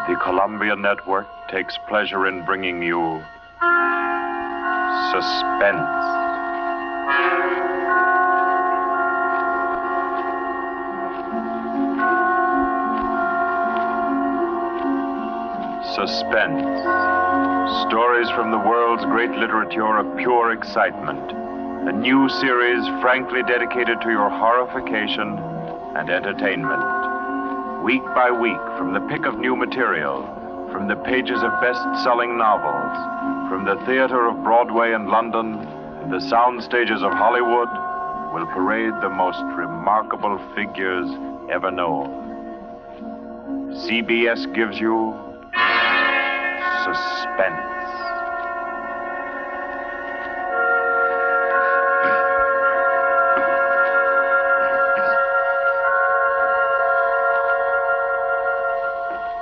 The Columbia Network takes pleasure in bringing you Suspense. Suspense. Stories from the world's great literature of pure excitement. A new series frankly dedicated to your horrification and entertainment. Week by week, from the pick of new material, from the pages of best-selling novels, from the theater of Broadway and London, and the sound stages of Hollywood, will parade the most remarkable figures ever known. CBS gives you Suspense.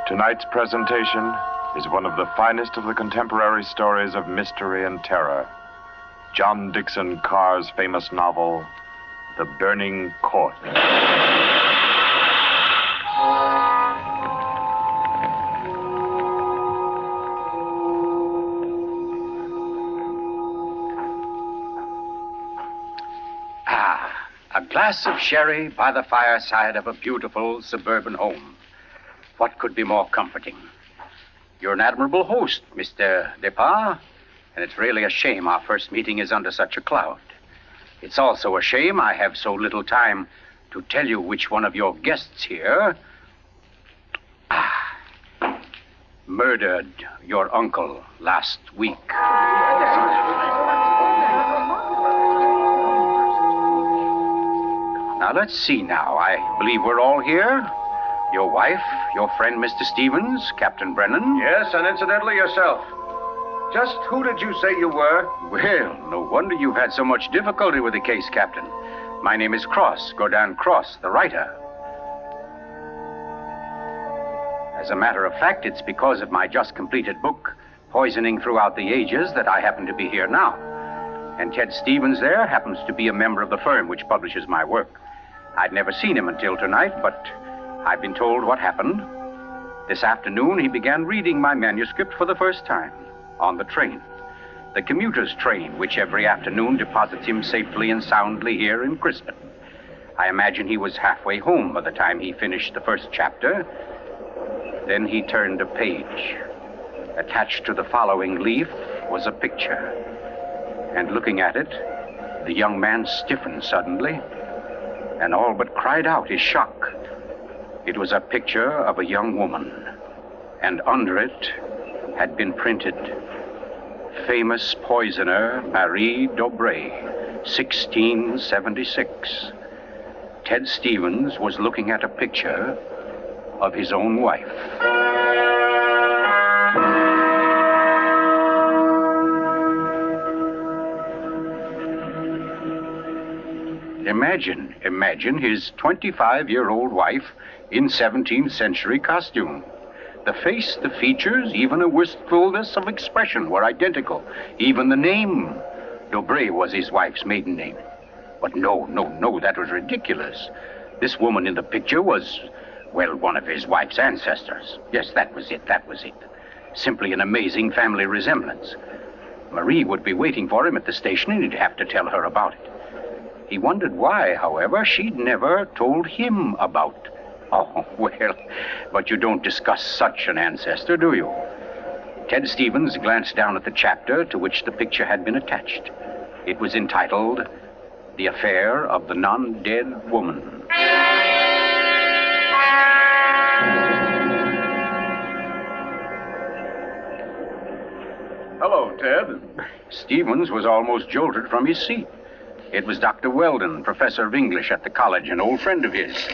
Tonight's presentation is one of the finest of the contemporary stories of mystery and terror. John Dickson Carr's famous novel, The Burning Court. A glass of sherry by the fireside of a beautiful suburban home. What could be more comforting? You're an admirable host, Mr. Depard, and it's really a shame our first meeting is under such a cloud. It's also a shame I have so little time to tell you which one of your guests here murdered your uncle last week. Now, let's see now. I believe we're all here. Your wife, your friend, Mr. Stevens, Captain Brennan. Yes, and incidentally yourself. Just who did you say you were? Well, no wonder you've had so much difficulty with the case, Captain. My name is Cross, Godin Cross, the writer. As a matter of fact, it's because of my just completed book, Poisoning Throughout the Ages, that I happen to be here now. And Ted Stevens there happens to be a member of the firm which publishes my work. I'd never seen him until tonight, but I've been told what happened. This afternoon, he began reading my manuscript for the first time on the train. The commuter's train, which every afternoon deposits him safely and soundly here in Crispin. I imagine he was halfway home by the time he finished the first chapter. Then he turned a page. Attached to the following leaf was a picture. And looking at it, the young man stiffened suddenly and all but cried out his shock. It was a picture of a young woman, and under it had been printed, famous poisoner Marie Dobré, 1676. Ted Stevens was looking at a picture of his own wife. Imagine his 25-year-old wife in 17th century costume. The face, the features, even a wistfulness of expression were identical. Even the name. Dobré was his wife's maiden name. But no, that was ridiculous. This woman in the picture was, well, one of his wife's ancestors. Yes, that was it. Simply an amazing family resemblance. Marie would be waiting for him at the station, and he'd have to tell her about it. He wondered why, however, she'd never told him about. Oh, well, but you don't discuss such an ancestor, do you? Ted Stevens glanced down at the chapter to which the picture had been attached. It was entitled, The Affair of the Non-Dead Woman. Hello, Ted. Stevens was almost jolted from his seat. It was Dr. Weldon, professor of English at the college, an old friend of his.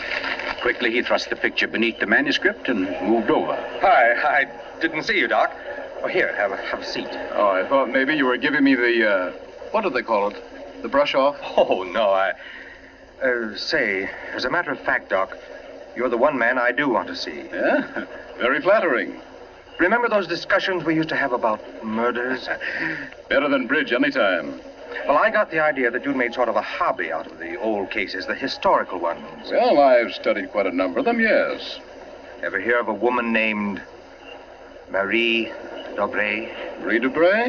Quickly, he thrust the picture beneath the manuscript and moved over. Hi, I didn't see you, Doc. Oh, here, have a seat. Oh, I thought maybe you were giving me the, what do they call it? The brush off? Oh, no, say, as a matter of fact, Doc, you're the one man I do want to see. Yeah? Very flattering. Remember those discussions we used to have about murders? Better than bridge anytime. Well, I got the idea that you'd made sort of a hobby out of the old cases, the historical ones. Well, I've studied quite a number of them, yes. Ever hear of a woman named Marie Dobré. Marie Debray?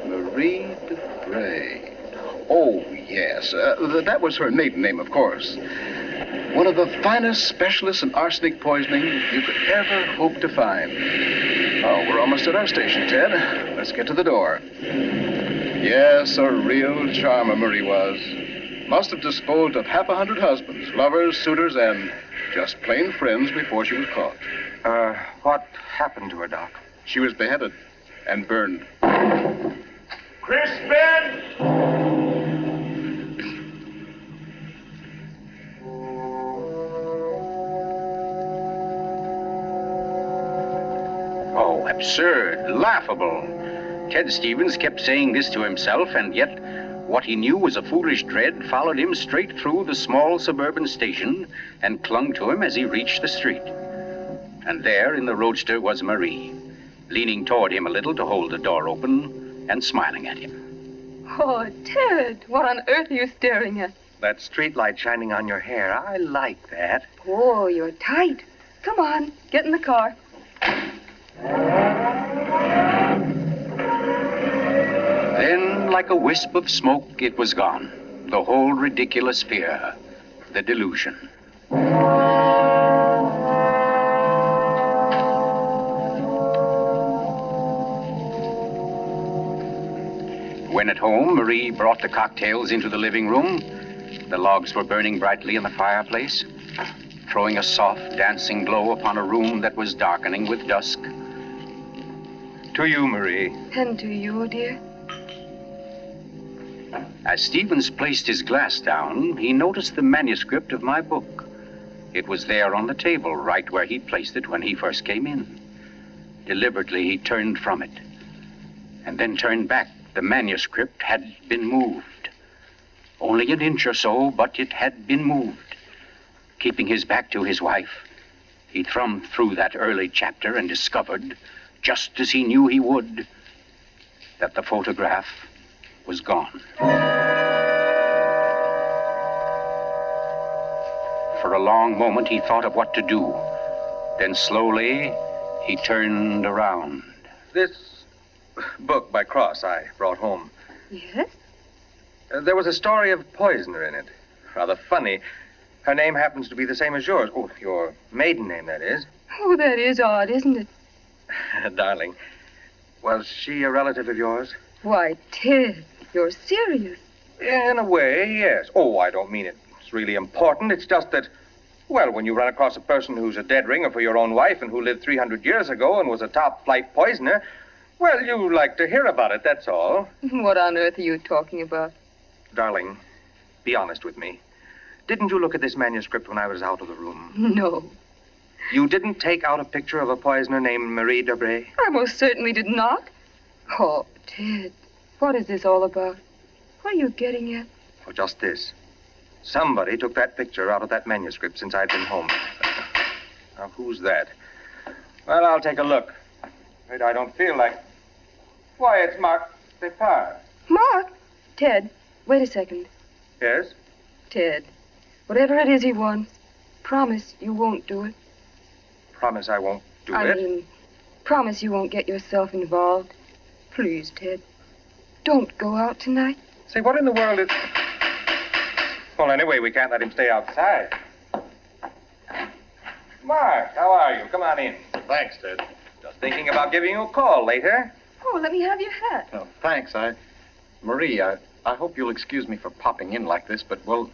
Marie Debray. Oh, yes. That was her maiden name, of course. One of the finest specialists in arsenic poisoning you could ever hope to find. Oh, we're almost at our station, Ted. Let's get to the door. Yes, a real charmer Marie was. Must have disposed of 100 husbands, lovers, suitors, and just plain friends before she was caught. What happened to her, Doc? She was beheaded and burned. Crispin! Oh, absurd, laughable. Ted Stevens kept saying this to himself, and yet what he knew was a foolish dread followed him straight through the small suburban station and clung to him as he reached the street. And there in the roadster was Marie, leaning toward him a little to hold the door open and smiling at him. Oh, Ted, what on earth are you staring at? That streetlight shining on your hair. I like that. Oh, you're tight. Come on, get in the car. Then, like a wisp of smoke, it was gone. The whole ridiculous fear, the delusion. When at home, Marie brought the cocktails into the living room. The logs were burning brightly in the fireplace, throwing a soft, dancing glow upon a room that was darkening with dusk. To you, Marie. And to you, dear. As Stevens placed his glass down, he noticed the manuscript of my book. It was there on the table, right where he'd placed it when he first came in. Deliberately, he turned from it, and then turned back. The manuscript had been moved. Only an inch or so, but it had been moved. Keeping his back to his wife, he thumbed through that early chapter and discovered, just as he knew he would, that the photograph was gone. For a long moment, he thought of what to do. Then slowly, he turned around. This book by Cross I brought home. Yes? There was a story of a poisoner in it. Rather funny. Her name happens to be the same as yours. Oh, your maiden name, that is. Oh, that is odd, isn't it? Darling, was she a relative of yours? Why, Ted, you're serious. In a way, yes. Oh, I don't mean it's really important. It's just that, well, when you run across a person who's a dead ringer for your own wife and who lived 300 years ago and was a top-flight poisoner, well, you like to hear about it, that's all. What on earth are you talking about? Darling, be honest with me. Didn't you look at this manuscript when I was out of the room? No. You didn't take out a picture of a poisoner named Marie Dobré? I most certainly did not. Oh, Ted, what is this all about? What are you getting at? Oh, just this. Somebody took that picture out of that manuscript since I'd been home. Now, who's that? Well, I'll take a look. Afraid I don't feel like... Why, it's Mark Depart. Mark? Ted, wait a second. Yes? Ted, whatever it is he wants, promise you won't do it. Promise I won't do it? I mean, promise you won't get yourself involved. Please, Ted, don't go out tonight. Say, what in the world is... Well, anyway, we can't let him stay outside. Mark, how are you? Come on in. Thanks, Ted. Just thinking about giving you a call later. Oh, let me have your hat. Oh, thanks. Marie, I hope you'll excuse me for popping in like this, but, well,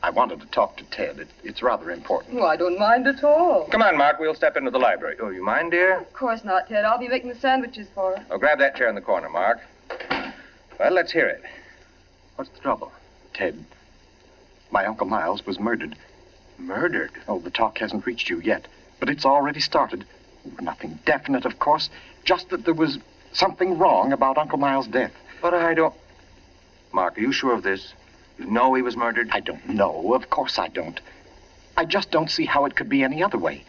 I wanted to talk to Ted. It's rather important. Oh, I don't mind at all. Come on, Mark. We'll step into the library. Oh, you mind, dear? Of course not, Ted. I'll be making the sandwiches for her. Oh, grab that chair in the corner, Mark. Well, let's hear it. What's the trouble? Ted, my Uncle Miles was murdered. Murdered? Oh, the talk hasn't reached you yet, but it's already started. Nothing definite, of course, just that there was something wrong about Uncle Miles' death. But I don't... Mark, are you sure of this? You know he was murdered? I don't know. Of course I don't. I just don't see how it could be any other way.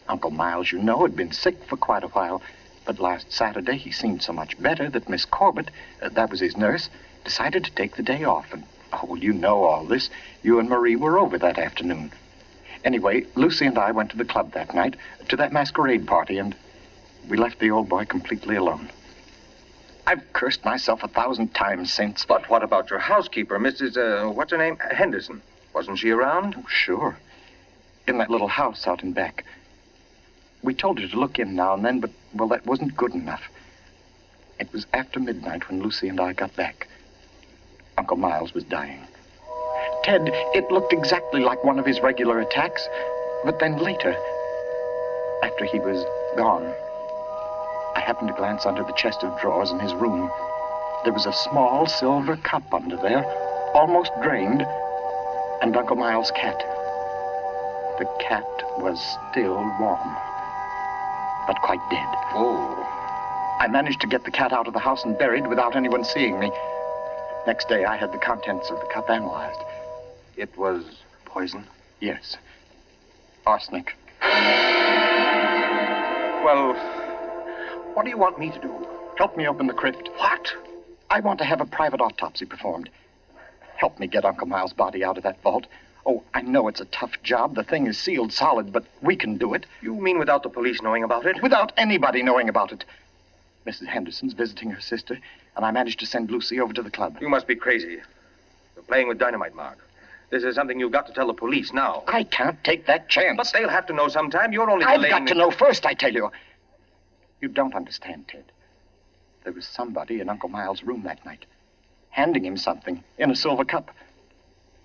Uncle Miles, you know, had been sick for quite a while, but last Saturday he seemed so much better that Miss Corbett, that was his nurse, decided to take the day off. And, oh, you know all this. You and Marie were over that afternoon. Anyway, Lucy and I went to the club that night, to that masquerade party, and... we left the old boy completely alone. I've cursed myself 1,000 times since. But what about your housekeeper, Mrs. What's her name? Henderson. Wasn't she around? Oh, sure. In that little house out in back. We told her to look in now and then, but, well, that wasn't good enough. It was after midnight when Lucy and I got back. Uncle Miles was dying. Ted, it looked exactly like one of his regular attacks, but then later, after he was gone, I happened to glance under the chest of drawers in his room. There was a small silver cup under there, almost drained, and Uncle Miles' cat. The cat was still warm, but quite dead. Oh. I managed to get the cat out of the house and buried without anyone seeing me. Next day, I had the contents of the cup analyzed. It was poison? Yes. Arsenic. Well, what do you want me to do? Help me open the crypt. What? I want to have a private autopsy performed. Help me get Uncle Miles' body out of that vault. Oh, I know it's a tough job. The thing is sealed solid, but we can do it. You mean without the police knowing about it? Without anybody knowing about it. Mrs. Henderson's visiting her sister, and I managed to send Lucy over to the club. You must be crazy. You're playing with dynamite, Mark. This is something you've got to tell the police now. I can't take that chance. But they'll have to know sometime. You're only I've delaying got to know first, I tell you. You don't understand, Ted. There was somebody in Uncle Miles' room that night, handing him something in a silver cup.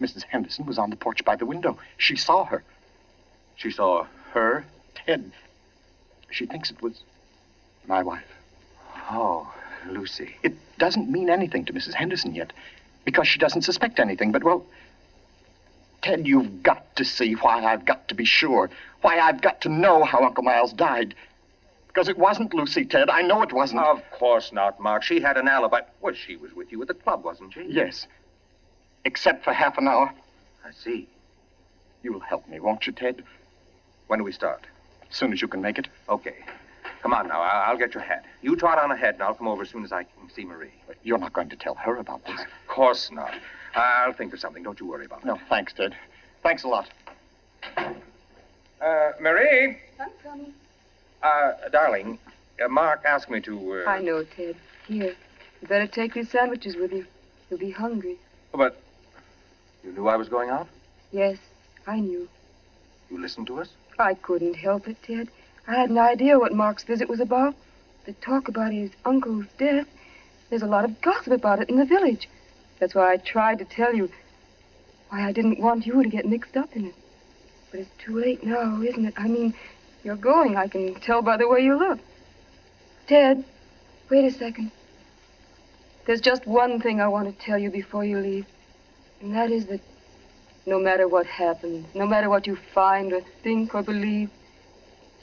Mrs. Henderson was on the porch by the window. She saw her. She saw her? Ted. She thinks it was my wife. Oh, Lucy. It doesn't mean anything to Mrs. Henderson yet, because she doesn't suspect anything, but, well, Ted, you've got to see why I've got to be sure, why I've got to know how Uncle Miles died. Because it wasn't Lucy, Ted. I know it wasn't. Of course not, Mark. She had an alibi. Well, she was with you at the club, wasn't she? Yes. Except for half an hour. I see. You'll help me, won't you, Ted? When do we start? As soon as you can make it. Okay. Come on now. I'll get your hat. You trot on ahead, and I'll come over as soon as I can see Marie. But you're not going to tell her about this. Of course not. I'll think of something. Don't you worry about it. No, thanks, Ted. Thanks a lot. Marie? I'm coming. Darling, Mark asked me to, I know, Ted. Here. You better take these sandwiches with you. You'll be hungry. But you knew I was going out? Yes, I knew. You listened to us? I couldn't help it, Ted. I had an idea what Mark's visit was about. The talk about his uncle's death. There's a lot of gossip about it in the village. That's why I tried to tell you. Why I didn't want you to get mixed up in it. But it's too late now, isn't it? I mean, you're going. I can tell by the way you look. Ted, wait a second. There's just one thing I want to tell you before you leave. And that is that no matter what happens, no matter what you find or think or believe,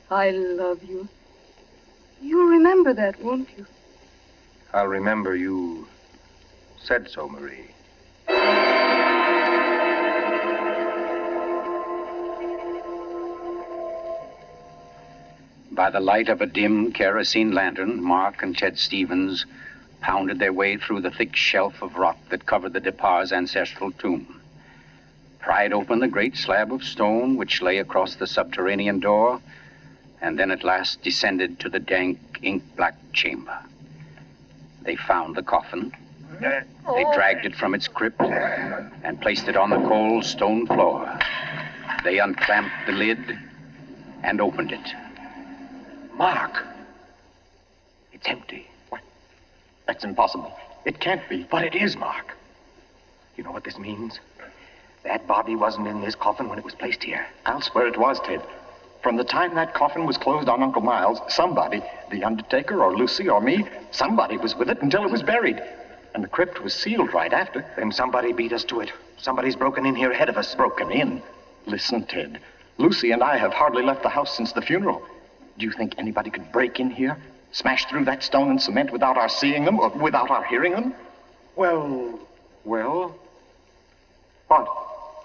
I love you. You'll remember that, won't you? I'll remember you said so, Marie. By the light of a dim kerosene lantern, Mark and Ted Stevens pounded their way through the thick shelf of rock that covered the Depar's ancestral tomb, pried open the great slab of stone which lay across the subterranean door, and then at last descended to the dank, ink-black chamber. They found the coffin. They dragged it from its crypt and placed it on the cold stone floor. They unclamped the lid and opened it. Mark! It's empty. What? That's impossible. It can't be. But it is, Mark. You know what this means? That body wasn't in this coffin when it was placed here. I'll swear it was, Ted. From the time that coffin was closed on Uncle Miles, somebody, the undertaker or Lucy or me, somebody was with it until it was buried. And the crypt was sealed right after. Then somebody beat us to it. Somebody's broken in here ahead of us. Broken in? Listen, Ted. Lucy and I have hardly left the house since the funeral. Do you think anybody could break in here, smash through that stone and cement without our seeing them or without our hearing them? Well... What?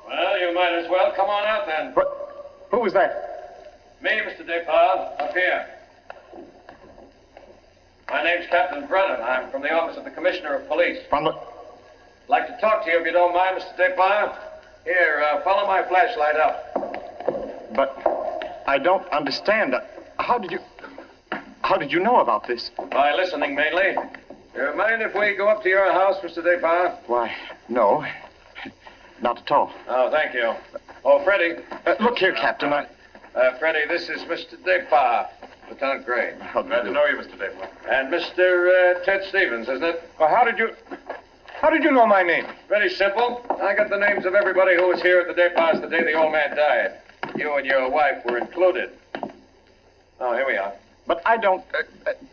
Well, you might as well come on out then. What? Who was that? Me, Mr. Depard, up here. My name's Captain Brennan. I'm from the office of the Commissioner of Police. From the... I'd like to talk to you if you don't mind, Mr. Depard. Here, follow my flashlight up. But I don't understand. How did you... How did you know about this? By listening, mainly. You mind if we go up to your house, Mr. Despard? Why, no. Not at all. Oh, thank you. Oh, Freddie. Look here, Captain. Freddie, this is Mr. Despard, Lieutenant Gray. Glad to know you, Mr. Despard. And Mr. Ted Stevens, isn't it? Well, how did you know my name? Very simple. I got the names of everybody who was here at the Despards the day the old man died. You and your wife were included. Oh, here we are. But I don't...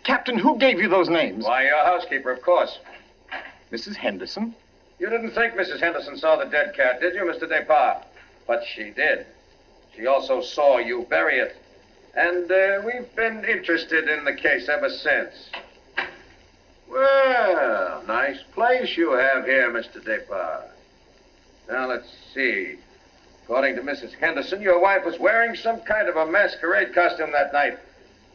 Captain, who gave you those names? Why, your housekeeper, of course. Mrs. Henderson? You didn't think Mrs. Henderson saw the dead cat, did you, Mr. Despard? But she did. She also saw you bury it. And we've been interested in the case ever since. Well, nice place you have here, Mr. Despard. Now, let's see. According to Mrs. Henderson, your wife was wearing some kind of a masquerade costume that night.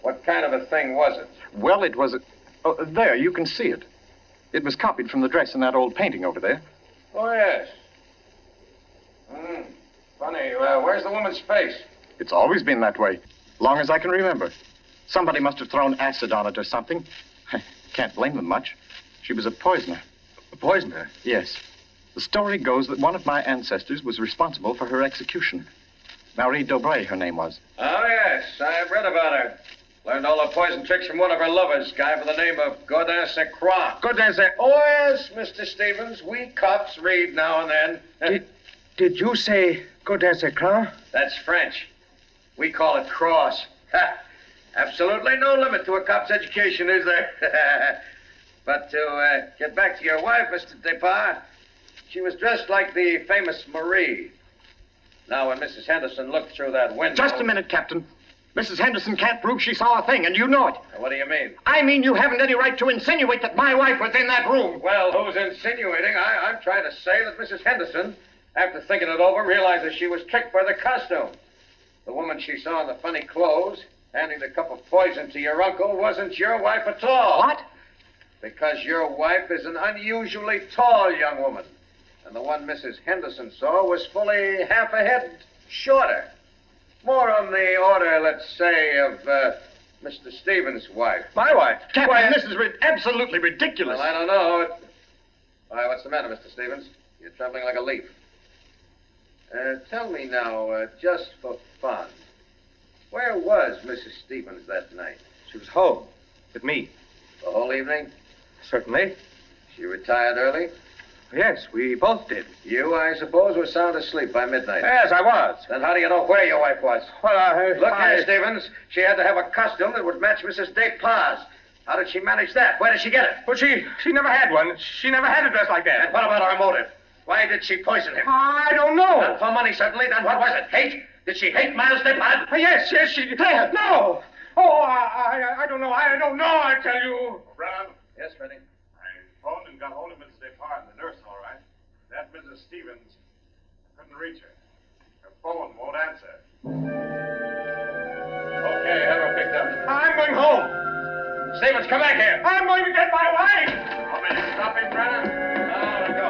What kind of a thing was it? Well, it was a... Oh, there, you can see it. It was copied from the dress in that old painting over there. Oh, yes. Funny. Where's the woman's face? It's always been that way, long as I can remember. Somebody must have thrown acid on it or something. Can't blame them much. She was a poisoner. A poisoner? Yes. The story goes that one of my ancestors was responsible for her execution. Marie Dobré, her name was. Oh, yes. I've read about her. Learned all her poison tricks from one of her lovers, guy by the name of Godin Saint Croix. Godin Saint... Oh, yes, Mr. Stevens. We cops read now and then. Did you say Godin Saint Croix? That's French. We call it cross. Absolutely no limit to a cop's education, is there? But to get back to your wife, Mr. Despard, she was dressed like the famous Marie. Now, when Mrs. Henderson looked through that window... Just a minute, Captain. Mrs. Henderson can't prove she saw a thing, and you know it. What do you mean? I mean you haven't any right to insinuate that my wife was in that room. Well, who's insinuating? I'm trying to say that Mrs. Henderson, after thinking it over, realized that she was tricked by the costume. The woman she saw in the funny clothes, handing the cup of poison to your uncle, wasn't your wife at all. What? Because your wife is an unusually tall young woman. And the one Mrs. Henderson saw was fully half a head shorter. More on the order, let's say, of Mr. Stevens' wife. My wife? Captain, this is absolutely ridiculous. Well, I don't know. Why, what's the matter, Mr. Stevens? You're trembling like a leaf. Tell me now, just for fun, where was Mrs. Stevens that night? She was home with me. The whole evening? Certainly. She retired early? Yes, we both did. You, I suppose, were sound asleep by midnight. Yes, I was. Then how do you know where your wife was? Well, Look here, Stevens. She had to have a costume that would match Mrs. Despard's. How did she manage that? Where did she get it? Well, she never had one. She never had a dress like that. And what about her motive? Why did she poison him? I don't know. Not for money, certainly. Then what was it? Hate? Did she hate Miles Despard? Yes, she did. No. Oh, I don't know. I don't know, I tell you. Brown? Yes, Freddie. I phoned and got hold of Mrs. Despard and the nurse, all right. That Mrs. Stevens, I couldn't reach her. Her phone won't answer. Okay, have her picked up. I'm going home. Stevens, come back here. I'm going to get my wife. Want me to stop him, Brennan? No, go.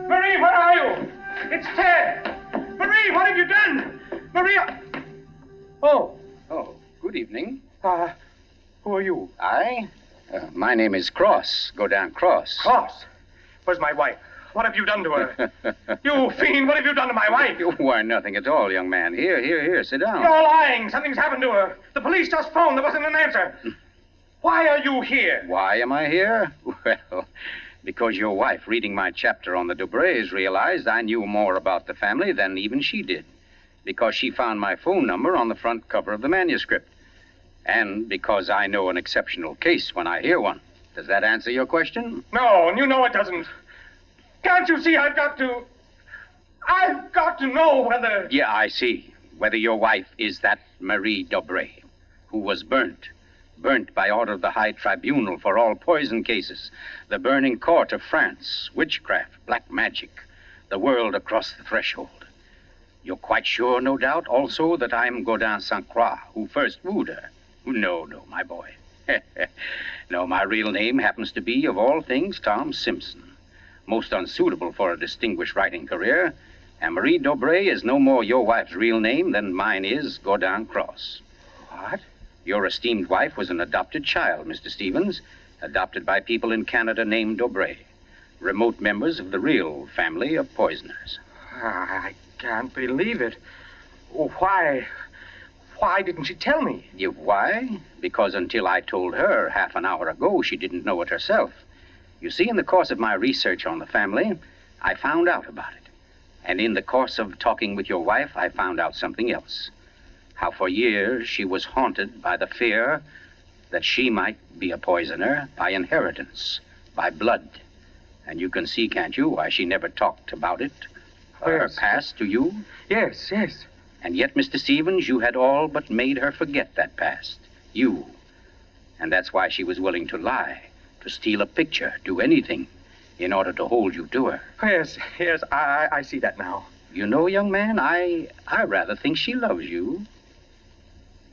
Marie, where are you? It's Ted. Marie, what have you done? Maria. Oh, good evening. Who are you? My name is Cross, Godin Cross. Cross. Where's my wife? What have you done to her? You fiend, what have you done to my wife? Why, nothing at all, young man. Here, sit down. You're lying. Something's happened to her. The police just phoned. There wasn't an answer. Why are you here? Why am I here? Well, because your wife, reading my chapter on the Dobrés, realized I knew more about the family than even she did. Because she found my phone number on the front cover of the manuscript. And because I know an exceptional case when I hear one. Does that answer your question? No, and you know it doesn't. Can't you see I've got to know whether... Yeah, I see. Whether your wife is that Marie Dobré, who was burnt by order of the High Tribunal for all poison cases, the burning court of France, witchcraft, black magic, the world across the threshold. You're quite sure, no doubt, also, that I'm Godin Saint Croix, who first wooed her. No, my boy. No, my real name happens to be, of all things, Tom Simpson. Most unsuitable for a distinguished writing career. And Marie Dobré is no more your wife's real name than mine is Gordon Cross. What? Your esteemed wife was an adopted child, Mr. Stevens, adopted by people in Canada named Dobré, remote members of the real family of poisoners. I can't believe it. Why didn't she tell me? Why? Because until I told her half an hour ago, she didn't know it herself. You see, in the course of my research on the family, I found out about it. And in the course of talking with your wife, I found out something else. How for years she was haunted by the fear that she might be a poisoner by inheritance, by blood. And you can see, can't you, why she never talked about it, her Yes. past to you? Yes. And yet, Mr. Stevens, you had all but made her forget that past. You. And that's why she was willing to lie, to steal a picture, do anything, in order to hold you to her. Yes, I see that now. You know, young man, I rather think she loves you.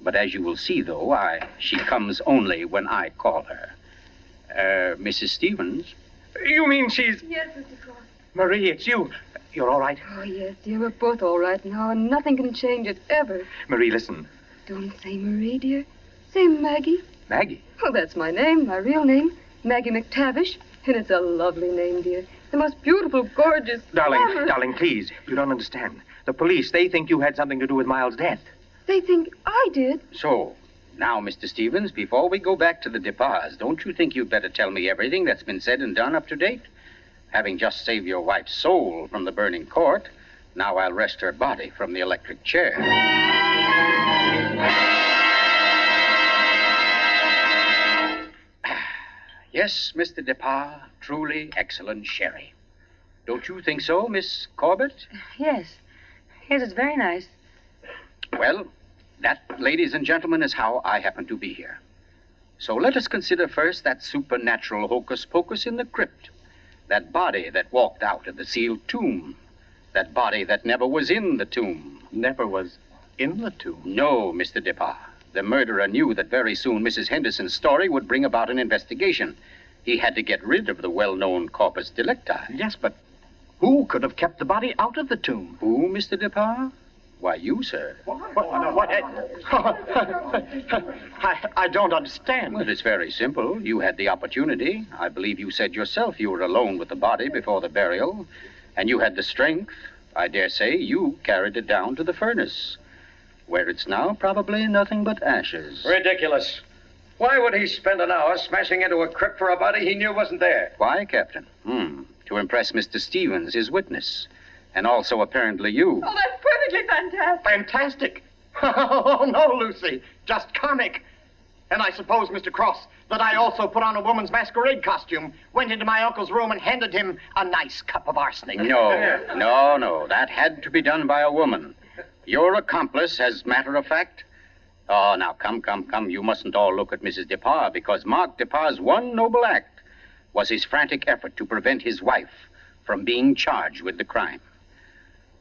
But as you will see, though, she comes only when I call her. Mrs. Stevens? You mean she's... Yes, Mr. Cross. Marie, it's you. You're all right? Oh, yes, dear. We're both all right now, and nothing can change it, ever. Marie, listen. Don't say Marie, dear. Say Maggie. Maggie? Oh, that's my name, my real name. Maggie McTavish. And it's a lovely name, dear. The most beautiful, gorgeous... Darling, please. You don't understand. The police, they think you had something to do with Miles' death. They think I did. So, now, Mr. Stevens, before we go back to the Depas, don't you think you'd better tell me everything that's been said and done up to date? Having just saved your wife's soul from the burning court, now I'll wrest her body from the electric chair. Yes, Mr. Depas, truly excellent sherry. Don't you think so, Miss Corbett? Yes. Yes, it's very nice. Well, that, ladies and gentlemen, is how I happen to be here. So let us consider first that supernatural hocus-pocus in the crypt. That body that walked out of the sealed tomb. That body that never was in the tomb. Never was in the tomb. No, Mr. Depas. The murderer knew that very soon Mrs. Henderson's story would bring about an investigation. He had to get rid of the well-known corpus delicti. Yes, but who could have kept the body out of the tomb? Who, Mr. Depas? Why, you, sir. What? I don't understand. Well, it's very simple. You had the opportunity. I believe you said yourself you were alone with the body before the burial. And you had the strength. I dare say you carried it down to the furnace, where it's now probably nothing but ashes. Ridiculous. Why would he spend an hour smashing into a crypt for a body he knew wasn't there? Why, Captain? To impress Mr. Stevens, his witness. And also, apparently, you. Oh, that's perfectly fantastic. Fantastic. Oh, no, Lucy. Just comic. And I suppose, Mr. Cross, that I also put on a woman's masquerade costume, went into my uncle's room and handed him a nice cup of arsenic. No. That had to be done by a woman. Your accomplice, as matter of fact. Oh, now, come. You mustn't all look at Mrs. Depas, because Mark Depas's one noble act was his frantic effort to prevent his wife from being charged with the crime.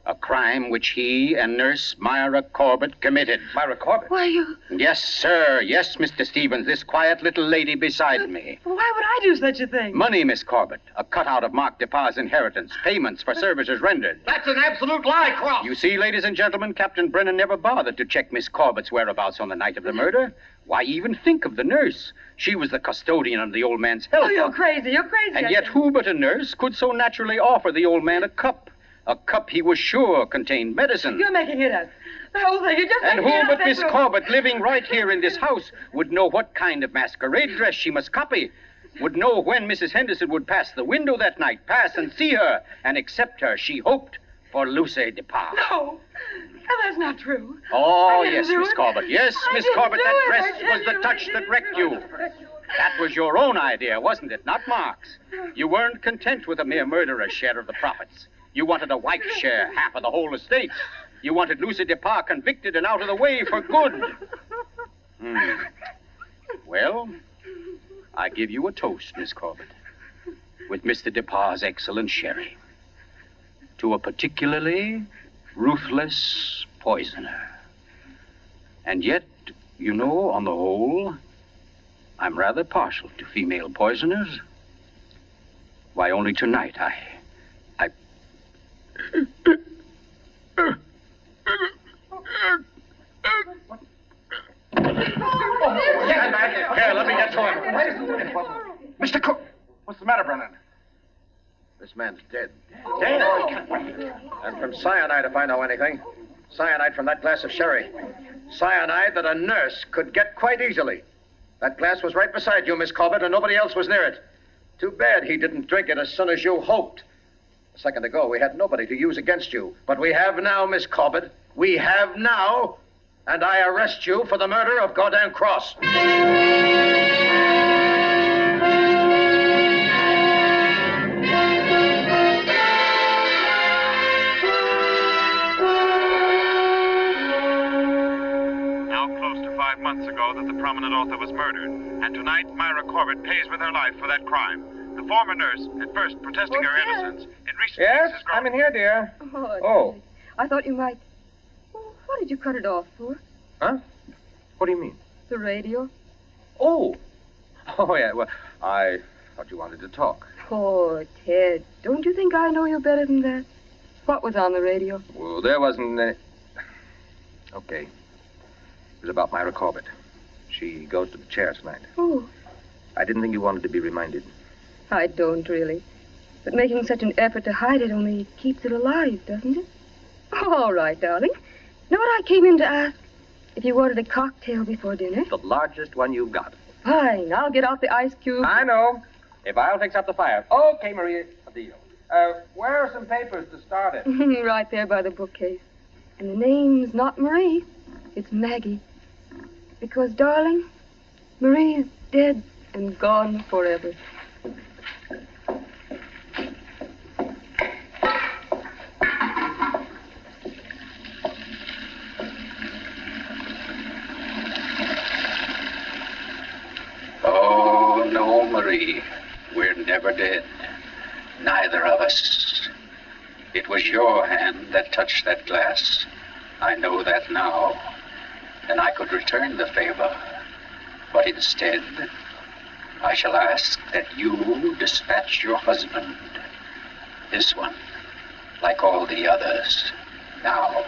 A crime which he and Nurse Myra Corbett committed. Myra Corbett? Why, you... Yes, sir. Yes, Mr. Stevens, this quiet little lady beside me. Why would I do such a thing? Money, Miss Corbett. A cutout of Mark Depas's inheritance. Payments for services rendered. That's an absolute lie, Cross. You see, ladies and gentlemen, Captain Brennan never bothered to check Miss Corbett's whereabouts on the night of the murder. Why even think of the nurse? She was the custodian of the old man's health. Oh, you're crazy. And yet who but a nurse could so naturally offer the old man a cup? A cup he was sure contained medicine. You're making it up. The whole thing, you're just And making it who up. but Miss Corbett, living right here in this house, would know what kind of masquerade dress she must copy, would know when Mrs. Henderson would pass the window that night, pass and see her, and accept her, she hoped, for Lucy Depas. No, that's not true. Oh, I didn't yes, do Miss it. Corbett. Yes, I Miss didn't Corbett, do that it. dress I tell was the you, touch I that didn't wrecked do you. it. That was your own idea, wasn't it? Not Mark's. You weren't content with a mere murderer's share of the profits. You wanted a wife's share, half of the whole estate. You wanted Lucy Depas convicted and out of the way for good. Well, I give you a toast, Miss Corbett, with Mr. Depas's excellent sherry, to a particularly ruthless poisoner. And yet, you know, on the whole, I'm rather partial to female poisoners. Why, only tonight I... Here, let me get to him. Mr. Cook! What's the matter, Brennan? This man's dead. Dead? And from cyanide, if I know anything. Cyanide from that glass of sherry. Cyanide that a nurse could get quite easily. That glass was right beside you, Miss Corbett, and nobody else was near it. Too bad he didn't drink it as soon as you hoped. A second ago, we had nobody to use against you. But we have now, Miss Corbett. We have now. And I arrest you for the murder of Gordon Cross. Months ago that the prominent author was murdered, and tonight Myra Corbett pays with her life for that crime. The former nurse, at first protesting her innocence, in recent Yes, weeks has grown... I'm in here, dear. Oh. I thought you might... Oh, what did you cut it off for? Huh? What do you mean? The radio. Oh, yeah, well, I thought you wanted to talk. Oh, Ted, don't you think I know you better than that? What was on the radio? Well, there wasn't any... Okay. It was about Myra Corbett. She goes to the chair tonight. Oh. I didn't think you wanted to be reminded. I don't, really. But making such an effort to hide it only keeps it alive, doesn't it? All right, darling. Know what I came in to ask? If you wanted a cocktail before dinner? The largest one you've got. Fine. I'll get out the ice cube. I know. If I'll fix up the fire. Okay, Maria. A deal. Where are some papers to start it? Right there by the bookcase. And the name's not Marie. It's Maggie. Because, darling, Marie's dead and gone forever. Oh, no, Marie. We're never dead. Neither of us. It was your hand that touched that glass. I know that now. And I could return the favor. But instead, I shall ask that you dispatch your husband. This one, like all the others. Now,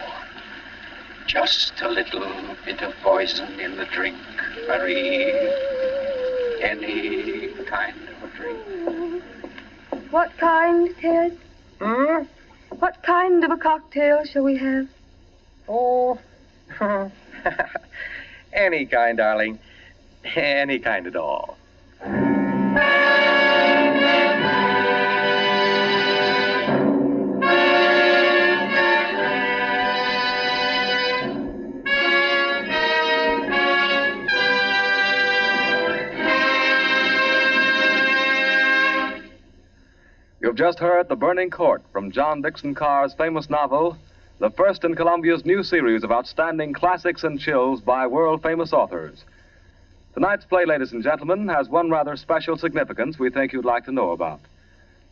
just a little bit of poison in the drink, Marie. Any kind of a drink. What kind, Ted? Hmm? What kind of a cocktail shall we have? Oh, any kind, darling. Any kind at all. You've just heard The Burning Court from John Dixon Carr's famous novel, the first in Columbia's new series of outstanding classics and chills by world-famous authors. Tonight's play, ladies and gentlemen, has one rather special significance we think you'd like to know about.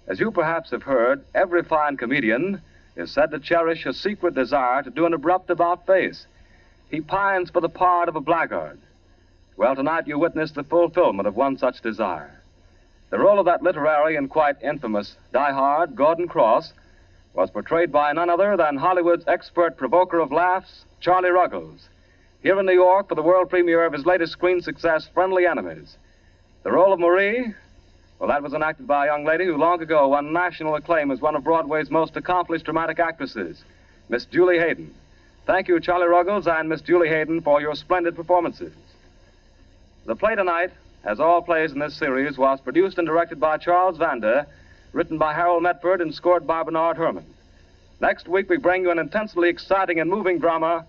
As you perhaps have heard, every fine comedian is said to cherish a secret desire to do an abrupt about-face. He pines for the part of a blackguard. Well, tonight you witness the fulfillment of one such desire. The role of that literary and quite infamous diehard, Gordon Cross, was portrayed by none other than Hollywood's expert provoker of laughs, Charlie Ruggles, here in New York for the world premiere of his latest screen success, Friendly Enemies. The role of Marie, well, that was enacted by a young lady who long ago won national acclaim as one of Broadway's most accomplished dramatic actresses, Miss Julie Hayden. Thank you, Charlie Ruggles and Miss Julie Hayden, for your splendid performances. The play tonight, as all plays in this series, was produced and directed by Charles Vander, written by Harold Medford and scored by Bernard Herrmann. Next week, we bring you an intensely exciting and moving drama,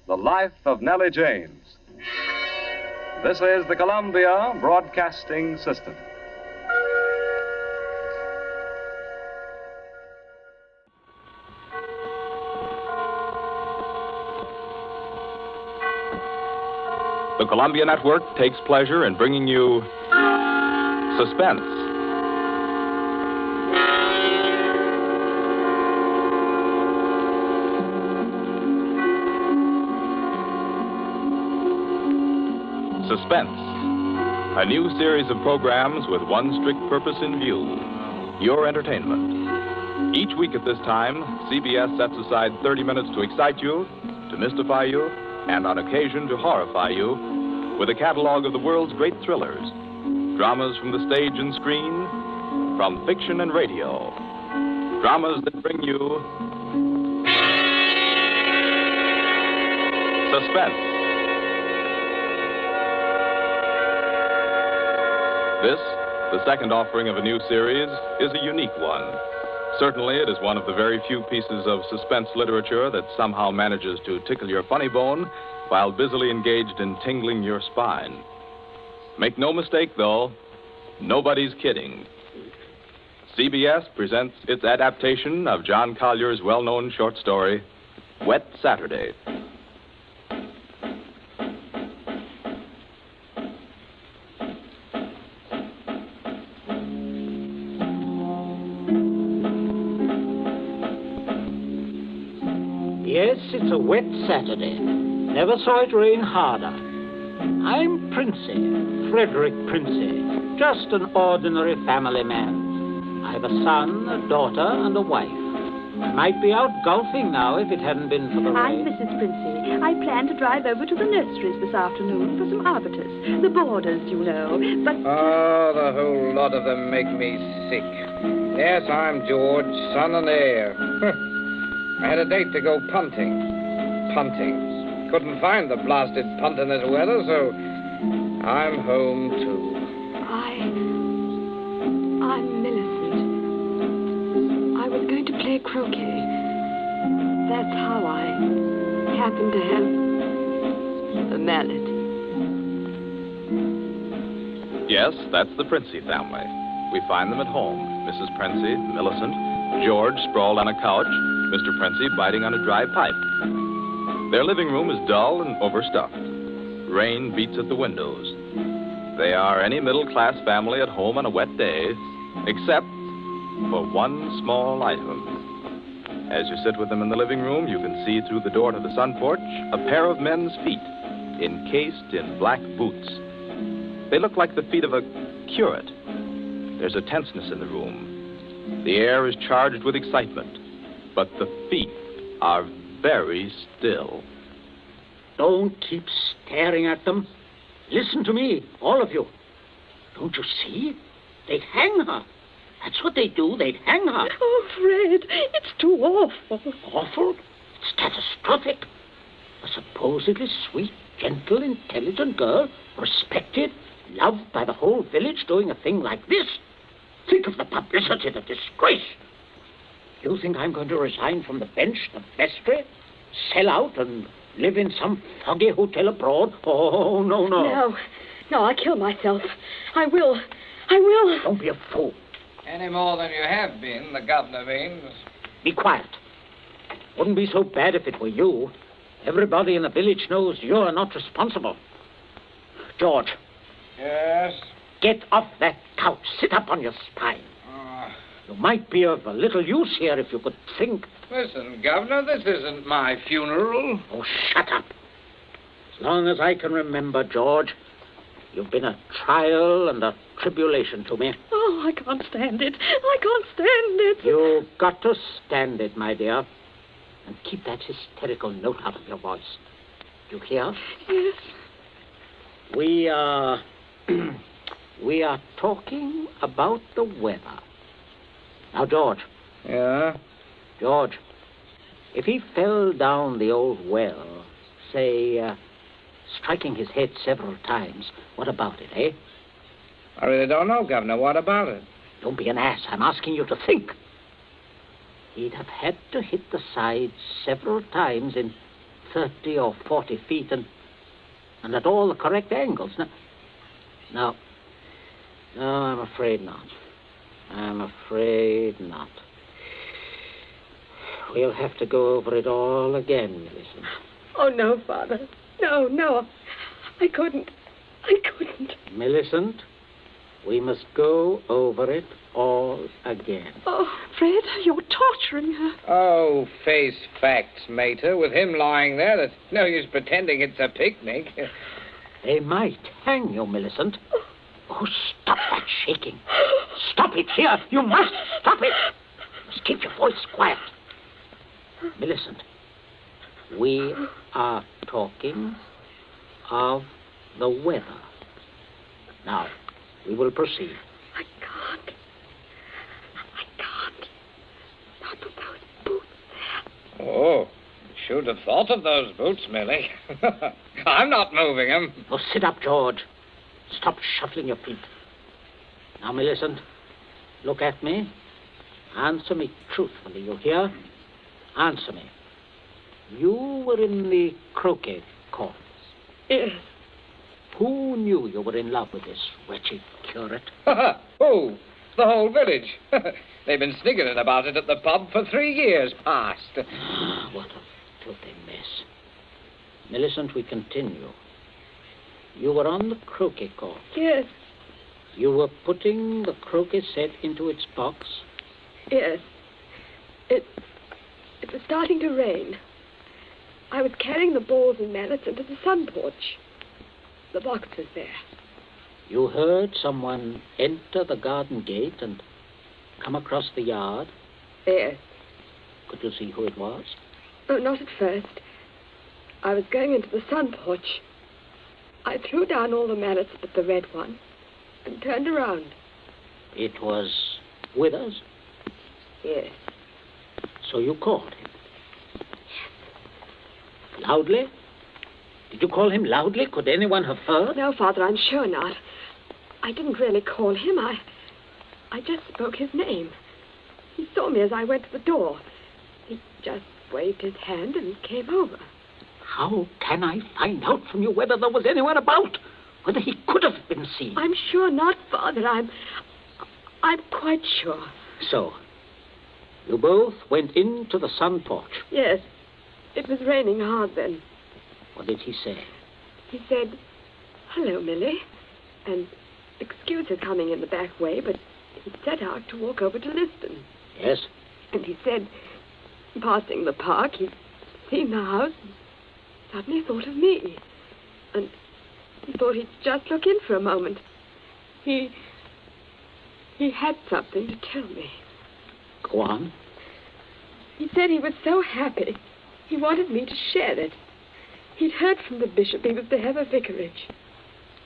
The Life of Nellie James. This is the Columbia Broadcasting System. The Columbia Network takes pleasure in bringing you Suspense. Suspense, A new series of programs with one strict purpose in view, your entertainment. Each week at this time, CBS sets aside 30 minutes to excite you, to mystify you, and on occasion to horrify you with a catalog of the world's great thrillers. Dramas from the stage and screen, from fiction and radio. Dramas that bring you suspense. This, the second offering of a new series, is a unique one. Certainly, it is one of the very few pieces of suspense literature that somehow manages to tickle your funny bone while busily engaged in tingling your spine. Make no mistake, though, nobody's kidding. CBS presents its adaptation of John Collier's well-known short story, Wet Saturday. Yes, it's a wet Saturday. Never saw it rain harder. I'm Princey, Frederick Princey, just an ordinary family man. I've a son, a daughter, and a wife. I might be out golfing now if it hadn't been for the I'm rain. Mrs. Princey. I plan to drive over to the nurseries this afternoon for some arbutus. The borders, you know, but... Oh, the whole lot of them make me sick. Yes, I'm George, son and heir. I had a date to go punting. Couldn't find the blasted punt in this weather, so I'm home, too. I'm Millicent. I was going to play croquet. That's how I happened to have the mallet. Yes, that's the Princey family. We find them at home. Mrs. Princey, Millicent, George sprawled on a couch, Mr. Princey biting on a dry pipe. Their living room is dull and overstuffed. Rain beats at the windows. They are any middle-class family at home on a wet day, except for one small item. As you sit with them in the living room, you can see through the door to the sun porch a pair of men's feet, encased in black boots. They look like the feet of a curate. There's a tenseness in the room. The air is charged with excitement, but the feet are very still. Don't keep staring at them. Listen to me, all of you. Don't you see? They'd hang her. That's what they do. They'd hang her. Oh, Fred, it's too awful. Awful? It's catastrophic. A supposedly sweet, gentle, intelligent girl, respected, loved by the whole village, doing a thing like this. Think of the publicity, the disgrace. You think I'm going to resign from the bench, the vestry, sell out and live in some foggy hotel abroad? Oh, no. No, I'll kill myself. I will. Don't be a fool. Any more than you have been, the governor means. Be quiet. Wouldn't be so bad if it were you. Everybody in the village knows you're not responsible. George. Yes? Get off that couch. Sit up on your spine. You might be of a little use here if you could think. Listen, Governor, this isn't my funeral. Oh, shut up. As long as I can remember, George, you've been a trial and a tribulation to me. Oh, I can't stand it. You've got to stand it, my dear. And keep that hysterical note out of your voice. You hear? Yes. We are talking about the weather. Now, George. Yeah? George, if he fell down the old well, say, striking his head several times, what about it, eh? I really don't know, Governor. What about it? Don't be an ass. I'm asking you to think. He'd have had to hit the sides several times in 30 or 40 feet and at all the correct angles. No, I'm afraid not. We'll have to go over it all again, Millicent. Oh, no, Father. No. I couldn't. Millicent, we must go over it all again. Oh, Fred, you're torturing her. Oh, face facts, mater. With him lying there, there's no use pretending it's a picnic. They might hang you, Millicent. Oh, stop that shaking. Stop it here. You must stop it. Just keep your voice quiet. Millicent, we are talking of the weather. Now, we will proceed. I can't. Not with those boots. Oh, should have thought of those boots, Millie. I'm not moving them. Oh, sit up, George. Stop shuffling your feet. Now, Millicent, look at me. Answer me truthfully, you hear? Answer me. You were in the croquet courts. Yes. Who knew you were in love with this wretched curate? Oh, the whole village. They've been sniggering about it at the pub for 3 years past. What a filthy mess. Millicent, we continue. You were on the croquet court. Yes. You were putting the croquet set into its box? Yes. It was starting to rain. I was carrying the balls and mallets into the sun porch. The box was there. You heard someone enter the garden gate and come across the yard? Yes. Could you see who it was? Oh, not at first. I was going into the sun porch. I threw down all the mallets but the red one and turned around. It was Withers? Yes. So you called him? Yes. Loudly? Did you call him loudly? Could anyone have heard? No, Father, I'm sure not. I didn't really call him. I just spoke his name. He saw me as I went to the door. He just waved his hand and came over. How can I find out from you whether there was anyone about? Whether he could have been seen? I'm sure not, Father. I'm quite sure. So, you both went into the sun porch? Yes. It was raining hard then. What did he say? He said, "Hello, Millie," and excuse his coming in the back way, but he set out to walk over to Liston. Yes? And he said, passing the park, he'd seen the house and suddenly thought of me. And he thought he'd just look in for a moment. He had something to tell me. Go on. He said he was so happy, he wanted me to share it. He'd heard from the bishop he was to have a vicarage.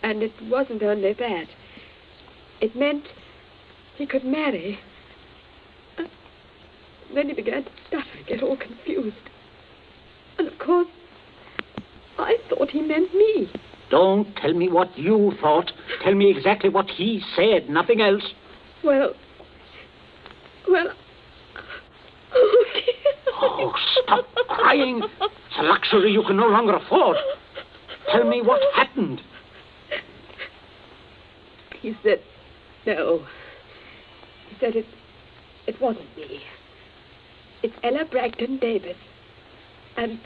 And it wasn't only that. It meant he could marry. Then he began to stutter and get all confused. And of course, I thought he meant me. Don't tell me what you thought. Tell me exactly what he said, nothing else. Well, oh, dear. Oh, stop crying. It's a luxury you can no longer afford. Tell me what happened. He said, no. He said it wasn't me. It's Ella Bragdon Davis. And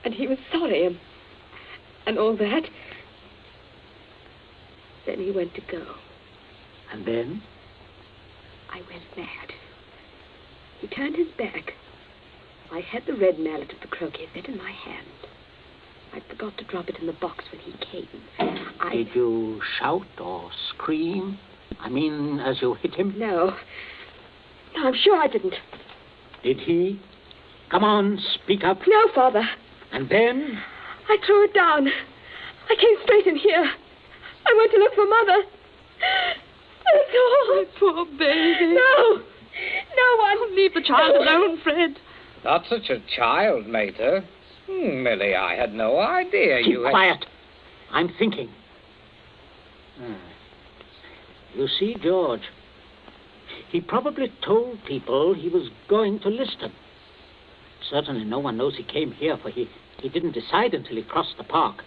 he was sorry and all that. Then he went to go. And then? I went mad. He turned his back. I had the red mallet of the croquet set in my hand. I forgot to drop it in the box when he came. Did you shout or scream? I mean, as you hit him? No, I'm sure I didn't. Did he? Come on, speak up. No, Father. And then? I threw it down. I came straight in here. I went to look for Mother. That's all. My poor baby. No one. Leave the child alone, Fred. Not such a child, Mater. Millie, I had no idea Keep you had... quiet. I'm thinking. You see, George, he probably told people he was going to Liston. Certainly no one knows he came here, for he didn't decide until he crossed the park.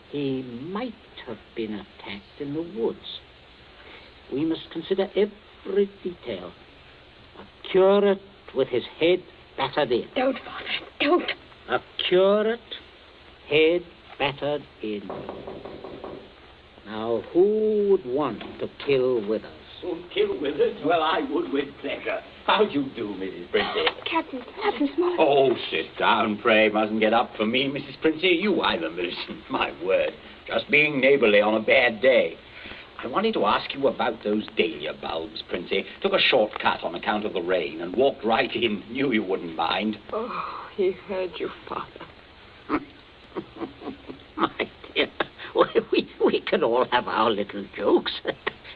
He might have been attacked in the woods. We must consider every detail. A curate with his head battered in. Don't, Father, don't. A curate, head battered in. Now, who would want to kill Withers? Kill Withers? Well, I would with pleasure. How do you do, Mrs. Princey? Captain Small. Oh, sit down, pray. Mustn't get up for me, Mrs. Princey. You either, Millicent. My word. Just being neighborly on a bad day. I wanted to ask you about those dahlia bulbs, Princey. Took a shortcut on account of the rain and walked right in. Knew you wouldn't mind. Oh, he heard you, Father. My dear, we can all have our little jokes.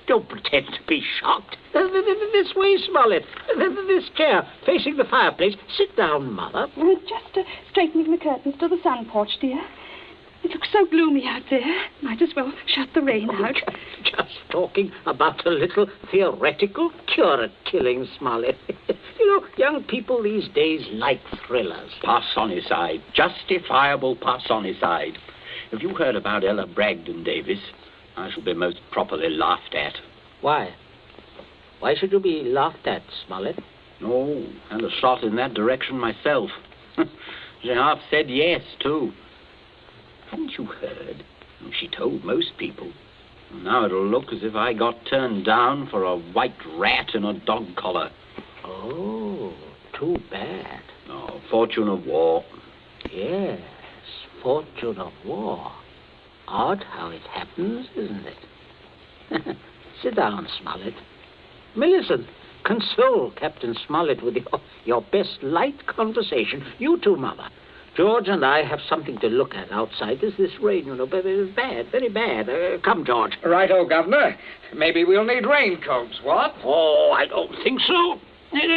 Don't pretend to be shocked. This way, Smollett. This chair, facing the fireplace. Sit down, Mother. Just straightening the curtains to the sun porch, dear. It looks so gloomy out there. Might as well shut the rain out. Just talking about a little theoretical cure at killing, Smollett. You know, young people these days like thrillers. Parsonicide. Justifiable parsonicide. Have you heard about Ella Bragdon Davis? I shall be most properly laughed at. Why? Why should you be laughed at, Smollett? No, and a shot in that direction myself. She half said yes, too. Hadn't you heard? She told most people. Now it'll look as if I got turned down for a white rat in a dog collar. Oh, too bad. Oh, fortune of war. Yes, fortune of war. Odd how it happens, isn't it? Sit down, Smollett. Millicent, console Captain Smollett with your best light conversation. You too, Mother. George and I have something to look at outside. There's this rain, you know, bad, very bad. Come, George. Righto, Governor. Maybe we'll need raincoats, what? Oh, I don't think so.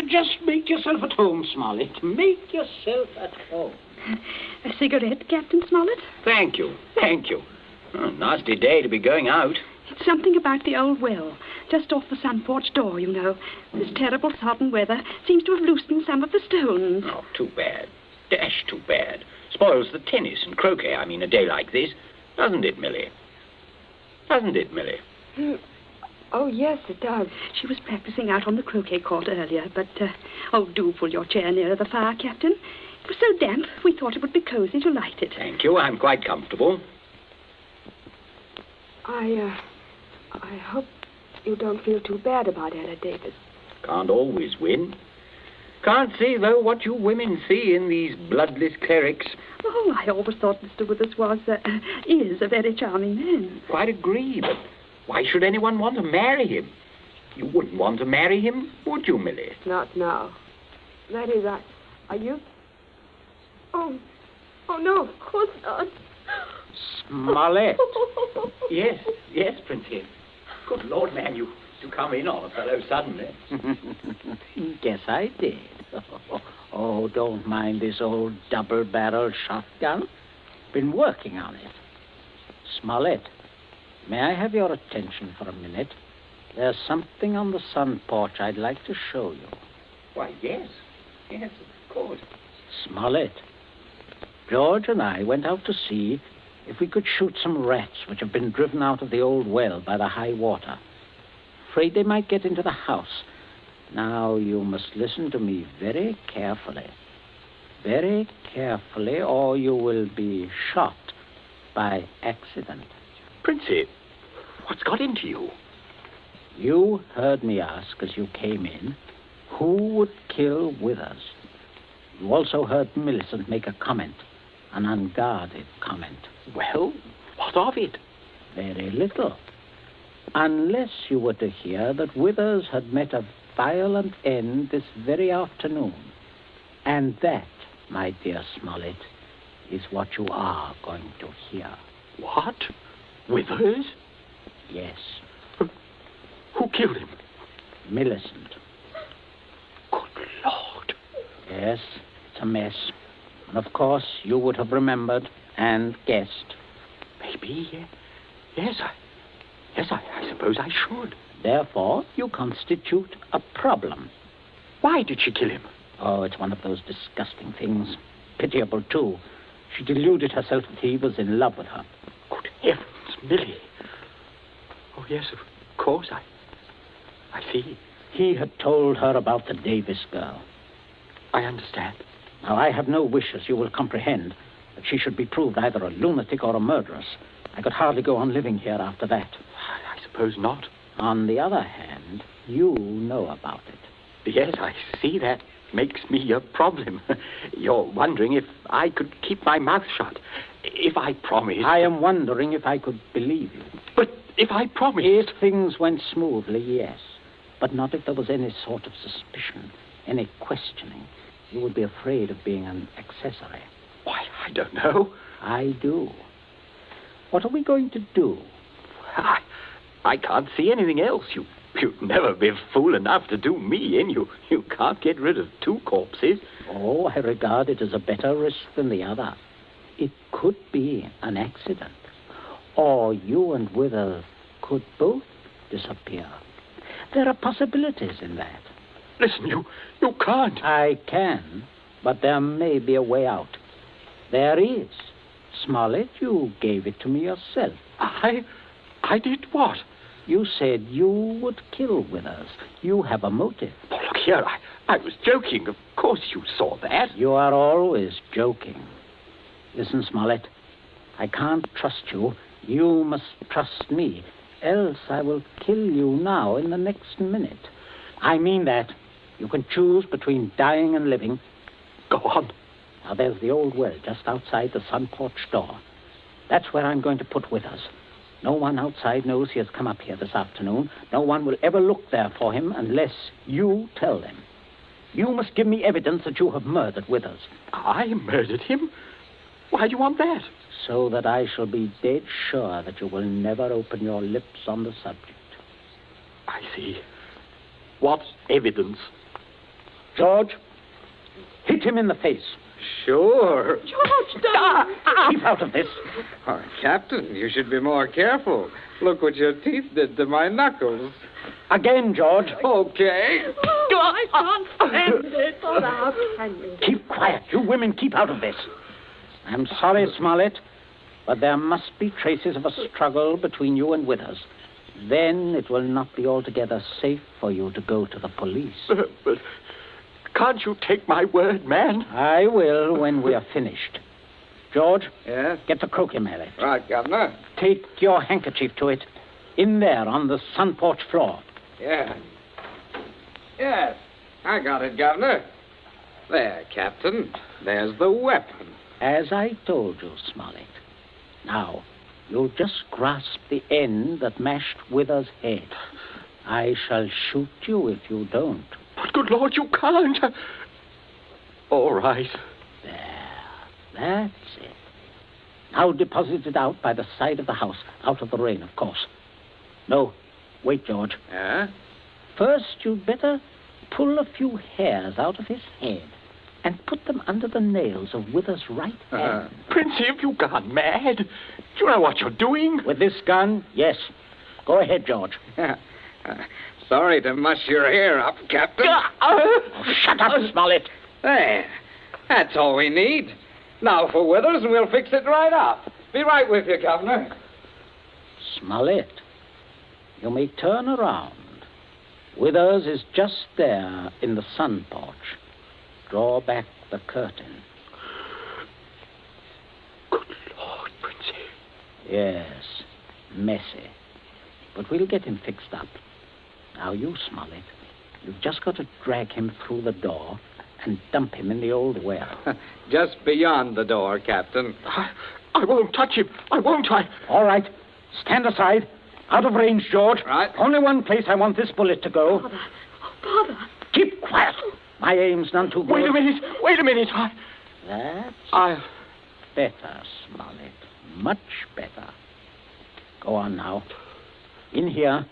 Just make yourself at home, Smollett. Make yourself at home. A cigarette, Captain Smollett? Thank you, thank you. Oh, nasty day to be going out. It's something about the old well, just off the sun porch door, you know. This terrible sodden weather seems to have loosened some of the stones. Oh, too bad. Dash too bad. Spoils the tennis and croquet, I mean, a day like this. Doesn't it, Millie? Doesn't it, Millie? Oh, yes, it does. She was practicing out on the croquet court earlier, but, do pull your chair nearer the fire, Captain. It was so damp, we thought it would be cozy to light it. Thank you, I'm quite comfortable. I hope you don't feel too bad about Ella Davis. Can't always win. Can't see, though, what you women see in these bloodless clerics. Oh, I always thought Mr. Withers is a very charming man. Quite agree, but why should anyone want to marry him? You wouldn't want to marry him, would you, Millie? Not now. That is, are you? Oh, no, of course not. Smollett. Yes, Princess. Good Lord, man, you come in on a fellow suddenly. Guess I did. Oh, don't mind this old double-barrel shotgun. Been working on it. Smollett, may I have your attention for a minute? There's something on the sun porch I'd like to show you. Why, yes, of course. Smollett, George and I went out to see if we could shoot some rats which have been driven out of the old well by the high water. Afraid they might get into the house. Now, you must listen to me very carefully. Very carefully, or you will be shot by accident. Princey, what's got into you? You heard me ask as you came in, who would kill Withers? You also heard Millicent make a comment, an unguarded comment. Well, what of it? Very little. Unless you were to hear that Withers had met a violent end this very afternoon. And that, my dear Smollett, is what you are going to hear. What? Withers? Yes. Who killed him? Millicent. Good Lord. Yes, it's a mess. And of course, you would have remembered and guessed. Maybe, yes, I suppose I should. Therefore, you constitute a problem. Why did she kill him? Oh, it's one of those disgusting things. Pitiable, too. She deluded herself that he was in love with her. Good heavens, Millie. Oh, yes, of course, I see. He had told her about the Davis girl. I understand. Now, I have no wish, as you will comprehend, that she should be proved either a lunatic or a murderess. I could hardly go on living here after that. I suppose not. On the other hand, you know about it. Yes, I see that makes me a problem. You're wondering if I could keep my mouth shut. If I promised... I am wondering if I could believe you. But if I promised... If things went smoothly, yes. But not if there was any sort of suspicion, any questioning. You would be afraid of being an accessory. Why, I don't know. I do. What are we going to do? I can't see anything else. You'd never be fool enough to do me in. You can't get rid of two corpses. Oh, I regard it as a better risk than the other. It could be an accident. Or you and Withers could both disappear. There are possibilities in that. Listen, you can't. I can, but there may be a way out. There is. Smollett, you gave it to me yourself. I did what? You said you would kill Withers. You have a motive. Oh, look here, I was joking. Of course you saw that. You are always joking. Listen, Smollett, I can't trust you. You must trust me. Else I will kill you now in the next minute. I mean that. You can choose between dying and living. Go on. Now, there's the old well just outside the sun porch door. That's where I'm going to put Withers. No one outside knows he has come up here this afternoon. No one will ever look there for him unless you tell them. You must give me evidence that you have murdered Withers. I murdered him? Why do you want that? So that I shall be dead sure that you will never open your lips on the subject. I see. What evidence? George, hit him in the face. Sure. George, don't! Keep out of this. Oh, Captain, you should be more careful. Look what your teeth did to my knuckles. Again, George. Okay. Oh, I can't stand it. Oh, how can you? Keep quiet. You women keep out of this. I'm sorry, Smollett, but there must be traces of a struggle between you and Withers. Then it will not be altogether safe for you to go to the police. But can't you take my word, man? I will when we are finished. George? Yes? Get the croquet mallet. Right, Governor. Take your handkerchief to it. In there, on the sun porch floor. Yeah. Yes, I got it, Governor. There, Captain. There's the weapon. As I told you, Smollett. Now, you just grasp the end that mashed Withers' head. I shall shoot you if you don't. But good Lord, you can't. All right. That's it. Now deposit it out by the side of the house, out of the rain, of course. No, wait, George. Yeah? First, you'd better pull a few hairs out of his head and put them under the nails of Withers' right hand. Princey, have you gone mad? Do you know what you're doing? With this gun, yes. Go ahead, George. Sorry to muss your hair up, Captain. Shut up, Smollett. There. That's all we need. Now for Withers, and we'll fix it right up. Be right with you, Governor. Smollett, you may turn around. Withers is just there in the sun porch. Draw back the curtain. Good Lord, Princey. Yes, messy. But we'll get him fixed up. Now, you, Smollett, you've just got to drag him through the door and dump him in the old well. Just beyond the door, Captain. I won't touch him. I won't. All right. Stand aside. Out of range, George. Right. Only one place I want this bullet to go. Father. Oh, Father. Keep quiet. My aim's none too good. Wait a minute. That's better, Smollett. Much better. Go on now. In here.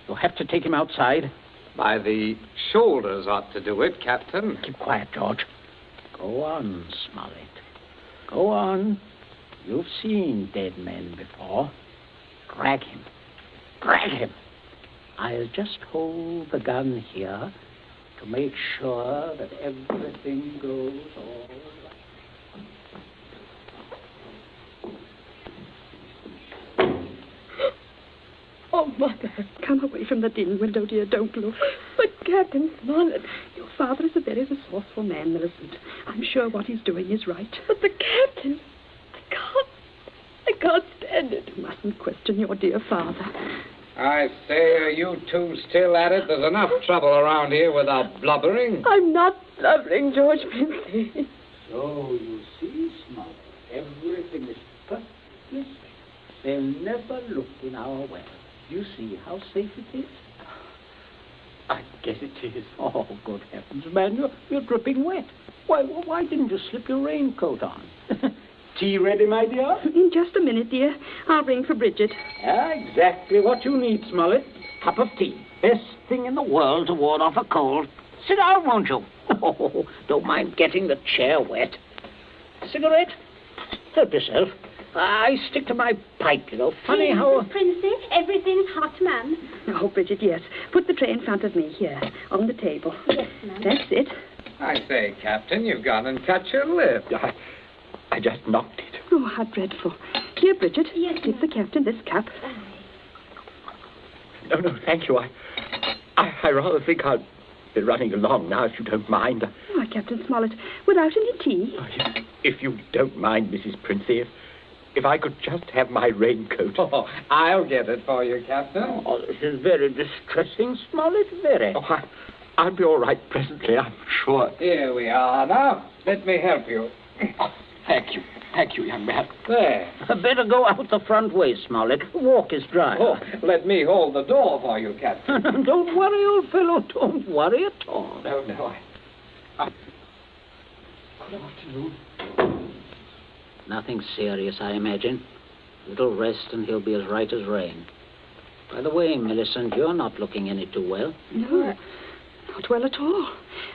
You'll have to take him outside. By the shoulders ought to do it, Captain. Keep quiet, George. Go on, Smollett. Go on. You've seen dead men before. Drag him. Drag him. I'll just hold the gun here to make sure that everything goes all right. Oh, Mother, come away from the dim window, dear. Don't look. But, Captain Smollett, your father is a very resourceful man, Millicent. I'm sure what he's doing is right. But the Captain, I can't stand it. You mustn't question your dear father. I say, are you two still at it? There's enough trouble around here without blubbering. I'm not blubbering, George Princey. So, you see, Smollett, everything is perfectly safe. They'll never look in our well. You see how safe it is? I guess it is. Oh, good heavens, man, you're dripping wet. Why didn't you slip your raincoat on? Tea ready, my dear? In just a minute, dear. I'll ring for Bridget. Exactly what you need, Smollett. Cup of tea. Best thing in the world to ward off a cold. Sit down, won't you? Oh, don't mind getting the chair wet. Cigarette? Help yourself. I stick to my pipe, you know. Funny how... Princey, everything's hot, ma'am. Oh, Bridget, yes. Put the tray in front of me here, on the table. Yes, ma'am. That's it. I say, Captain, you've gone and cut your lip. I just knocked it. Oh, how dreadful. Here, Bridget, yes, give the captain this cup. No, thank you. I rather think I'll be running along now, if you don't mind. Why, Captain Smollett, without any tea? If you don't mind, Mrs. Princey, if I could just have my raincoat. Oh, I'll get it for you, Captain. Oh, this is very distressing, Smollett, very. Oh, I'll be all right presently, I'm sure. Here we are now. Let me help you. Oh, thank you, young man. There. Better go out the front way, Smollett. The walk is dry. Oh, let me hold the door for you, Captain. Don't worry, old fellow. Don't worry at all. No. Good afternoon. Nothing serious, I imagine. A little rest and he'll be as right as rain. By the way, Millicent, you're not looking any too well. No, not well at all.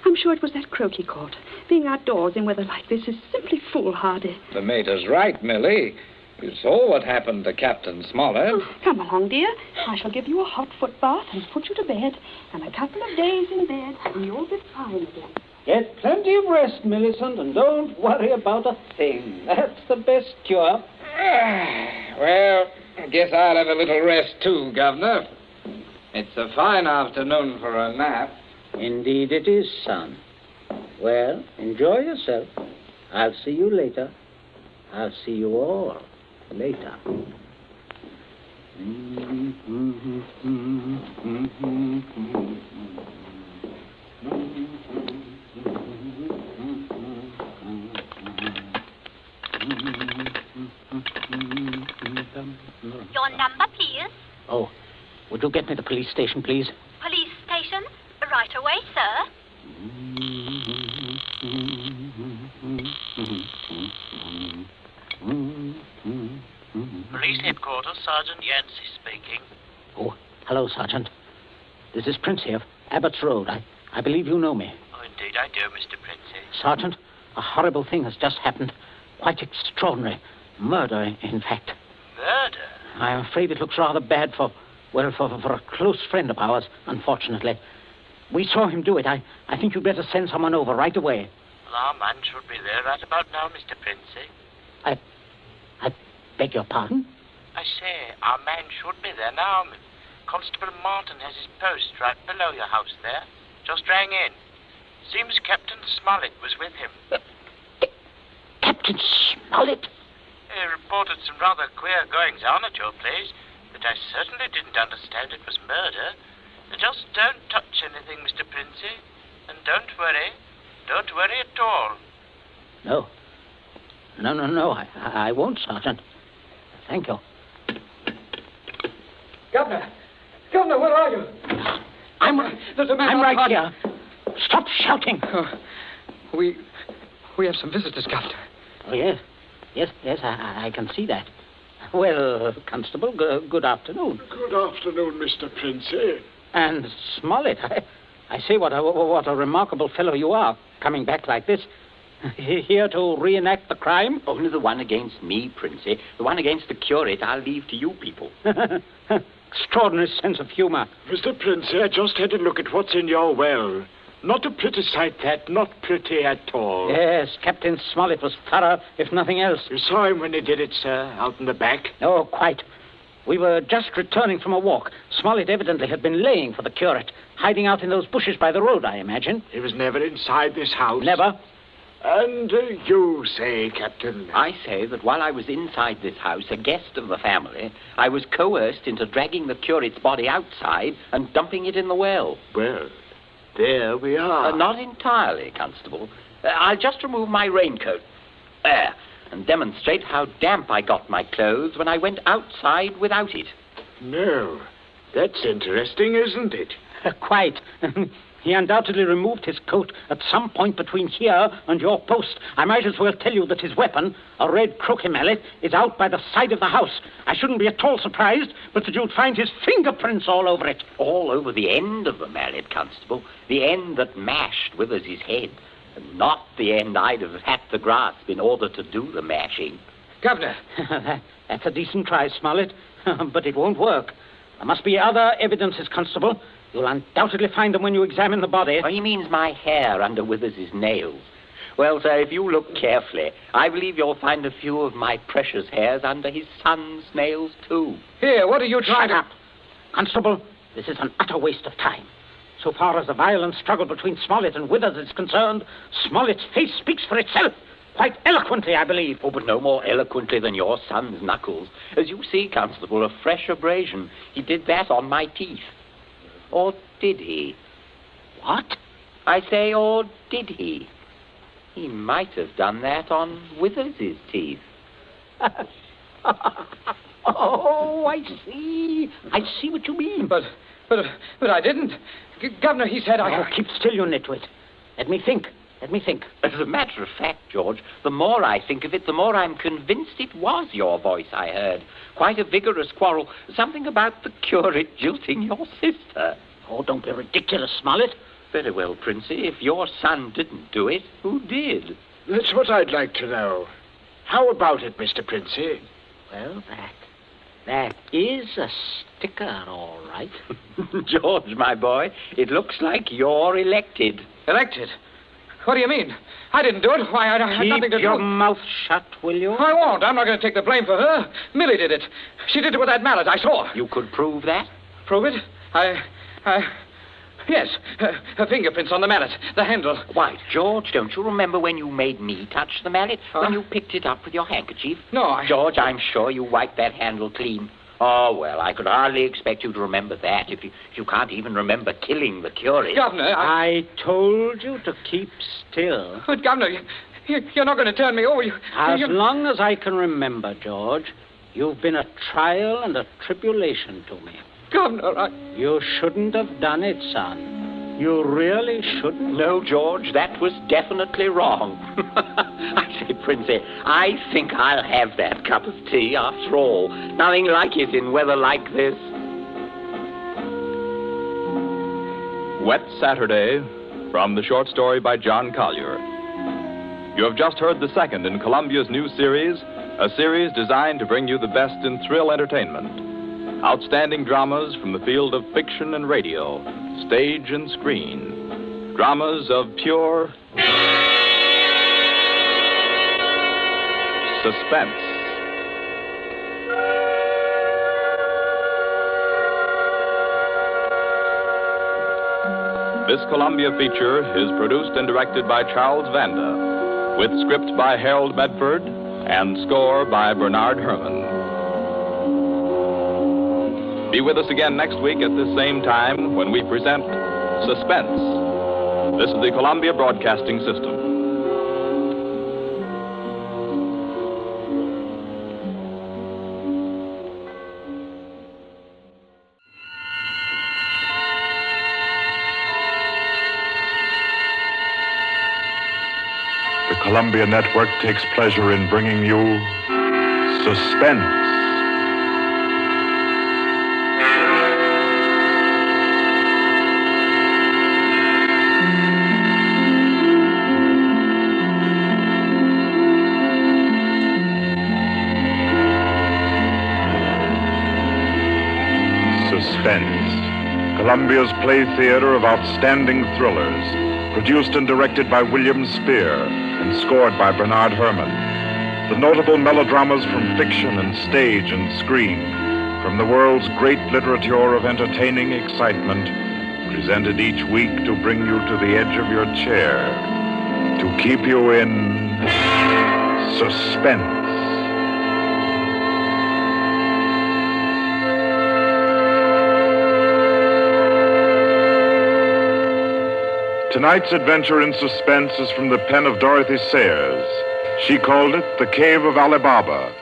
I'm sure it was that croak he caught. Being outdoors in weather like this is simply foolhardy. The mater's right, Millie. You saw what happened to Captain Smollett. Oh, come along, dear. I shall give you a hot foot bath and put you to bed. And a couple of days in bed, and you'll be fine again. Get plenty of rest, Millicent, and don't worry about a thing. That's the best cure. Well, I guess I'll have a little rest too, Governor. It's a fine afternoon for a nap. Indeed it is, son. Well, enjoy yourself. I'll see you later. I'll see you all later. Your number, please. Oh, would you get me the police station, please? Police station? Right away, sir. Police headquarters, Sergeant Yancey speaking. Oh, hello, Sergeant. This is Prince here, Abbott's Road. I believe you know me. Oh, indeed I do, Mr. Princey. Sergeant, a horrible thing has just happened. Quite extraordinary. Murder, in fact. Murder? I'm afraid it looks rather bad for a close friend of ours, unfortunately. We saw him do it. I think you'd better send someone over right away. Well, our man should be there right about now, Mr. Princey. I beg your pardon? I say, our man should be there now. Constable Martin has his post right below your house there. Just rang in. Seems Captain Smollett was with him. Captain Smollett? He reported some rather queer goings-on at your place, but I certainly didn't understand it was murder. Just don't touch anything, Mr. Princey. And don't worry. Don't worry at all. No. I won't, Sergeant. Thank you. Governor, where are you? There's a man I'm right outside. here. Stop shouting. We have some visitors, Governor. Oh, yes. Yes, I can see that. Well, Constable, good afternoon. Good afternoon, Mr. Princey. And Smollett, I say what a remarkable fellow you are, coming back like this. Here to reenact the crime? Only the one against me, Princey. The one against the curate I'll leave to you people. Extraordinary sense of humor. Mr. Princey, I just had a look at what's in your well. Not a pretty sight, that. Not pretty at all. Yes, Captain Smollett was thorough, if nothing else. You saw him when he did it, sir, out in the back? Oh, quite. We were just returning from a walk. Smollett evidently had been laying for the curate, hiding out in those bushes by the road, I imagine. He was never inside this house? Never. And you say, Captain? I say that while I was inside this house, a guest of the family, I was coerced into dragging the curate's body outside and dumping it in the well. Well, there we are. Not entirely, Constable. I'll just remove my raincoat. There. And demonstrate how damp I got my clothes when I went outside without it. No. That's interesting, isn't it? Quite. He undoubtedly removed his coat at some point between here and your post. I might as well tell you that his weapon, a red croquet mallet, is out by the side of the house. I shouldn't be at all surprised, but that you'd find his fingerprints all over it. All over the end of the mallet, Constable. The end that mashed Withers' head. And not the end I'd have had to grasp in order to do the mashing. Governor. That's a decent try, Smollett, but it won't work. There must be other evidences, Constable. You'll undoubtedly find them when you examine the body. Oh, he means my hair under Withers' nails. Well, sir, if you look carefully, I believe you'll find a few of my precious hairs under his son's nails, too. Here, what are you trying to... Shut up. Constable, this is an utter waste of time. So far as the violent struggle between Smollett and Withers is concerned, Smollett's face speaks for itself. Quite eloquently, I believe. Oh, but no more eloquently than your son's knuckles. As you see, Constable, a fresh abrasion. He did that on my teeth. Or did he? What? I say, or did he? He might have done that on Withers' teeth. Oh, I see. I see what you mean. But I didn't. Governor, he said I... Oh, keep still, you nitwit. Let me think. As a matter of fact, George, the more I think of it, the more I'm convinced it was your voice I heard. Quite a vigorous quarrel. Something about the curate jilting your sister. Oh, don't be ridiculous, Smollett. Very well, Princey. If your son didn't do it, who did? That's what I'd like to know. How about it, Mr. Princey? Well, that is a sticker, all right. George, my boy, it looks like you're elected. Elected? What do you mean? I didn't do it. Why, I had nothing to do. Keep your mouth shut, will you? I won't. I'm not going to take the blame for her. Millie did it. She did it with that mallet. I saw her. You could prove that? Prove it? Yes. Her fingerprints on the mallet. The handle. Why, George, don't you remember when you made me touch the mallet? When you picked it up with your handkerchief? No, George, I'm sure you wiped that handle clean. Oh, well, I could hardly expect you to remember that if you can't even remember killing the curate. Governor, I told you to keep still. But, Governor, you're not going to turn me over. As long as I can remember, George, you've been a trial and a tribulation to me. Governor, You shouldn't have done it, son. You really shouldn't. No, George, that was definitely wrong. I say, Princey, I think I'll have that cup of tea after all. Nothing like it in weather like this. Wet Saturday, from the short story by John Collier. You have just heard the second in Columbia's new series, a series designed to bring you the best in thrill entertainment. Outstanding dramas from the field of fiction and radio, stage and screen. Dramas of pure suspense. This Columbia feature is produced and directed by Charles Vanda, with script by Harold Medford and score by Bernard Herrmann. Be with us again next week at this same time when we present Suspense. This is the Columbia Broadcasting System. The Columbia Network takes pleasure in bringing you Suspense. Suspense, Columbia's play theater of outstanding thrillers, produced and directed by William Spear and scored by Bernard Herrmann. The notable melodramas from fiction and stage and screen, from the world's great literature of entertaining excitement, presented each week to bring you to the edge of your chair, to keep you in suspense. Tonight's adventure in suspense is from the pen of Dorothy Sayers. She called it The Cave of Alibaba.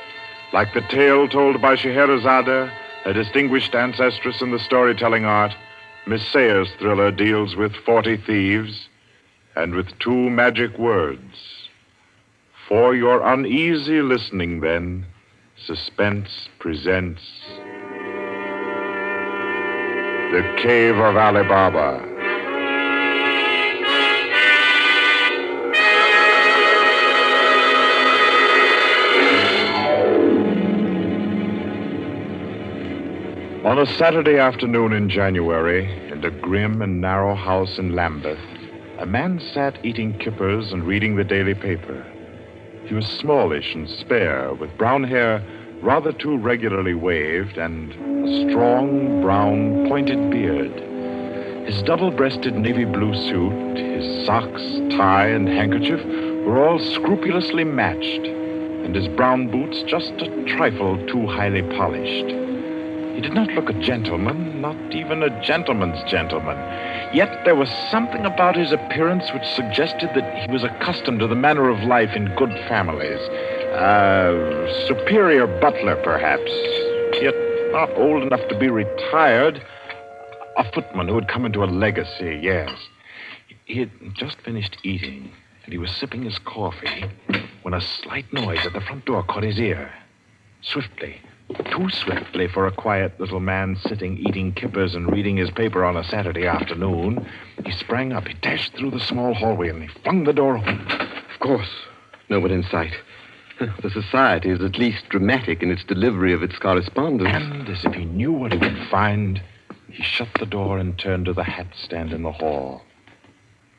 Like the tale told by Scheherazade, A distinguished ancestress in the storytelling art, Miss Sayers' thriller deals with 40 thieves and with 2 magic words. For your uneasy listening, then, Suspense presents The Cave of Alibaba. On a Saturday afternoon in January, in a grim and narrow house in Lambeth, a man sat eating kippers and reading the daily paper. He was smallish and spare, with brown hair rather too regularly waved and a strong, brown, pointed beard. His double-breasted navy blue suit, his socks, tie, and handkerchief were all scrupulously matched, and his brown boots just a trifle too highly polished. He did not look a gentleman, not even a gentleman's gentleman. Yet there was something about his appearance which suggested that he was accustomed to the manner of life in good families. A superior butler, perhaps, yet not old enough to be retired. A footman who had come into a legacy, yes. He had just finished eating, and he was sipping his coffee when a slight noise at the front door caught his ear. Swiftly, too swiftly for a quiet little man sitting eating kippers and reading his paper on a Saturday afternoon, he sprang up, he dashed through the small hallway, and he flung the door open. Of course, no one in sight. The society is at least dramatic in its delivery of its correspondence. And as if he knew what he would find, he shut the door and turned to the hat stand in the hall.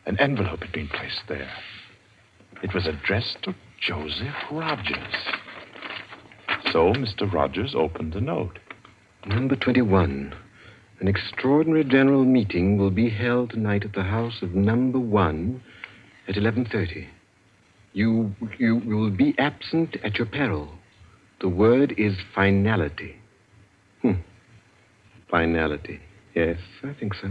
An envelope had been placed there. It was addressed to Joseph Rogers. So Mr. Rogers opened the note. Number 21. An extraordinary general meeting will be held tonight at the house of number 1 at 11:30. You will be absent at your peril. The word is finality. Finality. Yes, I think so.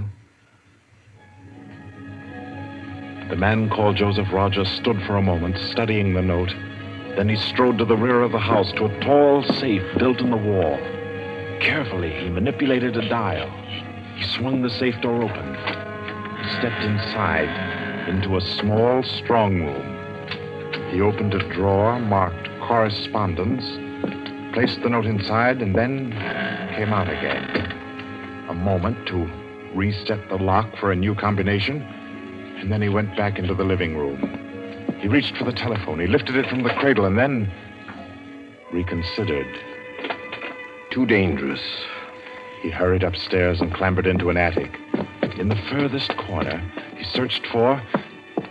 The man called Joseph Rogers stood for a moment, studying the note. Then he strode to the rear of the house, to a tall safe built in the wall. Carefully, he manipulated a dial. He swung the safe door open. He stepped inside, into a small strong room. He opened a drawer marked Correspondence, placed the note inside, and then came out again. A moment to reset the lock for a new combination, and then he went back into the living room. He reached for the telephone. He lifted it from the cradle and then reconsidered. Too dangerous. He hurried upstairs and clambered into an attic. In the furthest corner, he searched for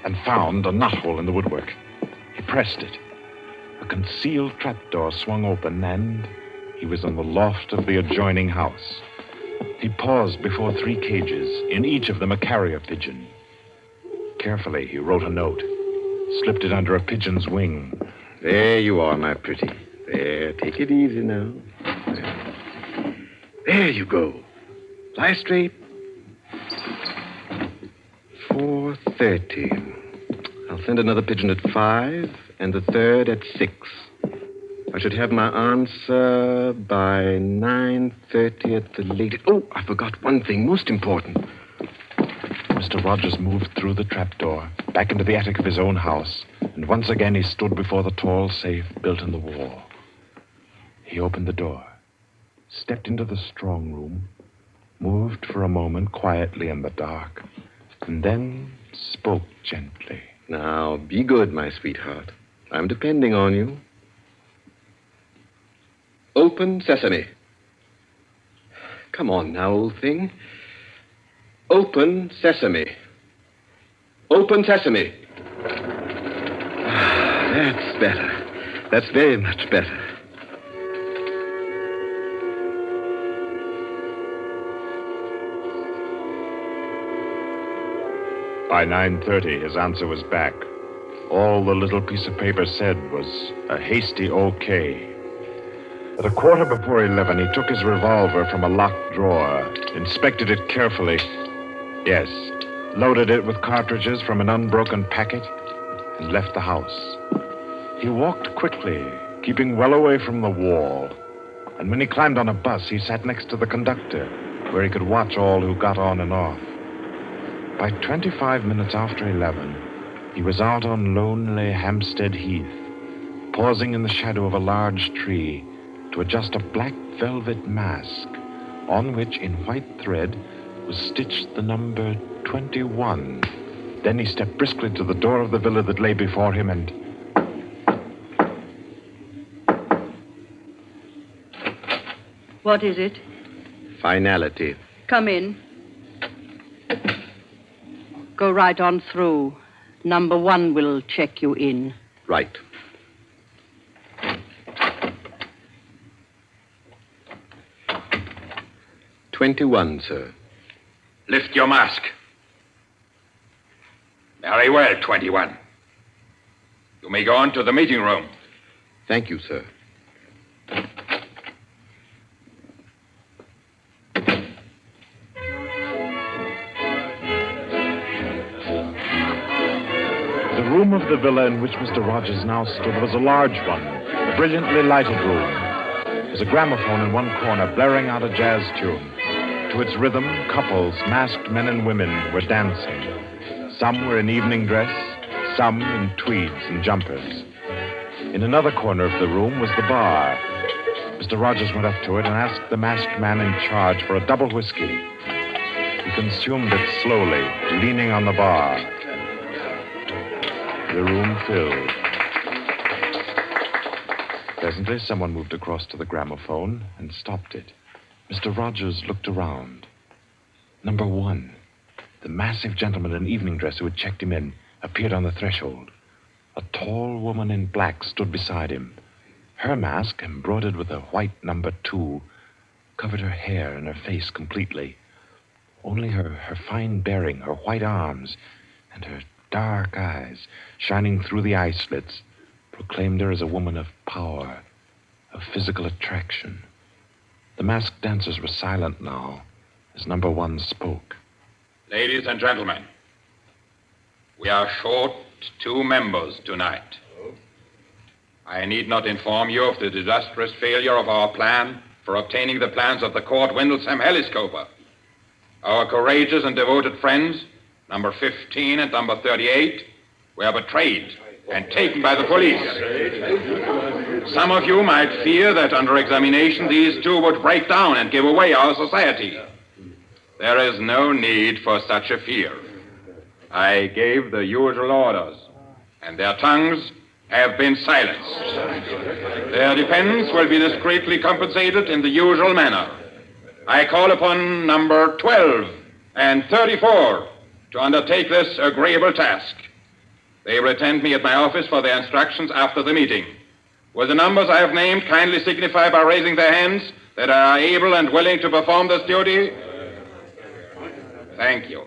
and found a knothole in the woodwork. He pressed it. A concealed trapdoor swung open, and he was in the loft of the adjoining house. He paused before 3 cages, in each of them a carrier pigeon. Carefully, he wrote a note, slipped it under a pigeon's wing. There you are, my pretty. There, take it easy now. There you go. Lie straight. 4:30. I'll send another pigeon at 5 and the third at 6. I should have my answer by 9:30 at the latest. Oh, I forgot one thing, most important. Mr. Rogers moved through the trapdoor, back into the attic of his own house, and once again he stood before the tall safe built in the wall. He opened the door, stepped into the strong room, moved for a moment quietly in the dark, and then spoke gently. Now, be good, my sweetheart. I'm depending on you. Open sesame. Come on now, old thing. Open sesame. Open sesame. That's better. That's very much better. By 9:30, his answer was back. All the little piece of paper said was a hasty okay. At a quarter before 11, he took his revolver from a locked drawer, inspected it carefully. Yes, loaded it with cartridges from an unbroken packet, and left the house. He walked quickly, keeping well away from the wall, And when he climbed on a bus, he sat next to the conductor, where he could watch all who got on and off. By 25 minutes after 11, he was out on lonely Hampstead Heath, pausing in the shadow of a large tree to adjust a black velvet mask, on which, in white thread, was stitched the number 21. Then he stepped briskly to the door of the villa that lay before him and... What is it? Finality. Come in. Go right on through. Number 1 will check you in. Right. "21, sir. Lift your mask. Very well, 21. You may go on to the meeting room. Thank you, sir. The room of the villa in which Mr. Rogers now stood was a large one, a brilliantly lighted room. There was a gramophone in one corner blaring out a jazz tune. To its rhythm, couples, masked men and women, were dancing. Some were in evening dress, some in tweeds and jumpers. In another corner of the room was the bar. Mr. Rogers went up to it and asked the masked man in charge for a double whiskey. He consumed it slowly, leaning on the bar. The room filled. Presently, someone moved across to the gramophone and stopped it. Mr. Rogers looked around. Number 1, the massive gentleman in evening dress who had checked him in, appeared on the threshold. A tall woman in black stood beside him. Her mask, embroidered with a white number 2, covered her hair and her face completely. Only her fine bearing, her white arms, and her dark eyes, shining through the eye slits, proclaimed her as a woman of power, of physical attraction. The masked dancers were silent now as number 1 spoke. Ladies and gentlemen, we are short 2 members tonight. I need not inform you of the disastrous failure of our plan for obtaining the plans of the Court Windlesham Heliscoper. Our courageous and devoted friends, number 15 and number 38, were betrayed and taken by the police. Some of you might fear that under examination these 2 would break down and give away our society. There is no need for such a fear. I gave the usual orders, and their tongues have been silenced. Their defense will be discreetly compensated in the usual manner. I call upon number 12 and 34 to undertake this agreeable task. They will attend me at my office for their instructions after the meeting. Will the numbers I have named kindly signify by raising their hands that they are able and willing to perform this duty? Thank you.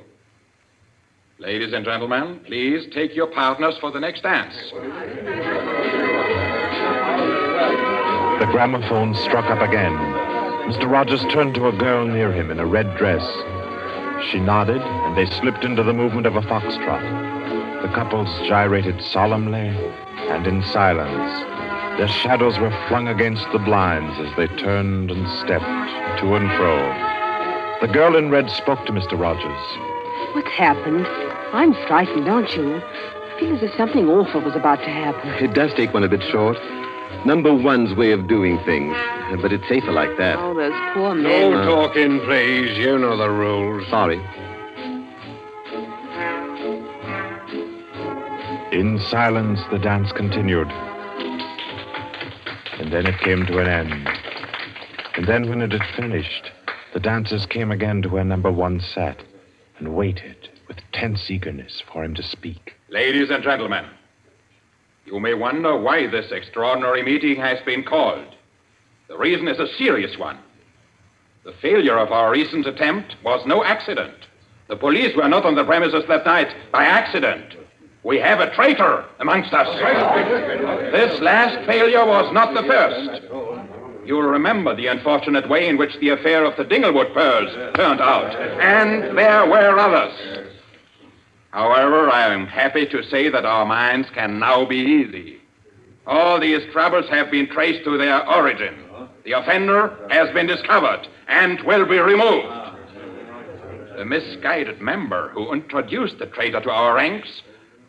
Ladies and gentlemen, please take your partners for the next dance. The gramophone struck up again. Mr. Rogers turned to a girl near him in a red dress. She nodded, and they slipped into the movement of a foxtrot. The couples gyrated solemnly and in silence. Their shadows were flung against the blinds as they turned and stepped to and fro. The girl in red spoke to Mr. Rogers. What's happened? I'm frightened, aren't you? I feel as if something awful was about to happen. It does take one a bit short. Number 1's way of doing things, but it's safer like that. Oh, those poor men. No talking, please. You know the rules. Sorry. In silence, the dance continued. And then it came to an end. And then when it had finished, the dancers came again to where number 1 sat and waited with tense eagerness for him to speak. Ladies and gentlemen, you may wonder why this extraordinary meeting has been called. The reason is a serious one. The failure of our recent attempt was no accident. The police were not on the premises that night by accident. We have a traitor amongst us. This last failure was not the first. You'll remember the unfortunate way in which the affair of the Dinglewood pearls turned out. And there were others. However, I am happy to say that our minds can now be easy. All these troubles have been traced to their origin. The offender has been discovered and will be removed. The misguided member who introduced the traitor to our ranks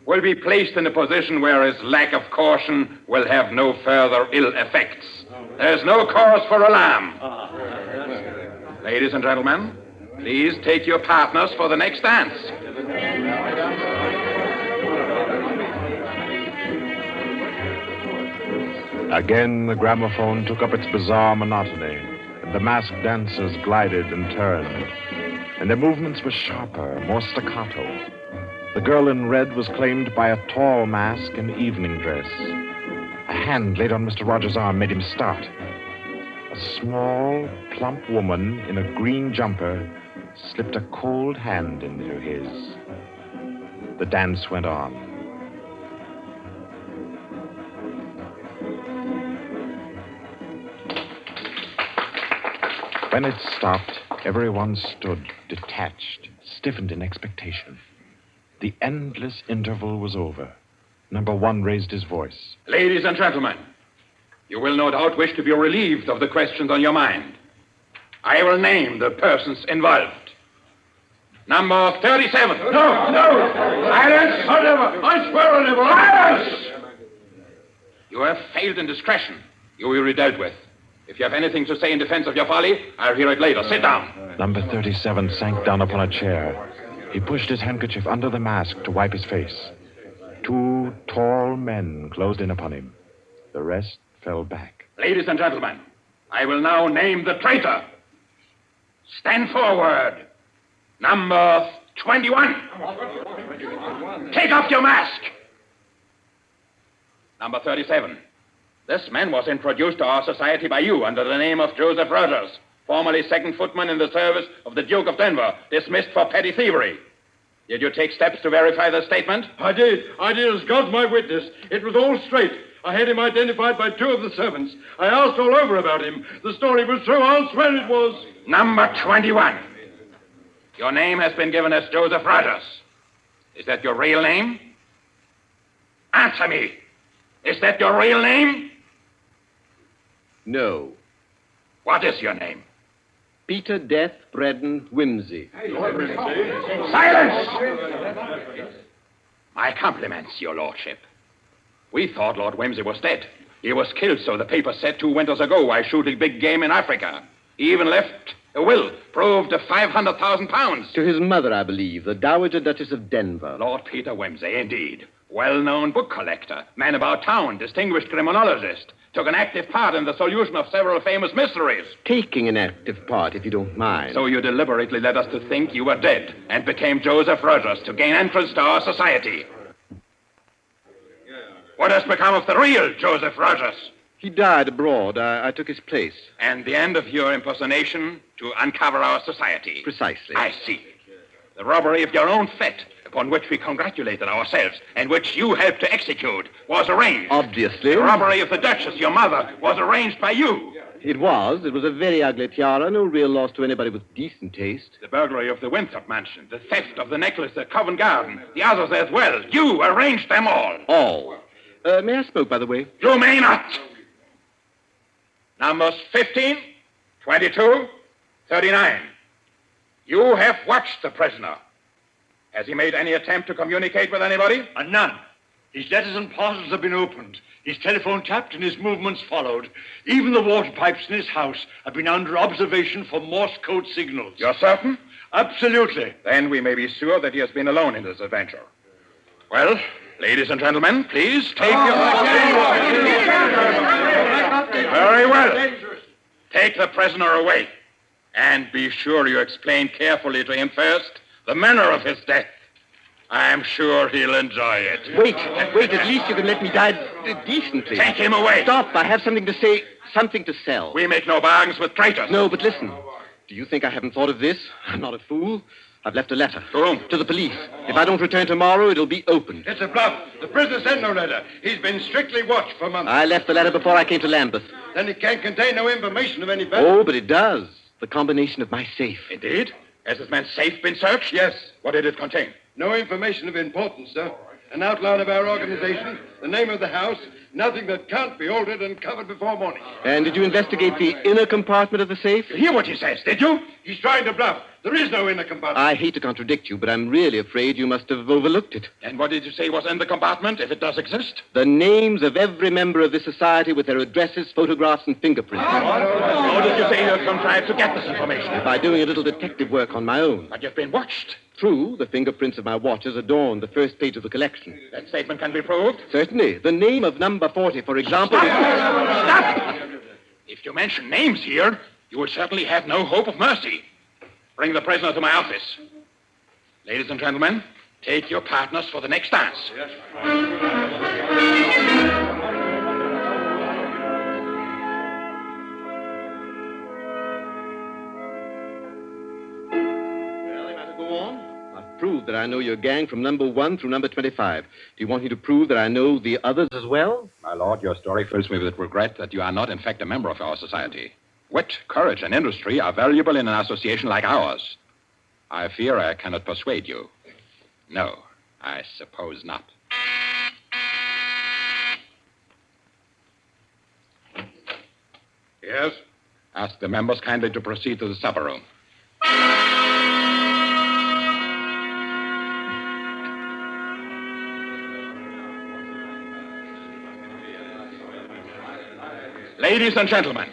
will be placed in a position where his lack of caution will have no further ill effects. There's no cause for alarm. Ladies and gentlemen, please take your partners for the next dance. Again, the gramophone took up its bizarre monotony, and the masked dancers glided and turned, and their movements were sharper, more staccato. The girl in red was claimed by a tall mask and evening dress. A hand laid on Mr. Rogers' arm made him start. A small, plump woman in a green jumper slipped a cold hand into his. The dance went on. When it stopped, everyone stood detached, stiffened in expectation. The endless interval was over. Number one raised his voice. Ladies and gentlemen, you will no doubt wish to be relieved of the questions on your mind. I will name the persons involved. Number 37. No! Silence! I swear on never. Silence! You have failed in discretion. You will be dealt with. If you have anything to say in defense of your folly, I'll hear it later. Sit down. Number 37 sank down upon a chair. He pushed his handkerchief under the mask to wipe his face. Two tall men closed in upon him. The rest fell back. Ladies and gentlemen, I will now name the traitor. Stand forward. Number 21. Take off your mask. Number 37. This man was introduced to our society by you under the name of Joseph Rogers, formerly second footman in the service of the Duke of Denver, dismissed for petty thievery. Did you take steps to verify the statement? I did, as God's my witness. It was all straight. I had him identified by two of the servants. I asked all over about him. The story was true. I'll swear it was. Number 21. Your name has been given as Joseph Rogers. Is that your real name? Answer me. Is that your real name? No. What is your name? Peter Death Braden Whimsy. Silence! My compliments, your lordship. We thought Lord Whimsy was dead. He was killed, so the paper said 2 winters ago, while shooting big game in Africa. He even left a will, proved of £500,000. To his mother, I believe, the Dowager Duchess of Denver. Lord Peter Whimsy, indeed. Well-known book collector, man about town, distinguished criminologist. Took an active part in the solution of several famous mysteries. Taking an active part, if you don't mind. So you deliberately led us to think you were dead and became Joseph Rogers to gain entrance to our society. What has become of the real Joseph Rogers? He died abroad. I took his place. And the end of your impersonation to uncover our society? Precisely. I see. The robbery of your own fete, upon which we congratulated ourselves, and which you helped to execute, was arranged. Obviously. The robbery of the Duchess, your mother, was arranged by you. It was. It was a very ugly tiara, no real loss to anybody with decent taste. The burglary of the Winthrop mansion, the theft of the necklace at Covent Garden, the others as well. You arranged them all. All. May I smoke, by the way? You may not. Numbers 15, 22, 39. You have watched the prisoner. Has he made any attempt to communicate with anybody? None. His letters and parcels have been opened. His telephone tapped and his movements followed. Even the water pipes in his house have been under observation for Morse code signals. You're certain? Absolutely. Then we may be sure that he has been alone in this adventure. Well, ladies and gentlemen, please take your... Very well. Take the prisoner away. And be sure you explain carefully to him first the manner of his death. I'm sure he'll enjoy it. Wait, at least you can let me die decently. Take him away. Stop, I have something to say, something to sell. We make no bargains with traitors. No, but listen. Do you think I haven't thought of this? I'm not a fool. I've left a letter. To whom? To the police. If I don't return tomorrow, it'll be opened. It's a bluff. The prisoner sent no letter. He's been strictly watched for months. I left the letter before I came to Lambeth. Then it can't contain no information of any value. Oh, but it does. The combination of my safe. Indeed? Has this man's safe been searched? Yes. What did it contain? No information of importance, sir. An outline of our organization, the name of the house, Nothing that can't be altered and covered before morning. And did you investigate the inner compartment of the safe? You hear what he says, did you? He's trying to bluff. There is no inner compartment. I hate to contradict you, but I'm really afraid you must have overlooked it. And what did you say was in the compartment, if it does exist? The names of every member of this society with their addresses, photographs, and fingerprints. How did you say you contrived to get this information? By doing a little detective work on my own. But you've been watched. True, the fingerprints of my watches adorn the first page of the collection. That statement can be proved? Certainly. The name of number 40, for example... Stop! If you mention names here, you will certainly have no hope of mercy. Bring the prisoner to my office. Ladies and gentlemen, take your partners for the next dance. Yes. Prove that I know your gang from number 1 through number 25. Do you want me to prove that I know the others as well? My lord, your story fills me with regret that you are not, in fact, a member of our society. Wit, courage, and industry are valuable in an association like ours. I fear I cannot persuade you. No, I suppose not. Yes? Ask the members kindly to proceed to the supper room. Ladies and gentlemen,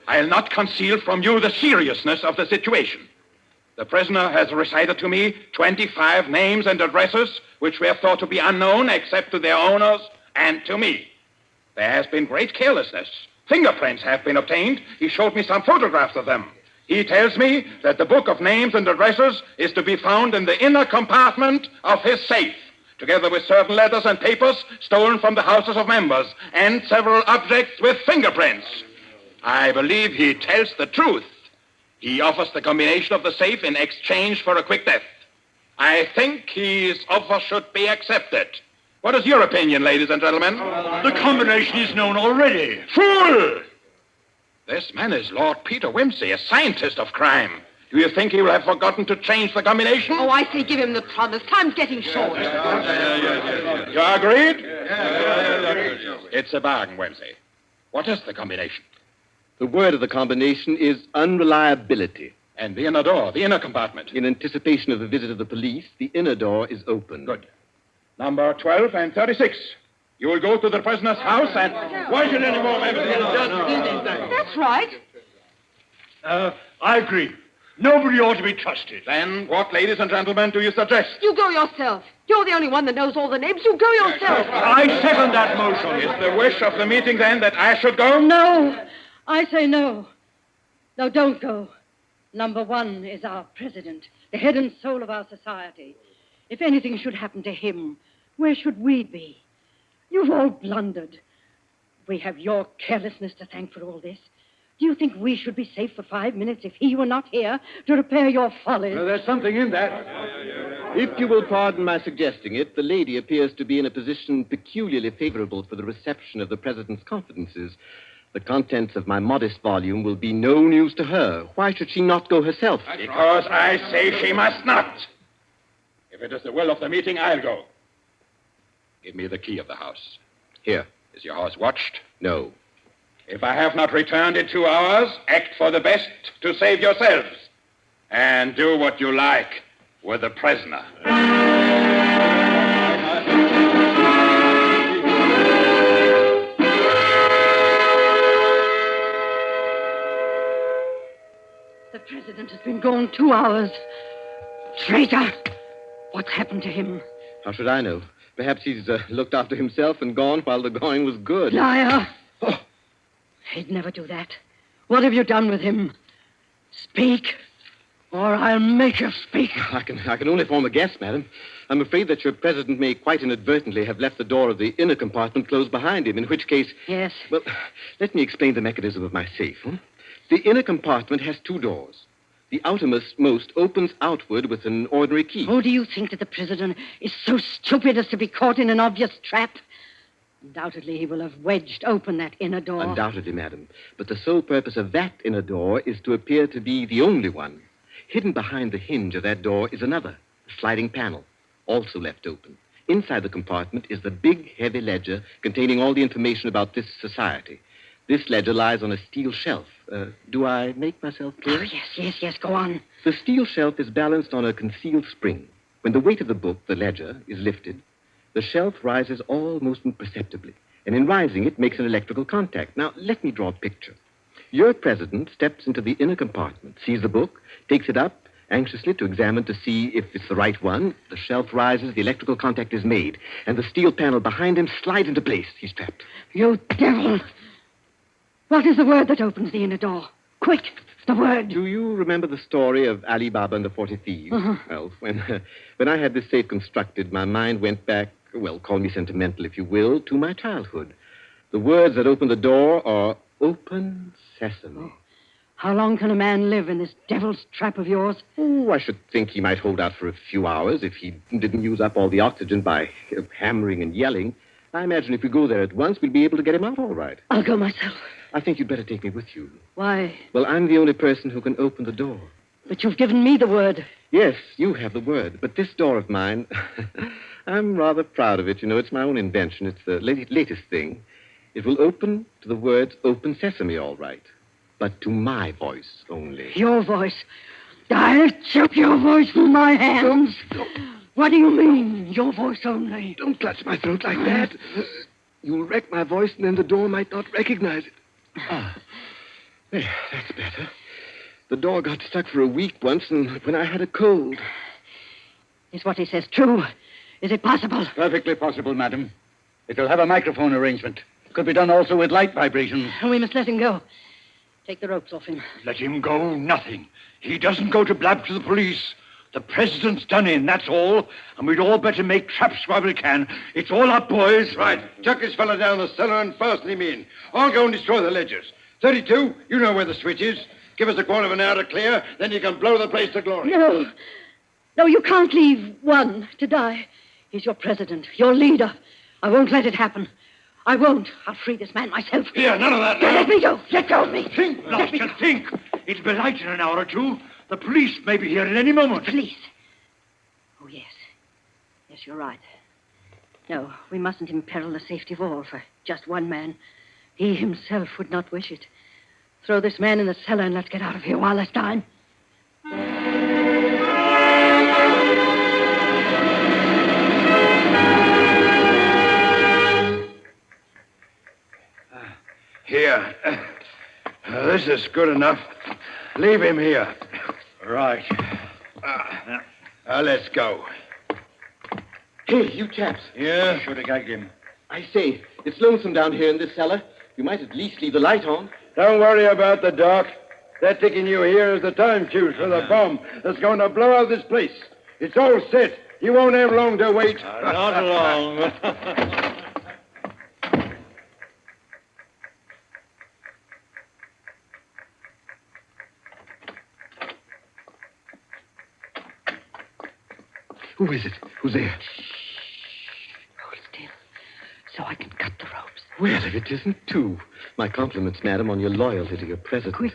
I'll not conceal from you the seriousness of the situation. The prisoner has recited to me 25 names and addresses which were thought to be unknown except to their owners and to me. There has been great carelessness. Fingerprints have been obtained. He showed me some photographs of them. He tells me that the book of names and addresses is to be found in the inner compartment of his safe, together with certain letters and papers stolen from the houses of members, and several objects with fingerprints. I believe he tells the truth. He offers the combination of the safe in exchange for a quick death. I think his offer should be accepted. What is your opinion, ladies and gentlemen? The combination is known already. Fool! This man is Lord Peter Wimsey, a scientist of crime. Do you think he will have forgotten to change the combination? Oh, I say give him the promise. Time's getting short. You agreed? It's a bargain, Wimsey. What is the combination? The word of the combination is unreliability. And the inner door, the inner compartment? In anticipation of the visit of the police, the inner door is open. Good. Number 12 and 36. You will go to the prisoner's house and... Why should any more members... That's right. I agree. Nobody ought to be trusted. Then what, ladies and gentlemen, do you suggest? You go yourself. You're the only one that knows all the names. You go yourself. I second that motion. Is the wish of the meeting, then, that I should go? No. I say no. No, don't go. Number 1 is our president, the head and soul of our society. If anything should happen to him, where should we be? You've all blundered. We have your carelessness to thank for all this. Do you think we should be safe for 5 minutes if he were not here to repair your follies? Well, there's something in that. If you will pardon my suggesting it, the lady appears to be in a position peculiarly favorable for the reception of the president's confidences. The contents of my modest volume will be no news to her. Why should she not go herself? Because I say she must not. If it is the will of the meeting, I'll go. Give me the key of the house. Here. Is your house watched? No. If I have not returned in 2 hours, act for the best to save yourselves. And do what you like with the prisoner. The president has been gone 2 hours. Traitor! What's happened to him? How should I know? Perhaps he's looked after himself and gone while the going was good. Liar! Oh. He'd never do that. What have you done with him? Speak, or I'll make you speak. I can only form a guess, madam. I'm afraid that your president may quite inadvertently have left the door of the inner compartment closed behind him, in which case... Yes? Well, let me explain the mechanism of my safe. The inner compartment has 2 doors. The outermost opens outward with an ordinary key. Oh, do you think that the president is so stupid as to be caught in an obvious trap? Undoubtedly, he will have wedged open that inner door. Undoubtedly, madam. But the sole purpose of that inner door is to appear to be the only one. Hidden behind the hinge of that door is another, a sliding panel, also left open. Inside the compartment is the big, heavy ledger containing all the information about this society. This ledger lies on a steel shelf. Do I make myself clear? Oh, yes, go on. The steel shelf is balanced on a concealed spring. When the weight of the book, the ledger, is lifted, the shelf rises almost imperceptibly, and in rising it makes an electrical contact. Now, let me draw a picture. Your president steps into the inner compartment, sees the book, takes it up anxiously to examine to see if it's the right one. The shelf rises, the electrical contact is made, and the steel panel behind him slides into place. He's trapped. You devil! What is the word that opens the inner door? Quick, the word. Do you remember the story of Alibaba and the 40 Thieves? Uh-huh. Well, when I had this safe constructed, my mind went back, well, call me sentimental if you will, to my childhood. The words that open the door are open sesame. Oh. How long can a man live in this devil's trap of yours? Oh, I should think he might hold out for a few hours if he didn't use up all the oxygen by hammering and yelling. I imagine if we go there at once, we'll be able to get him out all right. I'll go myself. I think you'd better take me with you. Why? Well, I'm the only person who can open the door. But you've given me the word. Yes, you have the word. But this door of mine, I'm rather proud of it. You know, it's my own invention. It's the latest thing. It will open to the words open sesame, all right. But to my voice only. Your voice? I'll choke your voice from my hands. What do you mean, your voice only? Don't clutch my throat like that. You'll wreck my voice, and then the door might not recognize it. Ah, there, that's better. The door got stuck for a week once, and when I had a cold. Is what he says true? Is it possible? Perfectly possible, madam. It'll have a microphone arrangement. Could be done also with light vibrations. We must let him go. Take the ropes off him. Let him go? Nothing. He doesn't go to blab to the police. The president's done in, that's all. And we'd all better make traps while we can. It's all up, boys. Right. Chuck this fella down the cellar and fasten him in. I'll go and destroy the ledgers. 32, you know where the switch is. Give us a quarter of an hour to clear, then you can blow the place to glory. No. No, you can't leave one to die. He's your president, your leader. I won't let it happen. I won't. I'll free this man myself. Here, none of that. Let me go. Let go of me. Think, Blaster, think. It'll be light in an hour or two. The police may be here at any moment. Police? Oh, yes. Yes, you're right. No, we mustn't imperil the safety of all for just one man. He himself would not wish it. Throw this man in the cellar and let's get out of here while there's time. Here. This is good enough. Leave him here. Right. Let's go. Hey, you chaps. Yeah? Should have gagged him. I say, it's lonesome down here in this cellar. You might at least leave the light on. Don't worry about the dark. They're taking you here as the time fuse for the bomb that's going to blow out this place. It's all set. You won't have long to wait. Not long. Who is it? Who's there? Hold still, so I can cut the ropes. Well, if it isn't two. My compliments, madam, on your loyalty to your president. Quick.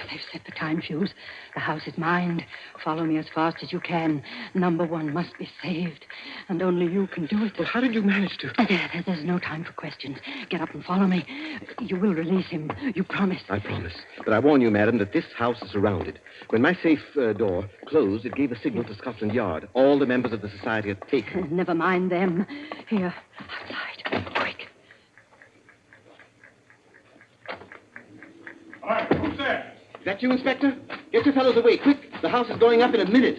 They've set the time fuse. The house is mine. Follow me as fast as you can. Number one must be saved. And only you can do it. Well, how did you manage to? There's no time for questions. Get up and follow me. You will release him. You promise. I promise. But I warn you, madam, that this house is surrounded. When my safe door closed, it gave a signal to Scotland Yard. All the members of the society are taken. Never mind them. Here, outside. Quick. All right, who's there? Is that you, Inspector? Get your fellows away, quick. The house is going up in a minute.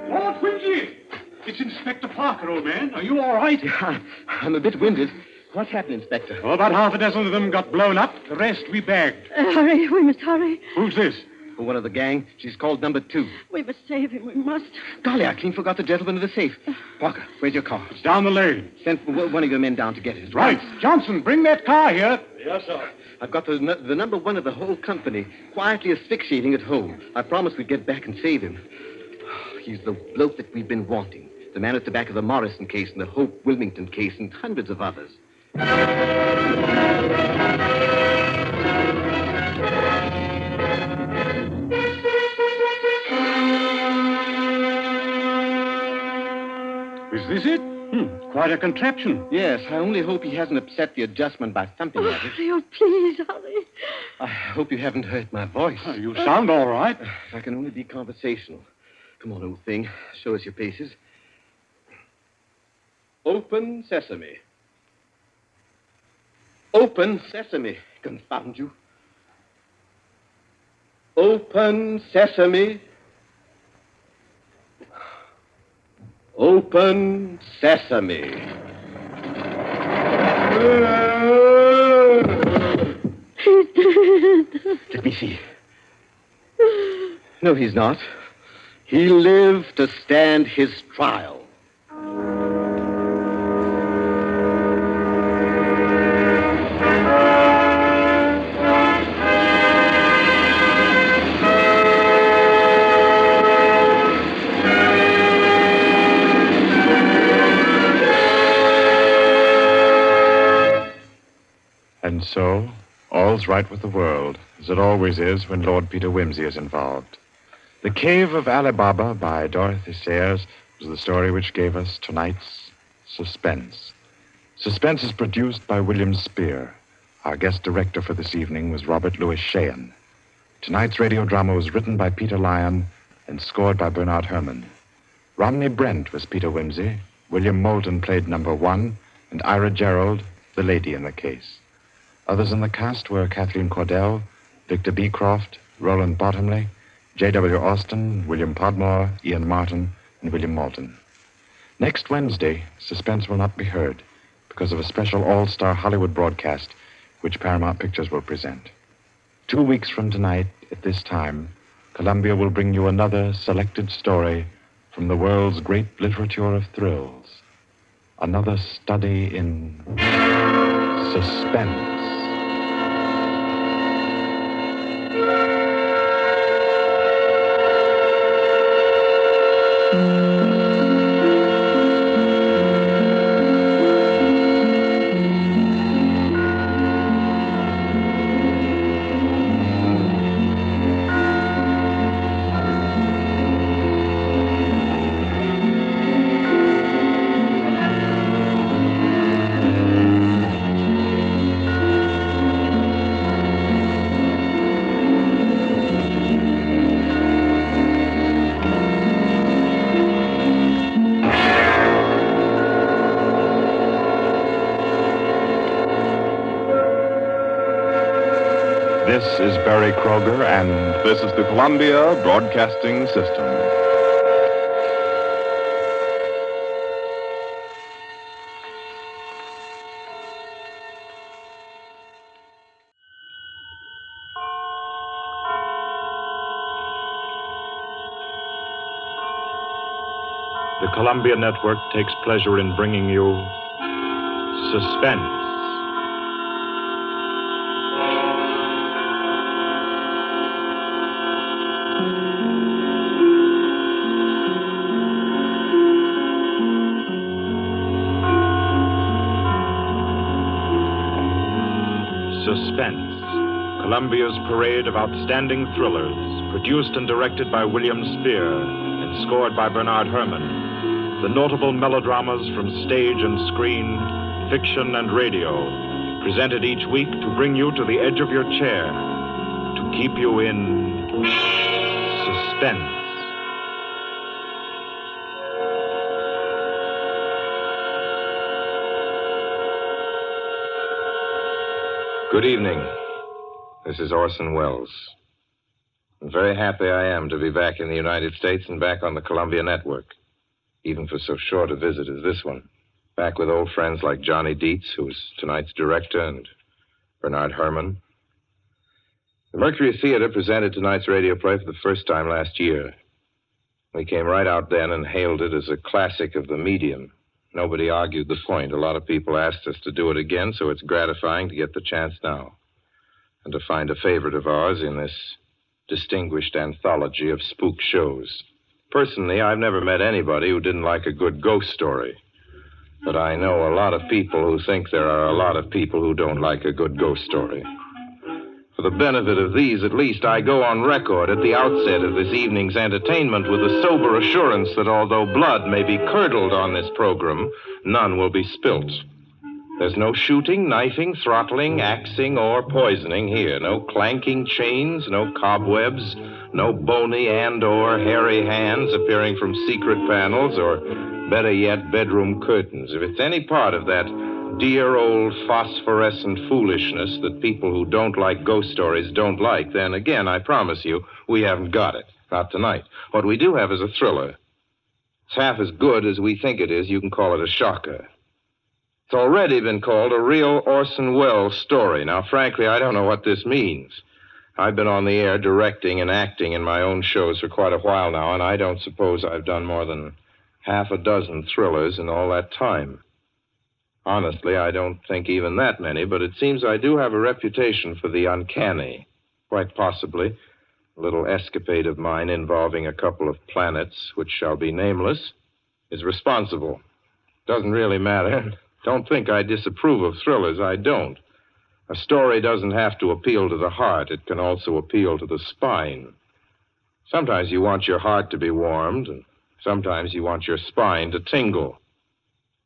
Lord Quincy! It's Inspector Parker, old man. Are you all right? Yeah, I'm a bit winded. What happened, Inspector? Oh, about half a dozen of them got blown up. The rest we bagged. Hurry, we must hurry. Who's this? One of the gang. She's called number 2. We must save him, we must. Golly, I clean forgot the gentleman in the safe. Parker, where's your car? It's down the lane. Send one of your men down to get it. Right. Johnson, bring that car here. Yes, sir. I've got the number 1 of the whole company, quietly asphyxiating at home. I promised we'd get back and save him. He's the bloke that we've been wanting. The man at the back of the Morrison case and the Hope Wilmington case and hundreds of others. Is this it? Quite a contraption. Yes, I only hope he hasn't upset the adjustment by thumping at it. Oh, please, hurry. I hope you haven't hurt my voice. You sound all right. If I can only be conversational. Come on, old thing. Show us your paces. Open sesame. Open sesame. Confound you. Open sesame. Open sesame. Let me see. No, he's not. He lived to stand his trial. And so, all's right with the world, as it always is when Lord Peter Wimsey is involved. The Cave of Alibaba by Dorothy Sayers was the story which gave us tonight's Suspense. Suspense is produced by William Spear. Our guest director for this evening was Robert Louis Sheehan. Tonight's radio drama was written by Peter Lyon and scored by Bernard Herrmann. Romney Brent was Peter Wimsey, William Moulton played number 1, and Ira Gerald, the lady in the case. Others in the cast were Kathleen Cordell, Victor Beecroft, Roland Bottomley, J.W. Austin, William Podmore, Ian Martin, and William Malton. Next Wednesday, Suspense will not be heard because of a special all-star Hollywood broadcast which Paramount Pictures will present. 2 weeks from tonight, at this time, Columbia will bring you another selected story from the world's great literature of thrills. Another study in suspense. This is Barry Kroger, and this is the Columbia Broadcasting System. The Columbia Network takes pleasure in bringing you Suspense. Suspense, Columbia's parade of outstanding thrillers, produced and directed by William Spear and scored by Bernard Herrmann. The notable melodramas from stage and screen, fiction and radio, presented each week to bring you to the edge of your chair, to keep you in suspense. Good evening. This is Orson Welles. I'm very happy I am to be back in the United States and back on the Columbia Network, even for so short a visit as this one. Back with old friends like Johnny Dietz, who's tonight's director, and Bernard Herrmann. The Mercury Theater presented tonight's radio play for the first time last year. We came right out then and hailed it as a classic of the medium. Nobody argued the point. A lot of people asked us to do it again, so it's gratifying to get the chance now. And to find a favorite of ours in this distinguished anthology of spook shows. Personally, I've never met anybody who didn't like a good ghost story. But I know a lot of people who think there are a lot of people who don't like a good ghost story. For the benefit of these, at least, I go on record at the outset of this evening's entertainment with the sober assurance that although blood may be curdled on this program, none will be spilt. There's no shooting, knifing, throttling, axing, or poisoning here. No clanking chains, no cobwebs, no bony and/or hairy hands appearing from secret panels, or, better yet, bedroom curtains. If it's any part of that dear old phosphorescent foolishness that people who don't like ghost stories don't like, then again, I promise you, we haven't got it. Not tonight. What we do have is a thriller. It's half as good as we think it is. You can call it a shocker. It's already been called a real Orson Welles story. Now, frankly, I don't know what this means. I've been on the air directing and acting in my own shows for quite a while now, and I don't suppose I've done more than half a dozen thrillers in all that time. Honestly, I don't think even that many, but it seems I do have a reputation for the uncanny. Quite possibly, a little escapade of mine involving a couple of planets, which shall be nameless, is responsible. Doesn't really matter. Don't think I disapprove of thrillers. I don't. A story doesn't have to appeal to the heart. It can also appeal to the spine. Sometimes you want your heart to be warmed, and sometimes you want your spine to tingle.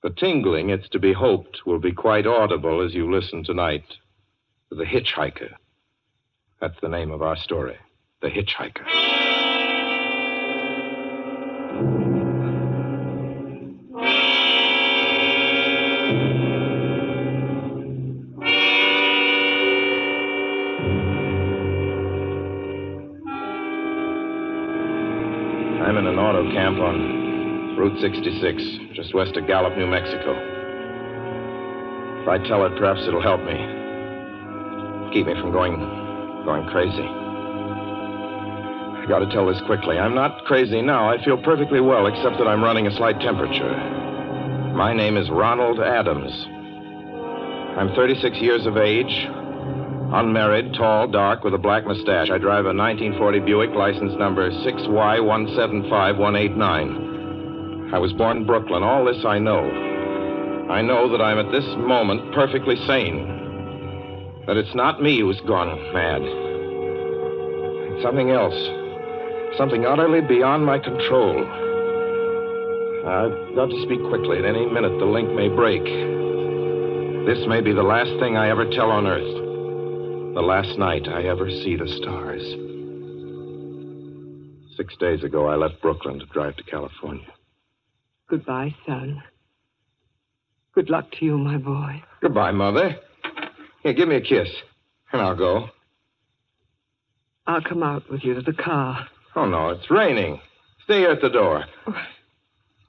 The tingling, it's to be hoped, will be quite audible as you listen tonight to The Hitch-Hiker. That's the name of our story, The Hitch-Hiker. I'm in an auto camp on Route 66, just west of Gallup, New Mexico. If I tell it, perhaps it'll help me. Keep me from going crazy. I gotta tell this quickly. I'm not crazy now. I feel perfectly well, except that I'm running a slight temperature. My name is Ronald Adams. I'm 36 years of age, unmarried, tall, dark, with a black mustache. I drive a 1940 Buick, license number 6Y175189. I was born in Brooklyn. All this I know. I know that I'm at this moment perfectly sane. That it's not me who's gone mad. It's something else. Something utterly beyond my control. I've got to speak quickly. At any minute, the link may break. This may be the last thing I ever tell on Earth. The last night I ever see the stars. 6 days ago, I left Brooklyn to drive to California. Goodbye, son. Good luck to you, my boy. Goodbye, Mother. Here, give me a kiss, and I'll go. I'll come out with you to the car. Oh, no, it's raining. Stay here at the door.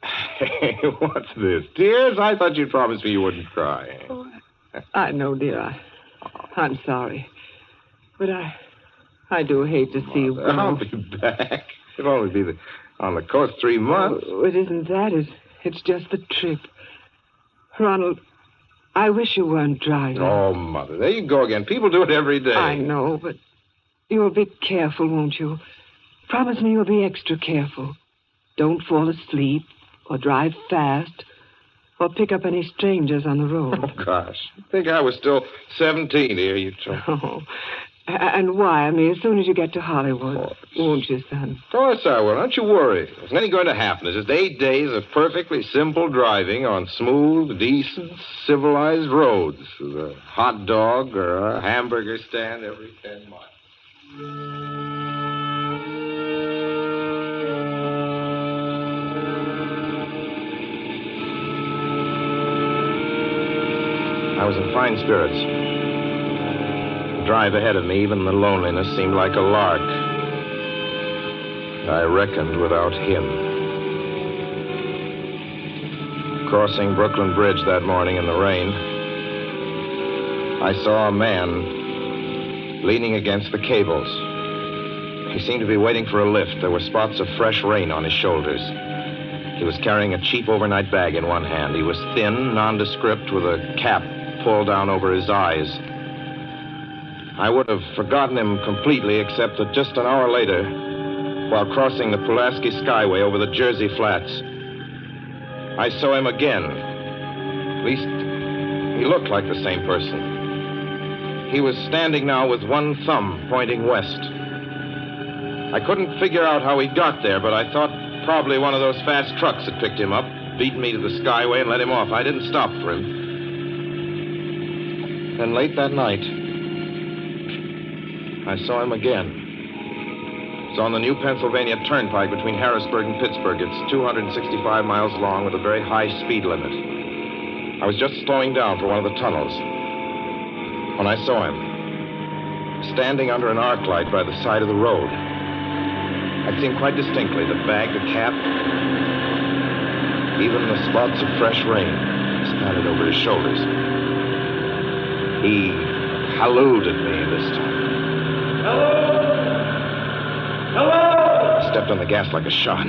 Hey, what's this? Tears? I thought you promised me you wouldn't cry. Oh, I know, dear. I'm sorry. But I do hate to see you go. I'll be back. It'll only be on the coast 3 months. Oh, it isn't that. It's just the trip. Ronald, I wish you weren't driving. Oh, Mother, there you go again. People do it every day. I know, but you'll be careful, won't you? Promise me you'll be extra careful. Don't fall asleep or drive fast or pick up any strangers on the road. Oh, gosh. I think I was still 17 here, you told me. Oh. And wire me as soon as you get to Hollywood, won't you, son? Of course I will. Don't you worry. There's nothing going to happen. It's just 8 days of perfectly simple driving on smooth, decent, civilized roads with a hot dog or a hamburger stand every 10 miles. I was in fine spirits. The drive ahead of me, even the loneliness, seemed like a lark. I reckoned without him. Crossing Brooklyn Bridge that morning in the rain, I saw a man leaning against the cables. He seemed to be waiting for a lift. There were spots of fresh rain on his shoulders. He was carrying a cheap overnight bag in one hand. He was thin, nondescript, with a cap pulled down over his eyes. I would have forgotten him completely, except that just an hour later, while crossing the Pulaski Skyway over the Jersey Flats. I saw him again. At least, he looked like the same person. He was standing now with one thumb pointing west. I couldn't figure out how he got there, but I thought probably one of those fast trucks had picked him up, beaten me to the Skyway, and let him off. I didn't stop for him. Then late that night, I saw him again. It's on the New Pennsylvania Turnpike between Harrisburg and Pittsburgh. It's 265 miles long with a very high speed limit. I was just slowing down for one of the tunnels when I saw him, standing under an arc light by the side of the road. I'd seen quite distinctly the bag, the cap, even the spots of fresh rain spattered over his shoulders. He hallooed at me this time. Hello! Hello! He stepped on the gas like a shot.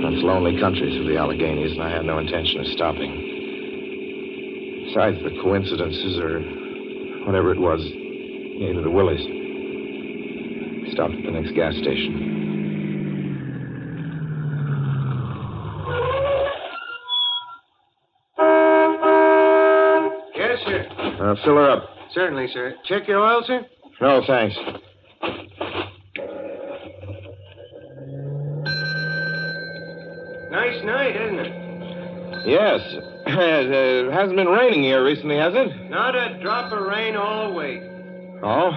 That's lonely country through the Alleghenies, and I had no intention of stopping. Besides, the coincidences or whatever it was gave me the willies. Stopped at the next gas station. Yes, sir. Fill her up. Certainly, sir. Check your oil, sir? No, thanks. Nice night, isn't it? Yes. It hasn't been raining here recently, has it? Not a drop of rain all week. Oh?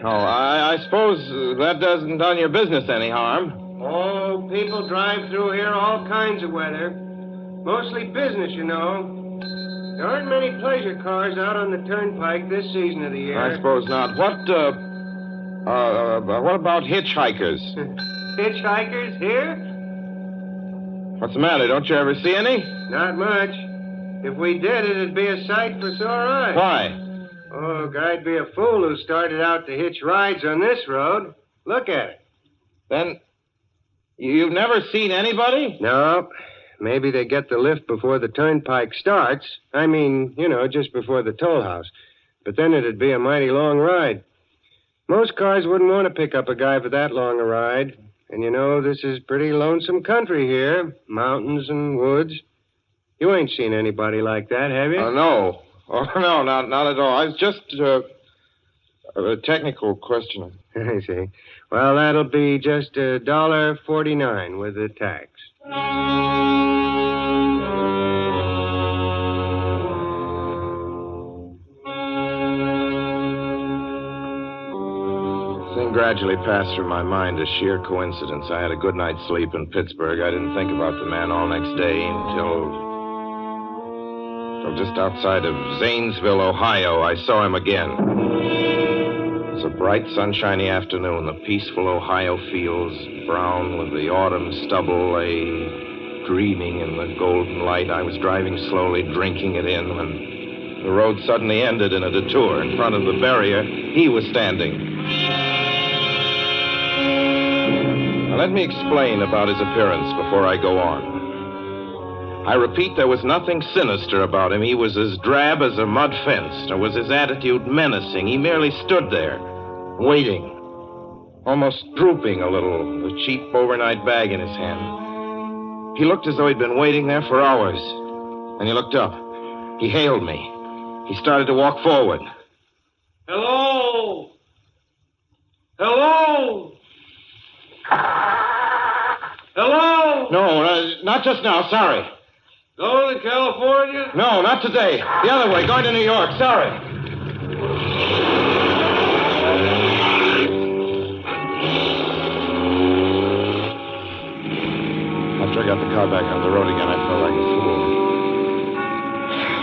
Oh, I suppose that doesn't done your business any harm. Oh, people drive through here all kinds of weather. Mostly business, you know. There aren't many pleasure cars out on the turnpike this season of the year. I suppose not. What about hitchhikers? Hitchhikers here? What's the matter? Don't you ever see any? Not much. If we did, it'd be a sight for sore eyes. Why? Oh, guy'd be a fool who started out to hitch rides on this road. Look at it. Then, you've never seen anybody? No. Maybe they get the lift before the turnpike starts. I mean, you know, just before the toll house. But then it'd be a mighty long ride. Most cars wouldn't want to pick up a guy for that long a ride. And you know, this is pretty lonesome country here. Mountains and woods. You ain't seen anybody like that, have you? No. Oh, no, not at all. It's just a technical question. I see. Well, that'll be just $1.49 with the tax. The thing gradually passed through my mind as sheer coincidence. I had a good night's sleep in Pittsburgh. I didn't think about the man all next day until just outside of Zanesville, Ohio, I saw him again. It was a bright, sunshiny afternoon. The peaceful Ohio fields, brown with the autumn stubble, lay dreaming in the golden light. I was driving slowly, drinking it in, when the road suddenly ended in a detour. In front of the barrier, he was standing. Now, let me explain about his appearance before I go on. I repeat, there was nothing sinister about him. He was as drab as a mud fence, nor was his attitude menacing. He merely stood there, waiting, almost drooping a little, a cheap overnight bag in his hand. He looked as though he'd been waiting there for hours. And he looked up. He hailed me. He started to walk forward. Hello? Hello? Hello? No, not just now. Sorry. Going to California? No, not today. The other way, going to New York. Sorry. After I got the car back on the road again, I felt like a fool.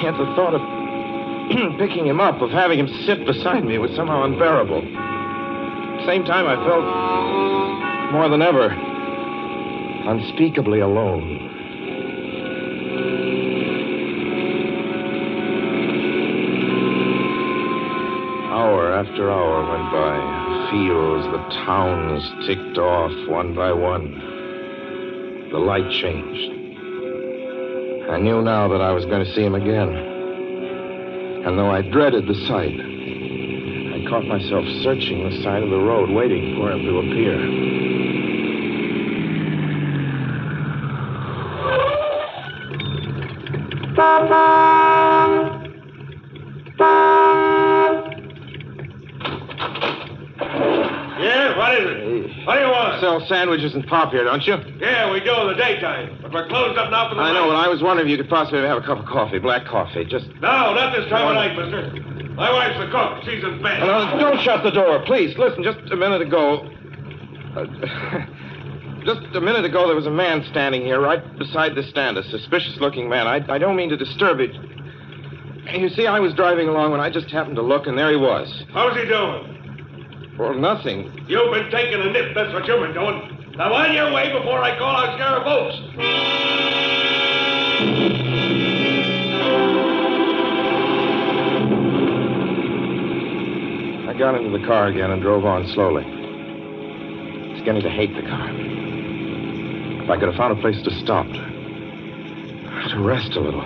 Yet the thought of picking him up, of having him sit beside me, was somehow unbearable. At the same time, I felt more than ever unspeakably alone. Hour after hour went by. Fields, the towns ticked off one by one. The light changed. I knew now that I was going to see him again. And though I dreaded the sight, caught myself searching the side of the road, waiting for him to appear. Yeah, what is it? What do you want? Sell sandwiches and pop here, don't you? Yeah, we do in the daytime. But we're closed up now for the I night. know, but I was wondering if you could possibly have a cup of coffee, black coffee, just... No, not this time of night, mister. My wife's the cook. She's in bed. No, don't shut the door, please. Listen, just a minute ago... just a minute ago, there was a man standing here right beside the stand, a suspicious-looking man. I don't mean to disturb it. You see, I was driving along when I just happened to look, and there he was. How's he doing? Well, nothing. You've been taking a nip. That's what you've been doing. Now, on your way before I call out Sheriff Oates. I got into the car again and drove on slowly. It's beginning to hate the car. If I could have found a place to stop, to rest a little.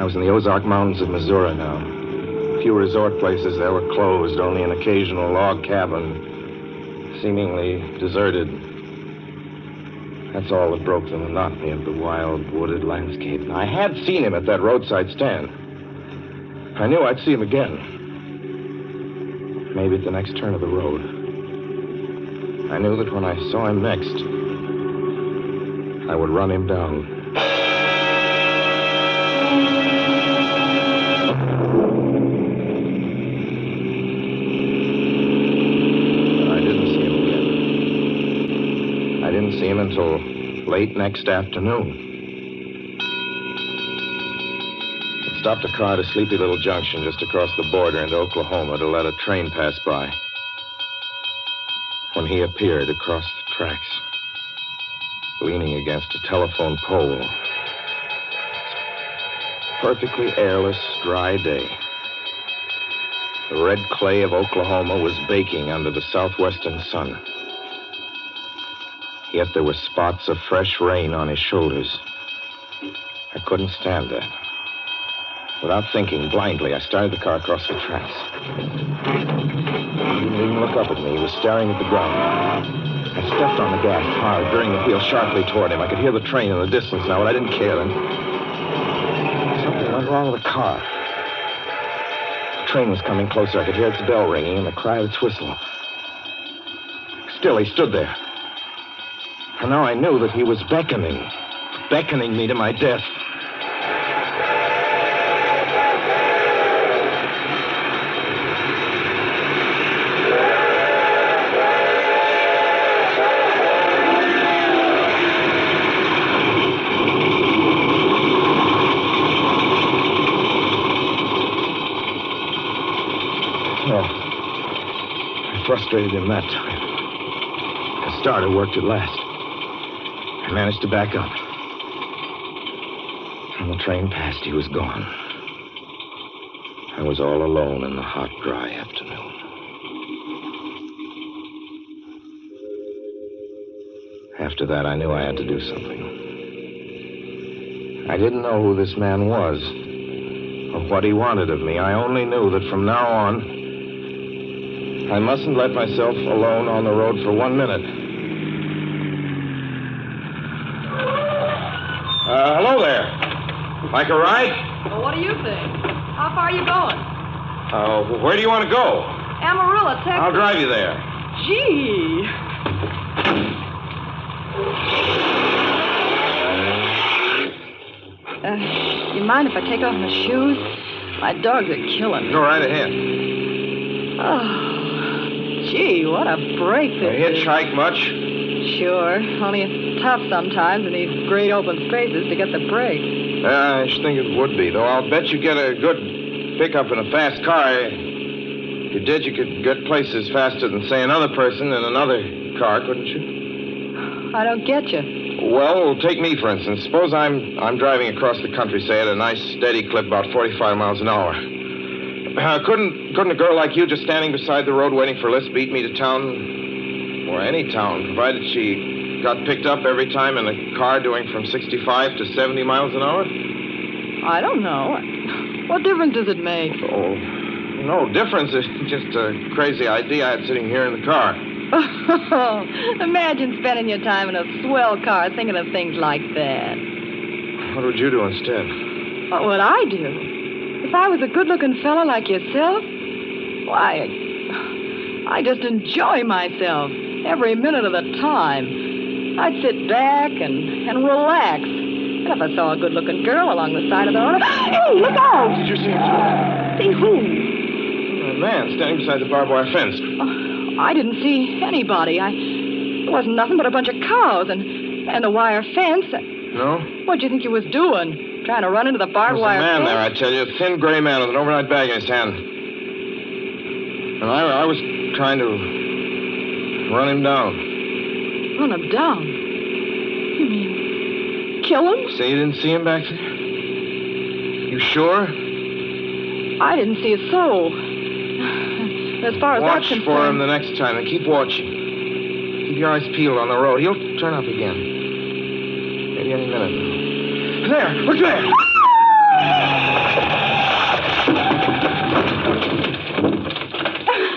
I was in the Ozark Mountains of Missouri now. A few resort places there were closed, only an occasional log cabin, seemingly deserted. That's all that broke the monotony of the wild, wooded landscape. I had seen him at that roadside stand. I knew I'd see him again. Maybe at the next turn of the road. I knew that when I saw him next, I would run him down. See him until late next afternoon. I stopped a car at a sleepy little junction just across the border into Oklahoma to let a train pass by. When he appeared across the tracks, leaning against a telephone pole. Perfectly airless, dry day. The red clay of Oklahoma was baking under the southwestern sun. Yet there were spots of fresh rain on his shoulders. I couldn't stand that. Without thinking, blindly, I started the car across the tracks. He didn't even look up at me. He was staring at the ground. I stepped on the gas hard, veering the wheel sharply toward him. I could hear the train in the distance now, but I didn't care. And something went wrong with the car. The train was coming closer. I could hear its bell ringing and the cry of its whistle. Still, he stood there. And now I knew that he was beckoning me to my death. Well, I frustrated him that time. The starter worked at last. I managed to back up. When the train passed, he was gone. I was all alone in the hot, dry afternoon. After that, I knew I had to do something. I didn't know who this man was or what he wanted of me. I only knew that from now on, I mustn't let myself alone on the road for 1 minute. Hello there. Like a ride? Well, what do you think? How far are you going? Where do you want to go? Amarillo, Texas. I'll drive you there. Gee. You mind if I take off my shoes? My dogs are killing me. Go right ahead. Oh, gee, what a break this is. Hitch-hike much? Sure. Only it's tough sometimes in these great open spaces to get the break. I should think it would be, though I'll bet you get a good pickup in a fast car. If you did, you could get places faster than, say, another person in another car, couldn't you? I don't get you. Well, take me, for instance. Suppose I'm driving across the country, say, at a nice, steady clip, about 45 miles an hour. Couldn't a girl like you just standing beside the road waiting for a lift beat me to town? Or any town, provided she got picked up every time in a car doing from 65 to 70 miles an hour? I don't know. What difference does it make? Oh, No difference. It's just a crazy idea I had sitting here in the car. Oh, imagine spending your time in a swell car thinking of things like that. What would you do instead? What would I do? If I was a good-looking fella like yourself, why, I just enjoy myself every minute of the time. I'd sit back and relax. And if I saw a good-looking girl along the side of the road... Hey, look out! Did you see him? See who? A man standing beside the barbed wire fence. I didn't see anybody. It wasn't nothing but a bunch of cows and a wire fence. No? What'd you think you was doing? Trying to run into the barbed wire There's a man fence? there, I tell you. A thin gray man with an overnight bag in his hand. And I was trying to run him down. Run him down? You mean kill him? Say you didn't see him back there? You sure? I didn't see a soul. As far as Watch that's concerned... for him the next time and keep watching. Keep your eyes peeled on the road. He'll turn up again. Maybe any minute now. There! Look there!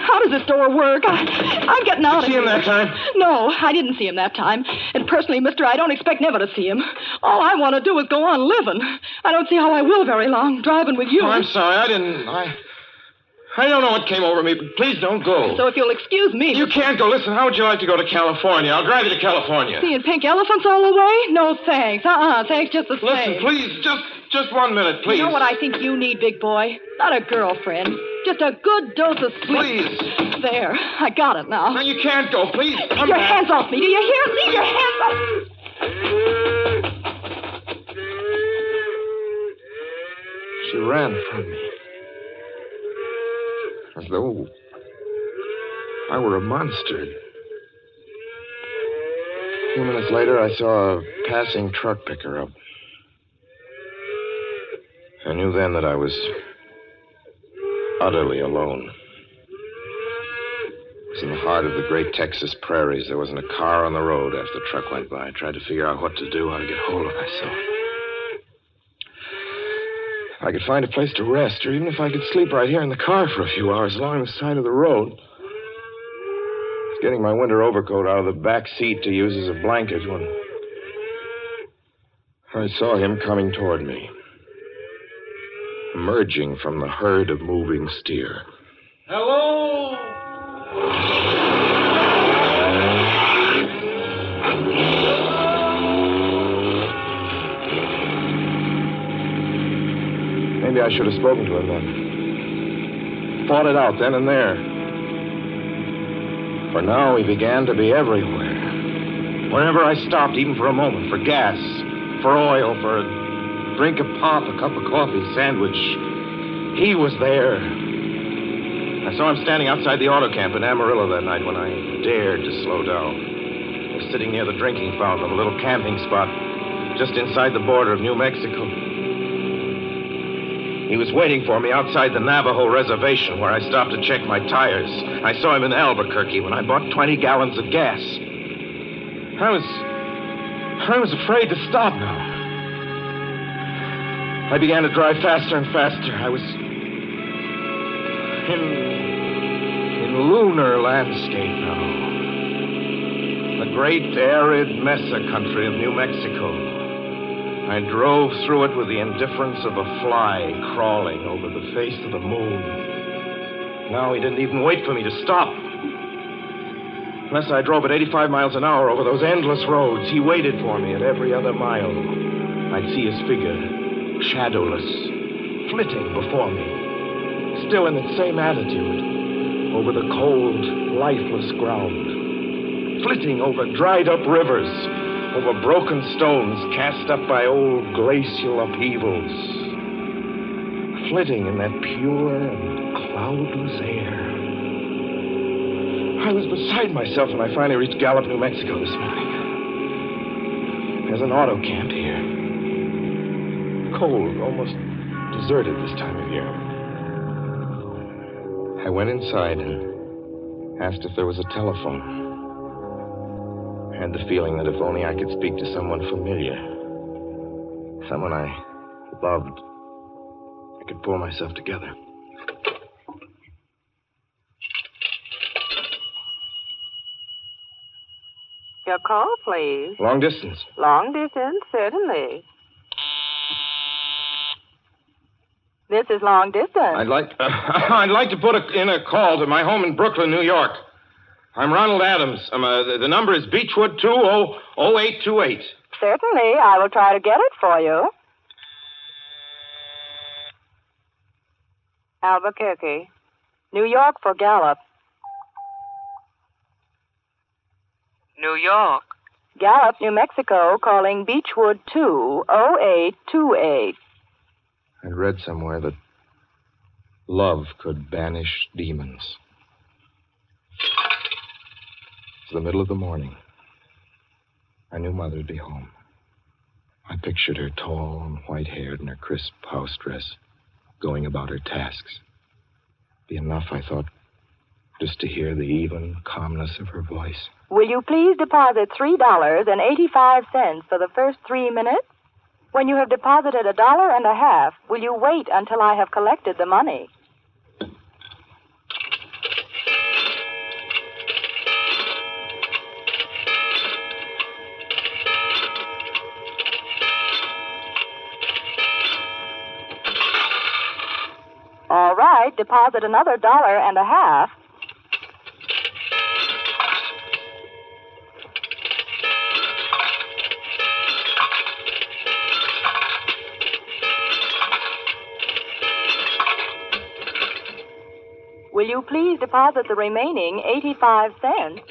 How does this door work? I'm getting out of here. See him that time? No, I didn't see him that time. And personally, mister, I don't expect never to see him. All I want to do is go on living. I don't see how I will very long, driving with you. Oh, I'm sorry. I don't know what came over me, but please don't go. So if you'll excuse me... You can't go. Listen, how would you like to go to California? I'll drive you to California. Seeing pink elephants all the way? No, thanks. Thanks just the same. Listen, please, just 1 minute, please. You know what I think you need, big boy? Not a girlfriend. Just a good dose of sleep. Please. There. I got it now. No, you can't go. Please, come your back. hands off me. Do you hear? Leave your hands off. She ran from me. As though I were a monster. A few minutes later, I saw a passing truck pick her up. I knew then that I was utterly alone. It was in the heart of the great Texas prairies. There wasn't a car on the road after the truck went by. I tried to figure out what to do, how to get hold of myself. I could find a place to rest, or even if I could sleep right here in the car for a few hours along the side of the road. I was getting my winter overcoat out of the back seat to use as a blanket when I saw him coming toward me, emerging from the herd of moving steer. Hello? Maybe I should have spoken to him then. Fought it out then and there. For now, he began to be everywhere. Wherever I stopped, even for a moment, for gas, for oil, for a drink of pop, a cup of coffee, sandwich, he was there. I saw him standing outside the auto camp in Amarillo that night when I dared to slow down. I was sitting near the drinking fountain of a little camping spot just inside the border of New Mexico. He was waiting for me outside the Navajo reservation where I stopped to check my tires. I saw him in Albuquerque when I bought 20 gallons of gas. I was afraid to stop now. I began to drive faster and faster. I was in lunar landscape now. The great arid mesa country of New Mexico. I drove through it with the indifference of a fly crawling over the face of the moon. Now he didn't even wait for me to stop. Unless I drove at 85 miles an hour over those endless roads, he waited for me at every other mile. I'd see his figure, shadowless, flitting before me, still in the same attitude, over the cold, lifeless ground, flitting over dried-up rivers, over broken stones cast up by old glacial upheavals, flitting in that pure and cloudless air. I was beside myself when I finally reached Gallup, New Mexico this morning. There's an auto camp here. Cold, almost deserted this time of year. I went inside and asked if there was a telephone. I had the feeling that if only I could speak to someone familiar, someone I loved, I could pull myself together. Your call, please. Long distance. Long distance, certainly. This is long distance. I'd like to put in a call to my home in Brooklyn, New York. I'm Ronald Adams. The number is Beechwood 200828. Certainly. I will try to get it for you. Albuquerque. New York for Gallup. New York. Gallup, New Mexico, calling Beechwood 20828. I'd read somewhere that love could banish demons. It's the middle of the morning. I knew Mother would be home. I pictured her tall and white-haired in her crisp house dress, going about her tasks. Be enough, I thought, just to hear the even calmness of her voice. Will you please deposit $3.85 for the first 3 minutes? When you have deposited $1.50, will you wait until I have collected the money? All right, deposit another $1.50. Will you please deposit the remaining 85 cents?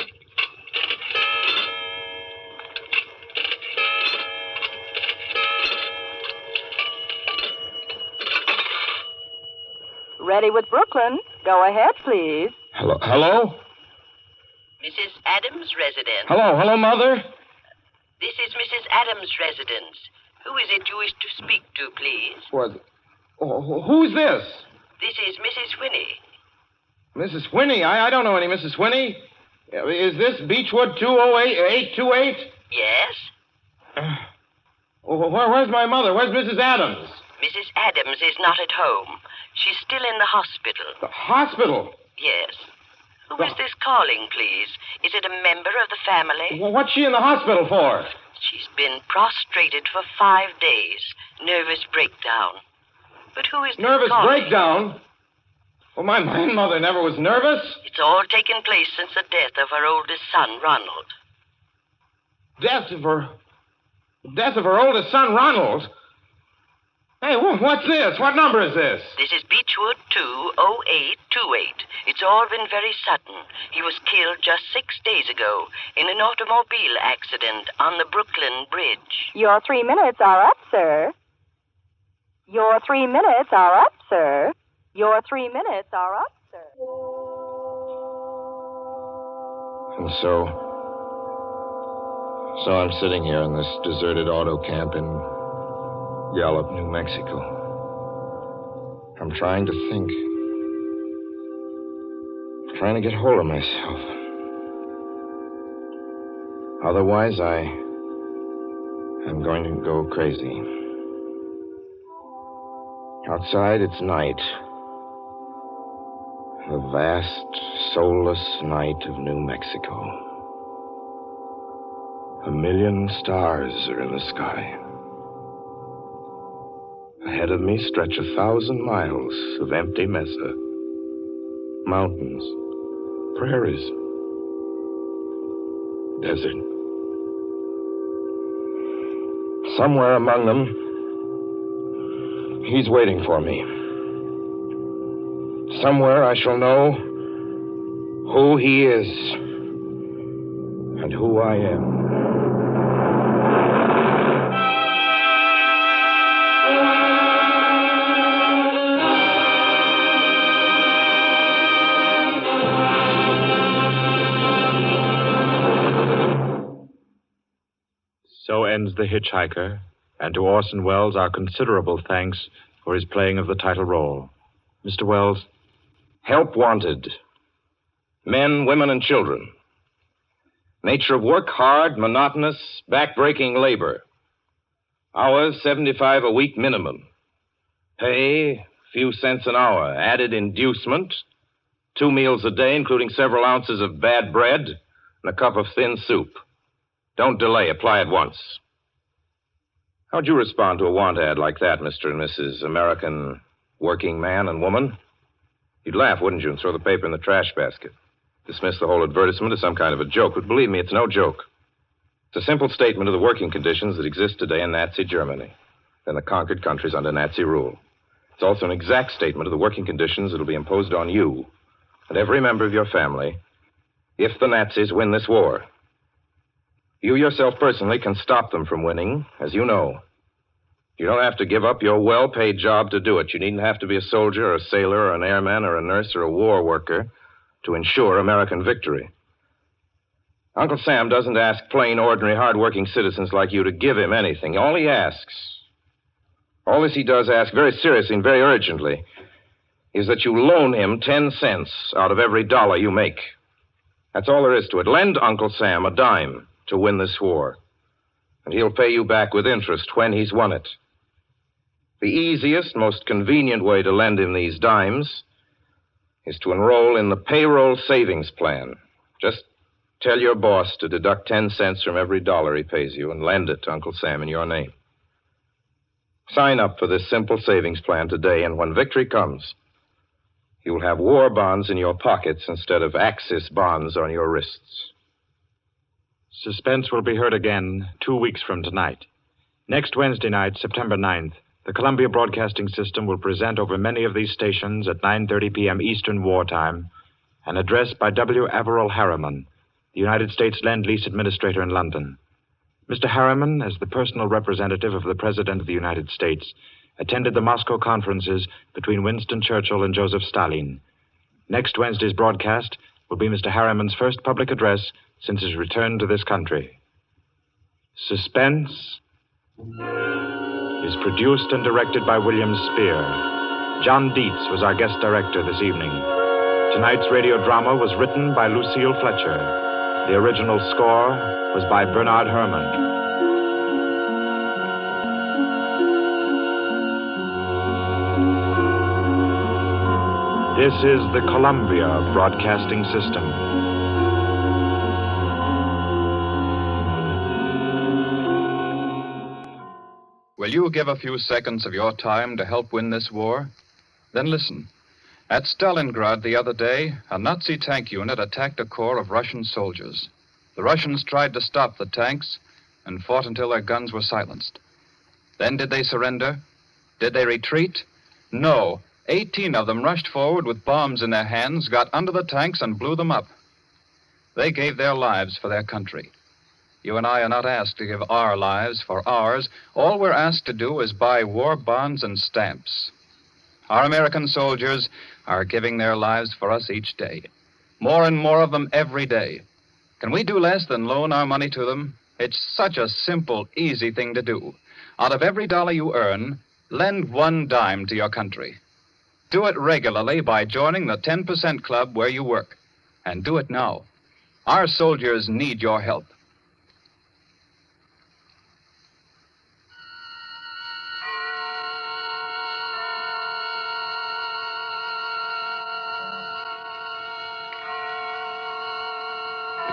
Ready with Brooklyn. Go ahead, please. Hello? Mrs. Adams' residence. Hello, Mother? This is Mrs. Adams' residence. Who is it you wish to speak to, please? What? Oh, who's this? This is Mrs. Whinney. Mrs. Whinney? I don't know any Mrs. Whinney. Is this Beechwood 20828? Yes? Where's my mother? Where's Mrs. Adams? Mrs. Adams is not at home. She's still in the hospital. The hospital? Yes. Who is this calling, please? Is it a member of the family? Well, what's she in the hospital for? She's been prostrated for 5 days. Nervous breakdown. But who is this Nervous calling? breakdown? Well, my mother never was nervous. It's all taken place since the death of her oldest son, Ronald. Death of her oldest son, Ronald? Hey, what's this? What number is this? This is Beechwood 20828. It's all been very sudden. He was killed just 6 days ago in an automobile accident on the Brooklyn Bridge. Your 3 minutes are up, sir. Your 3 minutes are up, sir. Your 3 minutes are up, sir. And so I'm sitting here in this deserted auto camp in Gallup, New Mexico. I'm trying to think. I'm trying to get hold of myself. Otherwise, I'm going to go crazy. Outside, it's night. The vast, soulless night of New Mexico. 1 million stars are in the sky. Ahead of me stretch 1,000 miles of empty mesa. Mountains, prairies, desert. Somewhere among them, he's waiting for me. Somewhere I shall know who he is and who I am. So ends The Hitch-Hiker, and to Orson Welles our considerable thanks for his playing of the title role. Mr. Welles? Help wanted. Men, women, and children. Nature of work, hard, monotonous, back-breaking labor. Hours, 75 a week minimum. Pay, few cents an hour. Added inducement, 2 meals a day, including several ounces of bad bread and a cup of thin soup. Don't delay. Apply at once. How'd you respond to a want ad like that, Mr. and Mrs. American working man and woman? You'd laugh, wouldn't you, and throw the paper in the trash basket. Dismiss the whole advertisement as some kind of a joke. But believe me, it's no joke. It's a simple statement of the working conditions that exist today in Nazi Germany and the conquered countries under Nazi rule. It's also an exact statement of the working conditions that will be imposed on you and every member of your family if the Nazis win this war. You yourself personally can stop them from winning, as you know. You don't have to give up your well-paid job to do it. You needn't have to be a soldier or a sailor or an airman or a nurse or a war worker to ensure American victory. Uncle Sam doesn't ask plain, ordinary, hard-working citizens like you to give him anything. All he asks, all this he does ask very seriously and very urgently, is that you loan him 10 cents out of every dollar you make. That's all there is to it. Lend Uncle Sam a dime to win this war, and he'll pay you back with interest when he's won it. The easiest, most convenient way to lend him these dimes is to enroll in the payroll savings plan. Just tell your boss to deduct 10 cents from every dollar he pays you and lend it to Uncle Sam in your name. Sign up for this simple savings plan today, and when victory comes, you'll have war bonds in your pockets instead of Axis bonds on your wrists. Suspense will be heard again 2 weeks from tonight. Next Wednesday night, September 9th, the Columbia Broadcasting System will present over many of these stations at 9:30 p.m. Eastern Wartime an address by W. Averill Harriman, the United States Lend-Lease Administrator in London. Mr. Harriman, as the personal representative of the President of the United States, attended the Moscow conferences between Winston Churchill and Joseph Stalin. Next Wednesday's broadcast will be Mr. Harriman's first public address since his return to this country. Suspense is produced and directed by William Spear. John Dietz was our guest director this evening. Tonight's radio drama was written by Lucille Fletcher. The original score was by Bernard Herrmann. This is the Columbia Broadcasting System. Will you give a few seconds of your time to help win this war? Then listen. At Stalingrad the other day, a Nazi tank unit attacked a corps of Russian soldiers. The Russians tried to stop the tanks and fought until their guns were silenced. Then did they surrender? Did they retreat? No. 18 of them rushed forward with bombs in their hands, got under the tanks, and blew them up. They gave their lives for their country. You and I are not asked to give our lives for ours. All we're asked to do is buy war bonds and stamps. Our American soldiers are giving their lives for us each day. More and more of them every day. Can we do less than loan our money to them? It's such a simple, easy thing to do. Out of every dollar you earn, lend 1 dime to your country. Do it regularly by joining the 10% club where you work. And do it now. Our soldiers need your help.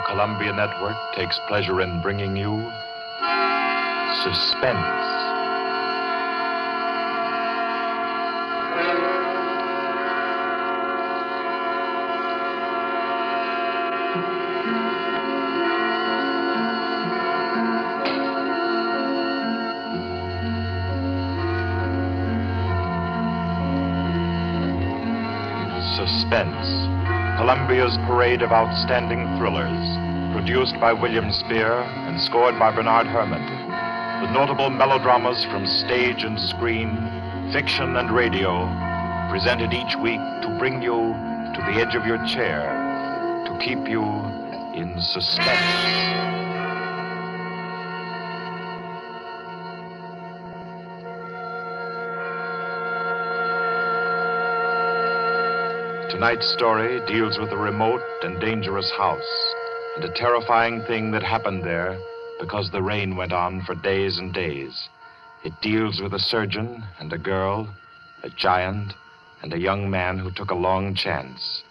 Columbia Network takes pleasure in bringing you Suspense. Suspense, Columbia's parade of outstanding thrillers. Produced by William Spear and scored by Bernard Herrmann. With notable melodramas from stage and screen, fiction and radio, presented each week to bring you to the edge of your chair, to keep you in suspense. Tonight's story deals with a remote and dangerous house and a terrifying thing that happened there because the rain went on for days and days. It deals with a surgeon and a girl, a giant, and a young man who took a long chance.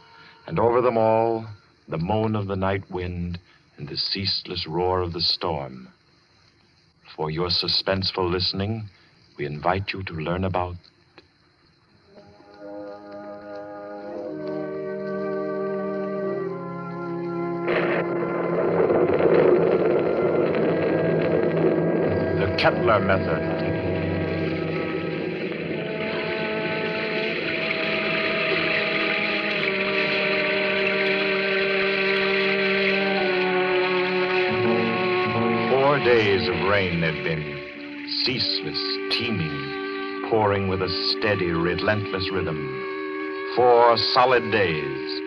And over them all, the moan of the night wind and the ceaseless roar of the storm. For your suspenseful listening, we invite you to learn about the Kettler Method. Days of rain there've been, ceaseless, teeming, pouring with a steady, relentless rhythm. 4 solid days.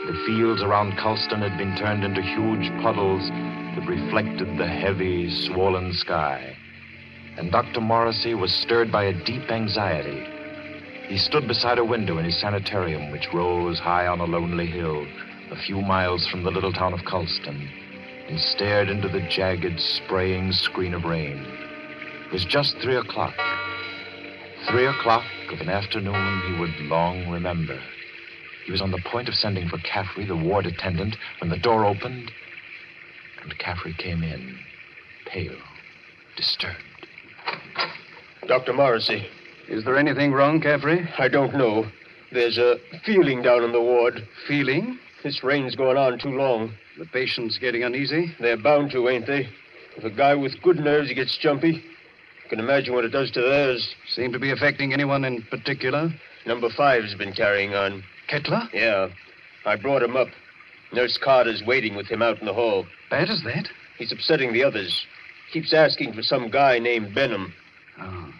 The fields around Culston had been turned into huge puddles that reflected the heavy, swollen sky. And Dr. Morrissey was stirred by a deep anxiety. He stood beside a window in his sanitarium, which rose high on a lonely hill, a few miles from the little town of Culston, and stared into the jagged, spraying screen of rain. It was just 3 o'clock. 3 o'clock of an afternoon he would long remember. He was on the point of sending for Caffrey, the ward attendant, when the door opened, and Caffrey came in, pale, disturbed. Dr. Morrissey. Is there anything wrong, Caffrey? I don't know. There's a feeling down in the ward. Feeling? This rain's going on too long. The patient's getting uneasy? They're bound to, ain't they? If a guy with good nerves he gets jumpy, you can imagine what it does to theirs. Seem to be affecting anyone in particular? Number 5's been carrying on. Kettler? Yeah. I brought him up. Nurse Carter's waiting with him out in the hall. Bad as that? He's upsetting the others. Keeps asking for some guy named Benham. Oh,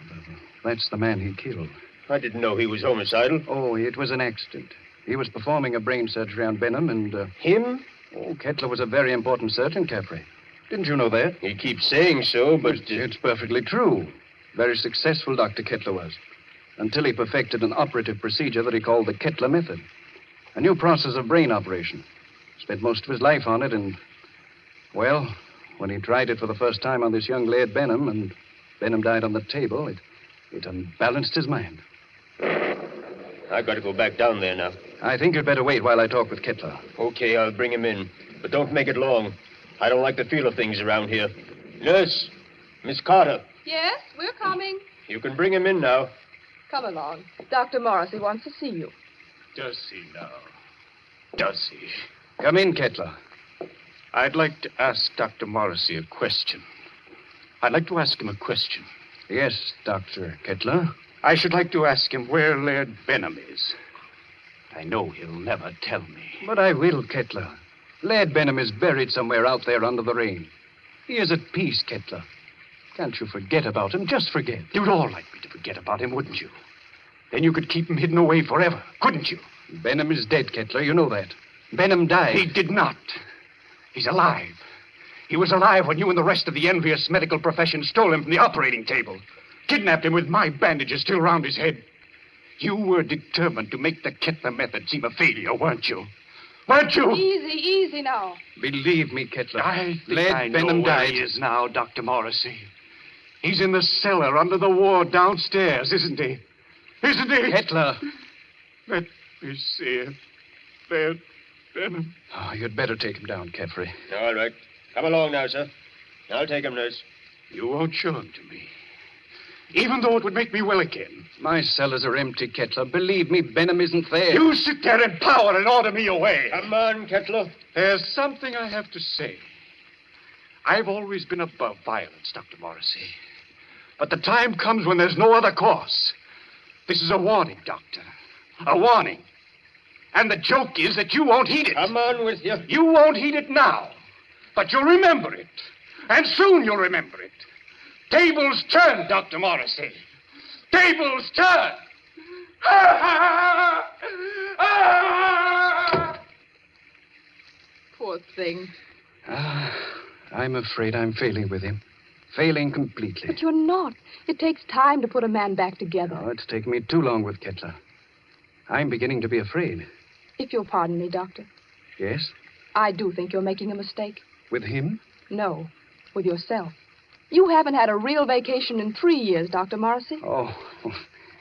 that's the man he killed. I didn't know he was homicidal. Oh, it was an accident. He was performing a brain surgery on Benham and... Him? Oh, Kettler was a very important surgeon, Caffrey. Didn't you know that? He keeps saying so, but... It's perfectly true. Very successful Dr. Kettler was. Until he perfected an operative procedure that he called the Kettler Method. A new process of brain operation. Spent most of his life on it and... Well, when he tried it for the first time on this young lad Benham, and Benham died on the table, it unbalanced his mind. I've got to go back down there now. I think you'd better wait while I talk with Kettler. Okay, I'll bring him in. But don't make it long. I don't like the feel of things around here. Nurse, Miss Carter. Yes, we're coming. You can bring him in now. Come along. Dr. Morrissey wants to see you. Does he now? Does he? Come in, Kettler. I'd like to ask Dr. Morrissey a question. I'd like to ask him a question. Yes, Dr. Kettler. I should like to ask him where Laird Benham is. I know he'll never tell me. But I will, Kettler. Laird Benham is buried somewhere out there under the rain. He is at peace, Kettler. Can't you forget about him? Just forget. You'd all like me to forget about him, wouldn't you? Then you could keep him hidden away forever, couldn't you? Benham is dead, Kettler. You know that. Benham died. He did not. He's alive. He was alive when you and the rest of the envious medical profession stole him from the operating table. Kidnapped him with my bandages still round his head. You were determined to make the Kettler Method seem a failure, weren't you? Weren't you? Easy now. Believe me, Kettler. I think Laird I know Benham where died. he is now, Dr. Morrissey. He's in the cellar under the ward downstairs, isn't he? Isn't he? Kettler. Let me see it. Laird Benham. Oh, you'd better take him down, Caffrey. All right. Come along now, sir. I'll take him, nurse. You won't show him to me. Even though it would make me well again. My cellars are empty, Kettler. Believe me, Benham isn't there. You sit there in power and order me away. Come on, Kettler. There's something I have to say. I've always been above violence, Dr. Morrissey. But the time comes when there's no other course. This is a warning, Doctor. A warning. And the joke is that you won't heed it. Come on with you. You won't heed it now. But you'll remember it. And soon you'll remember it. Tables turn, Dr. Morrissey. Tables turn. Poor thing. I'm afraid I'm failing with him. Failing completely. But you're not. It takes time to put a man back together. Oh, it's taken me too long with Kettler. I'm beginning to be afraid. If you'll pardon me, Doctor. Yes? I do think you're making a mistake. With him? No, with yourself. You haven't had a real vacation in 3 years, Dr. Morrissey. Oh,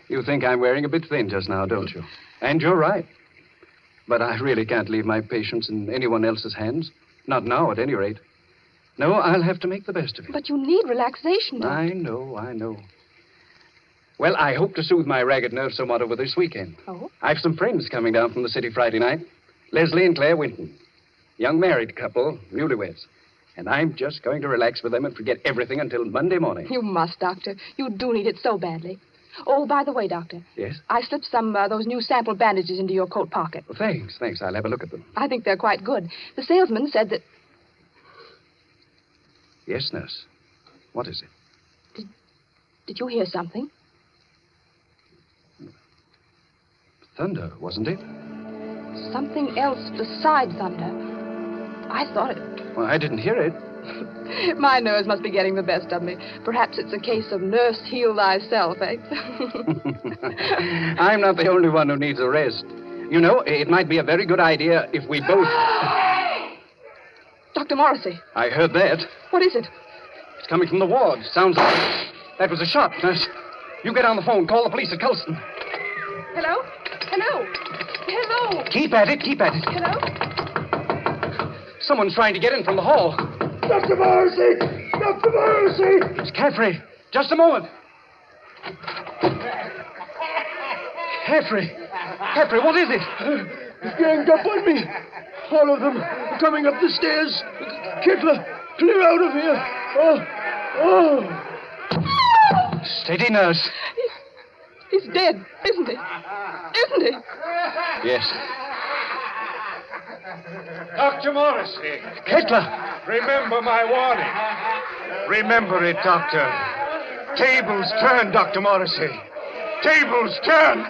you think I'm wearing a bit thin just now, don't you? And you're right. But I really can't leave my patients in anyone else's hands. Not now, at any rate. No, I'll have to make the best of it. But you need relaxation, Doctor. I know. Well, I hope to soothe my ragged nerves somewhat over this weekend. Oh? I've some friends coming down from the city Friday night. Leslie and Claire Winton. Young married couple, newlyweds. And I'm just going to relax with them and forget everything until Monday morning. You must, Doctor. You do need it so badly. Oh, by the way, Doctor. Yes? I slipped some those new sample bandages into your coat pocket. Well, thanks. I'll have a look at them. I think they're quite good. The salesman said that... Yes, nurse. What is it? Did you hear something? Thunder, wasn't it? Something else besides thunder. I thought it... Well, I didn't hear it. My nerves must be getting the best of me. Perhaps it's a case of nurse heal thyself, eh? I'm not the only one who needs a rest. You know, it might be a very good idea if we both... Dr. Morrissey. I heard that. What is it? It's coming from the ward. Sounds like... That was a shot, nurse. You get on the phone. Call the police at Colston. Hello? Keep at it. Hello? Someone's trying to get in from the hall. Dr. Morrissey! Dr. Morrissey! It's Caffrey. Just a moment. Caffrey, what is it? He's ganged up on me. All of them are coming up the stairs. Kettler, clear out of here. Oh. Steady, nurse. He's dead, isn't he? Yes. Dr. Morrissey. Kettler. Remember my warning. Remember it, Doctor. Tables turn, Dr. Morrissey. Tables turn.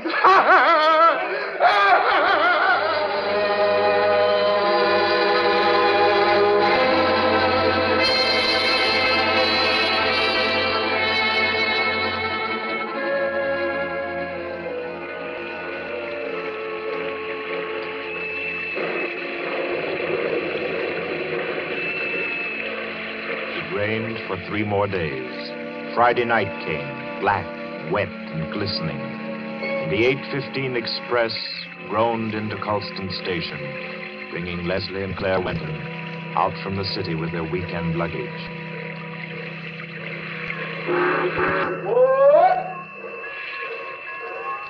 Rained for 3 more days. Friday night came, black, wet, and glistening. And the 8:15 express groaned into Colston Station, bringing Leslie and Claire Winton out from the city with their weekend luggage.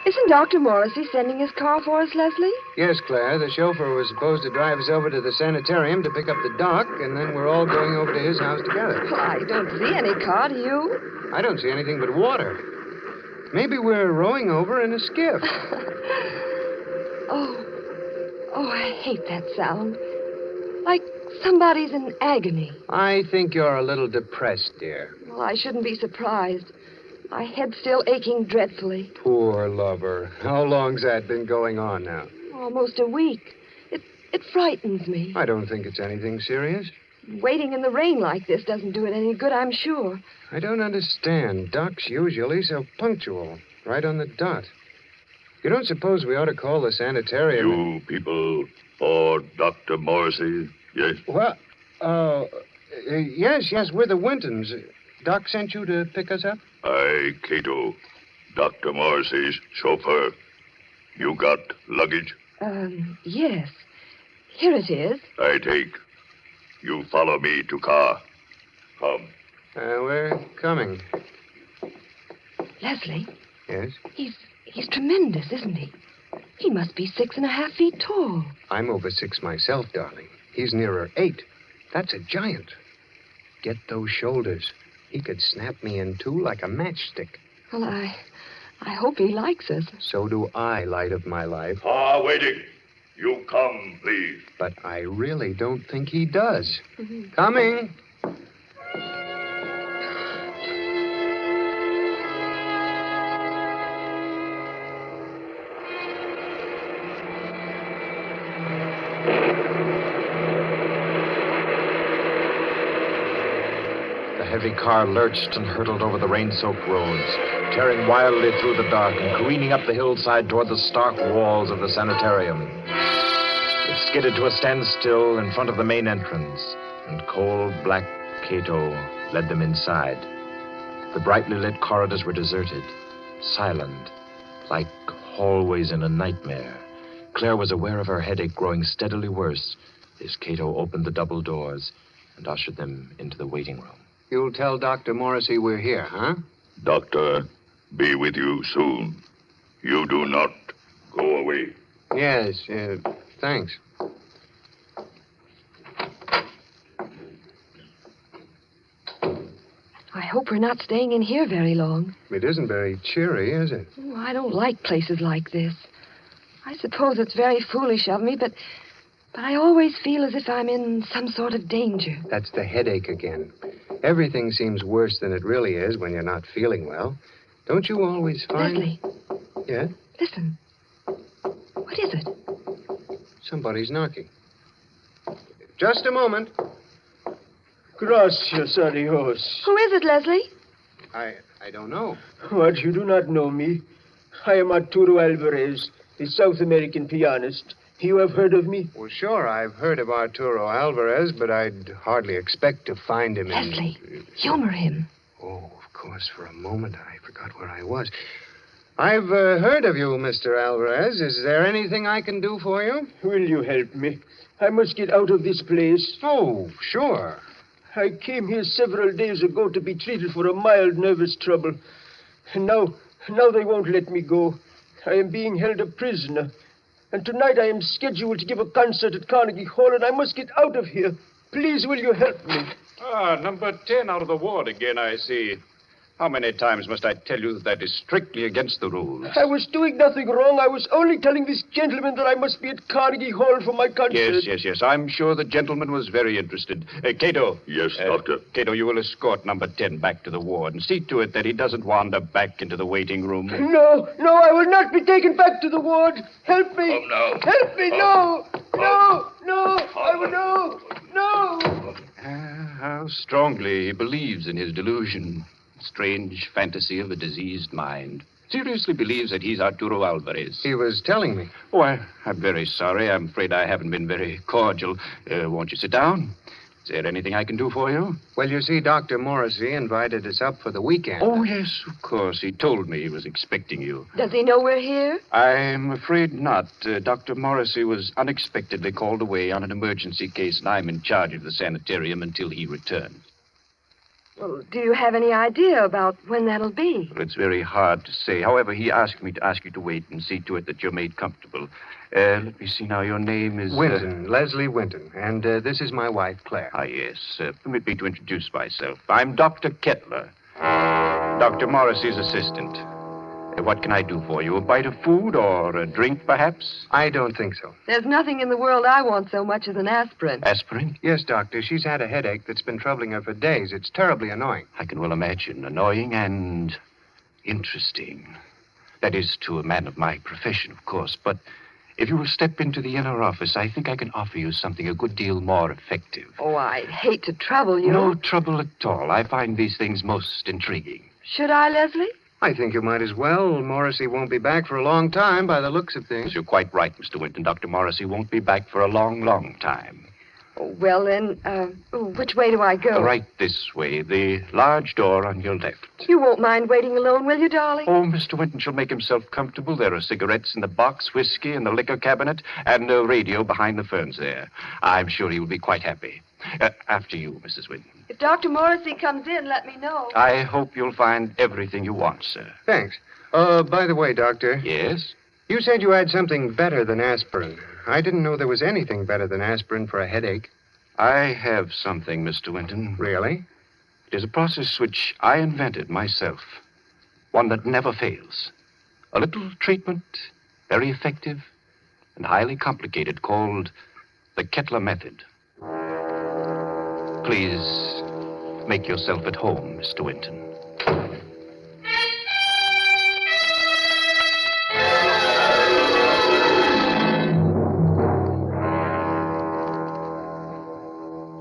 Isn't Dr. Morrissey sending his car for us, Leslie? Yes, Claire. The chauffeur was supposed to drive us over to the sanitarium to pick up the doc, and then we're all going over to his house together. Well, I don't see any car, do you? I don't see anything but water. Maybe we're rowing over in a skiff. Oh, I hate that sound. Like somebody's in agony. I think you're a little depressed, dear. Well, I shouldn't be surprised. My head's still aching dreadfully. Poor lover. How long's that been going on now? Almost a week. It frightens me. I don't think it's anything serious. Waiting in the rain like this doesn't do it any good, I'm sure. I don't understand. Doc's usually so punctual. Right on the dot. You don't suppose we ought to call the sanitarium? You people for Dr. Morrissey, yes? Well, yes, we're the Wintons. Doc sent you to pick us up? I, Cato, Dr. Morrissey's chauffeur. You got luggage? Yes. Here it is. I take. You follow me to car. Come. We're coming. Leslie? Yes? He's tremendous, isn't he? He must be 6.5 feet tall. I'm over 6 myself, darling. He's nearer 8. That's a giant. Get those shoulders. He could snap me in 2 like a matchstick. Well, I hope he likes us. So do I, light of my life. Waiting. You come, please. But I really don't think he does. Coming. The heavy car lurched and hurtled over the rain-soaked roads, tearing wildly through the dark and careening up the hillside toward the stark walls of the sanitarium. It skidded to a standstill in front of the main entrance, and cold black Cato led them inside. The brightly lit corridors were deserted, silent, like hallways in a nightmare. Claire was aware of her headache growing steadily worse, As Cato opened the double doors and ushered them into the waiting room. You'll tell Dr. Morrissey we're here, huh? Doctor, be with you soon. You do not go away. Yes, thanks. I hope we're not staying in here very long. It isn't very cheery, is it? Oh, I don't like places like this. I suppose it's very foolish of me, but I always feel as if I'm in some sort of danger. That's the headache again. Everything seems worse than it really is when you're not feeling well. Don't you always find... Leslie. Yeah? Listen. What is it? Somebody's knocking. Just a moment. Gracias a Dios. Who is it, Leslie? I don't know. What, you do not know me? I am Arturo Alvarez, the South American pianist. You have heard of me? Well, sure, I've heard of Arturo Alvarez, but I'd hardly expect to find him in... Leslie, humor him. Oh, of course, for a moment I forgot where I was. I've heard of you, Mr. Alvarez. Is there anything I can do for you? Will you help me? I must get out of this place. Oh, sure. I came here several days ago to be treated for a mild nervous trouble. And now they won't let me go. I am being held a prisoner. And tonight I am scheduled to give a concert at Carnegie Hall, and I must get out of here. Please, will you help me? Number 10 out of the ward again, I see. How many times must I tell you that is strictly against the rules? I was doing nothing wrong. I was only telling this gentleman that I must be at Carnegie Hall for my concert. Yes. I'm sure the gentleman was very interested. Cato. Yes, Doctor. Cato, you will escort number 10 back to the ward and see to it that he doesn't wander back into the waiting room. No, I will not be taken back to the ward. Help me. Oh, no. Help me, no. I will no. How strongly he believes in his delusion. Strange fantasy of a diseased mind. Seriously believes that he's Arturo Alvarez. He was telling me. Oh, I'm very sorry. I'm afraid I haven't been very cordial. Won't you sit down? Is there anything I can do for you? Well, you see, Dr. Morrissey invited us up for the weekend. Oh, yes, of course. He told me he was expecting you. Does he know we're here? I'm afraid not. Dr. Morrissey was unexpectedly called away on an emergency case, and I'm in charge of the sanitarium until he returns. Well, do you have any idea about when that'll be? Well, it's very hard to say. However, he asked me to ask you to wait and see to it that you're made comfortable. Let me see now. Your name is... Winton, Leslie Winton. And this is my wife, Claire. Yes. Permit me to introduce myself. I'm Dr. Kettler, Dr. Morrissey's assistant. What can I do for you? A bite of food or a drink, perhaps? I don't think so. There's nothing in the world I want so much as an aspirin. Aspirin? Yes, Doctor. She's had a headache that's been troubling her for days. It's terribly annoying. I can well imagine. Annoying and interesting. That is to a man of my profession, of course. But if you will step into the inner office, I think I can offer you something a good deal more effective. Oh, I'd hate to trouble you. No trouble at all. I find these things most intriguing. Should I, Leslie? I think you might as well. Morrissey won't be back for a long time by the looks of things. You're quite right, Mr. Winton. Dr. Morrissey won't be back for a long, long time. Oh, well, then, which way do I go? Right this way. The large door on your left. You won't mind waiting alone, will you, darling? Oh, Mr. Winton shall make himself comfortable. There are cigarettes in the box, whiskey in the liquor cabinet, and a radio behind the ferns there. I'm sure he will be quite happy. After you, Mrs. Winton. If Dr. Morrissey comes in, let me know. I hope you'll find everything you want, sir. Thanks. By the way, Doctor. Yes? You said you had something better than aspirin. I didn't know there was anything better than aspirin for a headache. I have something, Mr. Winton. Really? It is a process which I invented myself. One that never fails. A little treatment, very effective and highly complicated, called the Kettler Method. Please make yourself at home, Mr. Winton.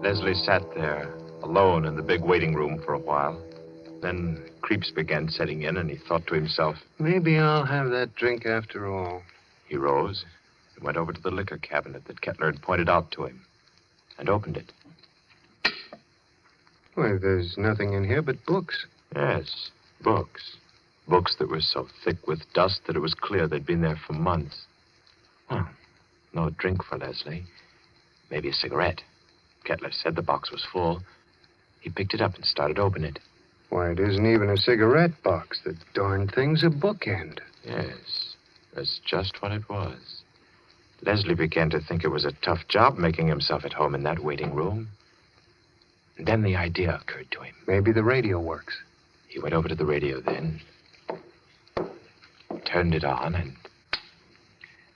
Leslie sat there, alone in the big waiting room for a while. Then creeps began setting in, and he thought to himself, maybe I'll have that drink after all. He rose and went over to the liquor cabinet that Kettler had pointed out to him and opened it. Well, there's nothing in here but books. Yes, books. Books that were so thick with dust that it was clear they'd been there for months. Well, no drink for Leslie. Maybe a cigarette. Kettler said the box was full. He picked it up and started to open it. Why, it isn't even a cigarette box. The darn thing's a bookend. Yes, that's just what it was. Leslie began to think it was a tough job making himself at home in that waiting room. And then the idea occurred to him. Maybe the radio works. He went over to the radio then, turned it on, and...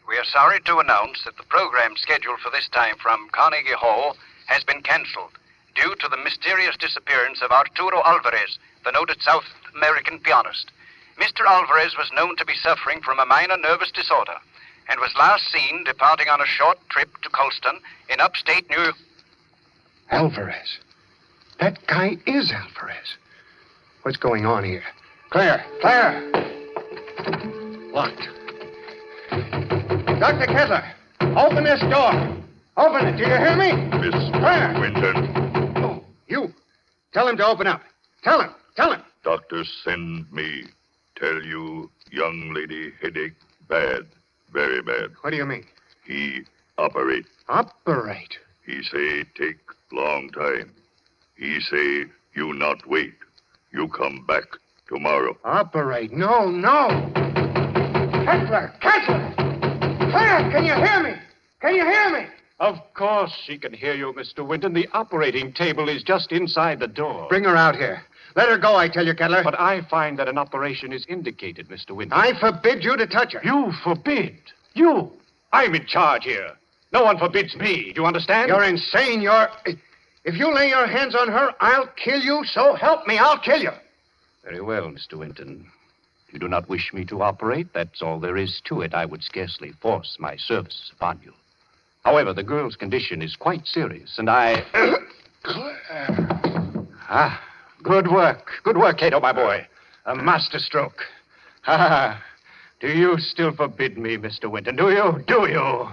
We are sorry to announce that the program scheduled for this time from Carnegie Hall has been canceled due to the mysterious disappearance of Arturo Alvarez, the noted South American pianist. Mr. Alvarez was known to be suffering from a minor nervous disorder and was last seen departing on a short trip to Colston in upstate New York. Alvarez. That guy is Alvarez. What's going on here? Claire! Claire! Locked. Dr. Kettler, open this door. Open it. Do you hear me? Miss Claire! Winton. Oh, you. Tell him to open up. Tell him. Tell him. Doctor send me. Tell you, young lady headache bad. Very bad. What do you mean? He operate. Operate? He say take long time. He say you not wait. You come back tomorrow. Operate? No, no. Kettler! Kettler! Claire, can you hear me? Can you hear me? Of course she can hear you, Mr. Winton. The operating table is just inside the door. Bring her out here. Let her go, I tell you, Kettler. But I find that an operation is indicated, Mr. Winton. I forbid you to touch her. You forbid? You? I'm in charge here. No one forbids me. Do you understand? You're insane. If you lay your hands on her, I'll kill you. So help me, I'll kill you. Very well, Mr. Winton. If you do not wish me to operate, that's all there is to it. I would scarcely force my services upon you. However, the girl's condition is quite serious, and I... Good work. Good work, Cato, my boy. A masterstroke. Do you still forbid me, Mr. Winton? Do you? Do you?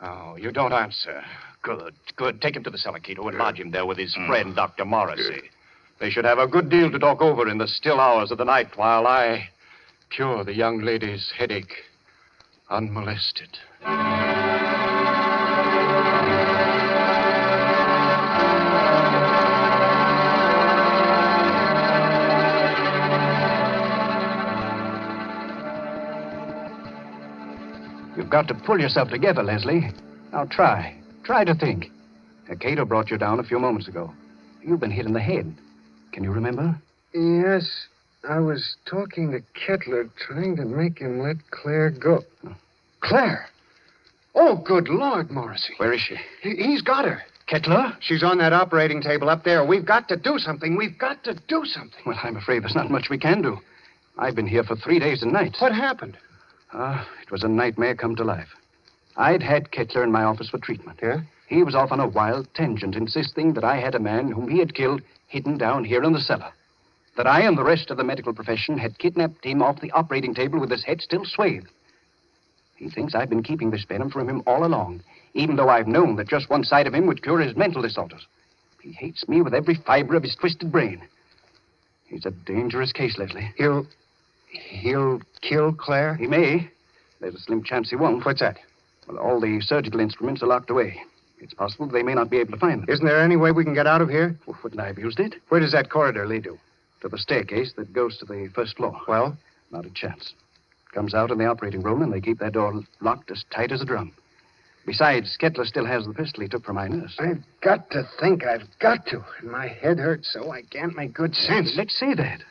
Oh, you don't answer. Good, good. Take him to the cellar, Cato, and lodge him there with his friend, Dr. Morrissey. They should have a good deal to talk over in the still hours of the night while I cure the young lady's headache unmolested. You've got to pull yourself together, Leslie. Now try. Try to think. Cato brought you down a few moments ago. You've been hit in the head. Can you remember? Yes. I was talking to Kettler, trying to make him let Claire go. Claire? Oh, good Lord, Morrissey. Where is she? He's got her. Kettler? She's on that operating table up there. We've got to do something. We've got to do something. Well, I'm afraid there's not much we can do. I've been here for 3 days and nights. What happened? It was a nightmare come to life. I'd had Kettler in my office for treatment. Yeah? He was off on a wild tangent, insisting that I had a man whom he had killed hidden down here in the cellar. That I and the rest of the medical profession had kidnapped him off the operating table with his head still swathed. He thinks I've been keeping this venom from him all along, even though I've known that just one side of him would cure his mental disorders. He hates me with every fiber of his twisted brain. He's a dangerous case, Leslie. He'll kill Claire? He may. There's a slim chance he won't. What's that? Well, all the surgical instruments are locked away. It's possible they may not be able to find them. Isn't there any way we can get out of here? Well, wouldn't I have used it? Where does that corridor lead to? To the staircase that goes to the first floor. Well? Not a chance. Comes out in the operating room, and they keep that door locked as tight as a drum. Besides, Kettler still has the pistol he took from my nurse. I've got to think. I've got to. And my head hurts so I can't make good sense. Let's say that.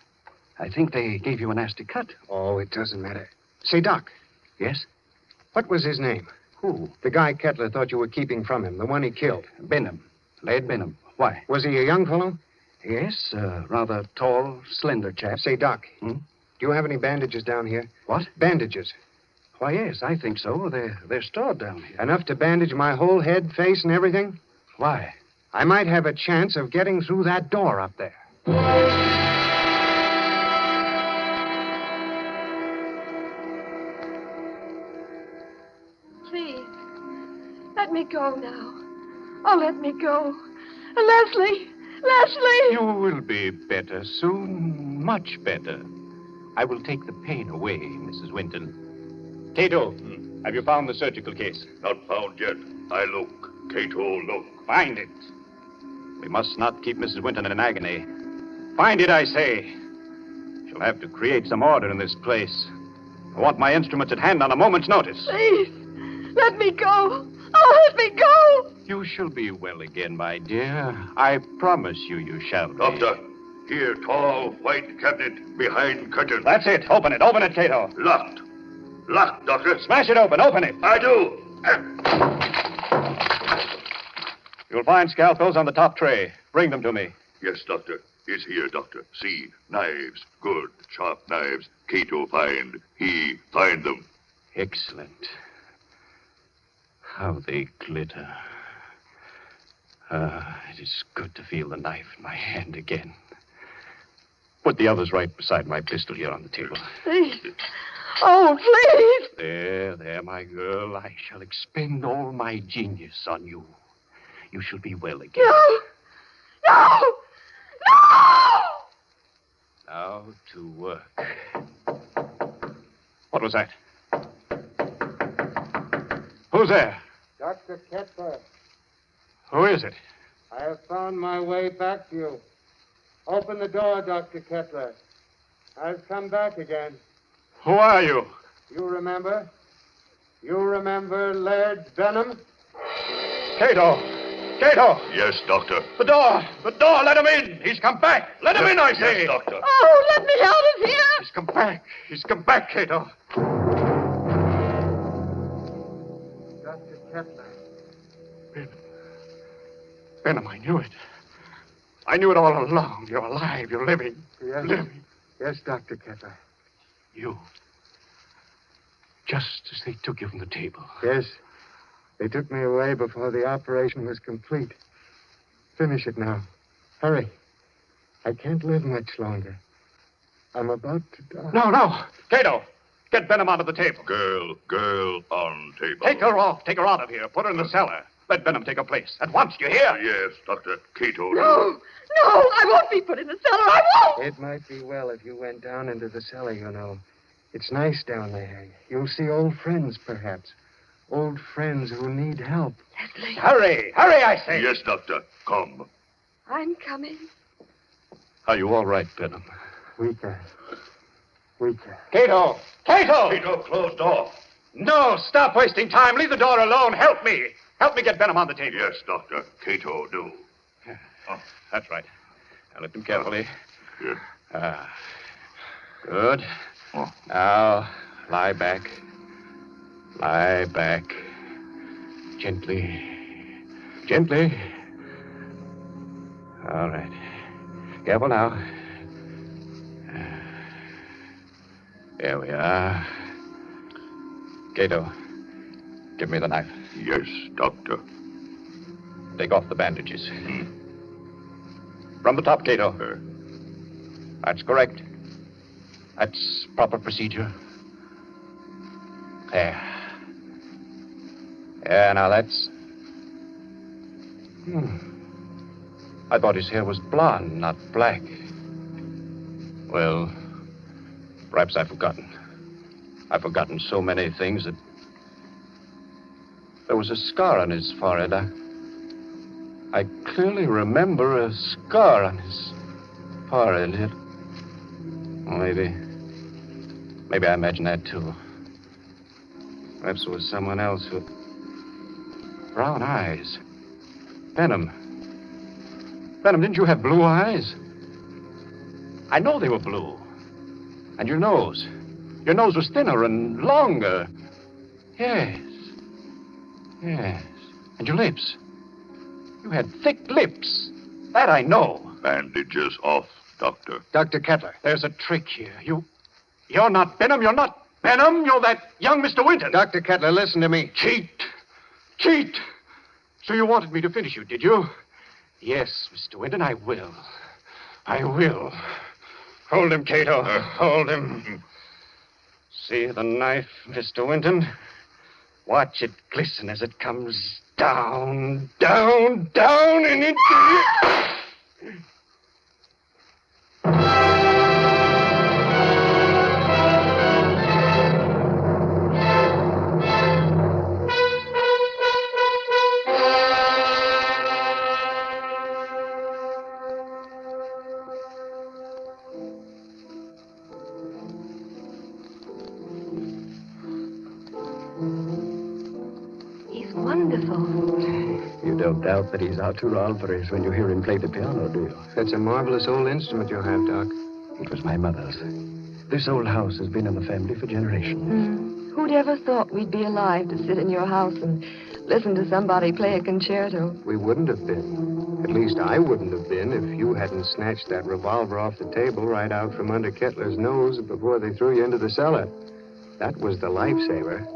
I think they gave you a nasty cut. Oh, it doesn't matter. Say, Doc. Yes? What was his name? Who? The guy Kettler thought you were keeping from him, the one he killed. Benham. Laird Benham. Why? Was he a young fellow? Yes, rather tall, slender chap. Say, Doc, Hmm? do you have any bandages down here? What? Bandages. Why, yes, I think so. They're stored down here. Enough to bandage my whole head, face, and everything? Why? I might have a chance of getting through that door up there. Please, let me go now. Oh, let me go. Leslie! Leslie! You will be better soon. Much better. I will take the pain away, Mrs. Winton. Cato, have you found the surgical case? Not found yet. I look. Cato, look. Find it. We must not keep Mrs. Winton in agony. Find it, I say. She'll have to create some order in this place. I want my instruments at hand on a moment's notice. Please, let me go. Oh, let me go. You shall be well again, my dear. I promise you shall be. Doctor, here, tall, white cabinet behind curtain. That's it. Open it, Cato. Locked. Locked, Doctor. Smash it open. Open it. I do. You'll find scalpels on the top tray. Bring them to me. Yes, Doctor. Is here, Doctor. See, knives. Good, sharp knives. Cato find. He find them. Excellent. How they glitter. It is good to feel the knife in my hand again. Put the others right beside my pistol here on the table. Please. Oh, please. There, my girl. I shall expend all my genius on you. You shall be well again. No! Now to work. What was that? Who's there? Dr. Kettler, Who is it? I have found my way back to you. Open the door, Dr. Kettler. I've come back again. Who are you? You remember? You remember Laird Benham? Cato! Yes, Doctor. The door! Let him in! He's come back! Let him in, I say! Yes, Doctor. Oh, let me out of here! He's come back, Cato. Dr. Kettler. Benham, I knew it. I knew it all along. You're alive. You're living. Yes. Living. Yes, Dr. Kettler. You. Just as they took you from the table. Yes. They took me away before the operation was complete. Finish it now. Hurry. I can't live much longer. I'm about to die. No. Cato, get Benham out of the table. Girl on table. Take her off. Take her out of here. Put her in the cellar. Let Benham take her place. At once, you hear? Yes, Dr. Cato. No, I won't be put in the cellar. I won't. It might be well if you went down into the cellar, you know. It's nice down there. You'll see old friends, perhaps. Old friends who need help. Leslie. Hurry, I say. Yes, Doctor. Come. I'm coming. Are you all right, Benham? Weaker. Cato! Cato, close door. No, stop wasting time. Leave the door alone. Help me. Help me get Benham on the table. Yes, Doctor. Cato, do. That's right. Now lift him carefully. Yes. Good. Oh. Now, lie back. Lie back. Gently. All right. Careful now. There we are. Cato, give me the knife. Yes, Doctor. Take off the bandages. From the top, Cato. That's correct. That's proper procedure. There. Yeah, now that's... I thought his hair was blonde, not black. Well, perhaps I've forgotten. I've forgotten so many things that... There was a scar on his forehead. I clearly remember a scar on his forehead. Maybe I imagined that, too. Perhaps it was someone else who... Brown eyes. Benham, didn't you have blue eyes? I know they were blue. And your nose. Your nose was thinner and longer. Yes. And your lips. You had thick lips. That I know. Bandages off, Doctor. Dr. Kettler, there's a trick here. You're not Benham. You're not Benham. You're that young Mr. Winton. Dr. Kettler, listen to me. Cheat. So you wanted me to finish you, did you? Yes, Mr. Winton, I will. Hold him, Cato. Hold him. See the knife, Mr. Winton? Watch it glisten as it comes down, and into... don't doubt that he's Arturo Alvarez when you hear him play the piano, do you? That's a marvelous old instrument you have, Doc. It was my mother's. This old house has been in the family for generations. Who'd ever thought we'd be alive to sit in your house and listen to somebody play a concerto? We wouldn't have been. At least I wouldn't have been if you hadn't snatched that revolver off the table right out from under Kettler's nose before they threw you into the cellar. That was the lifesaver.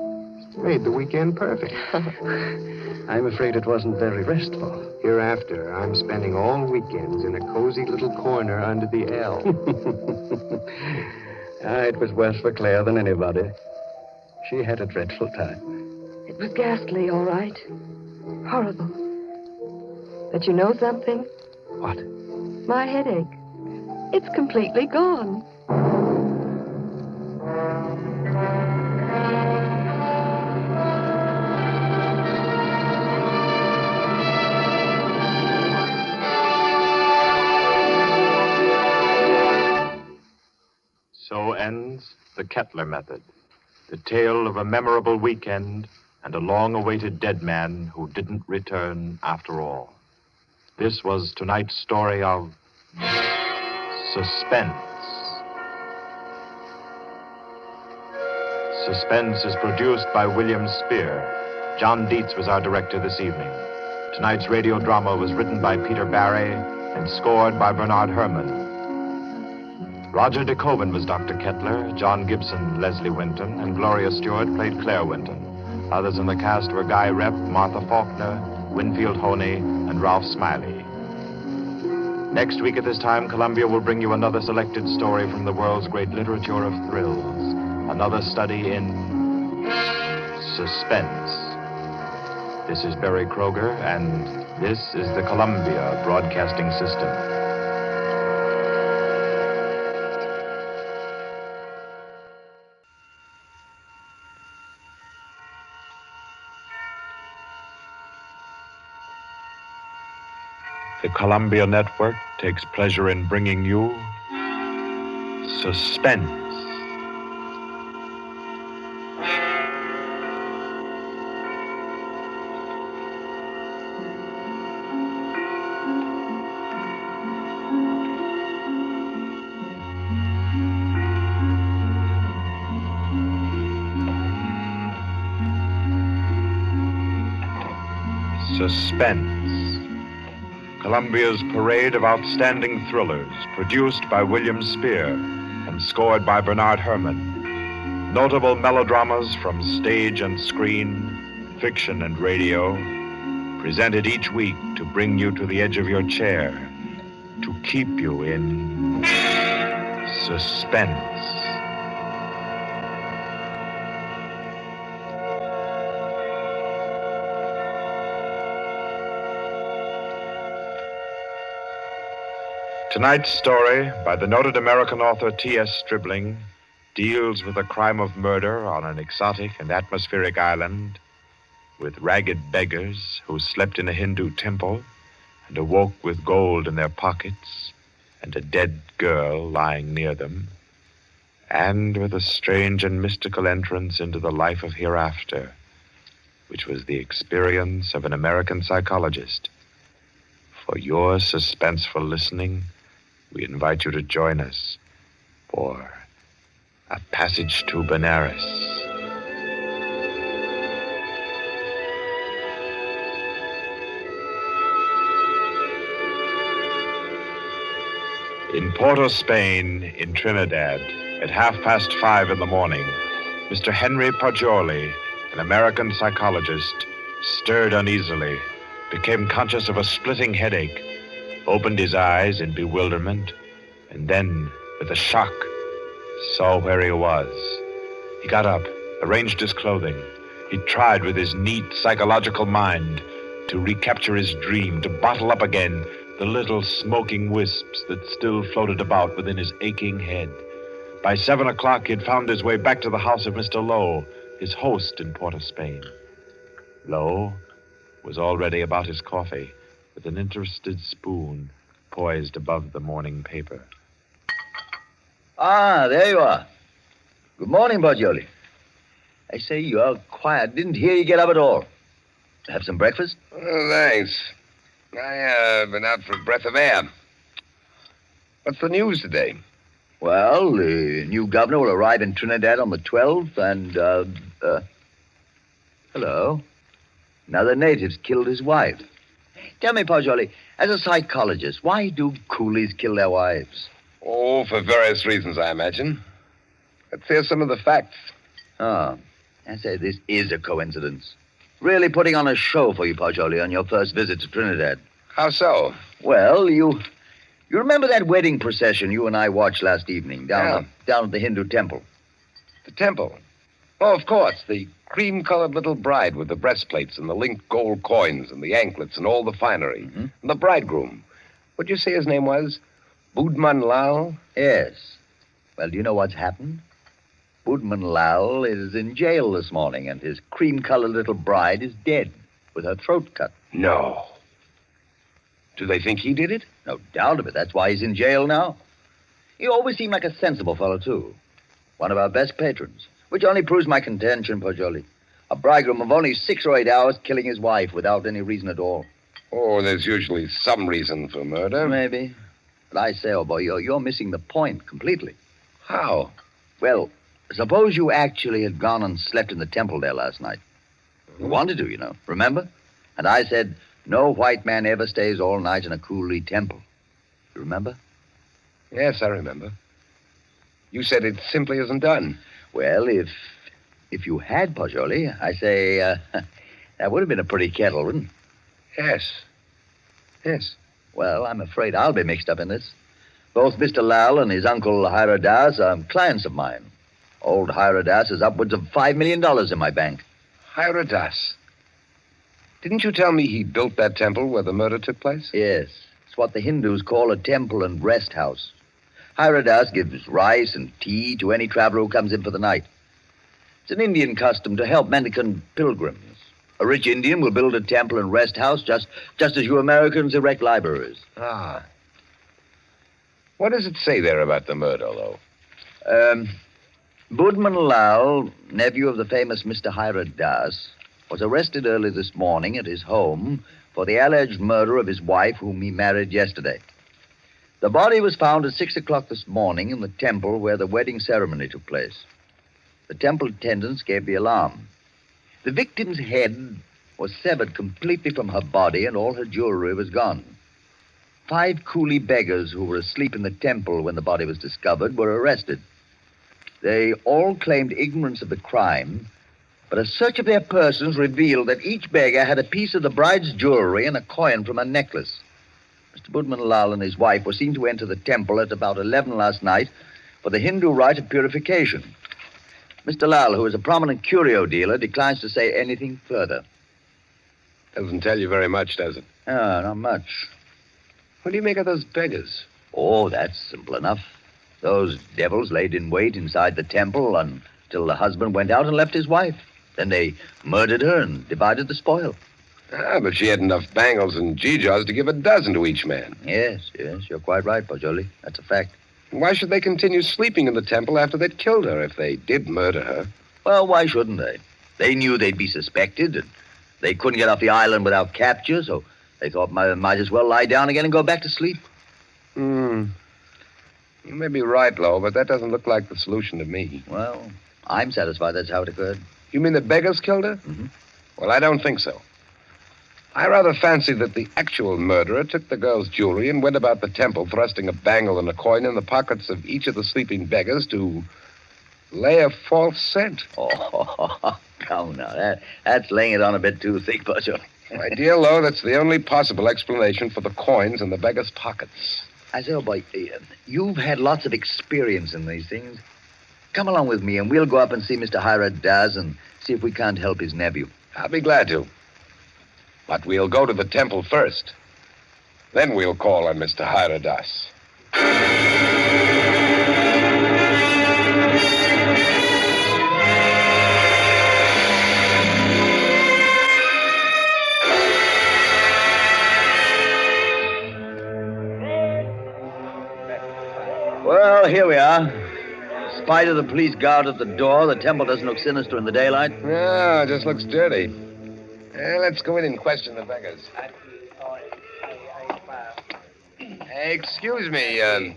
Made the weekend perfect. I'm afraid it wasn't very restful. Hereafter, I'm spending all weekends in a cozy little corner under the L. It was worse for Claire than anybody. She had a dreadful time. It was ghastly, all right. Horrible. But you know something? What? My headache. It's completely gone. So ends the Kettler Method, the tale of a memorable weekend and a long-awaited dead man who didn't return after all. This was tonight's story of Suspense. Suspense is produced by William Spear. John Dietz was our director this evening. Tonight's radio drama was written by Peter Barry and scored by Bernard Herrmann. Roger De Koven was Dr. Kettler, John Gibson, Leslie Winton, and Gloria Stewart played Claire Winton. Others in the cast were Guy Repp, Martha Faulkner, Winfield Honey, and Ralph Smiley. Next week at this time, Columbia will bring you another selected story from the world's great literature of thrills, another study in suspense. This is Barry Kroger, and this is the Columbia Broadcasting System. The Columbia Network takes pleasure in bringing you Suspense. Suspense. Columbia's parade of outstanding thrillers, produced by William Spear and scored by Bernard Herrmann. Notable melodramas from stage and screen, fiction and radio, presented each week to bring you to the edge of your chair, to keep you in suspense. Tonight's story, by the noted American author T.S. Stribling, deals with a crime of murder on an exotic and atmospheric island, with ragged beggars who slept in a Hindu temple and awoke with gold in their pockets and a dead girl lying near them, and with a strange and mystical entrance into the life of hereafter, which was the experience of an American psychologist. For your suspenseful listening, we invite you to join us for A Passage to Benares. In Porto, Spain, in Trinidad, at 5:30 in the morning, Mr. Henry Poggioli, an American psychologist, stirred uneasily, became conscious of a splitting headache, opened his eyes in bewilderment, and then, with a shock, saw where he was. He got up, arranged his clothing. He tried with his neat psychological mind to recapture his dream, to bottle up again the little smoking wisps that still floated about within his aching head. By 7 o'clock, he had found his way back to the house of Mr. Lowe, his host in Port of Spain. Lowe was already about his coffee, with an interested spoon poised above the morning paper. Ah, there you are. Good morning, Poggioli. I say, you are quiet. Didn't hear you get up at all. Have some breakfast? Oh, thanks. I been out for a breath of air. What's the news today? Well, the new governor will arrive in Trinidad on the 12th, and, hello. Another native's killed his wife. Tell me, Pajoli, as a psychologist, why do coolies kill their wives? Oh, for various reasons, I imagine. Let's hear some of the facts. Oh, I say this is a coincidence. Really putting on a show for you, Pajoli, on your first visit to Trinidad. How so? Well, you remember that wedding procession you and I watched last evening down at the Hindu temple? The temple? Oh, of course. The cream-colored little bride with the breastplates and the linked gold coins and the anklets and all the finery. Mm-hmm. And the bridegroom. What'd you say his name was? Budman Lal? Yes. Well, do you know what's happened? Budman Lal is in jail this morning, and his cream-colored little bride is dead with her throat cut. No. Do they think he did it? No doubt of it. That's why he's in jail now. He always seemed like a sensible fellow, too. One of our best patrons. Which only proves my contention, Pajoli. A bridegroom of only 6 or 8 hours killing his wife without any reason at all. Oh, there's usually some reason for murder. Maybe. But I say, oh boy, you're missing the point completely. How? Well, suppose you actually had gone and slept in the temple there last night. You wanted to, you know. Remember? And I said, no white man ever stays all night in a coolie temple. You remember? Yes, I remember. You said it simply isn't done. Well, if you had, Pajoli, I say, that would have been a pretty kettle, wouldn't it? Yes. Well, I'm afraid I'll be mixed up in this. Both Mr. Lal and his uncle Hiradas are clients of mine. Old Hiradas has upwards of $5 million in my bank. Hiradas? Didn't you tell me he built that temple where the murder took place? Yes. It's what the Hindus call a temple and rest house. Hiradas gives rice and tea to any traveler who comes in for the night. It's an Indian custom to help mendicant pilgrims. A rich Indian will build a temple and rest house just as you Americans erect libraries. Ah. What does it say there about the murder, though? Budman Lal, nephew of the famous Mr. Hiradas, was arrested early this morning at his home for the alleged murder of his wife, whom he married yesterday. The body was found at 6 o'clock this morning in the temple where the wedding ceremony took place. The temple attendants gave the alarm. The victim's head was severed completely from her body, and all her jewelry was gone. 5 coolie beggars who were asleep in the temple when the body was discovered were arrested. They all claimed ignorance of the crime, but a search of their persons revealed that each beggar had a piece of the bride's jewelry and a coin from her necklace. Mr. Budman Lal and his wife were seen to enter the temple at about 11 last night for the Hindu rite of purification. Mr. Lal, who is a prominent curio dealer, declines to say anything further. Doesn't tell you very much, does it? Ah, not much. What do you make of those beggars? Oh, that's simple enough. Those devils laid in wait inside the temple until the husband went out and left his wife. Then they murdered her and divided the spoil. Ah, but she had enough bangles and geegaws to give a dozen to each man. Yes, you're quite right, Pajoli. That's a fact. Why should they continue sleeping in the temple after they'd killed her if they did murder her? Well, why shouldn't they? They knew they'd be suspected, and they couldn't get off the island without capture, so they thought might as well lie down again and go back to sleep. You may be right, Lo, but that doesn't look like the solution to me. Well, I'm satisfied that's how it occurred. You mean the beggars killed her? Mm-hmm. Well, I don't think so. I rather fancy that the actual murderer took the girl's jewelry and went about the temple thrusting a bangle and a coin in the pockets of each of the sleeping beggars to lay a false scent. Oh, come now. That's laying it on a bit too thick, Pajoli. My dear Lo, that's the only possible explanation for the coins in the beggars' pockets. I say, oh, boy, you've had lots of experience in these things. Come along with me, and we'll go up and see Mr. Hiradas and see if we can't help his nephew. I'll be glad to. But we'll go to the temple first. Then we'll call on Mr. Hiradas. Well, here we are. In spite of the police guard at the door, the temple doesn't look sinister in the daylight. No, it just looks dirty. Let's go in and question the beggars. Excuse me,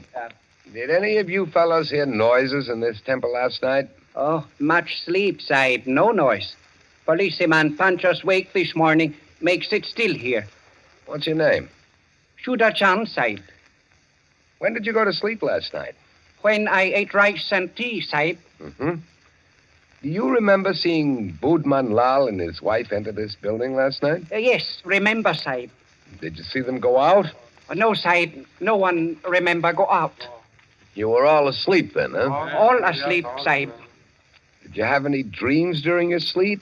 did any of you fellows hear noises in this temple last night? Oh, much sleep, Sahib. No noise. Policeman Punch us wake this morning. Makes it still here. What's your name? Shuda Chan, Sahib. When did you go to sleep last night? When I ate rice and tea, Sahib. Mm-hmm. Do you remember seeing Budman Lal and his wife enter this building last night? Yes, remember, Sahib. Did you see them go out? No, Sahib. No one remember go out. You were all asleep then, huh? All asleep, Sahib. Did you have any dreams during your sleep?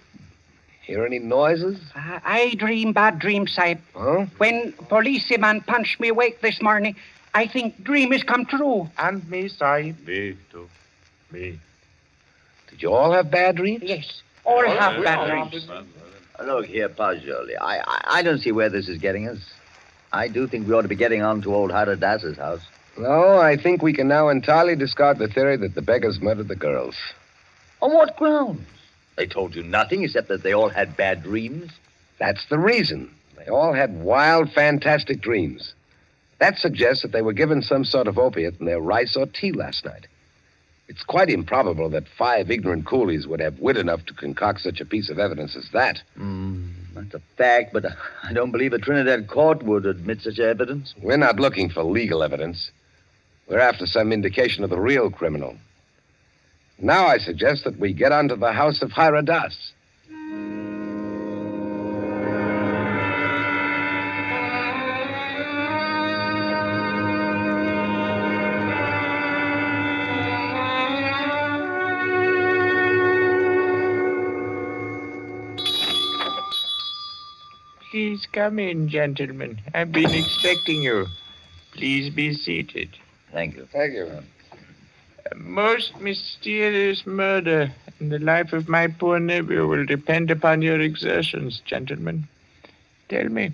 Hear any noises? I dream bad dreams, Sahib. Huh? When policeman punched me awake this morning, I think dream has come true. And me, Sahib. Me, too. Me. Did you all have bad dreams? Yes, all have bad dreams. Look here, Pajoli. I don't see where this is getting us. I do think we ought to be getting on to old Haradas's house. No, I think we can now entirely discard the theory that the beggars murdered the girls. On what grounds? They told you nothing except that they all had bad dreams. That's the reason. They all had wild, fantastic dreams. That suggests that they were given some sort of opiate in their rice or tea last night. It's quite improbable that 5 ignorant coolies would have wit enough to concoct such a piece of evidence as that. That's a fact, but I don't believe a Trinidad court would admit such evidence. We're not looking for legal evidence. We're after some indication of the real criminal. Now I suggest that we get onto the house of Hiradas. Please come in, gentlemen. I've been expecting you. Please be seated. Thank you. Thank you. A most mysterious murder in the life of my poor nephew will depend upon your exertions, gentlemen. Tell me,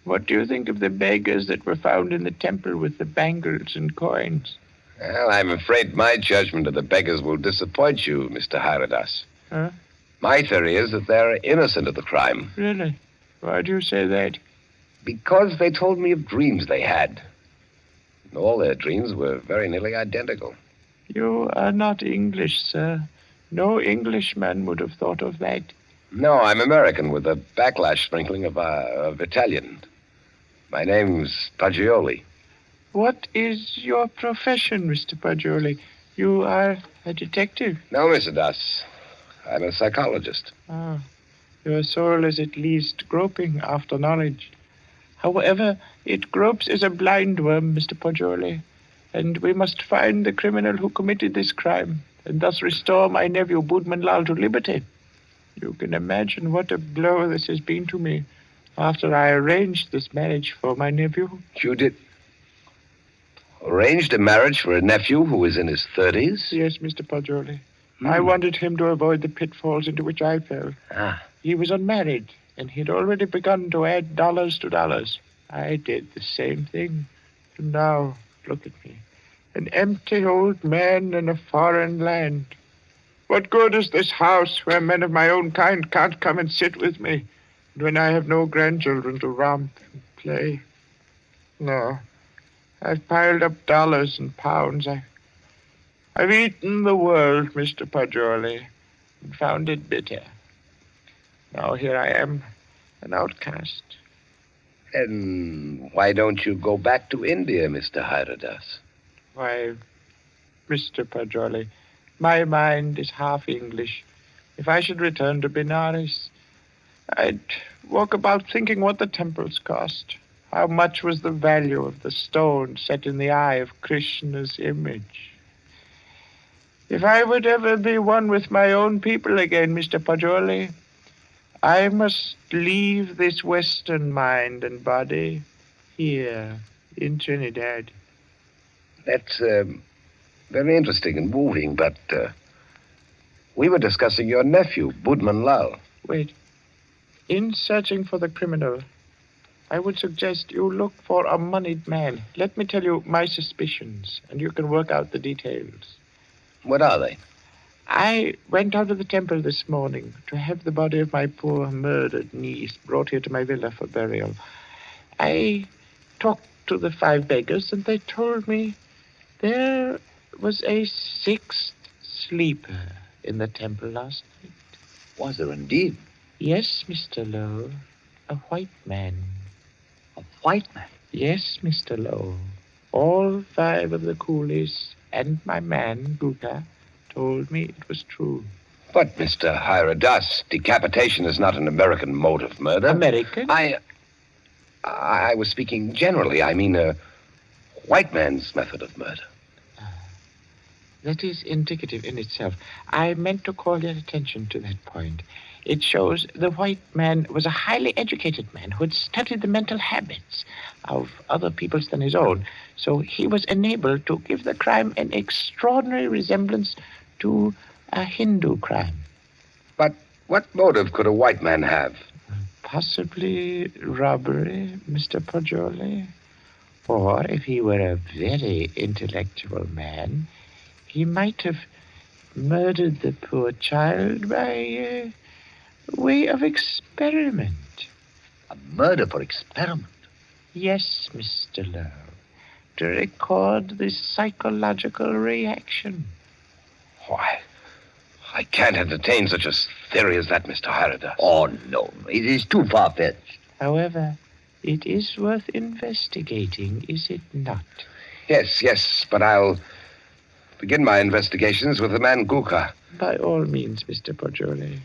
what do you think of the beggars that were found in the temple with the bangles and coins? Well, I'm afraid my judgment of the beggars will disappoint you, Mr. Hiradas. Huh? My theory is that they're innocent of the crime. Really? Why do you say that? Because they told me of dreams they had. And all their dreams were very nearly identical. You are not English, sir. No Englishman would have thought of that. No, I'm American with a backlash sprinkling of Italian. My name's Paggioli. What is your profession, Mr. Paggioli? You are a detective? No, Mr. Das. I'm a psychologist. Ah, your soul is at least groping after knowledge. However, it gropes as a blind worm, Mr. Paggioli, and we must find the criminal who committed this crime, and thus restore my nephew Budman Lal to liberty. You can imagine what a blow this has been to me after I arranged this marriage for my nephew. You did? Arranged a marriage for a nephew who was in his 30s? Yes, Mr. Paggioli. I wanted him to avoid the pitfalls into which I fell. He was unmarried, and he'd already begun to add dollars to dollars. I did the same thing. And now, look at me. An empty old man in a foreign land. What good is this house where men of my own kind can't come and sit with me, and when I have no grandchildren to romp and play? No. I've piled up dollars and pounds. I've eaten the world, Mr. Paggioli, and found it bitter. Now here I am, an outcast. Then why don't you go back to India, Mr. Hiradas? Why, Mr. Paggioli, my mind is half English. If I should return to Benares, I'd walk about thinking what the temples cost. How much was the value of the stone set in the eye of Krishna's image? If I would ever be one with my own people again, Mr. Paggioli, I must leave this Western mind and body here in Trinidad. That's very interesting and moving, but we were discussing your nephew, Budman Lal. Wait. In searching for the criminal, I would suggest you look for a moneyed man. Let me tell you my suspicions, and you can work out the details. What are they? I went down to the temple this morning to have the body of my poor murdered niece brought here to my villa for burial. I talked to the 5 beggars, and they told me there was a 6th sleeper in the temple last night. Was there indeed? Yes, Mr. Lowe. A white man. A white man? Yes, Mr. Lowe. All 5 of the coolies and my man, Guka, told me it was true. But, Mr. Hiradas, decapitation is not an American mode of murder. American? I was speaking generally. I mean, a white man's method of murder. That is indicative in itself. I meant to call your attention to that point. It shows the white man was a highly educated man who had studied the mental habits of other peoples than his own. So he was enabled to give the crime an extraordinary resemblance to a Hindu crime. But what motive could a white man have? Possibly robbery, Mr. Poggioli. Or if he were a very intellectual man, he might have murdered the poor child by way of experiment. A murder for experiment? Yes, Mr. Lowe. To record the psychological reaction. Why, I can't entertain such a theory as that, Mr. Hiradas. Oh, no. It is too far-fetched. However, it is worth investigating, is it not? Yes, but I'll begin my investigations with the man Guka. By all means, Mr. Poggioli.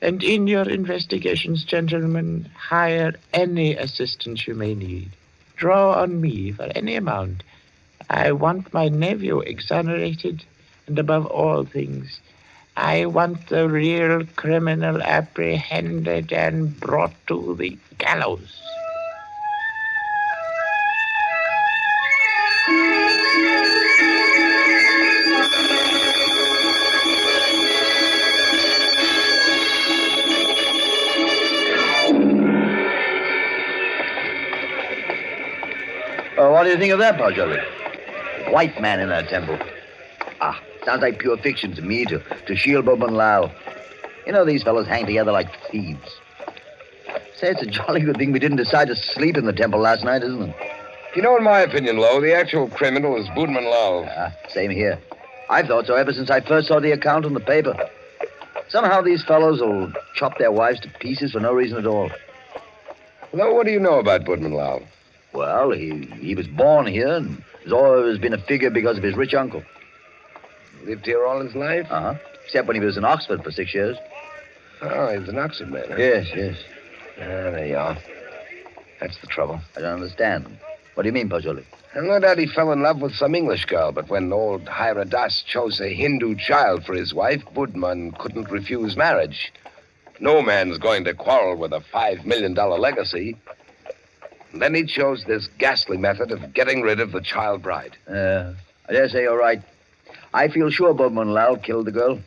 And in your investigations, gentlemen, hire any assistance you may need. Draw on me for any amount. I want my nephew exonerated, and above all things, I want the real criminal apprehended and brought to the gallows. What do you think of that, Poggioli? White man in that temple. Sounds like pure fiction to me, to shield Bob and Lau. You know, these fellows hang together like thieves. Say, it's a jolly good thing we didn't decide to sleep in the temple last night, isn't it? You know, in my opinion, Lowe, the actual criminal is Budman Lau. Same here. I've thought so ever since I first saw the account in the paper. Somehow these fellows will chop their wives to pieces for no reason at all. Lowe, what do you know about Budman Lau? Well, he was born here and has always been a figure because of his rich uncle. Lived here all his life? Uh-huh. Except when he was in Oxford for 6 years. Oh, he was an Oxford man, huh? Yes. There you are. That's the trouble. I don't understand. What do you mean, Poggioli? And no doubt he fell in love with some English girl, but when old Hiradas chose a Hindu child for his wife, Budman couldn't refuse marriage. No man's going to quarrel with a $5 million legacy. And then he chose this ghastly method of getting rid of the child bride. I dare say you're right. I feel sure Budman Lau killed the girl.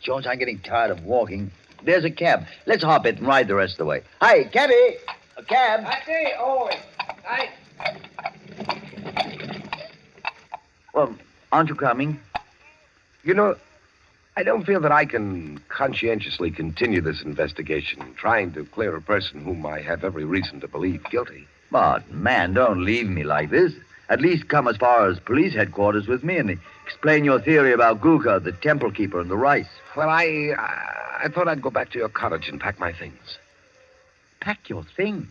George, I'm getting tired of walking. There's a cab. Let's hop it and ride the rest of the way. Hi, cabby! A cab! I say, Well, aren't you coming? You know, I don't feel that I can conscientiously continue this investigation, trying to clear a person whom I have every reason to believe guilty. But, man, don't leave me like this. At least come as far as police headquarters with me and explain your theory about Guka, the temple keeper, and the rice. Well, I thought I'd go back to your cottage and pack my things. Pack your things?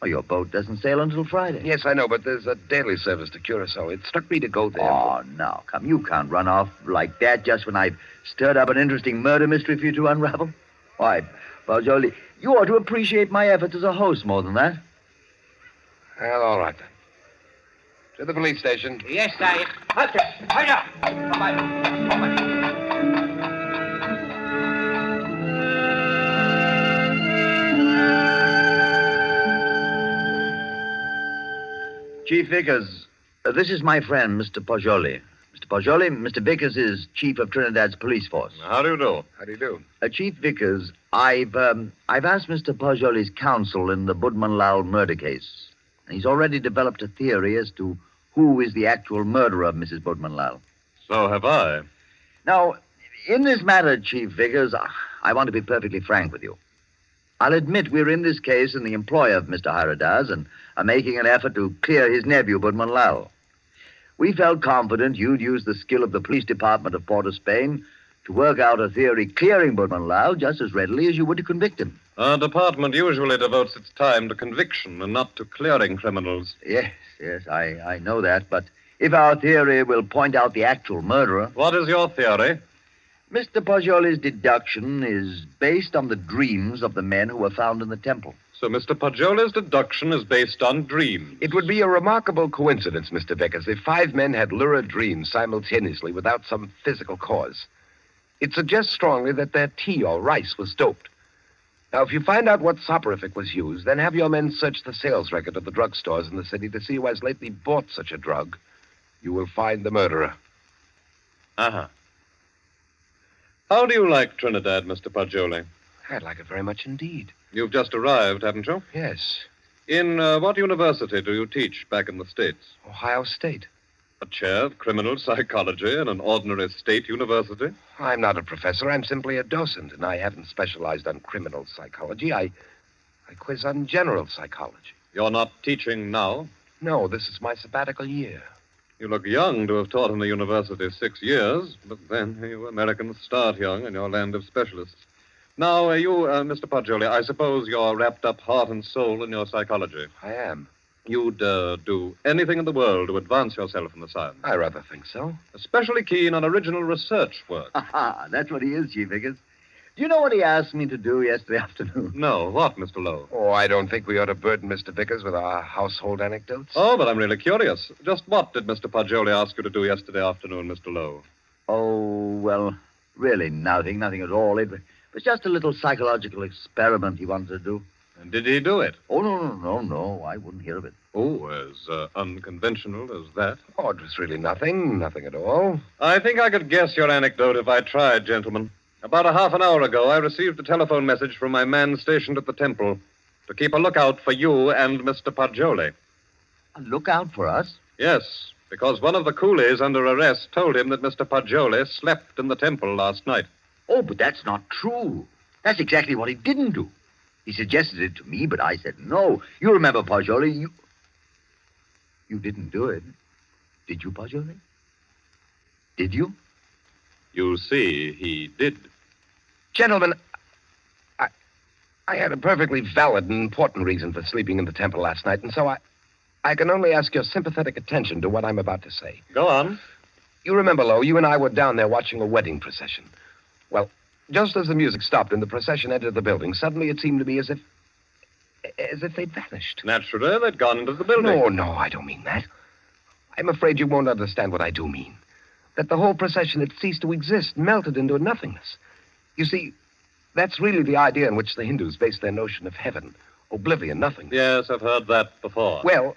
Oh, your boat doesn't sail until Friday. Yes, I know, but there's a daily service to Curacao. It struck me to go there. Oh, now, come. You can't run off like that just when I've stirred up an interesting murder mystery for you to unravel. Why, Poggioli, you ought to appreciate my efforts as a host more than that. Well, all right, then. To the police station. Yes, sir. Bye-bye. Chief Vickers, this is my friend, Mr. Poggioli. Mr. Poggioli, Mr. Vickers is chief of Trinidad's police force. How do you do? How do you do? Chief Vickers, I've asked Mr. Poggioli's counsel in the Budman Lau murder case. He's already developed a theory as to who is the actual murderer of Mrs. Budman Lau. So have I. Now, In this matter, Chief Vickers, I want to be perfectly frank with you. I'll admit we're in this case in the employ of Mr. Hyrodaz and are making an effort to clear his nephew, Budman Lal. We felt confident you'd use the skill of the police department of Port of Spain to work out a theory clearing Budman Lal just as readily as you would to convict him. Our department usually devotes its time to conviction and not to clearing criminals. Yes, I know that, but if our theory will point out the actual murderer... What is your theory? Mr. Poggioli's deduction is based on the dreams of the men who were found in the temple. So Mr. Poggioli's deduction is based on dreams. It would be a remarkable coincidence, Mr. Vickers, if 5 men had lurid dreams simultaneously without some physical cause. It suggests strongly that their tea or rice was doped. Now, if you find out what soporific was used, then have your men search the sales record of the drugstores in the city to see who has lately bought such a drug. You will find the murderer. Uh-huh. How do you like Trinidad, Mr. Poggioli? I'd like it very much indeed. You've just arrived, haven't you? Yes. In what university do you teach back in the States? Ohio State. A chair of criminal psychology in an ordinary state university? I'm not a professor. I'm simply a docent, and I haven't specialized on criminal psychology. I quiz on general psychology. You're not teaching now? No, this is my sabbatical year. You look young to have taught in the university 6 years, but then you Americans start young in your land of specialists. Now, Mr. Poggioli, I suppose you're wrapped up heart and soul in your psychology. I am. You'd do anything in the world to advance yourself in the science. I rather think so. Especially keen on original research work. That's what he is, Chief Vickers. Do you know what he asked me to do yesterday afternoon? No. What, Mr. Lowe? Oh, I don't think we ought to burden Mr. Vickers with our household anecdotes. Oh, but I'm really curious. Just what did Mr. Poggioli ask you to do yesterday afternoon, Mr. Lowe? Oh, well, really nothing at all. It was just a little psychological experiment he wanted to do. And did he do it? Oh, no. I wouldn't hear of it. Oh, as unconventional as that? Oh, it was really nothing at all. I think I could guess your anecdote if I tried, gentlemen. About a half an hour ago, I received a telephone message from my man stationed at the temple to keep a lookout for you and Mr. Poggioli. A lookout for us? Yes, because one of the coolies under arrest told him that Mr. Poggioli slept in the temple last night. Oh, but that's not true. That's exactly what he didn't do. He suggested it to me, but I said no. You remember, Poggioli, you didn't do it. Did you, Poggioli? Did you? You see, he did. Gentlemen, I had a perfectly valid and important reason for sleeping in the temple last night, and so I can only ask your sympathetic attention to what I'm about to say. Go on. You remember, Lowe, you and I were down there watching a wedding procession. Well, just as the music stopped and the procession entered the building, suddenly it seemed to me as if they'd vanished. Naturally, they'd gone into the building. No, I don't mean that. I'm afraid you won't understand what I do mean. That the whole procession had ceased to exist, melted into nothingness. You see, that's really the idea in which the Hindus base their notion of heaven. Oblivion, nothing. Yes, I've heard that before. Well,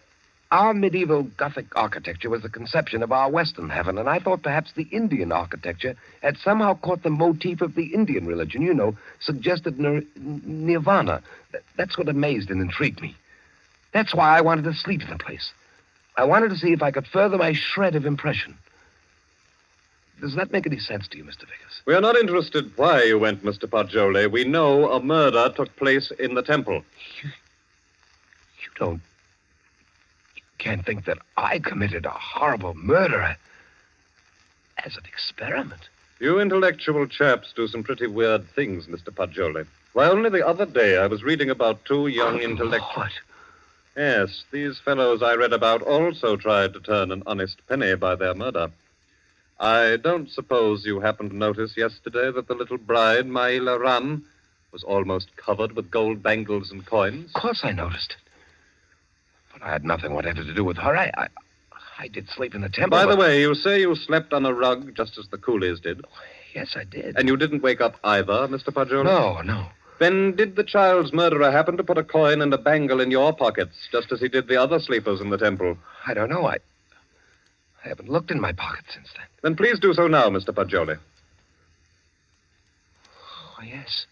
our medieval Gothic architecture was the conception of our Western heaven, and I thought perhaps the Indian architecture had somehow caught the motif of the Indian religion, suggested nirvana. That's what amazed and intrigued me. That's why I wanted to sleep in the place. I wanted to see if I could further my shred of impression. Does that make any sense to you, Mr. Vickers? We are not interested why you went, Mr. Poggioli. We know a murder took place in the temple. You can't think that I committed a horrible murder as an experiment. You intellectual chaps do some pretty weird things, Mr. Poggioli. Why, only the other day I was reading about 2 young intellectuals. What? Yes, these fellows I read about also tried to turn an honest penny by their murder. I don't suppose you happened to notice yesterday that the little bride, Maila Ram, was almost covered with gold bangles and coins? Of course I noticed it. But I had nothing whatever to do with her. I did sleep in the temple. By the way, you say you slept on a rug just as the coolies did. Yes, I did. And you didn't wake up either, Mr. Poggioli? No. Then did the child's murderer happen to put a coin and a bangle in your pockets, just as he did the other sleepers in the temple? I don't know. I haven't looked in my pocket since then. Then please do so now, Mr. Poggioli. Oh, yes.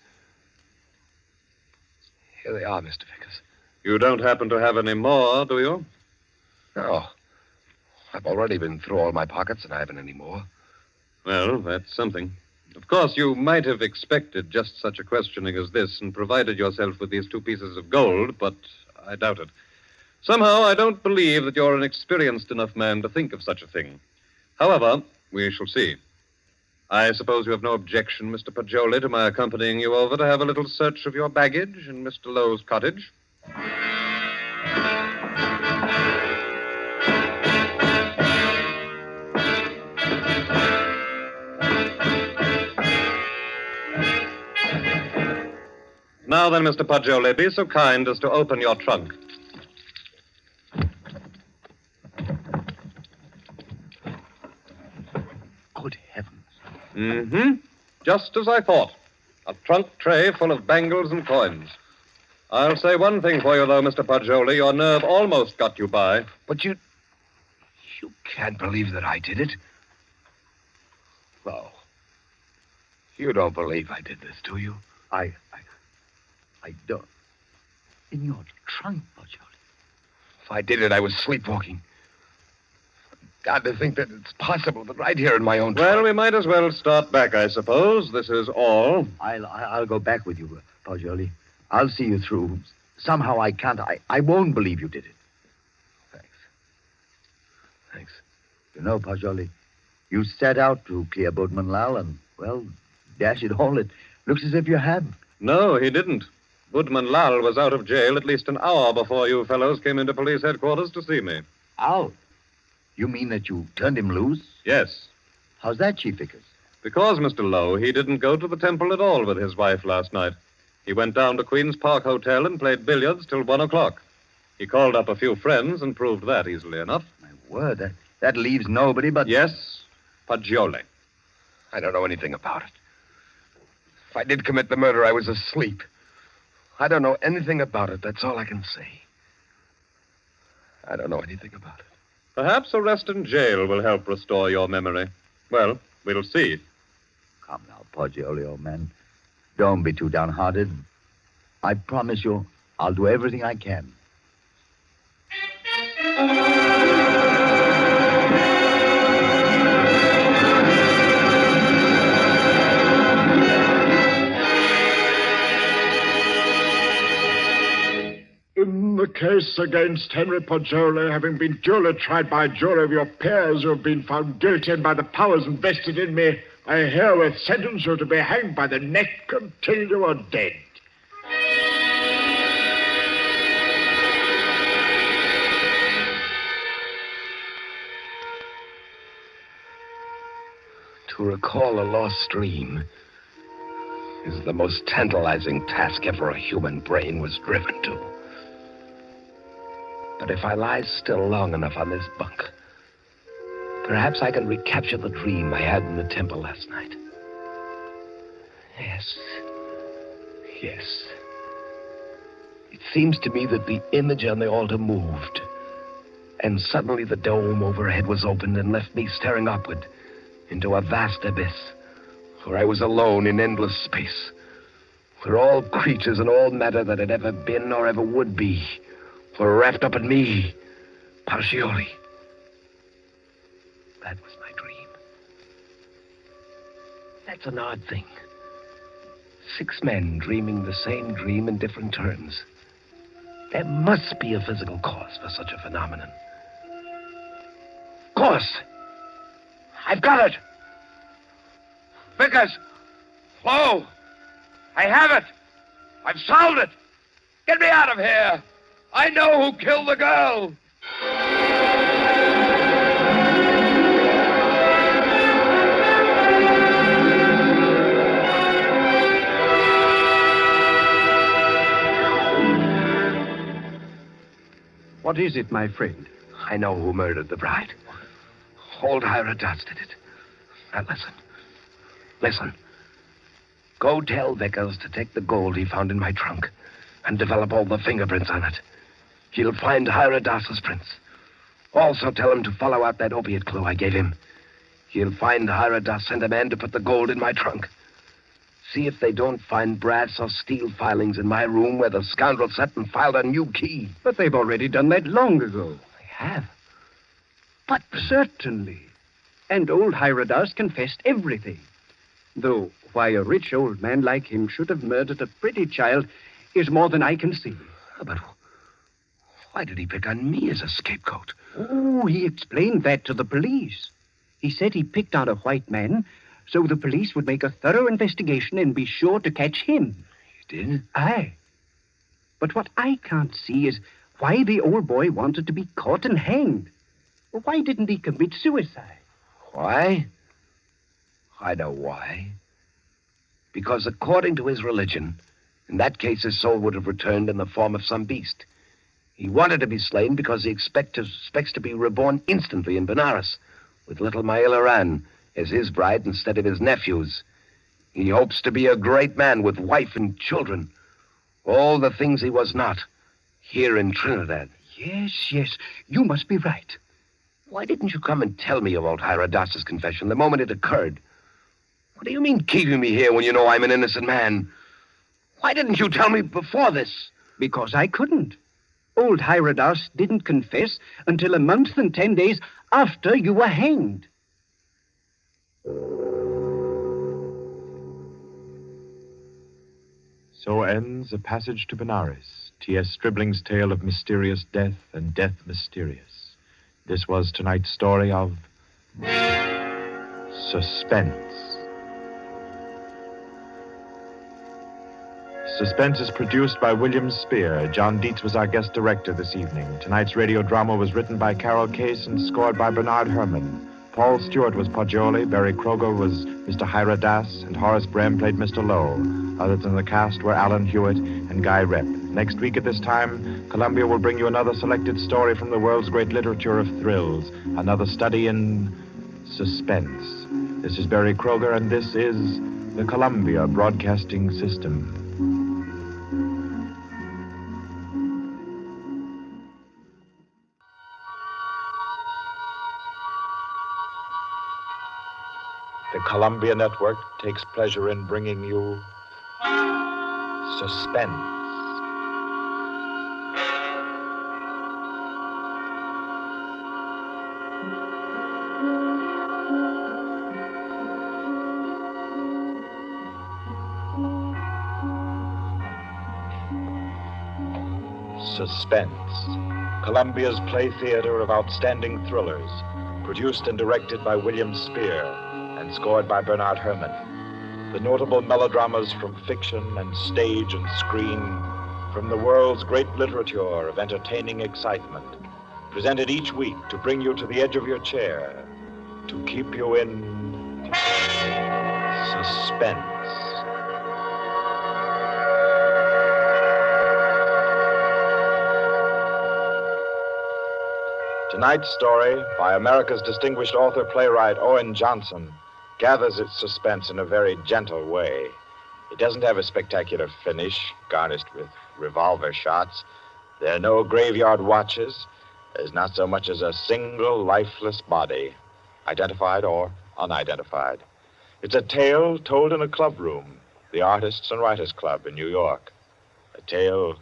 Here they are, Mr. Vickers. You don't happen to have any more, do you? No. I've already been through all my pockets, and I haven't any more. Well, that's something. Of course, you might have expected just such a questioning as this and provided yourself with these 2 pieces of gold, but I doubt it. Somehow, I don't believe that you're an experienced enough man to think of such a thing. However, we shall see. I suppose you have no objection, Mr. Pajoli, to my accompanying you over to have a little search of your baggage in Mr. Lowe's cottage? Now then, Mr. Pajoli, be so kind as to open your trunk. Good heavens. Mm-hmm. Just as I thought. A trunk tray full of bangles and coins. I'll say one thing for you, though, Mr. Pajoli. Your nerve almost got you by. But you can't believe that I did it. No. You don't believe I did this, do you? I don't. In your trunk, Pajoli. If I did it, I was sleepwalking. God, to think that it's possible, but right here in my own Well, trunk. we might as well start back, I suppose. This is all. I'll go back with you, Pajoli. I'll see you through. Somehow I can't. I won't believe you did it. Thanks. You know, Pajoli, you set out to clear Boatman Lal, and, well, dash it all, it looks as if you have. No, he didn't. Woodman Lal was out of jail at least an hour before you fellows came into police headquarters to see me. Out? You mean that you turned him loose? Yes. How's that, Chief Vickers? Because, Mr. Lowe, he didn't go to the temple at all with his wife last night. He went down to Queen's Park Hotel and played billiards till 1 o'clock. He called up a few friends and proved that easily enough. My word, that leaves nobody but... Yes, Pajoli. I don't know anything about it. If I did commit the murder, I was asleep. I don't know anything about it. That's all I can say. I don't know anything about it. Perhaps arrest and jail will help restore your memory. Well, we'll see. Come now, Pajoli, old man. Don't be too downhearted. I promise you, I'll do everything I can. In the case against Henry Pajoli, having been duly tried by a jury of your peers who have been found guilty and by the powers invested in me, I herewith sentence you to be hanged by the neck until you are dead. To recall a lost dream is the most tantalizing task ever a human brain was driven to. But if I lie still long enough on this bunk, perhaps I can recapture the dream I had in the temple last night. Yes. It seems to me that the image on the altar moved, and suddenly the dome overhead was opened and left me staring upward into a vast abyss, where I was alone in endless space, where all creatures and all matter that had ever been or ever would be were wrapped up in me, Pajoli. That was my dream. That's an odd thing. 6 men dreaming the same dream in different turns. There must be a physical cause for such a phenomenon. Of course! I've got it! Vickers! Lowe! I have it! I've solved it! Get me out of here! I know who killed the girl! What is it, my friend? I know who murdered the bride. Old Hierodas did it. Now listen. Go tell Vickers to take the gold he found in my trunk and develop all the fingerprints on it. He'll find Hierodas's prints. Also tell him to follow out that opiate clue I gave him. He'll find Hierodas sent a man to put the gold in my trunk. See if they don't find brass or steel filings in my room where the scoundrel sat and filed a new key. But they've already done that long ago. They have? But certainly. And old Hierodas confessed everything. Though why a rich old man like him should have murdered a pretty child is more than I can see. But why did he pick on me as a scapegoat? Oh, he explained that to the police. He said he picked on a white man so the police would make a thorough investigation and be sure to catch him. He did? Aye. But what I can't see is why the old boy wanted to be caught and hanged. Why didn't he commit suicide? Why? I know why. Because according to his religion, in that case his soul would have returned in the form of some beast. He wanted to be slain because he expects to be reborn instantly in Benares, with little Maila Ran as his bride instead of his nephew's. He hopes to be a great man with wife and children. All the things he was not, here in Trinidad. Yes, you must be right. Why didn't you come and tell me about Hiradas's confession the moment it occurred? What do you mean keeping me here when you know I'm an innocent man? Why didn't you tell me before this? Because I couldn't. Old Hiradas didn't confess until a month and 10 days after you were hanged. So ends A Passage to Benares, T.S. Stribling's tale of mysterious death and death mysterious. This was tonight's story of Suspense. Suspense is produced by William Spear. John Dietz was our guest director this evening. Tonight's radio drama was written by Carol Case and scored by Bernard Herrmann. Paul Stewart was Poggioli, Barry Kroger was Mr. Hira Das, and Horace Brem played Mr. Lowe. Others in the cast were Alan Hewitt and Guy Rep. Next week at this time, Columbia will bring you another selected story from the world's great literature of thrills, another study in suspense. This is Barry Kroger, and this is the Columbia Broadcasting System. The Columbia Network takes pleasure in bringing you Suspense. Suspense, Columbia's play theater of outstanding thrillers, produced and directed by William Spear and scored by Bernard Herrmann. The notable melodramas from fiction and stage and screen, from the world's great literature of entertaining excitement, presented each week to bring you to the edge of your chair, to keep you in suspense. Tonight's story, by America's distinguished author-playwright Owen Johnson, gathers its suspense in a very gentle way. It doesn't have a spectacular finish, garnished with revolver shots. There are no graveyard watches. There's not so much as a single lifeless body, identified or unidentified. It's a tale told in a club room, the Artists and Writers Club in New York. A tale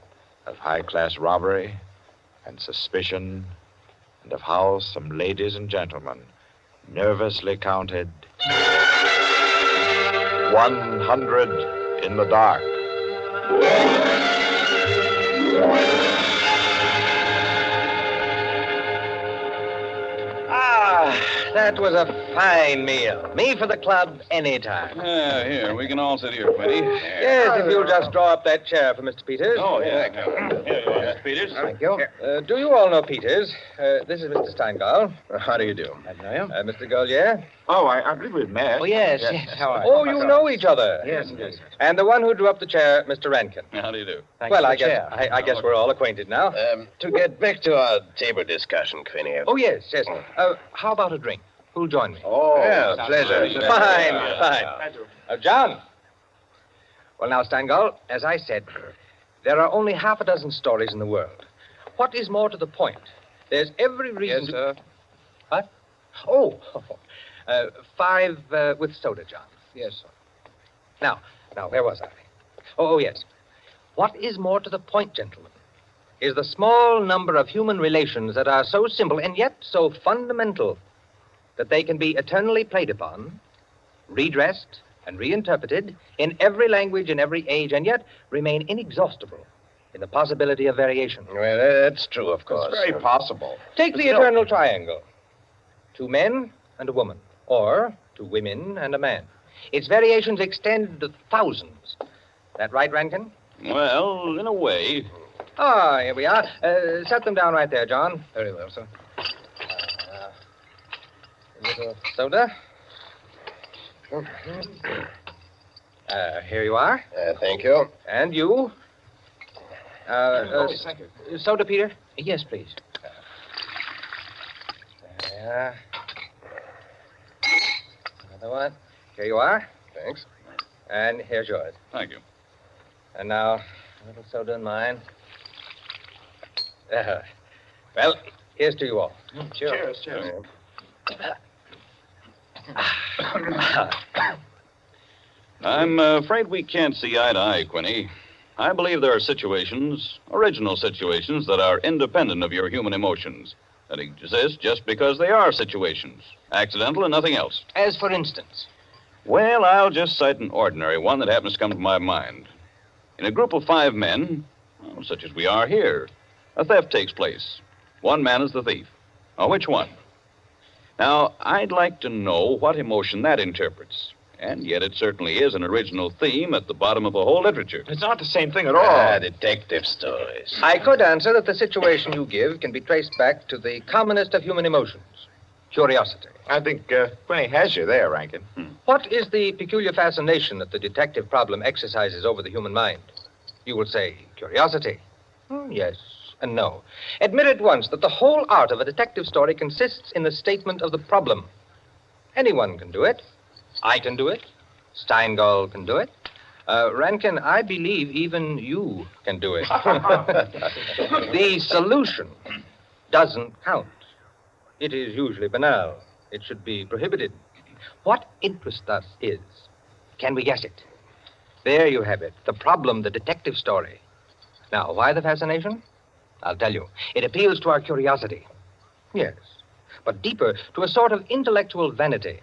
of high-class robbery and suspicion, and of how some ladies and gentlemen nervously counted 100 in the dark. That was a fine meal. Me for the club anytime. Here, we can all sit here, Quinty. Yes, if you'll just draw up that chair for Mr. Peters. Oh, yeah. Here you are, Mr. Peters. Thank you. Do you all know Peters? This is Mr. Steingall. How do you do? I know you. Mr. Gaulier? Oh, I believe we've met. Oh, yes. How are you? Oh, you know each other. Yes. And the one who drew up the chair, Mr. Rankin. How do you do? Well, I guess we're all acquainted now. To get back to our table discussion, Quinty. Oh, yes. How about a drink? Who'll join me? Oh, yeah, pleasure. Fine. John. Well, now, Steingall, as I said, there are only half a dozen stories in the world. What is more to the point? There's every reason Yes, sir. What? Oh, 5 with soda, John. Yes, sir. Now, where was I? Oh, yes. What is more to the point, gentlemen, is the small number of human relations that are so simple and yet so fundamental that they can be eternally played upon, redressed, and reinterpreted in every language, in every age, and yet remain inexhaustible in the possibility of variation. Well, that's true, of course. It's very possible. Take But the still- eternal triangle. 2 men and a woman, or 2 women and a man. Its variations extend to thousands. That right, Rankin? Well, in a way. Ah, here we are. Set them down right there, John. Very well, sir. A little soda. Here you are. Thank you. And you. Thank you. Soda, Peter? Yes, please. There. Another one. Here you are. Thanks. And here's yours. Thank you. And now, a little soda in mine. Well, here's to you all. Cheers, cheers. I'm afraid we can't see eye to eye, Quinny. I believe there are situations, original situations, that are independent of your human emotions, that exist just because they are situations, accidental and nothing else. As for instance? Well, I'll just cite an ordinary one that happens to come to my mind. In a group of 5 men, such as we are here, a theft takes place. One man is the thief. Now, which one? Now, I'd like to know what emotion that interprets. And yet it certainly is an original theme at the bottom of a whole literature. It's not the same thing at all. Detective stories. I could answer that the situation you give can be traced back to the commonest of human emotions, curiosity. I think Quinny has you there, Rankin. What is the peculiar fascination that the detective problem exercises over the human mind? You will say curiosity. Yes and no. Admit at once that the whole art of a detective story consists in the statement of the problem. Anyone can do it. I can do it. Steingall can do it. Rankin, I believe even you can do it. The solution doesn't count. It is usually banal. It should be prohibited. What interests us is, can we guess it? There you have it, the problem, the detective story. Now, why the fascination? I'll tell you. It appeals to our curiosity. Yes, but deeper, to a sort of intellectual vanity.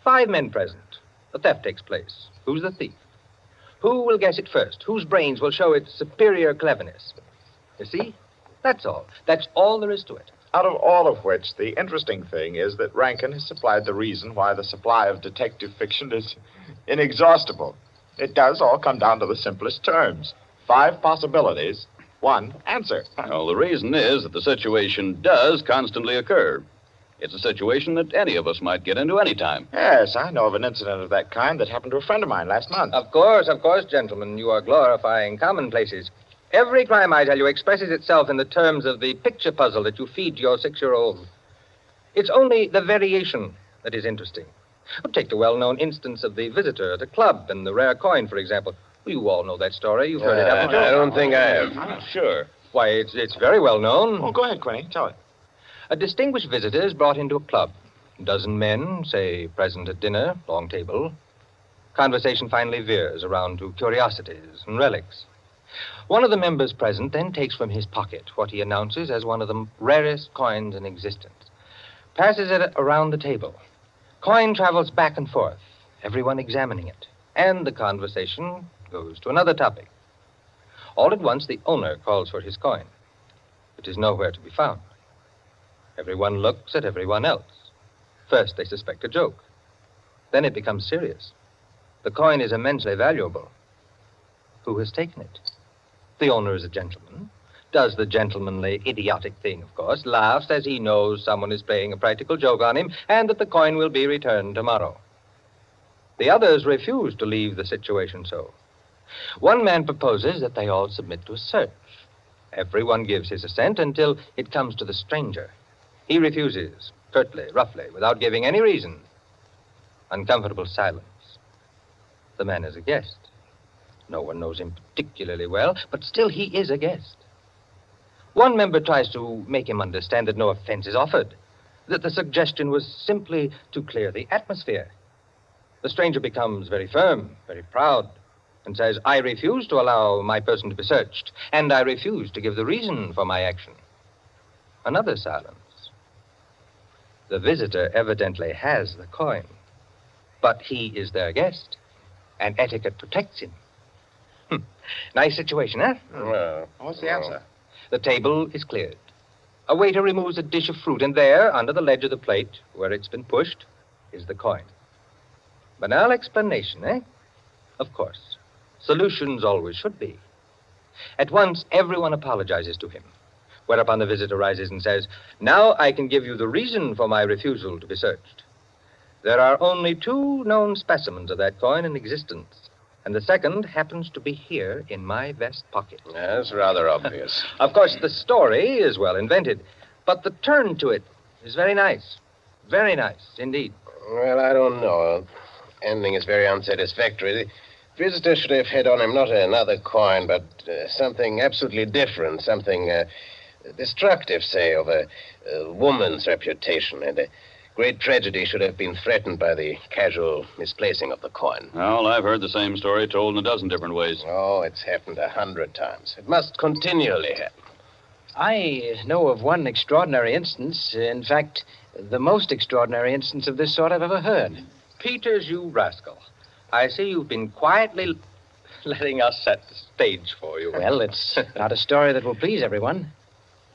5 men present. The theft takes place. Who's the thief? Who will guess it first? Whose brains will show its superior cleverness? You see? That's all. That's all there is to it. Out of all of which, the interesting thing is that Rankin has supplied the reason why the supply of detective fiction is inexhaustible. It does all come down to the simplest terms. 5 possibilities, 1 answer. Well, the reason is that the situation does constantly occur. It's a situation that any of us might get into any time. Yes, I know of an incident of that kind that happened to a friend of mine last month. Of course, gentlemen. You are glorifying commonplaces. Every crime, I tell you, expresses itself in the terms of the picture puzzle that you feed to your 6-year-old. It's only the variation that is interesting. Take the well-known instance of the visitor at a club and the rare coin, for example. You all know that story. You've heard it, haven't you? I don't think I have. Sure. Why, it's very well known. Oh, go ahead, Quinny. Tell it. A distinguished visitor is brought into a club. A dozen men, say, present at dinner, long table. Conversation finally veers around to curiosities and relics. One of the members present then takes from his pocket what he announces as one of the rarest coins in existence. Passes it around the table. Coin travels back and forth, everyone examining it. And the conversation goes to another topic. All at once, the owner calls for his coin. It is nowhere to be found. Everyone looks at everyone else. First, they suspect a joke. Then it becomes serious. The coin is immensely valuable. Who has taken it? The owner is a gentleman. Does the gentlemanly, idiotic thing, of course. Laughs as he knows someone is playing a practical joke on him and that the coin will be returned tomorrow. The others refuse to leave the situation so. One man proposes that they all submit to a search. Everyone gives his assent until it comes to the stranger. He refuses, curtly, roughly, without giving any reason. Uncomfortable silence. The man is a guest. No one knows him particularly well, but still he is a guest. One member tries to make him understand that no offense is offered, that the suggestion was simply to clear the atmosphere. The stranger becomes very firm, very proud, and says, I refuse to allow my person to be searched, and I refuse to give the reason for my action. Another silence. The visitor evidently has the coin, But he is their guest, and etiquette protects him. Nice situation, huh? Well, what's the answer? The table is cleared. A waiter removes a dish of fruit, and there, under the ledge of the plate, where it's been pushed, is the coin. Banal explanation, eh? Of course. Solutions always should be. At once, everyone apologizes to him, whereupon the visitor rises and says, "Now I can give you the reason for my refusal to be searched. There are only 2 known specimens of that coin in existence, and the second happens to be here in my vest pocket." That's rather obvious. Of course, the story is well invented, but the turn to it is very nice. Very nice, indeed. Well, I don't know. Ending is very unsatisfactory. The visitor should have had on him not another coin, but something absolutely different, something destructive, say, of a woman's reputation. And a great tragedy should have been threatened by the casual misplacing of the coin. Well, I've heard the same story told in a dozen different ways. Oh, it's happened 100 times. It must continually happen. I know of one extraordinary instance. In fact, the most extraordinary instance of this sort I've ever heard. Peters, you rascal. I see you've been quietly letting us set the stage for you. Well, it's not a story that will please everyone.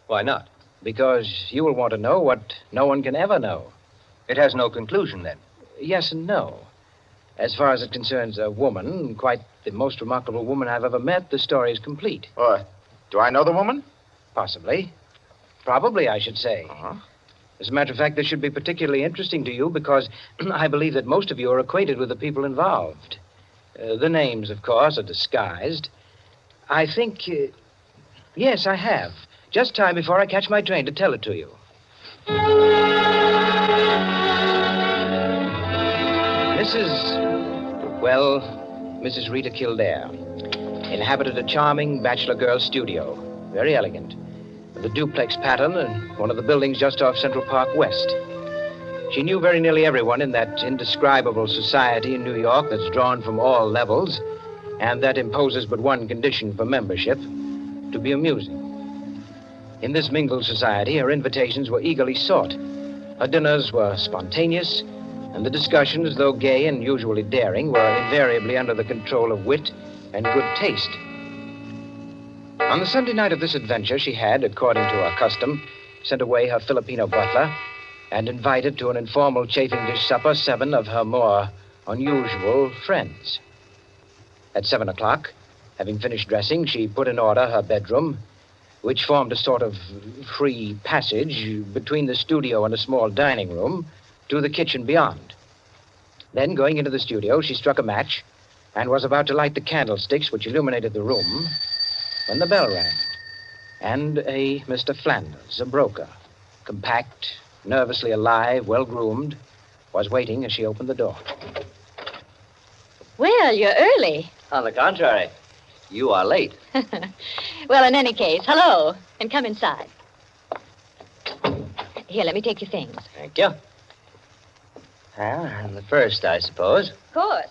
Why not? Because you will want to know what no one can ever know. It has no conclusion, then? Yes and no. As far as it concerns a woman, quite the most remarkable woman I've ever met, the story is complete. Do I know the woman? Possibly. Probably, I should say. Uh-huh. As a matter of fact, this should be particularly interesting to you because I believe that most of you are acquainted with the people involved. The names, of course, are disguised. I think... yes, I have. Just time before I catch my train to tell it to you. Mrs. Rita Kildare inhabited a charming bachelor girl's studio. Very elegant. With a duplex pattern and one of the buildings just off Central Park West. She knew very nearly everyone in that indescribable society in New York that's drawn from all levels and that imposes but one condition for membership, to be amusing. In this mingled society, her invitations were eagerly sought. Her dinners were spontaneous, and the discussions, though gay and usually daring, were invariably under the control of wit and good taste. On the Sunday night of this adventure, she had, according to her custom, sent away her Filipino butler and invited to an informal chafing dish supper 7 of her more unusual friends. At 7 o'clock, having finished dressing, she put in order her bedroom, which formed a sort of free passage between the studio and a small dining room to the kitchen beyond. Then, going into the studio, she struck a match and was about to light the candlesticks which illuminated the room when the bell rang, and a Mr. Flanders, a broker, compact, nervously alive, well-groomed, was waiting as she opened the door. Well, you're early. On the contrary, you are late. Well, in any case, hello, and come inside. Here, let me take your things. Thank you. Well, I'm the first, I suppose. Of course.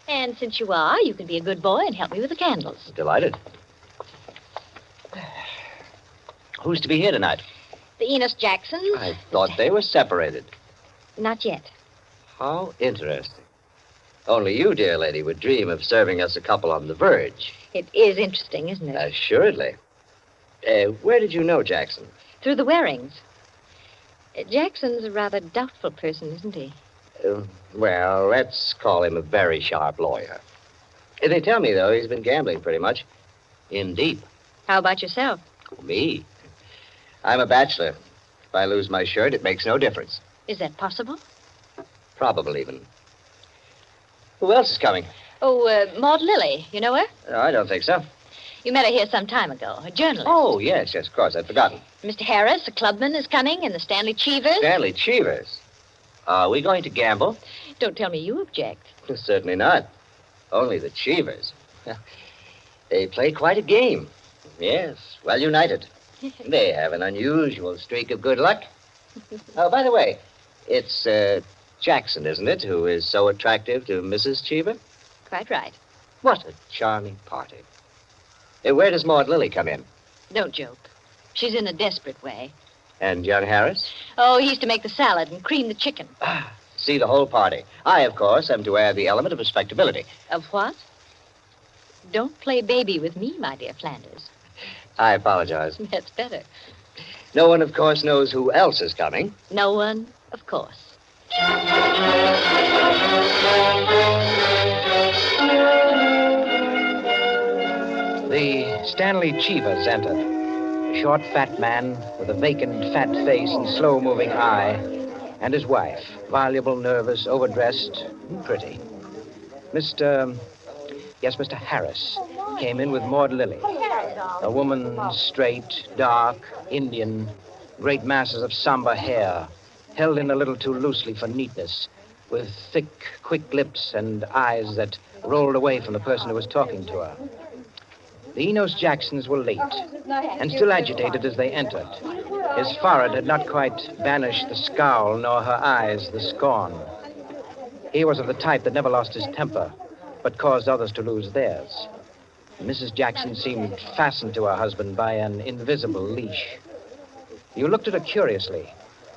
And since you are, you can be a good boy and help me with the candles. Delighted. Who's to be here tonight? The Enos Jacksons. I thought they were separated. Not yet. How interesting. Only you, dear lady, would dream of serving us a couple on the verge. It is interesting, isn't it? Assuredly. Where did you know Jackson? Through the Warings. Jackson's a rather doubtful person, isn't he? Well, let's call him a very sharp lawyer. They tell me, though, he's been gambling pretty much. In deep. How about yourself? Me? I'm a bachelor. If I lose my shirt, it makes no difference. Is that possible? Probable, even. Who else is coming? Oh, Maud Lily. You know her? No, I don't think so. You met her here some time ago. A journalist. Oh, yes, of course. I'd forgotten. Mr. Harris, a clubman, is coming, and the Stanley Cheevers. Stanley Cheevers? Are we going to gamble? Don't tell me you object. Certainly not. Only the Cheevers. They play quite a game. Yes, well united. They have an unusual streak of good luck. Oh, by the way, it's Jackson, isn't it, who is so attractive to Mrs. Cheever? Quite right. What a charming party. Where does Maud Lily come in? Don't joke. She's in a desperate way. And young Harris? Oh, he's to make the salad and cream the chicken. see the whole party. I, of course, am to add the element of respectability. Of what? Don't play baby with me, my dear Flanders. I apologize. That's better. No one, of course, knows who else is coming. No one, of course. The Stanley Cheevers entered. A short, fat man with a vacant, fat face and slow-moving eye, and his wife, voluble, nervous, overdressed, and pretty. Mr. Harris came in with Maud Lily, a woman straight, dark, Indian, great masses of somber hair, held in a little too loosely for neatness, with thick, quick lips and eyes that rolled away from the person who was talking to her. The Enos Jacksons were late, and still agitated as they entered. His forehead had not quite banished the scowl, nor her eyes the scorn. He was of the type that never lost his temper, but caused others to lose theirs. Mrs. Jackson seemed fastened to her husband by an invisible leash. You looked at her curiously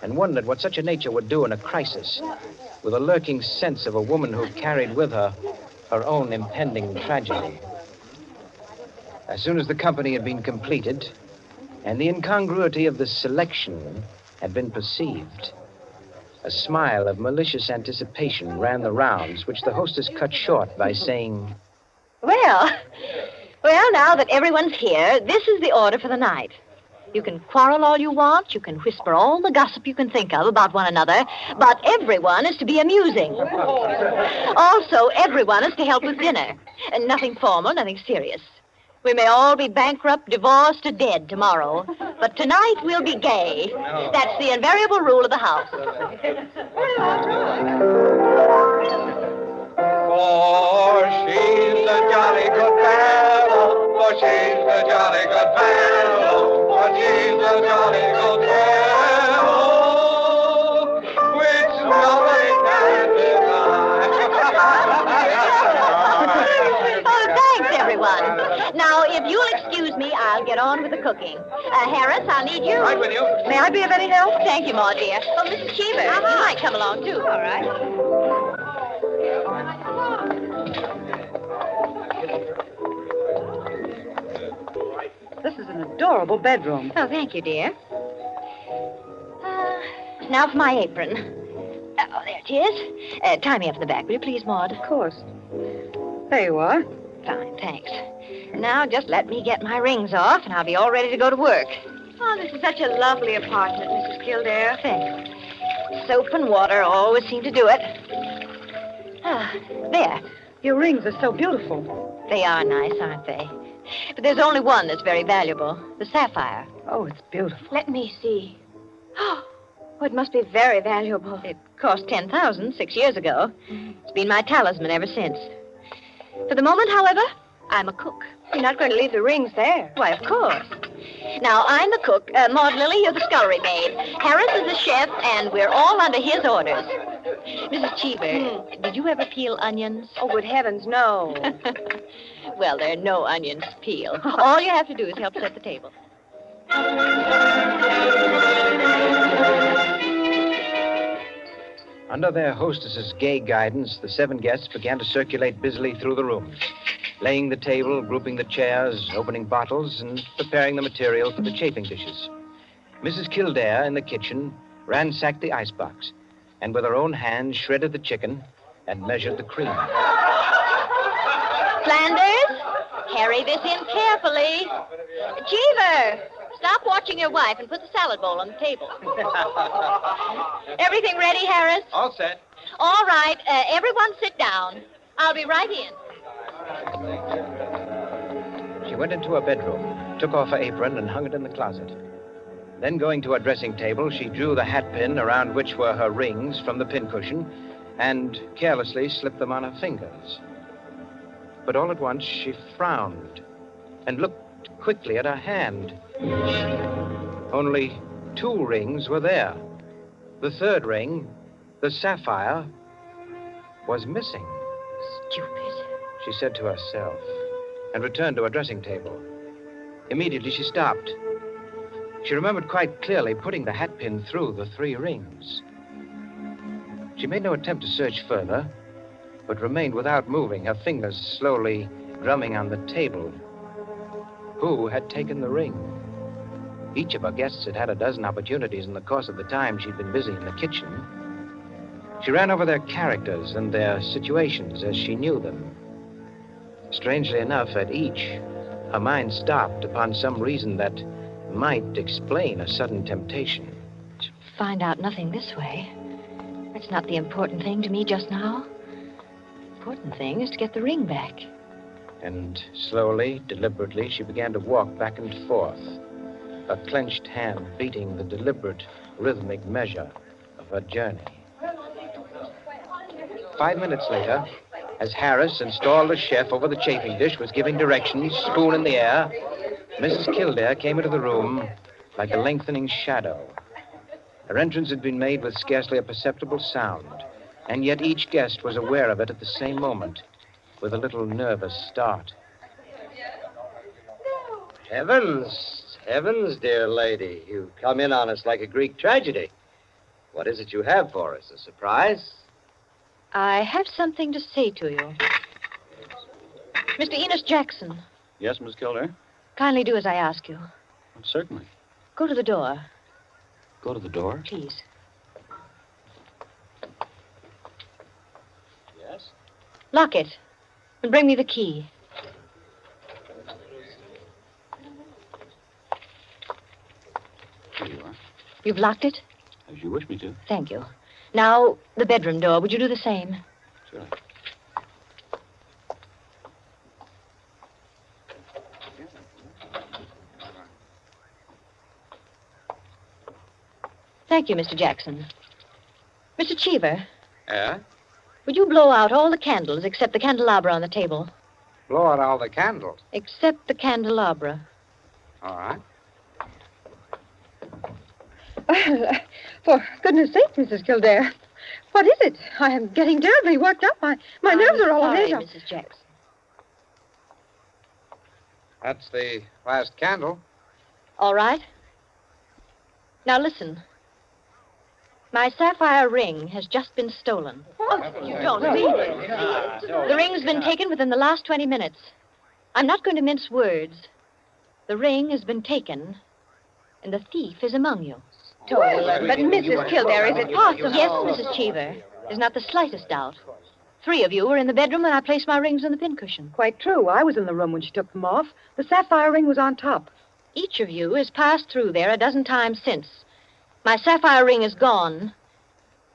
and wondered what such a nature would do in a crisis, with a lurking sense of a woman who carried with her her own impending tragedy. As soon as the company had been completed and the incongruity of the selection had been perceived, a smile of malicious anticipation ran the rounds, which the hostess cut short by saying, Well, now that everyone's here, this is the order for the night. You can quarrel all you want, you can whisper all the gossip you can think of about one another, but everyone is to be amusing. Also, everyone is to help with dinner. And nothing formal, nothing serious. We may all be bankrupt, divorced, or dead tomorrow, but tonight we'll be gay. That's the invariable rule of the house. For she's a jolly good fellow, for she's a jolly good fellow, for she's a jolly good fellow, which nobody can deny. Oh, thanks, everyone. Now, if you'll excuse me, I'll get on with the cooking. Harris, I'll need you. Right with you. May I be of any help? Thank you, Maud, dear. Oh, Mrs. Cheever, you might come along, too. All right. This is an adorable bedroom. Oh, thank you, dear. Now for my apron. Oh, there it is. Tie me up in the back, will you please, Maud? Of course. There you are. Fine, thanks. Now just let me get my rings off, and I'll be all ready to go to work. Oh, this is such a lovely apartment, Mrs. Kildare. Thanks. Soap and water always seem to do it. There. Your rings are so beautiful. They are nice, aren't they? But there's only one that's very valuable, the sapphire. Oh, it's beautiful. Let me see. Oh, it must be very valuable. It cost $10,000 6 years ago. It's been my talisman ever since. For the moment, however, I'm a cook. You're not going to leave the rings there? Why, of course. Now, I'm the cook. Maud Lily, you're the scullery maid. Harris is the chef, and we're all under his orders. Mrs. Cheever, did you ever peel onions? Oh, good heavens, no. Well, there are no onions to peel. All you have to do is help set the table. Under their hostess's gay guidance, the 7 guests began to circulate busily through the rooms, laying the table, grouping the chairs, opening bottles, and preparing the material for the chafing dishes. Mrs. Kildare, in the kitchen, ransacked the icebox, and with her own hands shredded the chicken and measured the cream. Flanders, carry this in carefully. Cheever, stop watching your wife and put the salad bowl on the table. Everything ready, Harris? All set. All right, everyone sit down. I'll be right in. She went into her bedroom, took off her apron, and hung it in the closet. Then, going to her dressing table, she drew the hat pin around which were her rings from the pincushion and carelessly slipped them on her fingers. But all at once, she frowned and looked quickly at her hand. Only 2 rings were there. The 3rd ring, the sapphire, was missing. Stupid, she said to herself, and returned to her dressing table. Immediately, she stopped. She remembered quite clearly putting the hat pin through the 3 rings. She made no attempt to search further, but remained without moving, her fingers slowly drumming on the table. Who had taken the ring? Each of our guests had had a dozen opportunities in the course of the time she'd been busy in the kitchen. She ran over their characters and their situations as she knew them. Strangely enough, at each, her mind stopped upon some reason that might explain a sudden temptation. Find out nothing this way. That's not the important thing to me just now. Important thing is to get the ring back. And slowly, deliberately, she began to walk back and forth, her clenched hand beating the deliberate, rhythmic measure of her journey. 5 minutes later, as Harris, installed as chef over the chafing dish, was giving directions, spoon in the air, Mrs. Kildare came into the room like a lengthening shadow. Her entrance had been made with scarcely a perceptible sound, and yet each guest was aware of it at the same moment, with a little nervous start. Heavens, heavens, dear lady. You've come in on us like a Greek tragedy. What is it you have for us? A surprise? I have something to say to you. Mr. Enos Jackson, Yes, Miss Kildare? kindly do as I ask you. Certainly. Go to the door, Go to the door. please. Yes? Lock it and bring me the key. Here you are. You've locked it? As you wish me to. Thank you. Now, the bedroom door. Would you do the same? Surely. Thank you, Mr. Jackson. Mr. Cheever, Yeah? would you blow out all the candles except the candelabra on the table? Blow out all the candles. Except the candelabra. All right. For goodness sake, Mrs. Kildare. What is it? I am getting terribly worked up. My nerves are all sorry, on edge. Mrs. Jackson. That's the last candle. All right. Now listen. My sapphire ring has just been stolen. You don't mean it. The ring's been taken within the last 20 minutes. I'm not going to mince words. The ring has been taken, and the thief is among you. But Mrs. Kildare, is it possible? Yes, Mrs. Cheever. There's not the slightest doubt. 3 of you were in the bedroom when I placed my rings on the pincushion. Quite true. I was in the room when she took them off. The sapphire ring was on top. Each of you has passed through there a dozen times since. My sapphire ring is gone,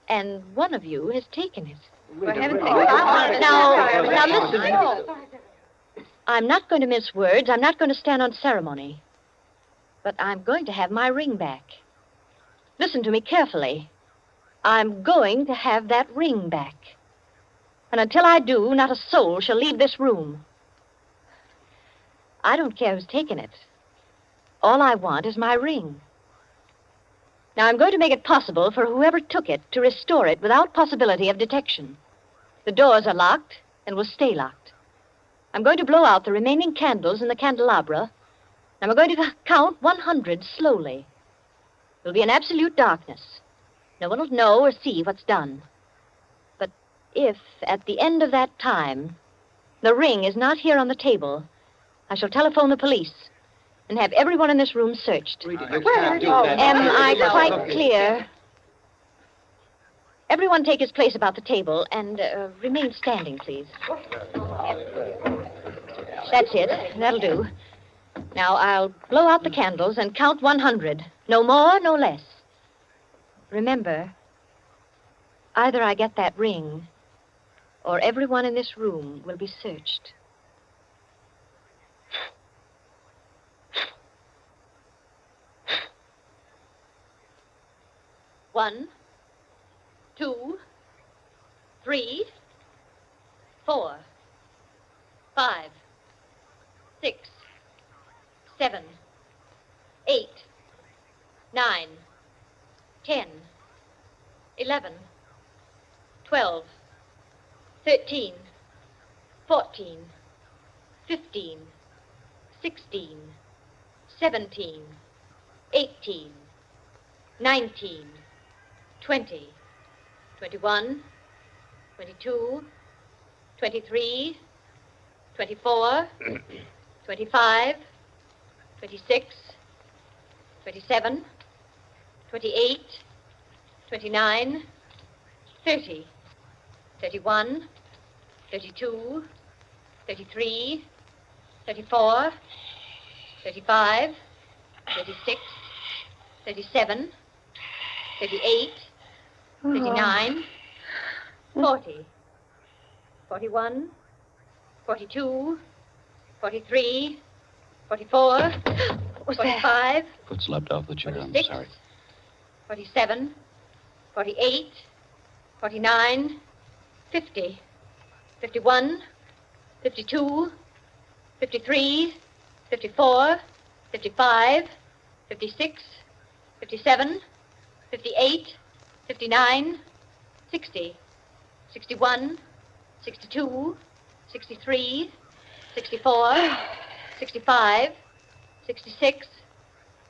and one of you has taken it. For heaven's sake. Now listen. I'm not going to mince words. I'm not going to stand on ceremony. But I'm going to have my ring back. Listen to me carefully. I'm going to have that ring back. And until I do, not a soul shall leave this room. I don't care who's taken it. All I want is my ring. Now, I'm going to make it possible for whoever took it to restore it without possibility of detection. The doors are locked and will stay locked. I'm going to blow out the remaining candles in the candelabra, and I'm going to count 100 slowly. There'll be an absolute darkness. No one will know or see what's done. But if, at the end of that time, the ring is not here on the table, I shall telephone the police and have everyone in this room searched. Am I quite clear? Everyone take his place about the table and remain standing, please. That's it. That'll do. Now, I'll blow out the candles and count 100. No more, no less. Remember, either I get that ring, or everyone in this room will be searched. One, 2, 3, 4, 5, 6, 7, 8, 9, 10, 11, 12, 13, 14, 15, 16, 17, 18, 19, 20, 21, 22, 23, 24, 25, 26, 27, 28, 29, 30, 31, 32, 33, 34, 35, 36, 37, 38, 39, 40, 41, 42, 43, 44, 45, Foot slipped off the chair. I'm 46, sorry. 47, 48, 49, 50, 51, 52, 53, 54, 55, 56, 57, 58, 59, 60, 61, 62, 63, 64, 65, 66,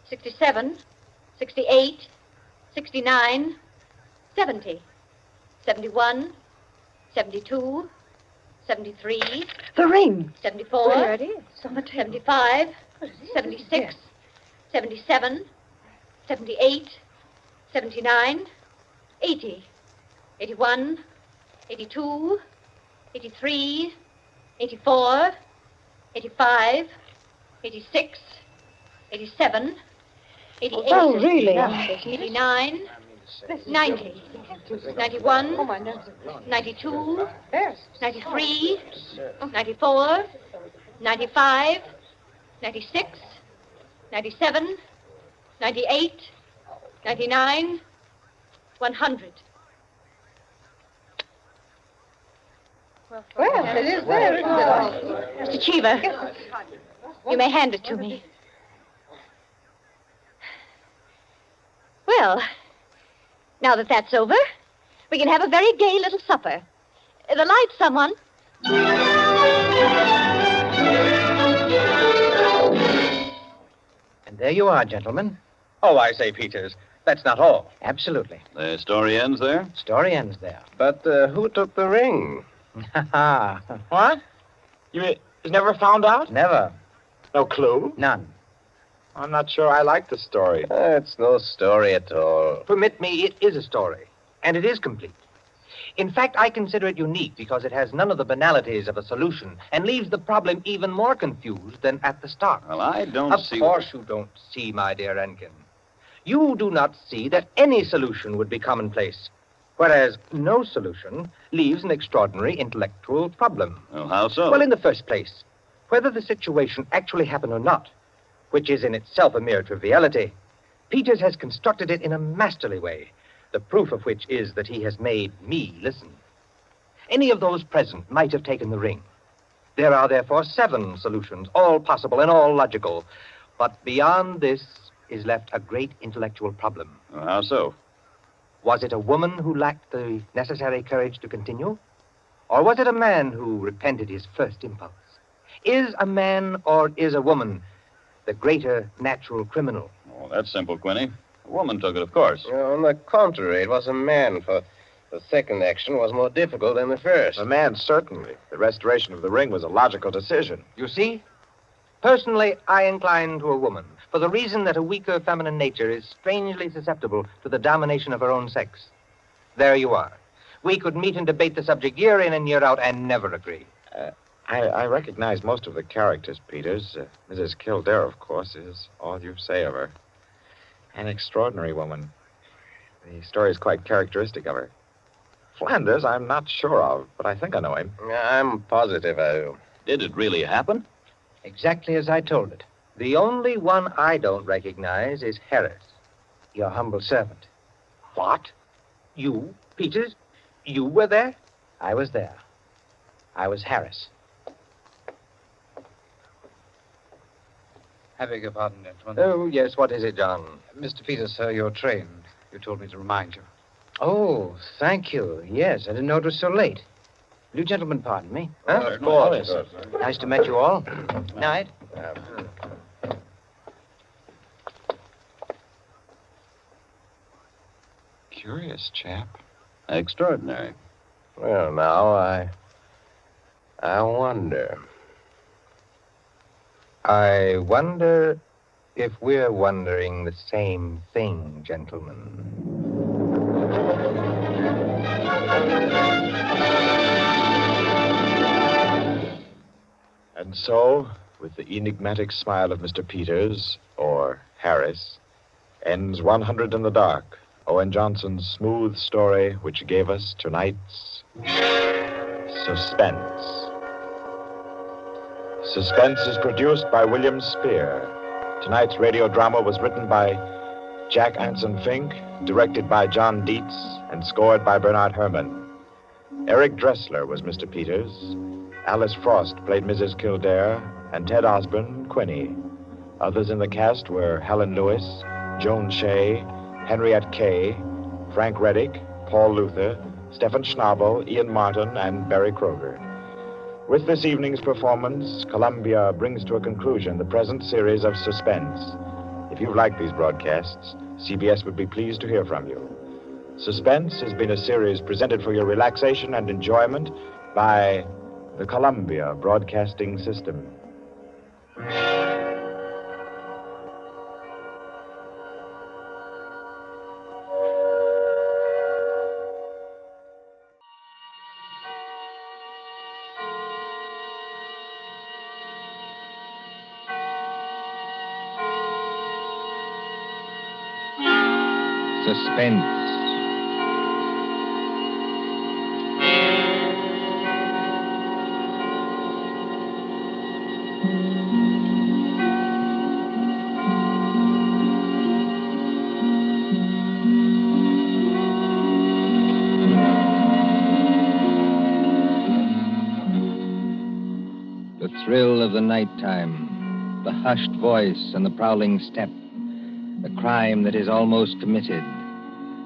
67, 68, 69, 70, 71, 72, 73. The ring. 74. There it is. On the table. 75. 76. 77. 78. 79. 80. 81. 82. 83. 84. 85. 86. 87. 88. Oh, really? 89. 90. 91. 92. 93. 94. 95. 96. 97. 98. 99. 100. Well, it is there, isn't it? Mr. Cheever, you may hand it to me. Well, now that that's over, we can have a very gay little supper. The lights, someone. And there you are, gentlemen. Oh, I say, Peters, that's not all. Absolutely. The story ends there? Story ends there. But who took the ring? What? You never found out? Never. No clue? None. I'm not sure I like the story. It's no story at all. Permit me, it is a story. And it is complete. In fact, I consider it unique because it has none of the banalities of a solution and leaves the problem even more confused than at the start. Well, I don't see... Of course you don't see, my dear Rankin. You do not see that any solution would be commonplace, whereas no solution leaves an extraordinary intellectual problem. Well, how so? Well, in the first place, whether the situation actually happened or not, which is in itself a mere triviality, Peters has constructed it in a masterly way, the proof of which is that he has made me listen. Any of those present might have taken the ring. There are therefore 7 solutions, all possible and all logical. But beyond this is left a great intellectual problem. Well, how so? Was it a woman who lacked the necessary courage to continue? Or was it a man who repented his first impulse? Is a man or is a woman the greater natural criminal? Oh, that's simple, Quinny. A woman took it, of course. On the contrary, it was a man, for the second action was more difficult than the first. A man, certainly. The restoration of the ring was a logical decision. You see? Personally, I incline to a woman, for the reason that a weaker feminine nature is strangely susceptible to the domination of her own sex. There you are. We could meet and debate the subject year in and year out and never agree. I recognize most of the characters, Peters. Mrs. Kildare, of course, is all you say of her. An extraordinary woman. The story is quite characteristic of her. Flanders, I'm not sure of, but I think I know him. I'm positive I do. Did it really happen? Exactly as I told it. The only one I don't recognize is Harris, Your humble servant. What? You, Peters? You were there? I was there. I was Harris. I beg your pardon, gentlemen. Oh, yes. What is it, John? Mr. Peters, sir, you're trained. You told me to remind you. Oh, thank you. Yes, I didn't know it was so late. Will you gentlemen pardon me? Huh? Of course. Nice to meet you all. Night. Curious chap. Extraordinary. Well, now, I wonder. I wonder if we're wondering the same thing, gentlemen. And so, with the enigmatic smile of Mr. Peters, or Harris, ends 100 in the Dark, Owen Johnson's smooth story which gave us tonight's Suspense. Suspense is produced by William Spear. Tonight's radio drama was written by Jack Anson Fink, directed by John Dietz, and scored by Bernard Herrmann. Eric Dressler was Mr. Peters. Alice Frost played Mrs. Kildare, and Ted Osborne, Quinny. Others in the cast were Helen Lewis, Joan Shea, Henriette Kay, Frank Reddick, Paul Luther, Stephen Schnabel, Ian Martin, and Barry Kroger. With this evening's performance, Columbia brings to a conclusion the present series of Suspense. If you've liked these broadcasts, CBS would be pleased to hear from you. Suspense has been a series presented for your relaxation and enjoyment by the Columbia Broadcasting System. Suspense. The thrill of the nighttime, the hushed voice and the prowling step, the crime that is almost committed,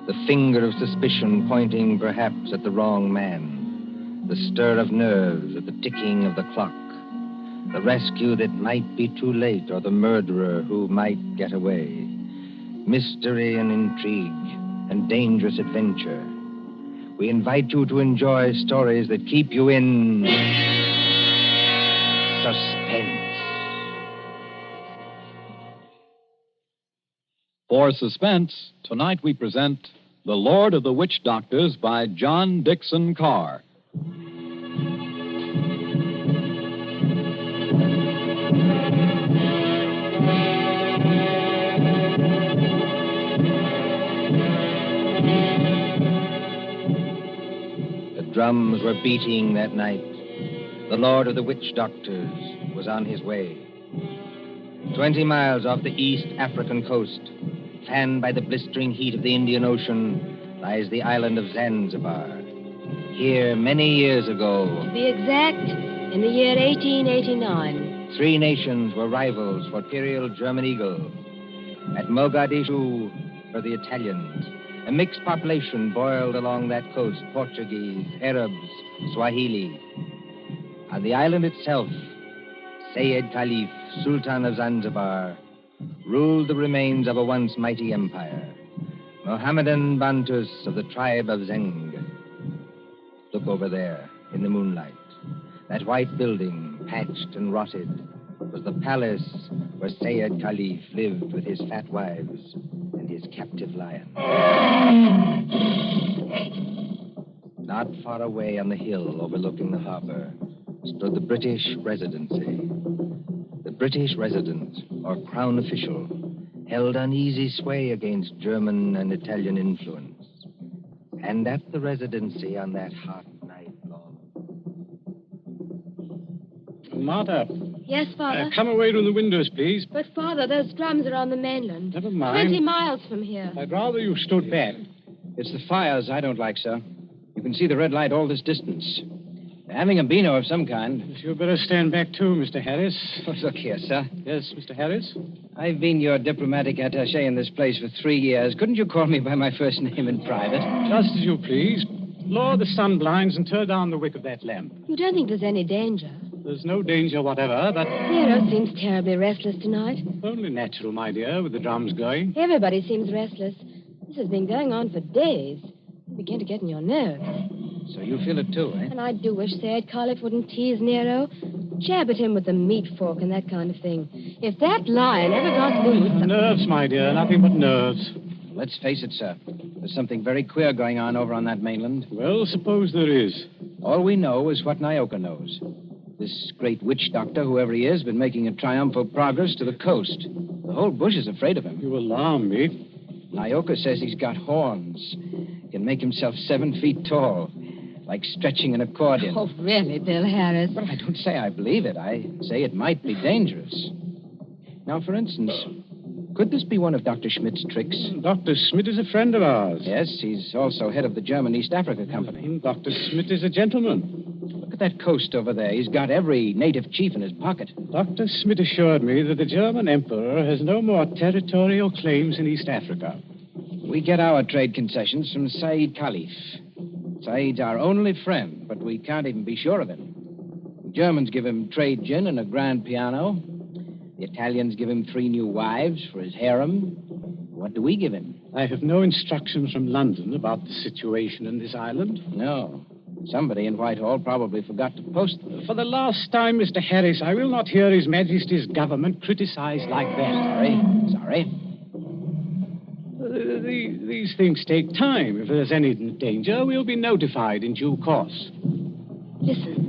the finger of suspicion pointing perhaps at the wrong man, the stir of nerves at the ticking of the clock, the rescue that might be too late or the murderer who might get away, mystery and intrigue and dangerous adventure. We invite you to enjoy stories that keep you in suspense. For Suspense, tonight we present The Lord of the Witchdoctors by John Dixon Carr. The drums were beating that night. The Lord of the Witchdoctors was on his way. 20 miles off the East African coast, fanned by the blistering heat of the Indian Ocean, lies the island of Zanzibar. Here, many years ago, To be exact, in the year 1889. 3 nations were rivals for imperial German eagle. At Mogadishu were the Italians. A mixed population boiled along that coast, Portuguese, Arabs, Swahili. On the island itself, Sayed Khalif, Sultan of Zanzibar, ruled the remains of a once mighty empire. Mohammedan Bantus of the tribe of Zeng. Look over there, in the moonlight. That white building, patched and rotted, was the palace where Sayed Khalif lived with his fat wives and his captive lion. Not far away on the hill overlooking the harbor stood the British Residency. The British resident, or crown official, held uneasy sway against German and Italian influence. And at the Residency on that hot night long. Martha. Yes, Father? Come away from the windows, please. But, Father, those drums are on the mainland. Never mind. 20 miles from here. I'd rather you stood back. It's the fires I don't like, sir. You can see the red light all this distance. They're having a beano of some kind. You'd better stand back, too, Mr. Harris. Oh, look here, sir. Yes, Mr. Harris? I've been your diplomatic attaché in this place for 3 years. Couldn't you call me by my first name in private? Just as you please. Lower the sun blinds and turn down the wick of that lamp. You don't think there's any danger? There's no danger whatever, but... Hero seems terribly restless tonight. Only natural, my dear, with the drums going. Everybody seems restless. This has been going on for days. You begin to get in your nerves. So you feel it too, eh? And I do wish Sayed Khalif wouldn't tease Nero. Jab at him with the meat fork and that kind of thing. If that lion ever got loose... Nerves, my dear, nothing but nerves. Let's face it, sir. There's something very queer going on over on that mainland. Well, suppose there is. All we know is what Nyoka knows. This great witch doctor, whoever he is, been making a triumphal progress to the coast. The whole bush is afraid of him. You alarm me. Nyoka says he's got horns. He can make himself 7 feet tall, like stretching an accordion. Oh, really, Bill Harris? Well, I don't say I believe it. I say it might be dangerous. Now, for instance, could this be one of Dr. Schmidt's tricks? Dr. Schmidt is a friend of ours. Yes, he's also head of the German East Africa Company. Dr. Schmidt is a gentleman. Look at that coast over there. He's got every native chief in his pocket. Dr. Schmidt assured me that the German emperor has no more territorial claims in East Africa. We get our trade concessions from Said Khalif. Said's our only friend, but we can't even be sure of him. The Germans give him trade gin and a grand piano. The Italians give him 3 new wives for his harem. What do we give him? I have no instructions from London about the situation in this island. No. Somebody in Whitehall probably forgot to post them. For the last time, Mr. Harris, I will not hear His Majesty's government criticized like that. Sorry. These things take time. If there's any danger, we'll be notified in due course. Listen.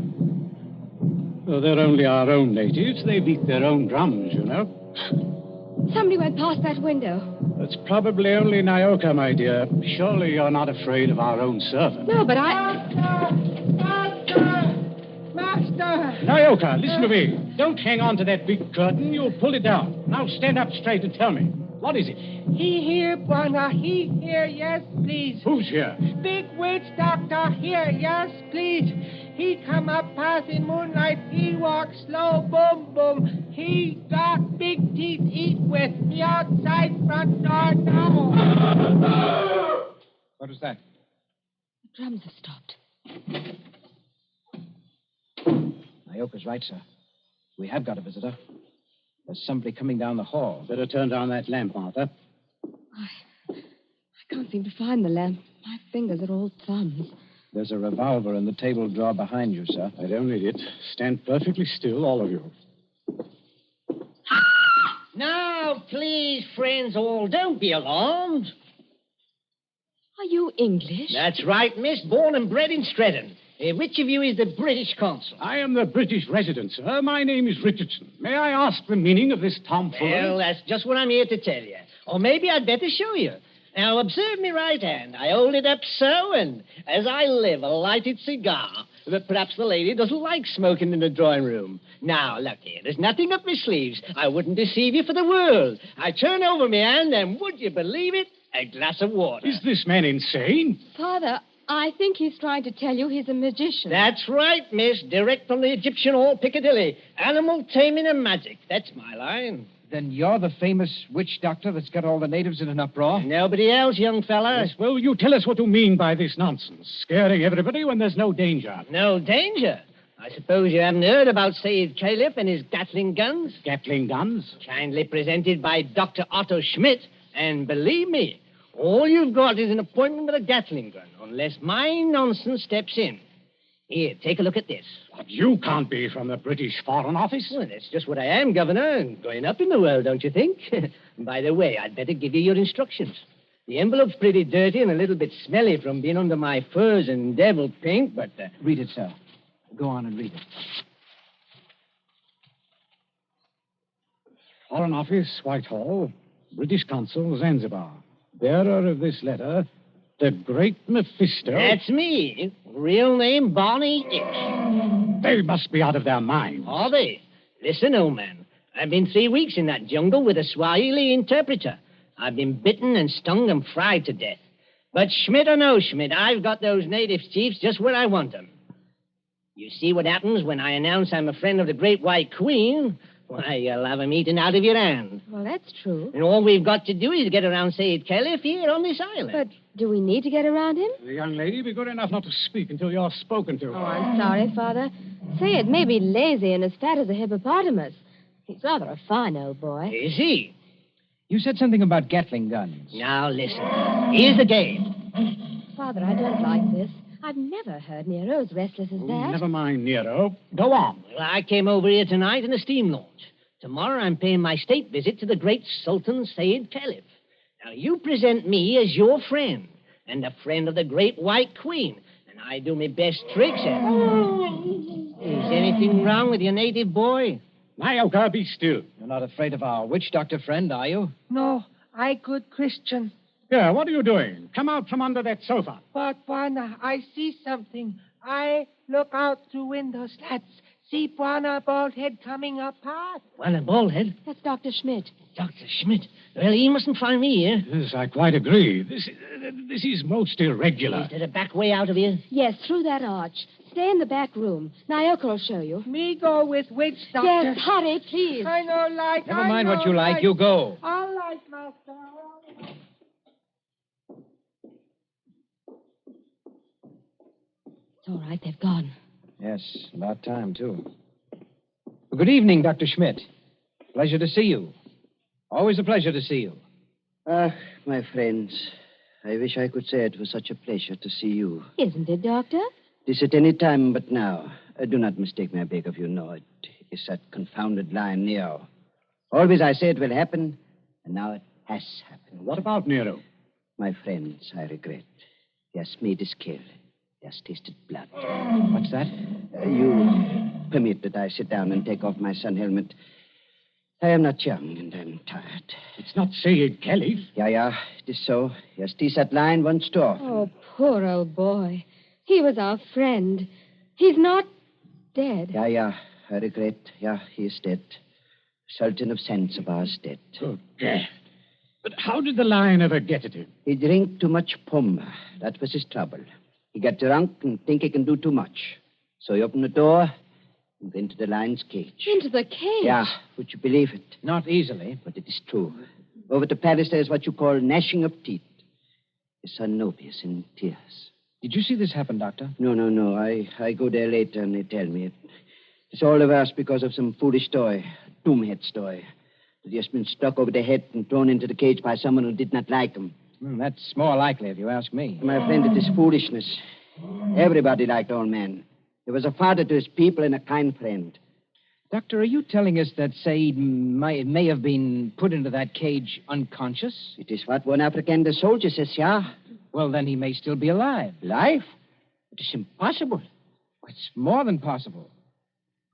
Well, they're only our own natives. They beat their own drums, you know. Somebody went past that window. That's probably only Nyoka, my dear. Surely you're not afraid of our own servant. No, but I... Master! Nyoka, listen to me. Don't hang on to that big curtain. You'll pull it down. Now stand up straight and tell me. What is it? He here, Bwana. He here, yes, please. Who's here? Big witch doctor here, yes, please. He come up past in moonlight. He walk slow, boom, boom. He got big teeth eat with. He outside front door now. What was that? The drums have stopped. Nyoka's right, sir. We have got a visitor. There's somebody coming down the hall. Better turn down that lamp, Martha. I can't seem to find the lamp. My fingers are all thumbs. There's a revolver in the table drawer behind you, sir. I don't need it. Stand perfectly still, all of you. Now, please, friends all, don't be alarmed. Are you English? That's right, miss. Born and bred in Streatham. Which of you is the British consul? I am the British resident, sir. My name is Richardson. May I ask the meaning of this tomfoolery? Well, that's just what I'm here to tell you. Or maybe I'd better show you. Now, observe me right hand. I hold it up so, and as I live, a lighted cigar. But perhaps the lady doesn't like smoking in the drawing room. Now, look here. There's nothing up my sleeves. I wouldn't deceive you for the world. I turn over my hand, and would you believe it? A glass of water. Is this man insane? Father, I think he's trying to tell you he's a magician. That's right, miss. Direct from the Egyptian Hall, Piccadilly. Animal taming and magic. That's my line. Then you're the famous witch doctor that's got all the natives in an uproar? Nobody else, young fella. Yes, well, you tell us what you mean by this nonsense. Scaring everybody when there's no danger. No danger? I suppose you haven't heard about Said Khalif and his Gatling guns? Gatling guns? Kindly presented by Dr. Otto Schmidt. And believe me, all you've got is an appointment with a Gatling gun, unless my nonsense steps in. Here, take a look at this. But you can't be from the British Foreign Office. Well, that's just what I am, Governor, and going up in the world, don't you think? By the way, I'd better give you your instructions. The envelope's pretty dirty and a little bit smelly from being under my furs and devil paint, but... Read it, sir. Go on and read it. Foreign Office, Whitehall, British Consul, Zanzibar. Bearer of this letter, the Great Mephisto. That's me. Real name, Barney Hicks. They must be out of their minds. Are they? Listen, old man. I've been 3 weeks in that jungle with a Swahili interpreter. I've been bitten and stung and fried to death. But Schmidt or no Schmidt, I've got those native chiefs just where I want them. You see what happens when I announce I'm a friend of the Great White Queen? Why, you'll have 'em eaten out of your hand. Well, that's true. And all we've got to do is get around Said Khalif here on this island. But do we need to get around him? The young lady, be good enough not to speak until you're spoken to. Oh, I'm sorry, Father. Sayed may be lazy and as fat as a hippopotamus. He's rather a fine old boy. Is he? You said something about Gatling guns. Now, listen. Here's the game. Father, I don't like this. I've never heard Nero as restless as that. Never mind, Nero. Go on. Well, I came over here tonight in a steam launch. Tomorrow I'm paying my state visit to the great Sultan Sayed Caliph. Now, you present me as your friend, and a friend of the great White Queen, and I do my best tricks at it. Is anything wrong with your native boy? Nyoka, be still. You're not afraid of our witch doctor friend, are you? No, I good Christian. Here, what are you doing? Come out from under that sofa. But, Bwana, I see something. I look out through window slats. See Bwana Baldhead coming apart. Well, a baldhead? That's Dr. Schmidt. Dr. Schmidt? Well, he mustn't find me here. Yes, I quite agree. This is most irregular. Is there a back way out of here? Yes, through that arch. Stay in the back room. Naoka will show you. Me go with Witchdoctors. Yes, hurry, please. I know like. Never mind what you like. You go. All right, Master. It's all right. They've gone. Yes, about time, too. Well, good evening, Dr. Schmidt. Pleasure to see you. Always a pleasure to see you. Ah, my friends, I wish I could say it was such a pleasure to see you. Isn't it, Doctor? This at any time but now. Do not mistake me, I beg of you. No, it is that confounded lion, Nero. Always I say it will happen, and now it has happened. What about Nero? My friends, I regret. He has made his kill. He has tasted blood. What's that? You permit that I sit down and take off my sun helmet. I am not young, and I'm tired. It's not Sayed Caliph. Yeah, it is so. He has teased that lion once too often. Oh, poor old boy. He was our friend. He's not dead. Yeah, I regret. Yeah, he is dead. Sultan of Zanzibar is dead. Oh, Gad. But how did the lion ever get at him? He drank too much puma. That was his trouble. He got drunk and think he can do too much. So he opened the door and went to the lion's cage. Into the cage? Yeah, would you believe it? Not easily. But it is true. Over to Paris, there's what you call gnashing of teeth. His son Nobi is in tears. Did you see this happen, Doctor? No. I go there later and they tell me. It's all the worse because of some foolish toy, a doomhead toy, that he has been struck over the head and thrown into the cage by someone who did not like him. That's more likely, if you ask me. My friend, it is foolishness. Everybody liked old man. He was a father to his people and a kind friend. Doctor, are you telling us that Said may have been put into that cage unconscious? It is what one African soldier says, yeah. Well, then he may still be alive. Alive? It is impossible. It's more than possible.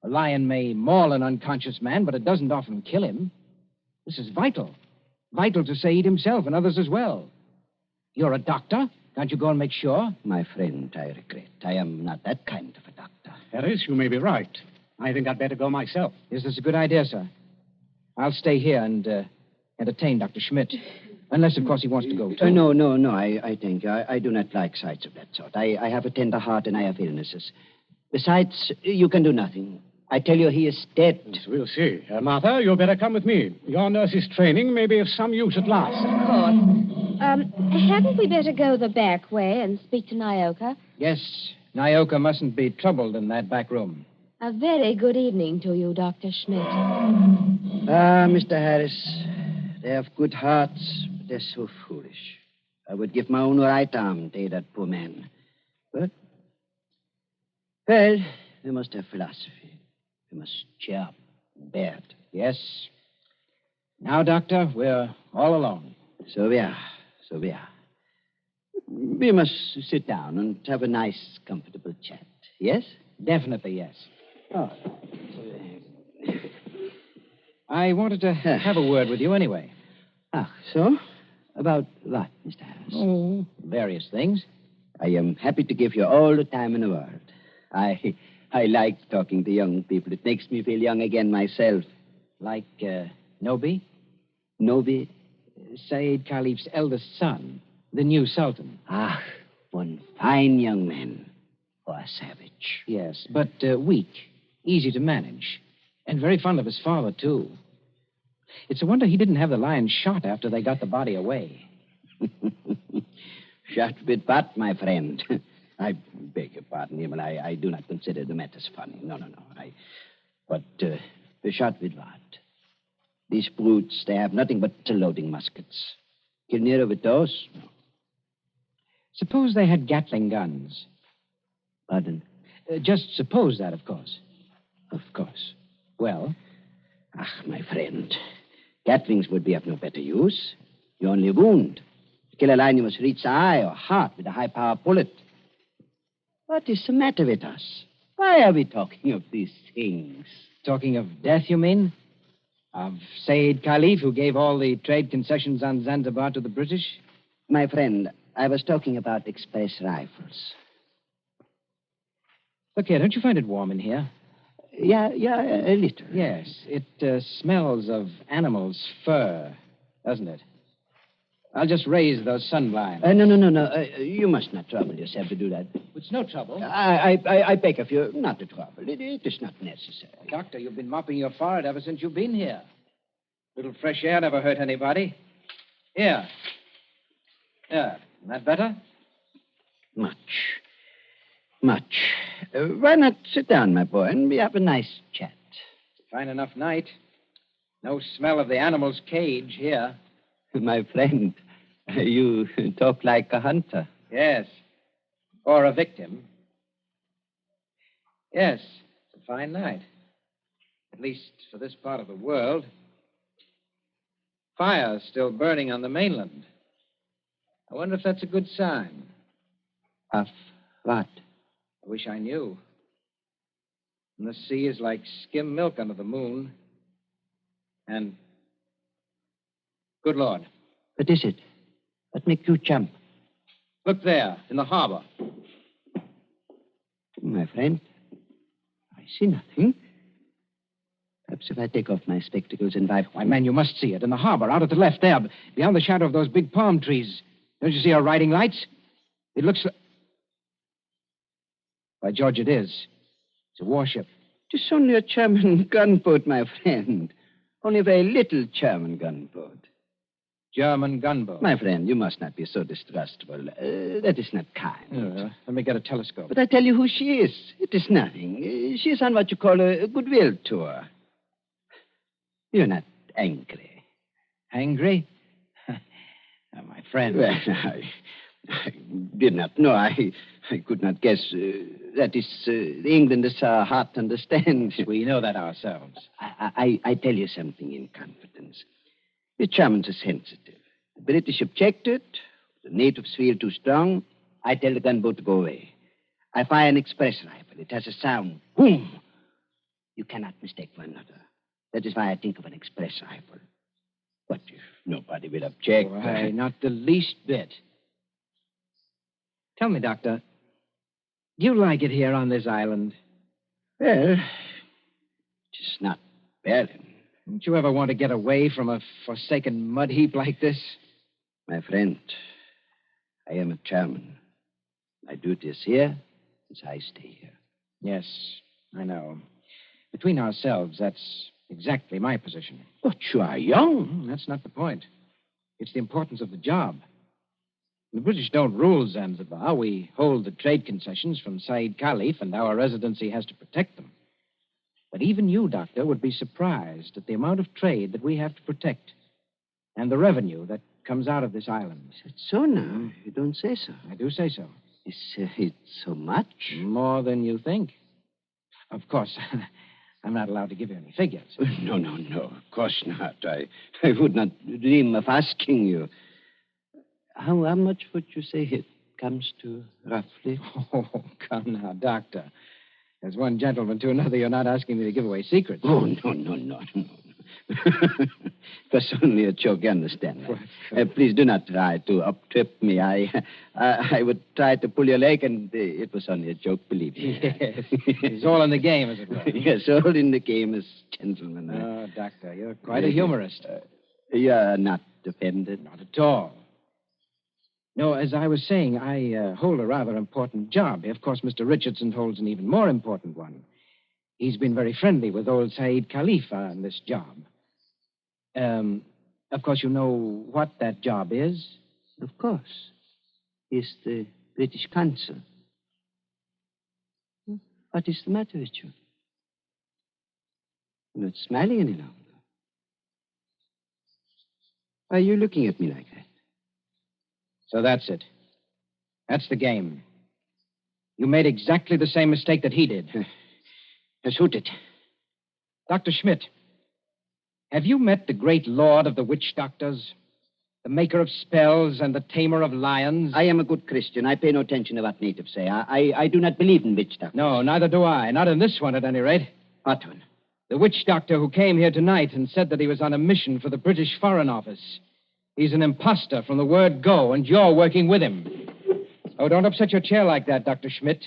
A lion may maul an unconscious man, but it doesn't often kill him. This is vital. Vital to Said himself and others as well. You're a doctor. Can't you go and make sure? My friend, I regret. I am not that kind of a doctor. Harris, you may be right. I think I'd better go myself. Yes, that's a good idea, sir. I'll stay here and entertain Dr. Schmidt. Unless, of course, he wants to go, too. No. I thank you. I do not like sights of that sort. I have a tender heart and I have illnesses. Besides, you can do nothing. I tell you, he is dead. Yes, we'll see. Martha, you'd better come with me. Your nurse's training may be of some use at last. Of course. Hadn't we better go the back way and speak to Naoka? Yes. Naoka mustn't be troubled in that back room. A very good evening to you, Dr. Schmidt. Ah, Mr. Harris. They have good hearts, but they're so foolish. I would give my own right arm to that poor man. But, well, we must have philosophy. We must cheer up and bear it. Yes. Now, Doctor, we're all alone. So we are. We must sit down and have a nice, comfortable chat. Yes? Definitely, yes. Oh. I wanted to have a word with you anyway. Ah, so? About what, Mr. Harris? Oh, various things. I am happy to give you all the time in the world. I like talking to young people. It makes me feel young again myself. Like Nobi? Nobi? Said Caliph's eldest son, the new Sultan. Ah, one fine young man. Or a savage. Yes, but weak, easy to manage. And very fond of his father, too. It's a wonder he didn't have the lion shot after they got the body away. Shot with what, my friend? I beg your pardon, Himmel. I do not consider the matters funny. No. But shot with what? These brutes, they have nothing but loading muskets. Kill Nero with those? No. Suppose they had Gatling guns. Pardon? Just suppose that, of course. Of course. Well? My friend. Gatlings would be of no better use. You only wound. To kill a lion, you must reach the eye or heart with a high-power bullet. What is the matter with us? Why are we talking of these things? Talking of death, you mean? Of Said Khalif, who gave all the trade concessions on Zanzibar to the British? My friend, I was talking about express rifles. Look here, don't you find it warm in here? Yeah, a little. Yes, it smells of animal's fur, doesn't it? I'll just raise those sunblinds. No. You must not trouble yourself to do that. It's no trouble. I beg of you not to trouble. It is not necessary. Doctor, you've been mopping your forehead ever since you've been here. Little fresh air never hurt anybody. Here. Isn't that better? Much. Why not sit down, my boy, and we have a nice chat? Fine enough night. No smell of the animal's cage here. My friend, you talk like a hunter. Yes. Or a victim. Yes, it's a fine night. At least for this part of the world. Fire's still burning on the mainland. I wonder if that's a good sign. Of what? I wish I knew. And the sea is like skim milk under the moon. And, good Lord. What is it? What makes you jump? Look there, in the harbor. My friend, I see nothing. Perhaps if I take off my spectacles and wipe... Why, man, you must see it. In the harbor, out at the left there, beyond the shadow of those big palm trees. Don't you see our riding lights? It looks like... By George, it is. It's a warship. It's only a German gunboat, my friend. Only a very little German gunboat. German gunboat? My friend, you must not be so distrustful. That is not kind. Let me get a telescope. But I tell you who she is. It is nothing. She is on what you call a goodwill tour. You're not angry. Angry? My friend. Well, I did not know. I could not guess. That is, England is our heart understands. We know that ourselves. I tell you something in confidence. The Germans are sensitive. The British objected. The natives feel too strong. I tell the gunboat to go away. I fire an express rifle. It has a sound. Boom! You cannot mistake one another. That is why I think of an express rifle. But if nobody will object... Why, not the least bit. Tell me, Doctor, do you like it here on this island? Well, just not barren. Don't you ever want to get away from a forsaken mud heap like this? My friend, I am a German. My duty is here, as I stay here. Yes, I know. Between ourselves, that's exactly my position. But you are young. That's not the point. It's the importance of the job. The British don't rule Zanzibar. We hold the trade concessions from Said Khalif, and our residency has to protect them. But even you, Doctor, would be surprised at the amount of trade that we have to protect and the revenue that comes out of this island. Is it so now? You don't say so. I do say so. Is it so much? More than you think. Of course, I'm not allowed to give you any figures. No. Of course not. I would not dream of asking you. How much would you say it comes to, roughly? Oh, come now, Doctor. As one gentleman to another, you're not asking me to give away secrets. Oh, no. It was only a joke, you understand. Please do not try to up-trip me. I would try to pull your leg, and it was only a joke, believe me. Yes. It's all in the game, as it were. Yes, all in the game as gentlemen. Oh, Doctor, you're quite a humorist. You're not offended? Not at all. No, as I was saying, I hold a rather important job. Of course, Mr. Richardson holds an even more important one. He's been very friendly with old Said Khalif on this job. Of course, you know what that job is? Of course. He's the British consul. What is the matter with you? You're not smiling any longer. Why are you looking at me like that? So that's it. That's the game. You made exactly the same mistake that he did. Shoot it. Dr. Schmidt, have you met the great lord of the witch-doctors? The maker of spells and the tamer of lions? I am a good Christian. I pay no attention to what natives say. I do not believe in witch doctors. No, neither do I. Not in this one, at any rate. What one? The witch doctor who came here tonight and said that he was on a mission for the British Foreign Office. He's an imposter from the word go, and you're working with him. Oh, don't upset your chair like that, Dr. Schmidt.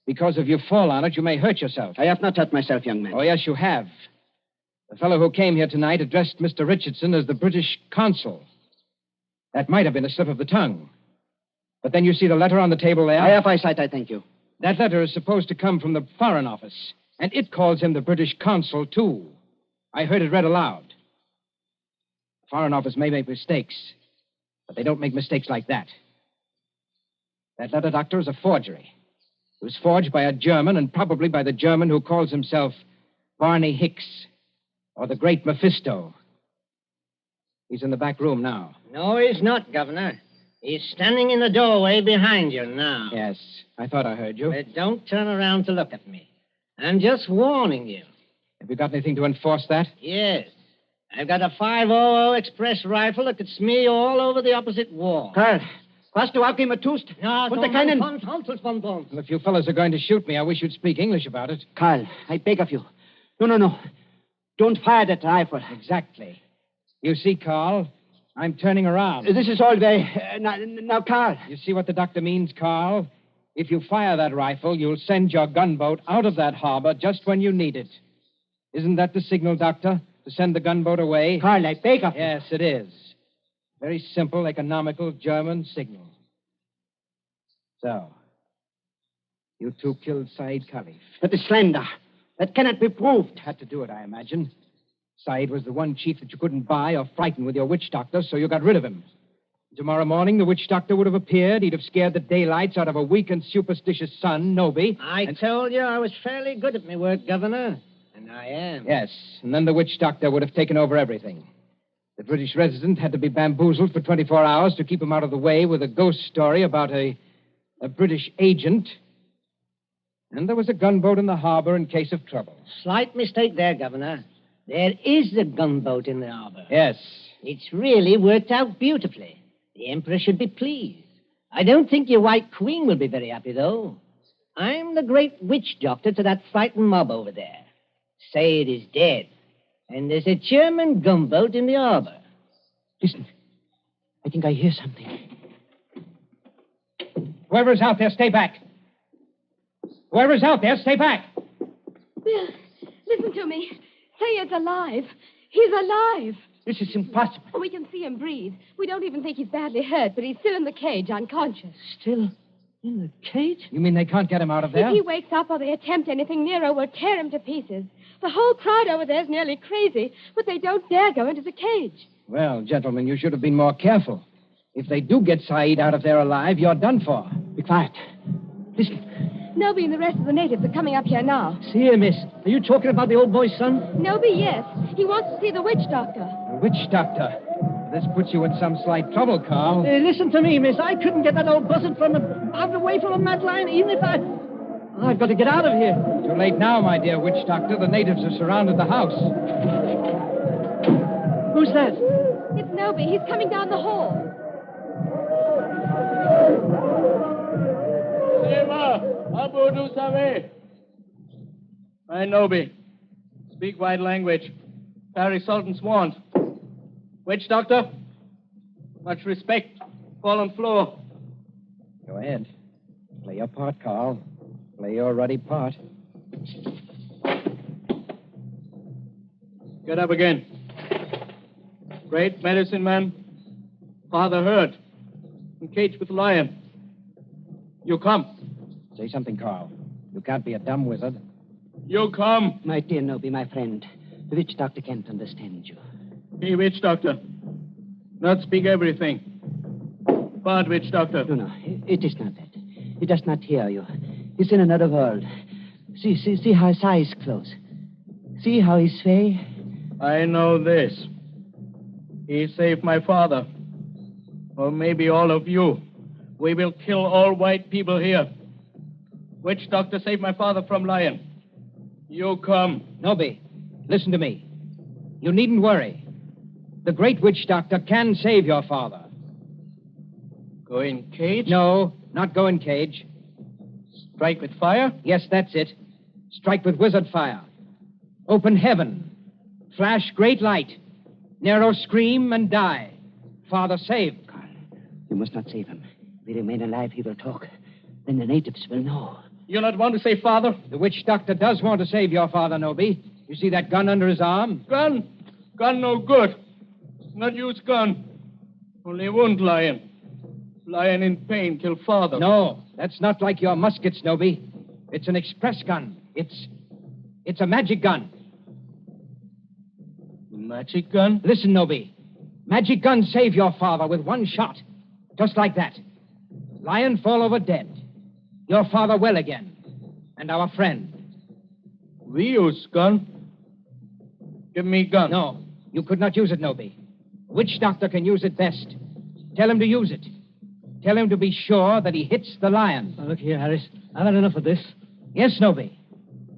Because if you fall on it, you may hurt yourself. I have not hurt myself, young man. Oh, yes, you have. The fellow who came here tonight addressed Mr. Richardson as the British consul. That might have been a slip of the tongue. But then you see the letter on the table there? I have eyesight, I thank you. That letter is supposed to come from the Foreign Office, and it calls him the British consul, too. I heard it read aloud. The Foreign Office may make mistakes, but they don't make mistakes like that. That letter, Doctor, is a forgery. It was forged by a German, and probably by the German who calls himself Barney Hicks, or the Great Mephisto. He's in the back room now. No, he's not, Governor. He's standing in the doorway behind you now. Yes, I thought I heard you. But don't turn around to look at me. I'm just warning you. Have you got anything to enforce that? Yes. I've got a 500 Express rifle that could smear you all over the opposite wall. Karl, hast du auch immer tust? No, Und keinen... Well, if you fellas are going to shoot me, I wish you'd speak English about it. Karl, I beg of you. No. Don't fire that rifle. Exactly. You see, Carl, I'm turning around. This is all very... now, Carl. You see what the doctor means, Carl? If you fire that rifle, you'll send your gunboat out of that harbor just when you need it. Isn't that the signal, Doctor? To send the gunboat away? Carl, I beg of you. Yes, it is. Very simple, economical German signal. So, you two killed Said Khalif. That is slander. That cannot be proved. Had to do it, I imagine. Said was the one chief that you couldn't buy or frighten with your witch doctor, so you got rid of him. Tomorrow morning, the witch doctor would have appeared. He'd have scared the daylights out of a weak and superstitious son, Noby. I told you I was fairly good at my work, Governor. And I am. Yes, and then the witch doctor would have taken over everything. The British resident had to be bamboozled for 24 hours to keep him out of the way with a ghost story about a British agent. And there was a gunboat in the harbor in case of trouble. Slight mistake there, Governor. There is a gunboat in the harbor. Yes. It's really worked out beautifully. The Emperor should be pleased. I don't think your White Queen will be very happy, though. I'm the great witch doctor to that frightened mob over there. Said is dead. And there's a German gunboat in the harbor. Listen. I think I hear something. Whoever's out there, stay back. Whoever's out there, stay back. Bill, listen to me. Sayed's alive. He's alive. This is impossible. We can see him breathe. We don't even think he's badly hurt, but he's still in the cage, unconscious. Still in the cage? You mean they can't get him out of there? If he wakes up or they attempt anything, Nero will tear him to pieces. The whole crowd over there is nearly crazy, but they don't dare go into the cage. Well, gentlemen, you should have been more careful. If they do get Said out of there alive, you're done for. Be quiet. Listen. Noby and the rest of the natives are coming up here now. See here, miss. Are you talking about the old boy's son? Noby, yes. He wants to see the witch doctor. The witch doctor? This puts you in some slight trouble, Carl. Listen to me, miss. I couldn't get that old buzzard out away from a Magdalene, even if I've got to get out of here. Too late now, my dear witch doctor. The natives have surrounded the house. Who's that? It's Noby. He's coming down the hall. Abu du Save. I Noby. Speak white language. Paris Sultan's want. Witch doctor? Much respect. Fall on floor. Go ahead. Play your part, Carl. Play your ruddy part. Get up again. Great medicine man. Father heard. Encaged with lion. You come. Say something, Carl. You can't be a dumb wizard. You come. My dear Noby, my friend. The witch doctor can't understand you. Hey, witch doctor. Not speak everything. Bad witch doctor. No. It is not that. He does not hear you. He's in another world. See how his eyes close. See how he sway. I know this. He saved my father. Or maybe all of you. We will kill all white people here. Witch doctor saved my father from lion. You come. Noby, listen to me. You needn't worry. The great witch doctor can save your father. Go in cage? No, not go in cage. Strike with fire? Yes, that's it. Strike with wizard fire. Open heaven. Flash great light. Nero scream and die. Father saved. You must not save him. If he remain alive, he will talk. Then the natives will know. You not want to save father? The witch doctor does want to save your father, Noby. You see that gun under his arm? Gun? Gun no good. Not use gun. Only wound lion. Lion in pain kill father. No, that's not like your muskets, Noby. It's an express gun. It's a magic gun. Magic gun? Listen, Noby. Magic gun save your father with one shot. Just like that. Lion fall over dead. Your father well again. And our friend. We use gun. Give me gun. No, you could not use it, Noby. A witch doctor can use it best. Tell him to use it. Tell him to be sure that he hits the lion. Now, look here, Harris. I've had enough of this. Yes, Noby.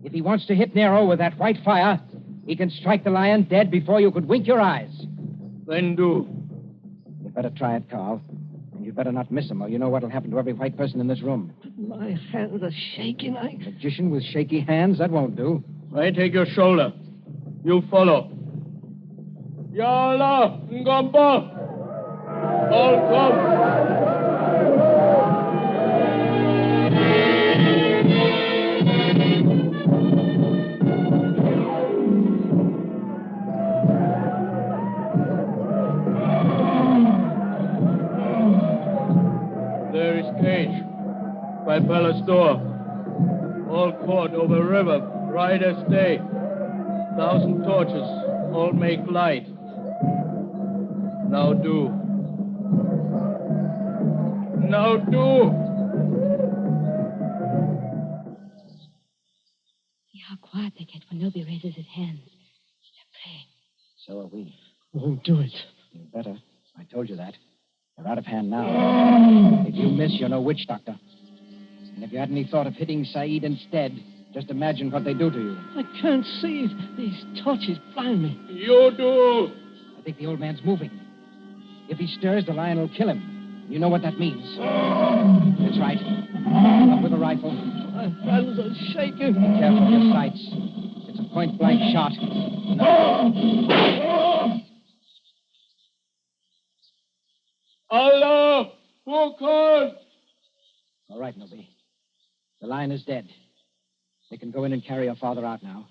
If he wants to hit Nero with that white fire, he can strike the lion dead before you could wink your eyes. Then do. You'd better try it, Carl. And you'd better not miss him, or you know what'll happen to every white person in this room. My hands are shaking. Magician with shaky hands? That won't do. I take your shoulder. You follow. Yalla, Ngomba. All come. There is cage by palace door. All court over river, bright as day. 1,000 torches, all make light. Now do. Now do. See how quiet they get when Noby raises his hands. They're praying. So are we. Won't do it. You better. I told you that. They're out of hand now. If you miss, you're no witch doctor. And if you had any thought of hitting Saeed instead, just imagine what they do to you. I can't see. These torches blind me. You do. I think the old man's moving. If he stirs, the lion will kill him. You know what that means. That's right. Up with a rifle. My hands are shaking. Be careful of your sights. It's a point-blank shot. Allah! Who called? All right, Noby. The lion is dead. They can go in and carry your father out now.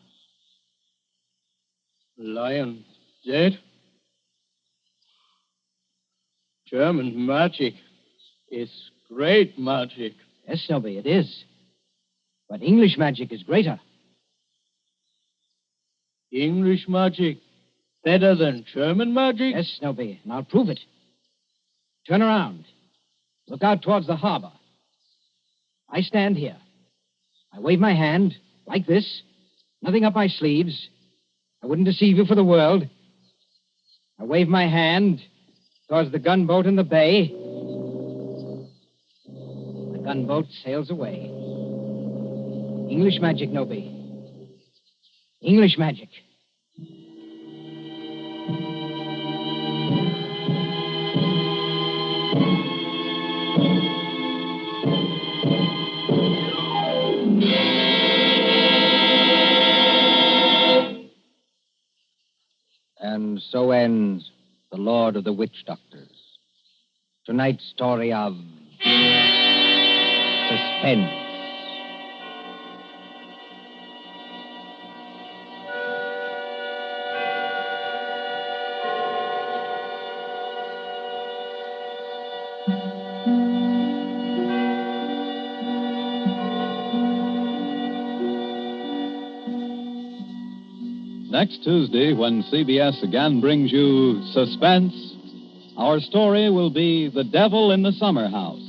Lion dead? German magic is great magic. Yes, Noby, it is. But English magic is greater. English magic better than German magic? Yes, Noby, and I'll prove it. Turn around. Look out towards the harbor. I stand here. I wave my hand, like this. Nothing up my sleeves. I wouldn't deceive you for the world. I wave my hand towards the gunboat in the bay. The gunboat sails away. English magic, Noby. English magic. And so ends The Lord of the Witchdoctors. Tonight's story of Suspense. Next Tuesday, when CBS again brings you Suspense, our story will be The Devil in the Summer House.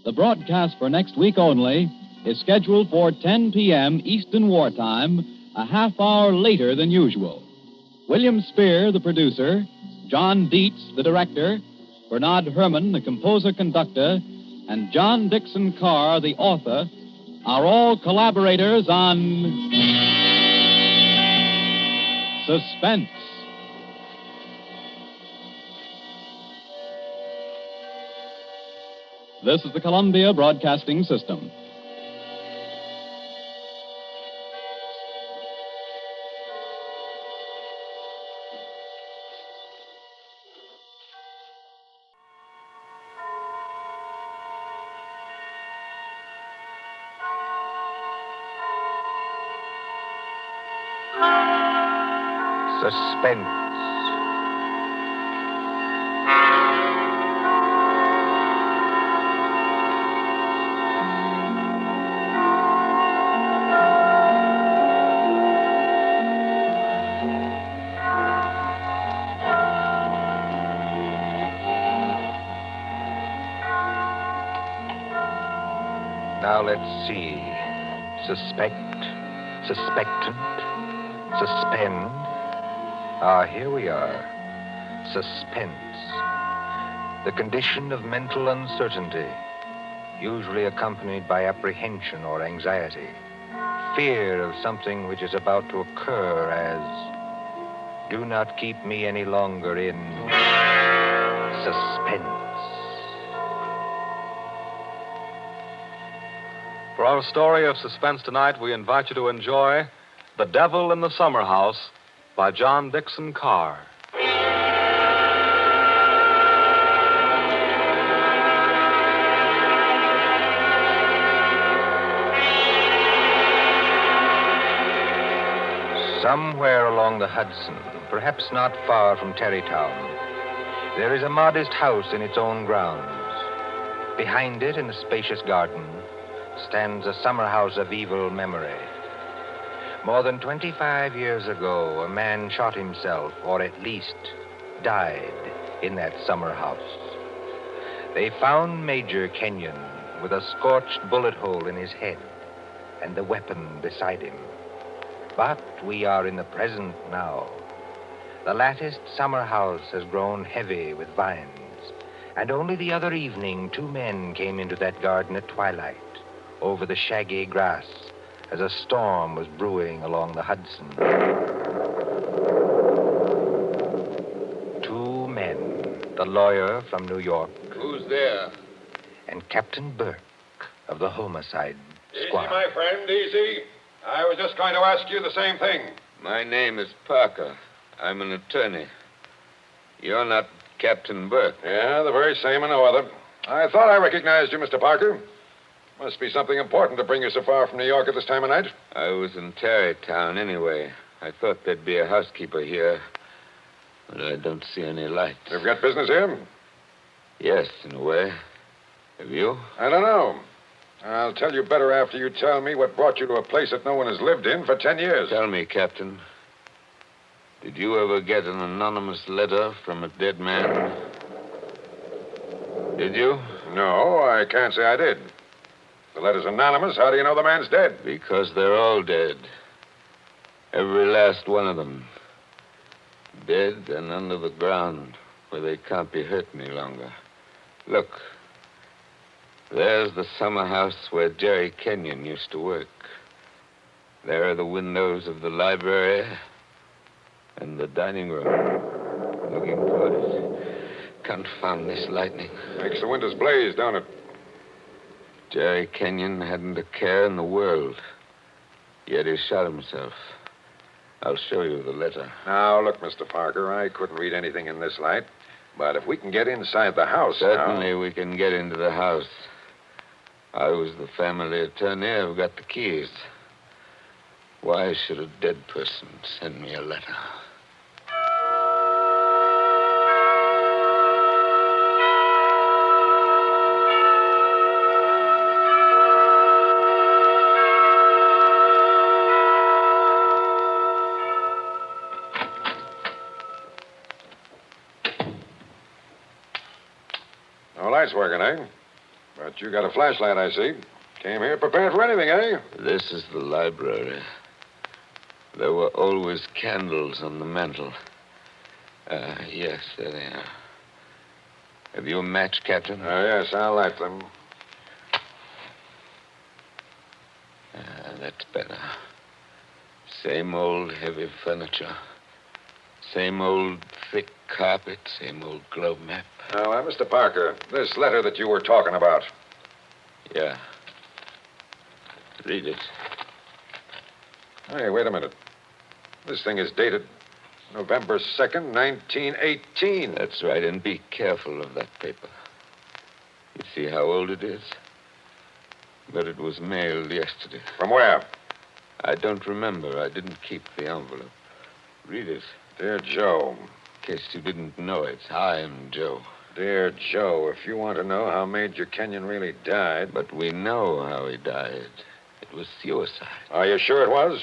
The broadcast for next week only is scheduled for 10 p.m. Eastern Wartime, a half hour later than usual. William Spear, the producer, John Dietz, the director, Bernard Herrmann, the composer-conductor, and John Dixon Carr, the author, are all collaborators on Suspense. This is the Columbia Broadcasting System. Suspense. Now let's see. Suspect, suspectant, suspend. Ah, here we are. Suspense. The condition of mental uncertainty, usually accompanied by apprehension or anxiety. Fear of something which is about to occur, as do not keep me any longer in suspense. For our story of suspense tonight, we invite you to enjoy The Devil in the Summer House by John Dixon Carr. Somewhere along the Hudson, perhaps not far from Tarrytown, there is a modest house in its own grounds. Behind it, in a spacious garden, stands a summer house of evil memory. More than 25 years ago, a man shot himself, or at least died, in that summer house. They found Major Kenyon with a scorched bullet hole in his head and the weapon beside him. But we are in the present now. The latticed summer house has grown heavy with vines, and only the other evening 2 men came into that garden at twilight, over the shaggy grass, as a storm was brewing along the Hudson. 2 men, the lawyer from New York. Who's there? And Captain Burke of the homicide squad. Easy, my friend, easy. I was just going to ask you the same thing. My name is Parker. I'm an attorney. You're not Captain Burke. Yeah, the very same and no other. I thought I recognized you, Mr. Parker. Must be something important to bring you so far from New York at this time of night. I was in Tarrytown anyway. I thought there'd be a housekeeper here, but I don't see any lights. You've got business here? Yes, in a way. Have you? I don't know. I'll tell you better after you tell me what brought you to a place that no one has lived in for 10 years. Tell me, Captain. Did you ever get an anonymous letter from a dead man? Did you? No, I can't say I did. The letter's anonymous. How do you know the man's dead? Because they're all dead. Every last one of them. Dead and under the ground, where they can't be hurt any longer. Look. There's the summer house where Jerry Kenyon used to work. There are the windows of the library and the dining room. Looking toward it. Confound this lightning. Makes the windows blaze, don't it? Jerry Kenyon hadn't a care in the world. Yet he shot himself. I'll show you the letter. Now, look, Mr. Parker, I couldn't read anything in this light. But if we can get inside the house Certainly we can get into the house. I was the family attorney. I've got the keys. Why should a dead person send me a letter? No lights working, eh? But you got a flashlight, I see. Came here prepared for anything, eh? This is the library. There were always candles on the mantel. Yes, there they are. Have you a match, Captain? Yes, I'll light them. That's better. Same old heavy furniture. Same old thick carpet. Same old globe map. Now, Mr. Parker, this letter that you were talking about. Yeah. Read it. Hey, wait a minute. This thing is dated November 2nd, 1918. That's right, and be careful of that paper. You see how old it is? But it was mailed yesterday. From where? I don't remember. I didn't keep the envelope. Read it. Dear Joe. In case you didn't know it, I'm Joe. Dear Joe, if you want to know how Major Kenyon really died... But we know how he died. It was suicide. Are you sure it was?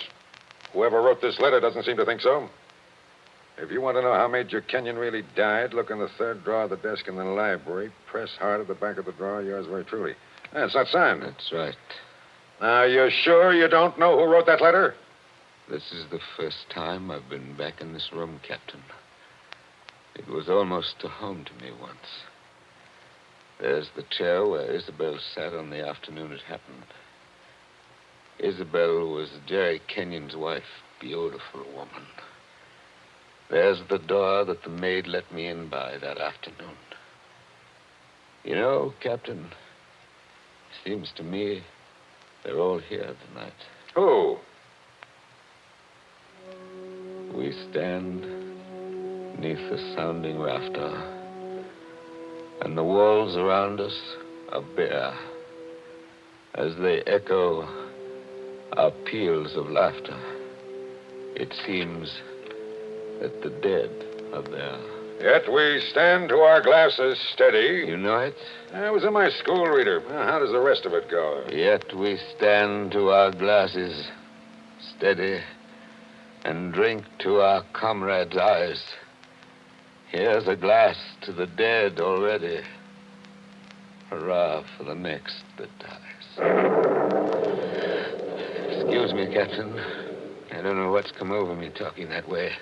Whoever wrote this letter doesn't seem to think so. If you want to know how Major Kenyon really died, look in the third drawer of the desk in the library. Press hard at the back of the drawer. Yours very truly. It's not signed. That's right. Now, you're sure you don't know who wrote that letter? This is the first time I've been back in this room, Captain. It was almost a home to me once. There's the chair where Isabel sat on the afternoon it happened. Isabel was Jerry Kenyon's wife. Beautiful woman. There's the door that the maid let me in by that afternoon. You know, Captain, seems to me they're all here tonight. Who? We stand beneath the sounding rafter, and the walls around us are bare as they echo our peals of laughter. It seems that the dead are there. Yet we stand to our glasses steady. You know it? I was in my school reader. How does the rest of it go? Yet we stand to our glasses steady and drink to our comrades' eyes. Here's a glass to the dead already. Hurrah for the next that dies. Excuse me, Captain. I don't know what's come over me talking that way.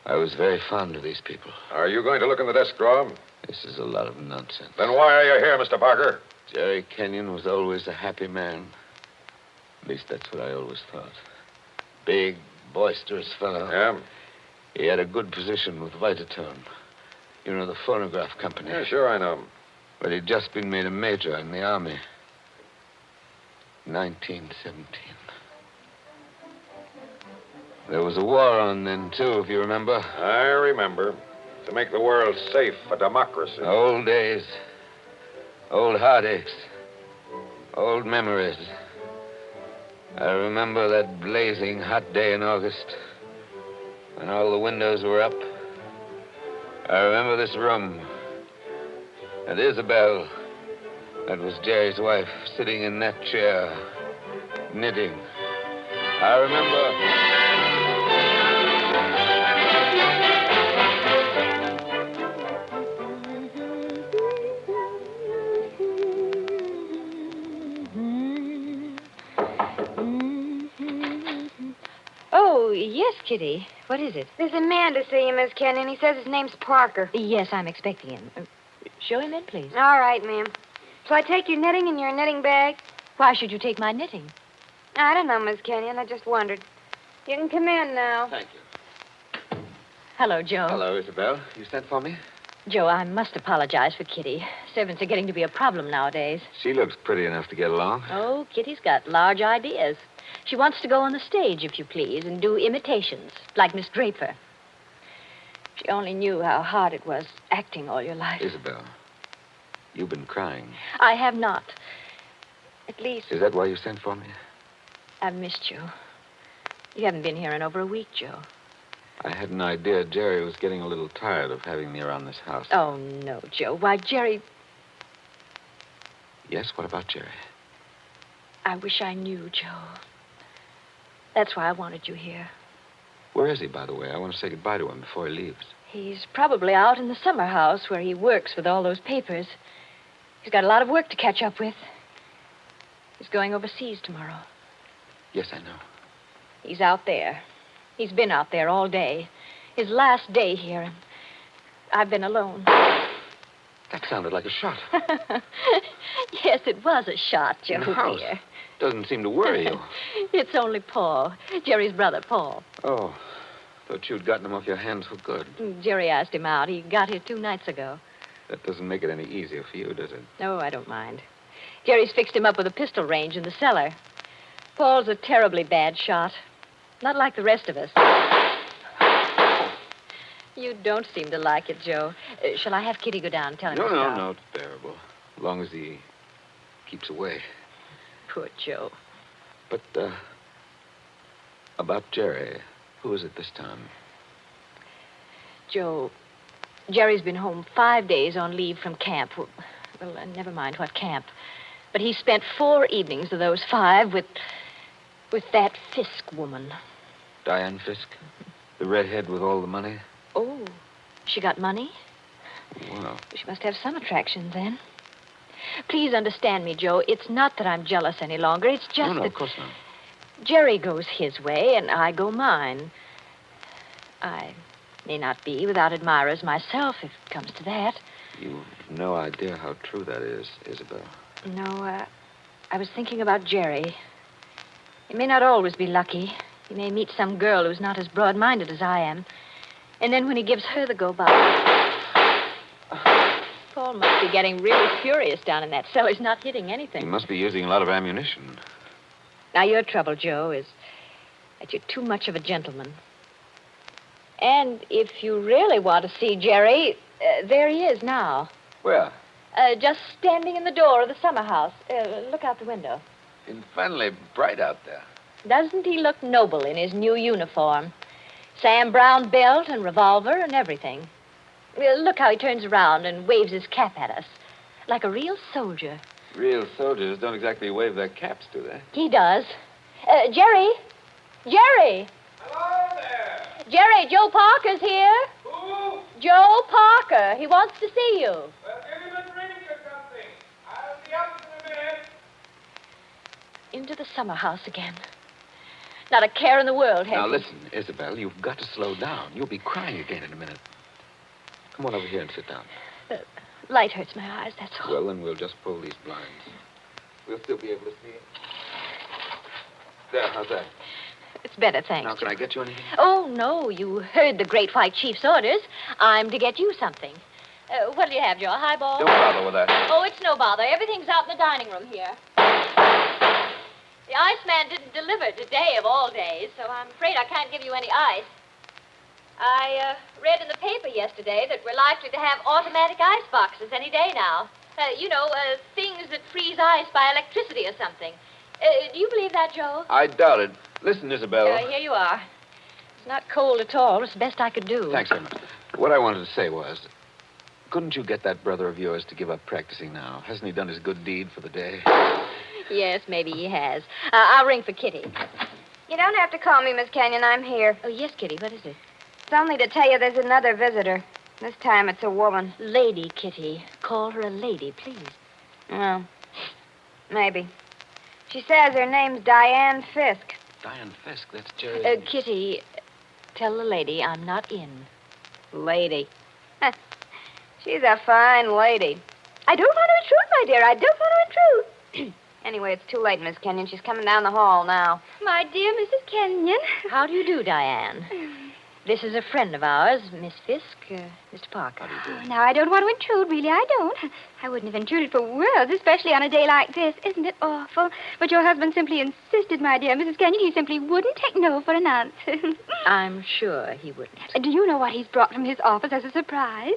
I was very fond of these people. Are you going to look in the desk drawer? This is a lot of nonsense. Then why are you here, Mr. Parker? Jerry Kenyon was always a happy man. At least that's what I always thought. Big, boisterous fellow. Yeah? He had a good position with Vitaton. You know, the phonograph company. Yeah, sure, I know. But he'd just been made a major in the Army. 1917. There was a war on then, too, if you remember. I remember. To make the world safe for democracy. Old days. Old heartaches. Old memories. I remember that blazing hot day in August when all the windows were up. I remember this room. And Isabel, that was Jerry's wife, sitting in that chair, knitting. I remember... Oh, yes, Kitty. What is it? There's a man to see you, Miss Kenyon. He says his name's Parker. Yes, I'm expecting him. Show him in, please. All right, ma'am. Shall I take your knitting in your knitting bag? Why should you take my knitting? I don't know, Miss Kenyon. I just wondered. You can come in now. Thank you. Hello, Joe. Hello, Isabel. You sent for me? Joe, I must apologize for Kitty. Servants are getting to be a problem nowadays. She looks pretty enough to get along. Oh, Kitty's got large ideas. She wants to go on the stage, if you please, and do imitations, like Miss Draper. She only knew how hard it was acting all your life. Isabel, you've been crying. I have not. At least... Is that why you sent for me? I've missed you. You haven't been here in over a week, Joe. I had an idea Jerry was getting a little tired of having me around this house. Oh, no, Joe. Why, Jerry... Yes, what about Jerry? I wish I knew, Joe. That's why I wanted you here. Where is he, by the way? I want to say goodbye to him before he leaves. He's probably out in the summer house where he works with all those papers. He's got a lot of work to catch up with. He's going overseas tomorrow. Yes, I know. He's out there. He's been out there all day. His last day here, and I've been alone. That sounded like a shot. Yes, it was a shot, Joe, In the house. dear. doesn't seem to worry you. It's only Paul, Jerry's brother, Paul. Oh, thought you'd gotten him off your hands for good. Jerry asked him out. He got here 2 nights ago. That doesn't make it any easier for you, does it? No, I don't mind. Jerry's fixed him up with a pistol range in the cellar. Paul's a terribly bad shot. Not like the rest of us. You don't seem to like it, Joe. Shall I have Kitty go down and tell him to stop? No, it's bearable. As long as he keeps away. Poor Joe. But, about Jerry, who is it this time? Joe, Jerry's been home 5 days on leave from camp. Well, never mind what camp. But he spent 4 evenings of those 5 with that Fisk woman. Diane Fisk? The redhead with all the money? Oh, she got money? Well, She must have some attraction then. Please understand me, Joe. It's not that I'm jealous any longer. It's just no, that of course not. Jerry goes his way and I go mine. I may not be without admirers myself, if it comes to that. You've no idea how true that is, Isabel. No, I was thinking about Jerry. He may not always be lucky. He may meet some girl who's not as broad-minded as I am. And then when he gives her the go-by... Paul must be getting really furious down in that cell. He's not hitting anything. He must be using a lot of ammunition. Now, your trouble, Joe, is that you're too much of a gentleman. And if you really want to see Jerry, there he is now. Where? Just standing in the door of the summer house. Look out the window. Infernally bright out there. Doesn't he look noble in his new uniform? Sam Brown belt and revolver and everything. Look how he turns around and waves his cap at us. Like a real soldier. Real soldiers don't exactly wave their caps, do they? He does. Jerry? Jerry! Hello there. Jerry, Joe Parker's here. Who? Joe Parker. He wants to see you. Well, give him a drink or something. I'll be up in a minute. Into the summer house again. Not a care in the world, has Now, he? listen, Isabel, you've got to slow down. You'll be crying again in a minute. Come on over here and sit down. Light hurts my eyes, that's all. Well, then we'll just pull these blinds. We'll still be able to see it. There, how's that? It's better, thanks. Now, can I get you anything? Oh, no, you heard the Great White Chief's orders. I'm to get you something. What'll you have, Joe? A highball? Don't bother with that. Oh, it's no bother. Everything's out in the dining room here. The iceman didn't deliver today of all days, so I'm afraid I can't give you any ice. I read in the paper yesterday that we're likely to have automatic ice boxes any day now. Things that freeze ice by electricity or something. Do you believe that, Joe? I doubt it. Listen, Isabel. Here you are. It's not cold at all. It's the best I could do. Thanks very much. What I wanted to say was, couldn't you get that brother of yours to give up practicing now? Hasn't he done his good deed for the day? Yes, maybe he has. I'll ring for Kitty. You don't have to call me, Miss Kenyon. I'm here. Oh, yes, Kitty. What is it? It's only to tell you there's another visitor. This time it's a woman. Lady, Kitty. Call her a lady, please. Well, maybe. She says her name's Diane Fisk. Diane Fisk, that's Jerry. Kitty, tell the lady I'm not in. Lady. She's a fine lady. I don't want to intrude, my dear. I don't want to intrude. Anyway, it's too late, Miss Kenyon. She's coming down the hall now. My dear Mrs. Kenyon. How do you do, Diane? This is a friend of ours, Miss Fisk, Mr. Parker. Now, I don't want to intrude, really, I don't. I wouldn't have intruded for worlds, especially on a day like this. Isn't it awful? But your husband simply insisted, my dear Mrs. Kenyon. He simply wouldn't take no for an answer. I'm sure he wouldn't. Do you know what he's brought from his office as a surprise?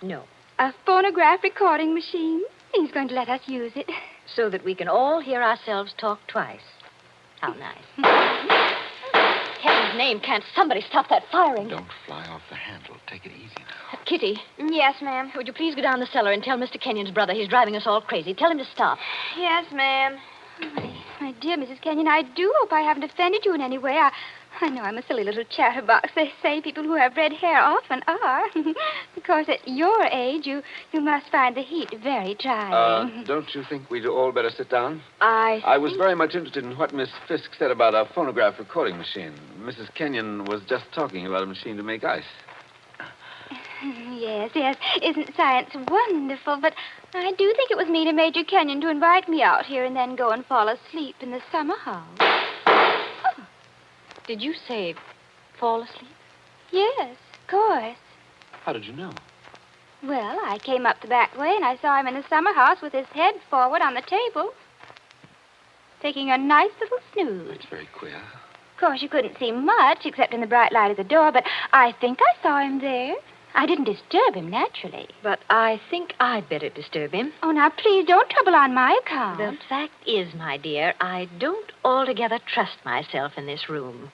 No. A phonograph recording machine. He's going to let us use it. So that we can all hear ourselves talk twice. How nice. Heaven's name, can't somebody stop that firing? Don't fly off the handle. Take it easy now. Kitty. Yes, ma'am. Would you please go down the cellar and tell Mr. Kenyon's brother he's driving us all crazy. Tell him to stop. Yes, ma'am. My dear Mrs. Kenyon, I do hope I haven't offended you in any way. I know I'm a silly little chatterbox. They say people who have red hair often are. Because at your age, you must find the heat very trying. Don't you think we'd all better sit down? I was very much interested in what Miss Fisk said about a phonograph recording machine. Mrs. Kenyon was just talking about a machine to make ice. Yes, yes. Isn't science wonderful? But I do think it was mean of Major Kenyon to invite me out here and then go and fall asleep in the summer house. Oh. Did you say fall asleep? Yes, of course. How did you know? Well, I came up the back way and I saw him in the summer house with his head forward on the table, taking a nice little snooze. That's very queer. Of course, you couldn't see much except in the bright light of the door, but I think I saw him there. I didn't disturb him, naturally. But I think I'd better disturb him. Oh, now, please don't trouble on my account. The fact is, my dear, I don't altogether trust myself in this room.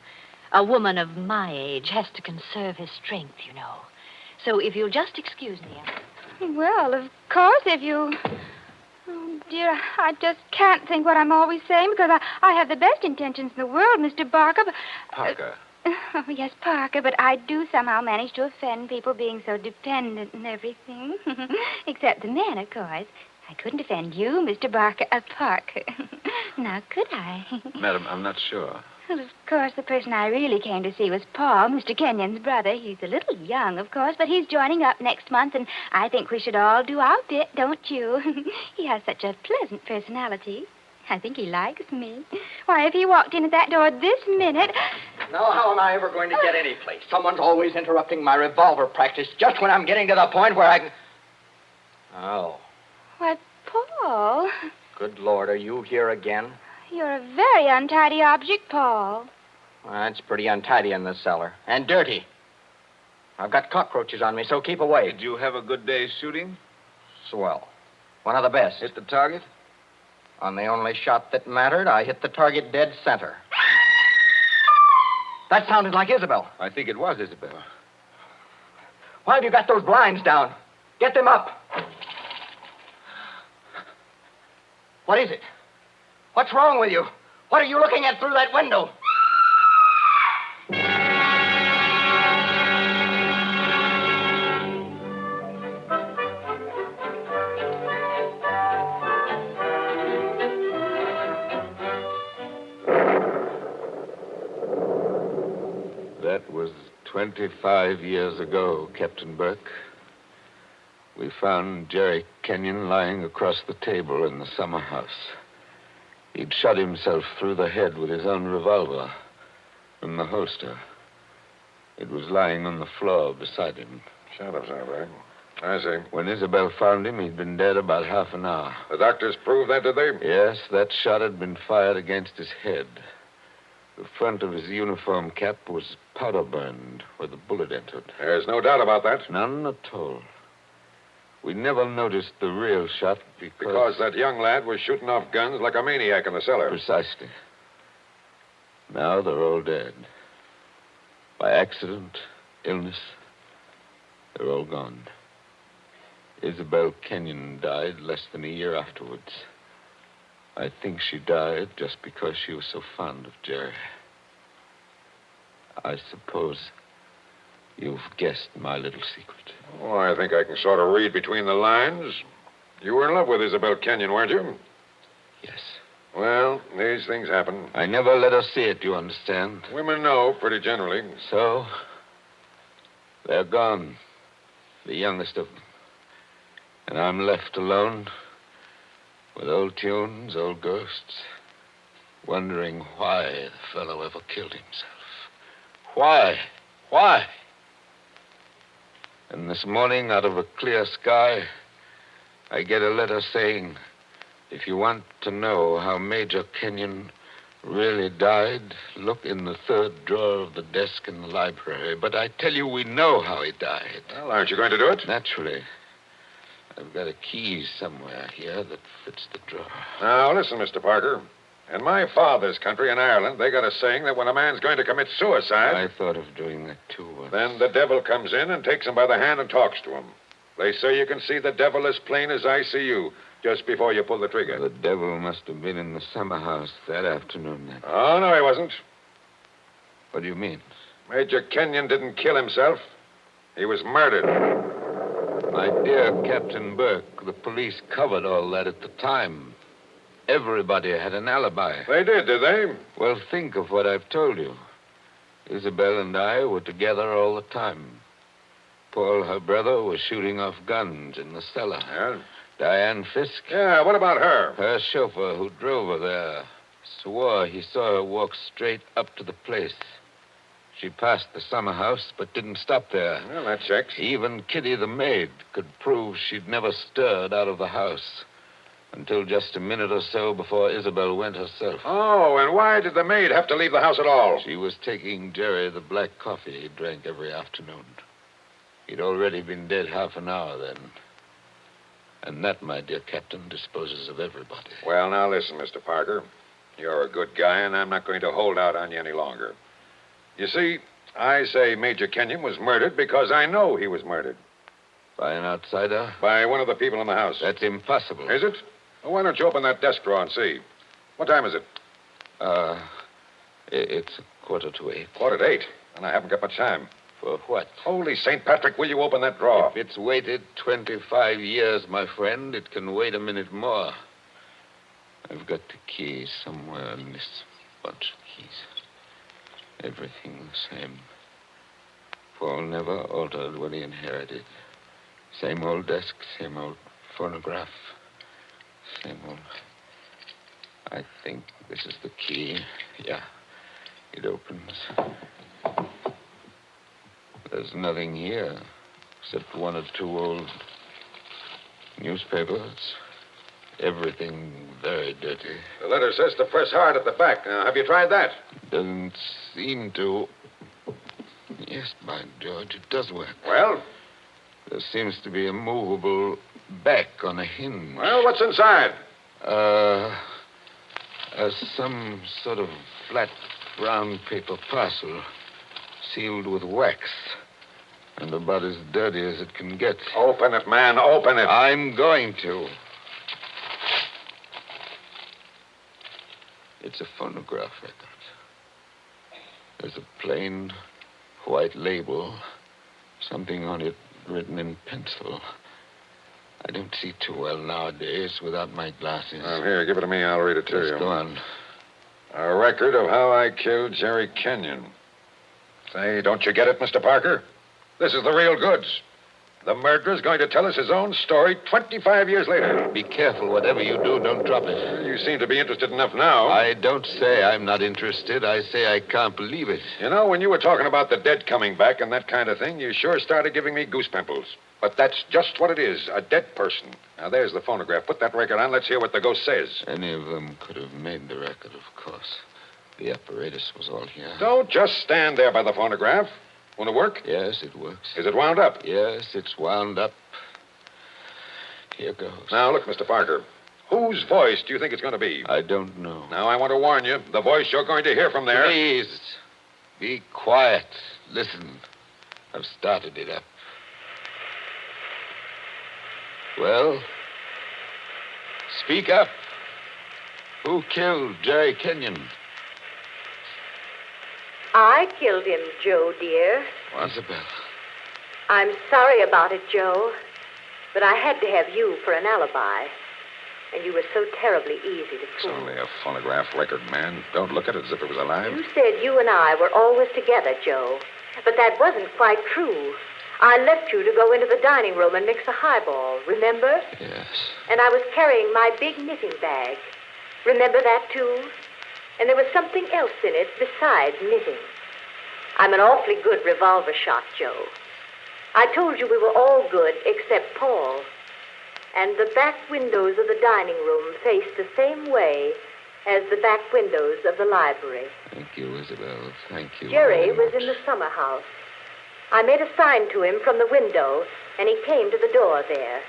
A woman of my age has to conserve her strength, you know. So if you'll just excuse me. Well, of course, if you... Oh, dear, I just can't think what I'm always saying because I have the best intentions in the world, Mr. Barker, but... Parker. Oh, yes, Parker, but I do somehow manage to offend people being so dependent and everything. Except the men, of course. I couldn't offend you, Mr. Parker. Now, could I? Madam, I'm not sure. Well, of course, the person I really came to see was Paul, Mr. Kenyon's brother. He's a little young, of course, but he's joining up next month, and I think we should all do our bit, don't you? He has such a pleasant personality. I think he likes me. Why, if he walked in at that door this minute... Now, how am I ever going to get any place? Someone's always interrupting my revolver practice just when I'm getting to the point where I can... Oh, Why, Paul, good Lord, are you here again? you're a very untidy object, Paul. Well, it's pretty untidy in this cellar. And dirty. I've got cockroaches on me, so keep away. Did you have a good day shooting? Swell. One of the best. Hit the target? On the only shot that mattered, I hit the target dead center. That sounded like Isabel. I think it was Isabel. Why have you got those blinds down? Get them up. What is it? What's wrong with you? What are you looking at through that window? That was 25 years ago, Captain Burke. We found Jerry Kenyon lying across the table in the summer house. He'd shot himself through the head with his own revolver from the holster. It was lying on the floor beside him. Shut up, right? I see. When Isabel found him, he'd been dead about half an hour. The doctors proved that, did they? Yes, that shot had been fired against his head. The front of his uniform cap was powder burned where the bullet entered. There's no doubt about that. None at all. We never noticed the real shot Because that young lad was shooting off guns like a maniac in the cellar. Precisely. Now they're all dead. By accident, illness, they're all gone. Isabel Kenyon died less than a year afterwards. I think she died just because she was so fond of Jerry. I suppose you've guessed my little secret. Oh, I think I can sort of read between the lines. You were in love with Isabel Kenyon, weren't you? Yes. Well, these things happen. I never let her see it, you understand? Women know, pretty generally. So, they're gone. The youngest of them. And I'm left alone with old tunes, old ghosts, wondering why the fellow ever killed himself. Why? Why? And this morning, out of a clear sky, I get a letter saying, if you want to know how Major Kenyon really died, look in the third drawer of the desk in the library. But I tell you, we know how he died. Well, aren't you going to do it? Naturally. I've got a key somewhere here that fits the drawer. Now, listen, Mr. Parker. In my father's country, in Ireland, they got a saying that when a man's going to commit suicide... I thought of doing that, too. Then the devil comes in and takes him by the hand and talks to him. They say you can see the devil as plain as I see you just before you pull the trigger. The devil must have been in the summer house that afternoon, then. Oh, no, he wasn't. What do you mean? Major Kenyon didn't kill himself. He was murdered. My dear Captain Burke, the police covered all that at the time. Everybody had an alibi. They did they? Well, think of what I've told you. Isabel and I were together all the time. Paul, her brother, was shooting off guns in the cellar. Yeah? Diane Fisk. Yeah, what about her? Her chauffeur who drove her there swore he saw her walk straight up to the place. She passed the summer house, but didn't stop there. Well, that checks. Even Kitty, the maid, could prove she'd never stirred out of the house until just a minute or so before Isabel went herself. Oh, and why did the maid have to leave the house at all? She was taking Jerry the black coffee he drank every afternoon. He'd already been dead half an hour then. And that, my dear Captain, disposes of everybody. Well, now listen, Mr. Parker. You're a good guy, and I'm not going to hold out on you any longer. You see, I say Major Kenyon was murdered because I know he was murdered. By an outsider? By one of the people in the house. That's impossible. Is it? Well, why don't you open that desk drawer and see? What time is it? It's 8:15. 8:15, and I haven't got much time. For what? Holy St. Patrick, will you open that drawer? If it's waited 25 years, my friend, it can wait a minute more. I've got the key somewhere in this bunch of keys. Everything the same. Paul never altered what he inherited. Same old desk, same old phonograph. Same old... I think this is the key. Yeah, it opens. There's nothing here except one or two old newspapers. Everything very dirty. The letter says to press hard at the back. Now, have you tried that? Doesn't seem to. Yes, by George, it does work. Well? There seems to be a movable back on a hinge. Well, what's inside? Some sort of flat brown paper parcel sealed with wax. And about as dirty as it can get. Open it, man. Open it. I'm going to. It's a phonograph record. There's a plain white label. Something on it written in pencil. I don't see too well nowadays without my glasses. Well, here, give it to me. I'll read it to you. Go on. A record of how I killed Jerry Kenyon. Say, don't you get it, Mr. Parker? This is the real goods. The murderer's going to tell us his own story 25 years later. Be careful. Whatever you do, don't drop it. Well, you seem to be interested enough now. I don't say I'm not interested. I say I can't believe it. You know, when you were talking about the dead coming back and that kind of thing, you sure started giving me goose pimples. But that's just what it is, a dead person. Now, there's the phonograph. Put that record on. Let's hear what the ghost says. Any of them could have made the record, of course. The apparatus was all here. Don't just stand there by the phonograph. Won't it work? Yes, it works. Is it wound up? Yes, it's wound up. Here goes. Now, look, Mr. Parker. Whose voice do you think it's going to be? I don't know. Now, I want to warn you. The voice you're going to hear from there... Please, be quiet. Listen. I've started it up. Well, speak up. Who killed Jerry Kenyon? I killed him, Joe, dear. Isabel. I'm sorry about it, Joe. But I had to have you for an alibi. And you were so terribly easy to It's fool. only a phonograph record, man. Don't look at it as if it was alive. You said you and I were always together, Joe. But that wasn't quite true. I left you to go into the dining room and mix a highball, remember? Yes. And I was carrying my big knitting bag. Remember that, too? And there was something else in it besides knitting. I'm an awfully good revolver shot, Joe. I told you we were all good except Paul. And the back windows of the dining room faced the same way as the back windows of the library. Thank you, Isabel. Thank you. Jerry was in the summer house. I made a sign to him from the window, and he came to the door there.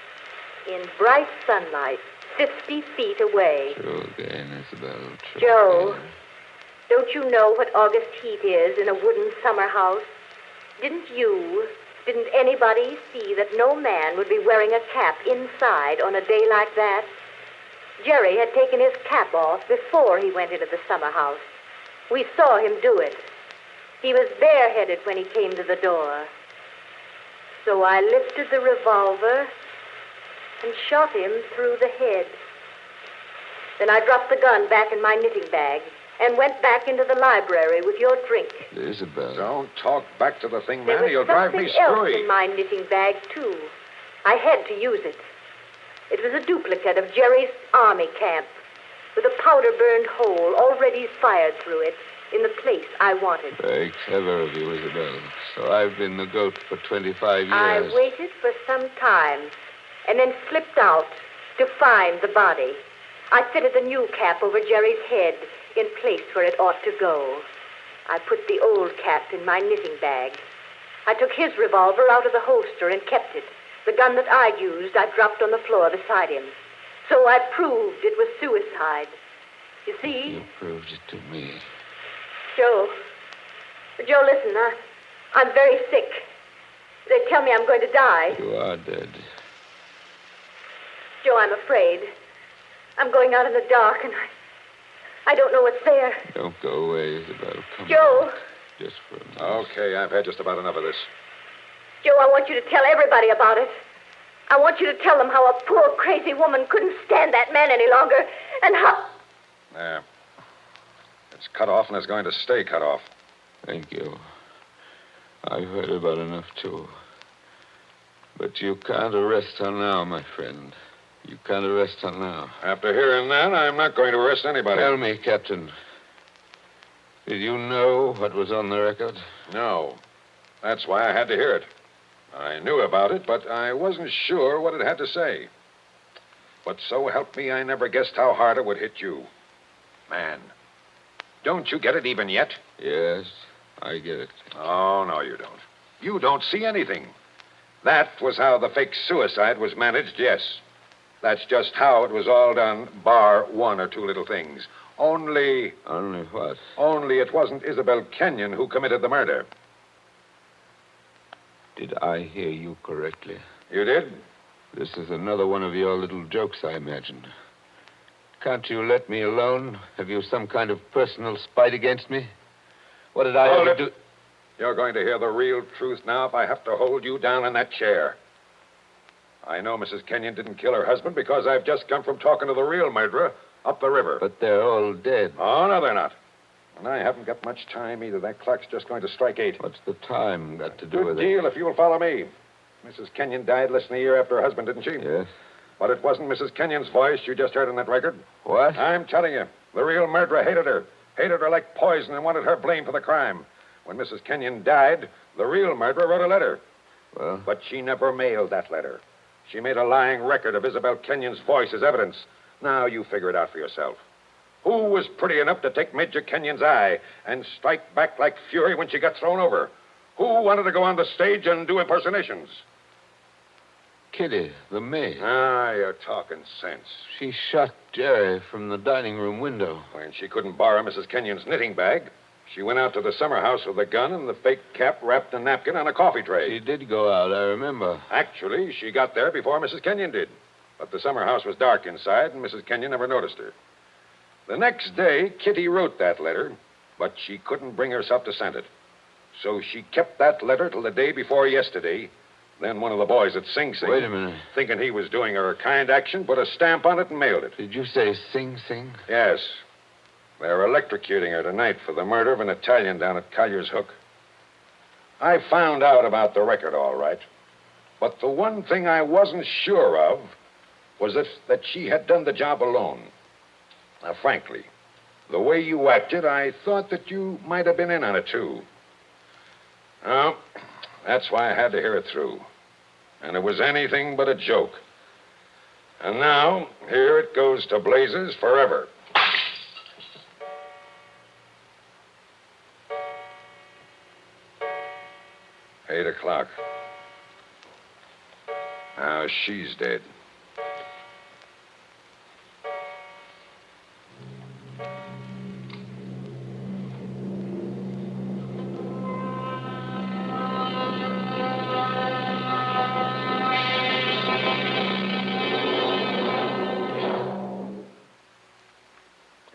In bright sunlight, 50 feet away. True again, Isabel. True Joe, again. don't you know what August heat is in a wooden summer house? Didn't anybody see that no man would be wearing a cap inside on a day like that? Jerry had taken his cap off before he went into the summer house. We saw him do it. He was bareheaded when he came to the door. So I lifted the revolver and shot him through the head. Then I dropped the gun back in my knitting bag and went back into the library with your drink. Isabel. Don't talk back to the thing, There Manny. You'll was drive something me else screwy. in my knitting bag, too. I had to use it. It was a duplicate of Jerry's army camp, with a powder-burned hole already fired through it in the place I wanted. Very clever of you, Isabel. So I've been the goat for 25 years. I waited for some time, and then slipped out to find the body. I fitted the new cap over Jerry's head in place where it ought to go. I put the old cap in my knitting bag. I took his revolver out of the holster and kept it. The gun that I'd used, I dropped on the floor beside him. So I proved it was suicide. You see? You proved it to me. Joe, listen, I'm very sick. They tell me I'm going to die. You are dead. Joe, I'm afraid. I'm going out in the dark, and I don't know what's there. Don't go away, Isabel. Come Joe. on. Just for a minute. Okay, I've had just about enough of this. Joe, I want you to tell everybody about it. I want you to tell them how a poor, crazy woman couldn't stand that man any longer, and how... There. It's cut off, and it's going to stay cut off. Thank you. I've heard about enough, too. But you can't arrest her now, my friend. You can't arrest her now. After hearing that, I'm not going to arrest anybody. Tell me, Captain. Did you know what was on the record? No. That's why I had to hear it. I knew about it, but I wasn't sure what it had to say. But so help me, I never guessed how hard it would hit you. Man, don't you get it even yet? Yes, I get it. Oh, no, you don't. You don't see anything. That was how the fake suicide was managed, yes. That's just how it was all done, bar one or two little things. Only what? Only it wasn't Isabel Kenyon who committed the murder. Did I hear you correctly? You did? This is another one of your little jokes, I imagine. Can't you let me alone? Have you some kind of personal spite against me? What did I ever do? You're going to hear the real truth now if I have to hold you down in that chair. I know Mrs. Kenyon didn't kill her husband because I've just come from talking to the real murderer up the river. But they're all dead. Oh, no, they're not. And I haven't got much time either. That clock's just going to strike 8. What's the time got to do with Good it? deal if you'll follow me. Mrs. Kenyon died less than a year after her husband, didn't she? Yes. But it wasn't Mrs. Kenyon's voice you just heard on that record. What? I'm telling you, the real murderer hated her. Hated her like poison and wanted her blamed for the crime. When Mrs. Kenyon died, the real murderer wrote a letter. Well? But she never mailed that letter. She made a lying record of Isabel Kenyon's voice as evidence. Now you figure it out for yourself. Who was pretty enough to take Major Kenyon's eye and strike back like fury when she got thrown over? Who wanted to go on the stage and do impersonations? Kitty, the maid. Ah, you're talking sense. She shot Jerry from the dining room window. When she couldn't borrow Mrs. Kenyon's knitting bag, she went out to the summer house with a gun and the fake cap wrapped in a napkin on a coffee tray. She did go out, I remember. Actually, she got there before Mrs. Kenyon did. But the summer house was dark inside, and Mrs. Kenyon never noticed her. The next day, Kitty wrote that letter, but she couldn't bring herself to send it. So she kept that letter till the day before yesterday. Then one of the boys at Sing Sing... Wait a minute. ...thinking he was doing her a kind action, put a stamp on it and mailed it. Did you say Sing Sing? Yes. They're electrocuting her tonight for the murder of an Italian down at Collier's Hook. I found out about the record, all right. But the one thing I wasn't sure of was that she had done the job alone. Now, frankly, the way you acted, I thought that you might have been in on it, too. Well, that's why I had to hear it through. And it was anything but a joke. And now, here it goes to blazes forever. Eight o'clock. Now she's dead.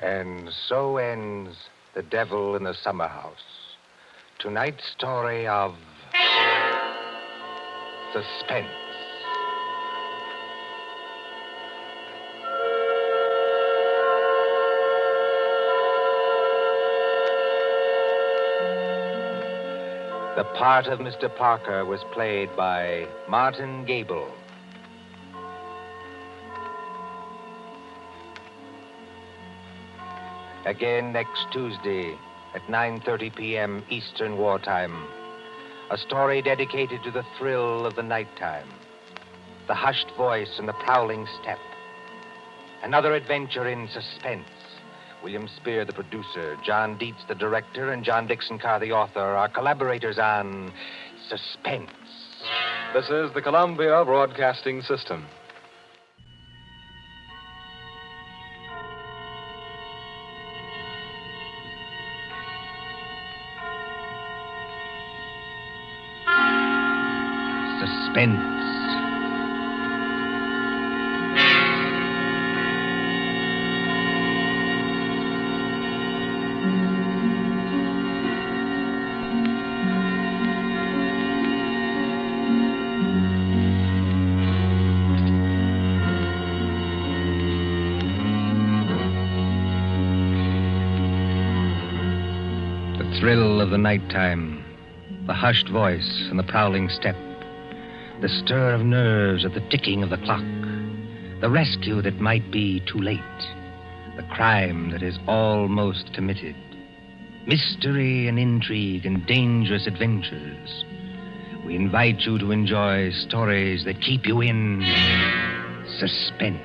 And so ends The Devil in the Summer House. Tonight's story of Suspense. The part of Mr. Parker was played by Martin Gable. Again next Tuesday at 9:30 p.m. Eastern Wartime. A story dedicated to the thrill of the nighttime, the hushed voice and the prowling step. Another adventure in suspense. William Spear, the producer, John Dietz, the director, and John Dixon Carr, the author, are collaborators on Suspense. This is the Columbia Broadcasting System. Suspense. The thrill of the nighttime, the hushed voice and the prowling step. The stir of nerves at the ticking of the clock. The rescue that might be too late. The crime that is almost committed. Mystery and intrigue and dangerous adventures. We invite you to enjoy stories that keep you in suspense.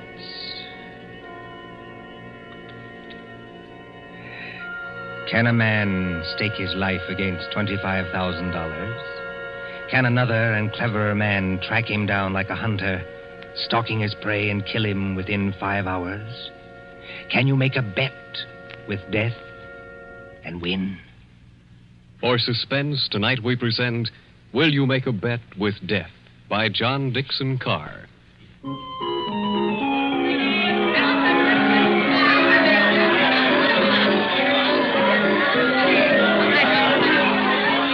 Can a man stake his life against $25,000? Can another and cleverer man track him down like a hunter, stalking his prey and kill him within 5 hours? Can you make a bet with death and win? For Suspense, tonight we present Will You Make a Bet with Death by John Dixon Carr.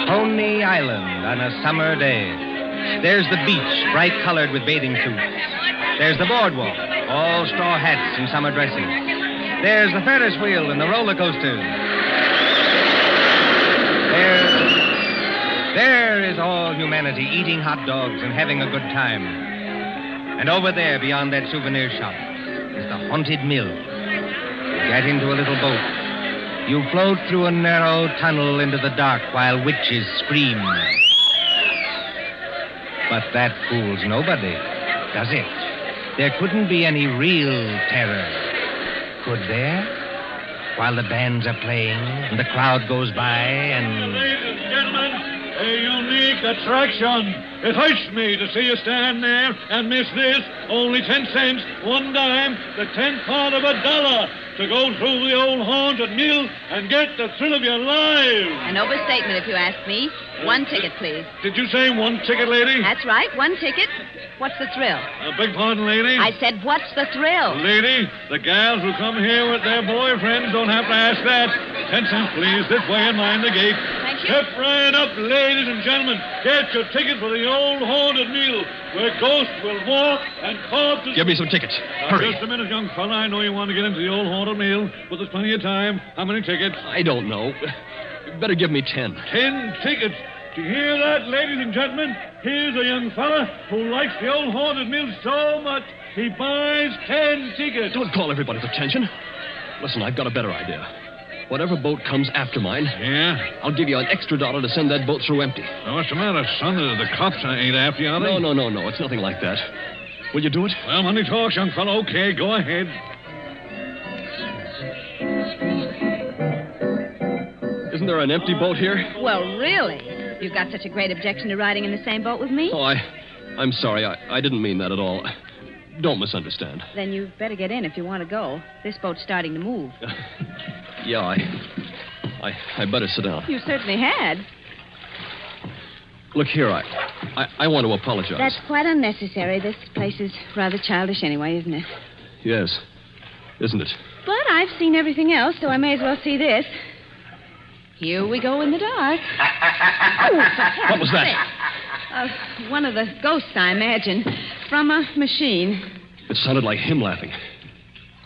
Coney Island on a summer day. There's the beach, bright colored with bathing suits. There's the boardwalk, all straw hats and summer dresses. There's the Ferris wheel and the roller coaster. There is all humanity eating hot dogs and having a good time. And over there, beyond that souvenir shop, is the haunted mill. You get into a little boat. You float through a narrow tunnel into the dark while witches scream. But that fools nobody, does it? There couldn't be any real terror, could there? While the bands are playing and the crowd goes by and... Ladies and gentlemen, a unique attraction. It hurts me to see you stand there and miss this. Only 10 cents, 1 dime, the 10th part of $1 to go through the old haunted mill and get the thrill of your lives. An overstatement, if you ask me. 1 ticket, please. Did you say 1 ticket, lady? That's right, 1 ticket. What's the thrill? Beg pardon, lady? I said, what's the thrill? Lady, the gals who come here with their boyfriends don't have to ask that. 10 cents, please. This way and mind the gate. Thank you. Step right up, ladies and gentlemen. Get your ticket for the old haunted mill where ghosts will walk and corpses... Give me some tickets. Now, Hurry. just a minute, young fella. I know you want to get into the old haunted mill, but there's plenty of time. How many tickets? I don't know. You better give me 10. 10 tickets. Do you hear that, ladies and gentlemen? Here's a young fella who likes the old haunted mill so much he buys 10 tickets. Don't call everybody's attention. Listen, I've got a better idea. Whatever boat comes after mine, I'll give you an extra $1 to send that boat through empty. Now, what's the matter, son? The cops ain't after you, are they? No. It's nothing like that. Will you do it? Well, money talks, young fellow. Okay, go ahead. Isn't there an empty boat here? Well, really? You've got such a great objection to riding in the same boat with me? Oh, I'm sorry. I didn't mean that at all. Don't misunderstand. Then you'd better get in if you want to go. This boat's starting to move. Yeah, I better sit down. You certainly had. Look here, I want to apologize. That's quite unnecessary. This place is rather childish anyway, isn't it? Yes, isn't it? But I've seen everything else, so I may as well see this. Here we go in the dark. What was that? One of the ghosts, I imagine, from a machine. It sounded like him laughing.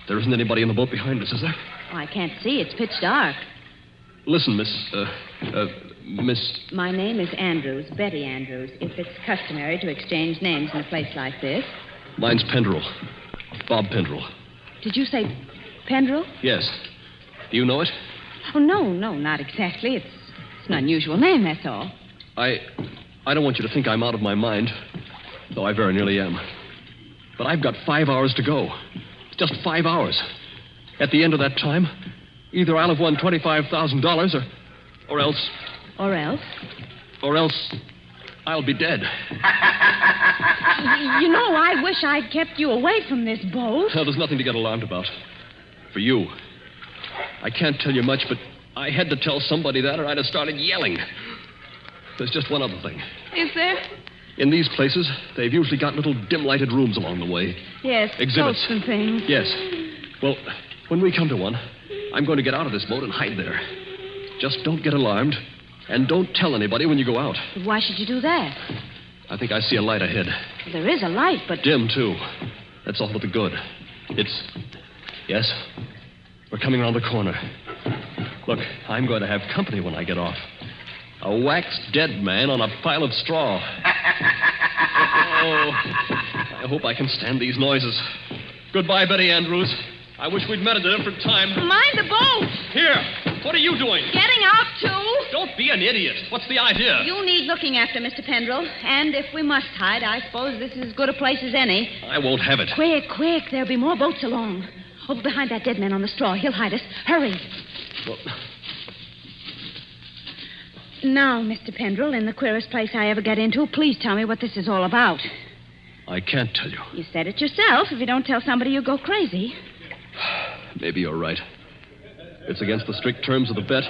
There isn't anybody in the boat behind us, is there? Oh, I can't see. It's pitch dark. Listen, miss, Miss... My name is Andrews, Betty Andrews, if it's customary to exchange names in a place like this. Mine's Pendrell. Bob Pendrell. Did you say Pendrell? Yes. Do you know it? Oh, no, not exactly. It's an unusual name, that's all. I don't want you to think I'm out of my mind, though I very nearly am. But I've got 5 hours to go. Just 5 hours. At the end of that time, either I'll have won $25,000 or else... Or else? Or else I'll be dead. You know, I wish I'd kept you away from this boat. Well, there's nothing to get alarmed about. For you. I can't tell you much, but I had to tell somebody that or I'd have started yelling. There's just one other thing. Is there? In these places, they've usually got little dim-lighted rooms along the way. Yes, Exhibits. boats and things. Yes. Well, when we come to one, I'm going to get out of this boat and hide there. Just don't get alarmed, and don't tell anybody when you go out. Why should you do that? I think I see a light ahead. There is a light, but... Dim, too. That's all but the good. It's... Yes? We're coming around the corner. Look, I'm going to have company when I get off. A waxed dead man on a pile of straw. Oh, I hope I can stand these noises. Goodbye, Betty Andrews. I wish we'd met at a different time. Mind the boat! Here, what are you doing? Getting out, too. Don't be an idiot. What's the idea? You need looking after, Mr. Pendrell. And if we must hide, I suppose this is as good a place as any. I won't have it. Quick. There'll be more boats along. Over behind that dead man on the straw. He'll hide us. Hurry. Well... Now, Mr. Pendrell, in the queerest place I ever get into, please tell me what this is all about. I can't tell you. You said it yourself. If you don't tell somebody, you'll go crazy. Maybe you're right. It's against the strict terms of the bet.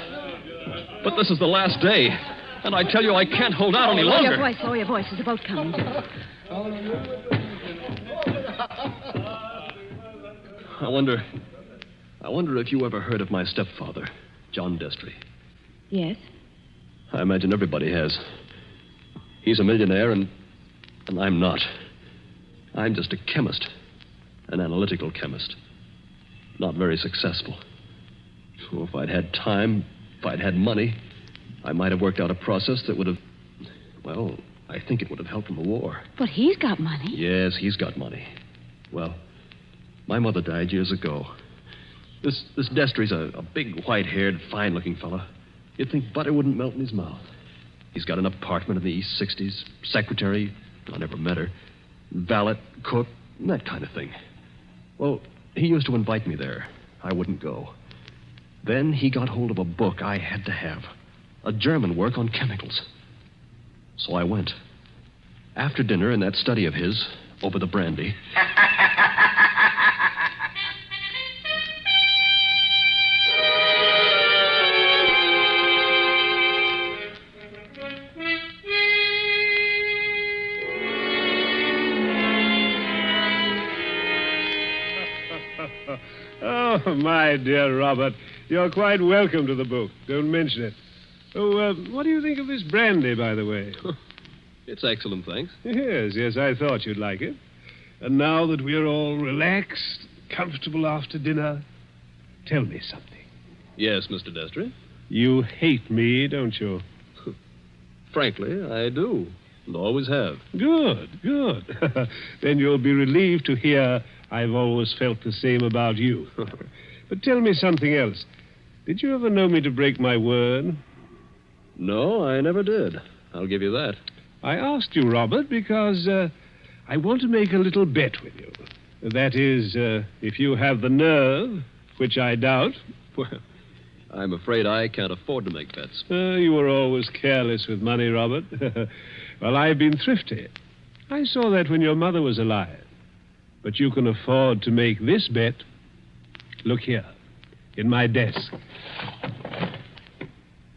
But this is the last day. And I tell you, I can't hold out any longer. Lower your voice. There's a boat coming. I wonder if you ever heard of my stepfather, John Destry. Yes. I imagine everybody has. He's a millionaire, and I'm not. I'm just a chemist. An analytical chemist. Not very successful. So if I'd had time, if I'd had money, I might have worked out a process that would have... Well, I think it would have helped in the war. But he's got money. Yes, he's got money. Well, my mother died years ago. This Destry's a big, white-haired, fine-looking fella. You'd think butter wouldn't melt in his mouth. He's got an apartment in the East 60s, secretary, I never met her, valet, cook, that kind of thing. Well, he used to invite me there. I wouldn't go. Then he got hold of a book I had to have, a German work on chemicals. So I went. After dinner in that study of his, over the brandy... Oh, my dear Robert, you're quite welcome to the book. Don't mention it. Oh, what do you think of this brandy, by the way? It's excellent, thanks. Yes, I thought you'd like it. And now that we're all relaxed, comfortable after dinner, tell me something. Yes, Mr. Destry? You hate me, don't you? Frankly, I do. And always have. Good. Then you'll be relieved to hear I've always felt the same about you. But tell me something else. Did you ever know me to break my word? No, I never did. I'll give you that. I asked you, Robert, because I want to make a little bet with you. That is, if you have the nerve, which I doubt. Well, I'm afraid I can't afford to make bets. You were always careless with money, Robert. Well, I've been thrifty. I saw that when your mother was alive. But you can afford to make this bet. Look here, in my desk.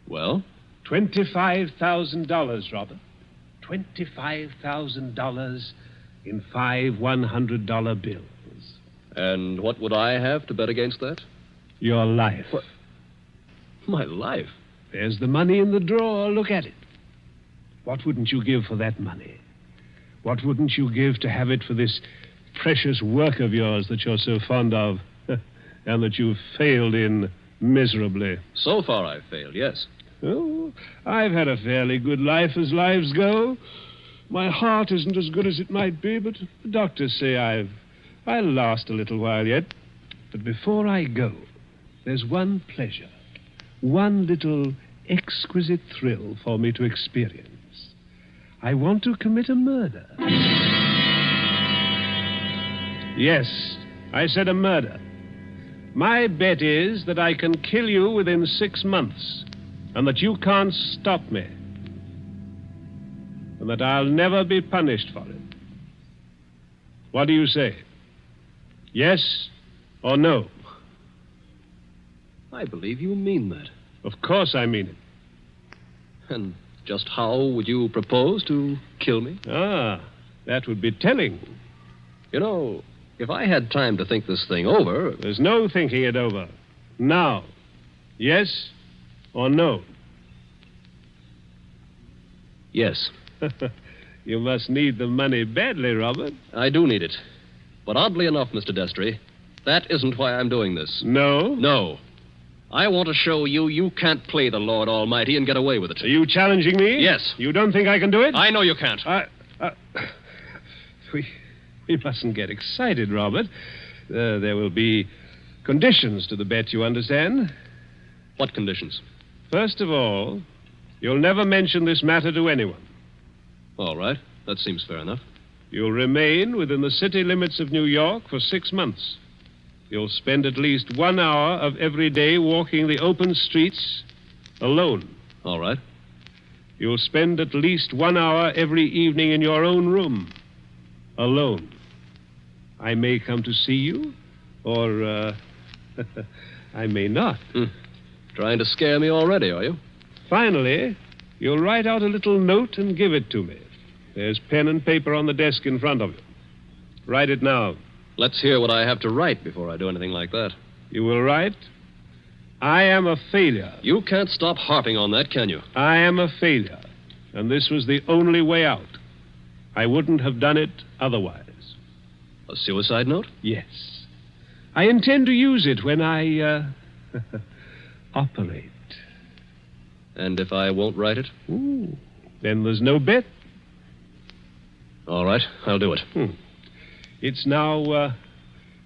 Well? $25,000, Robert. $25,000 in 5 $100 bills. And what would I have to bet against that? Your life. What? My life? There's the money in the drawer. Look at it. What wouldn't you give for that money? What wouldn't you give to have it for this precious work of yours that you're so fond of and that you've failed in miserably? So far I've failed, yes. Oh, Oh, I've had a fairly good life as lives go. My heart isn't as good as it might be, but the doctors say I'll last a little while yet. But before I go, there's one pleasure, one little exquisite thrill for me to experience. I want to commit a murder. Yes, I said a murder. My bet is that I can kill you within 6 months, and that you can't stop me, and that I'll never be punished for it. What do you say? Yes or no? I believe you mean that. Of course I mean it. And just how would you propose to kill me? Ah, that would be telling. You know, if I had time to think this thing over... There's no thinking it over. Now. Yes or no? Yes. You must need the money badly, Robert. I do need it. But oddly enough, Mr. Destry, that isn't why I'm doing this. No? No. I want to show you can't play the Lord Almighty and get away with it. Are you challenging me? Yes. You don't think I can do it? I know you can't. We mustn't get excited, Robert. There will be conditions to the bet, you understand? What conditions? First of all, you'll never mention this matter to anyone. All right. That seems fair enough. You'll remain within the city limits of New York for 6 months. You'll spend at least 1 hour of every day walking the open streets alone. All right. You'll spend at least 1 hour every evening in your own room alone. I may come to see you, or I may not. Trying to scare me already, are you? Finally, you'll write out a little note and give it to me. There's pen and paper on the desk in front of you. Write it now. Let's hear what I have to write before I do anything like that. You will write, I am a failure. You can't stop harping on that, can you? I am a failure, and this was the only way out. I wouldn't have done it otherwise. A suicide note? Yes. I intend to use it when I, operate. And if I won't write it? Ooh, then there's no bet. All right, I'll do it. It's now,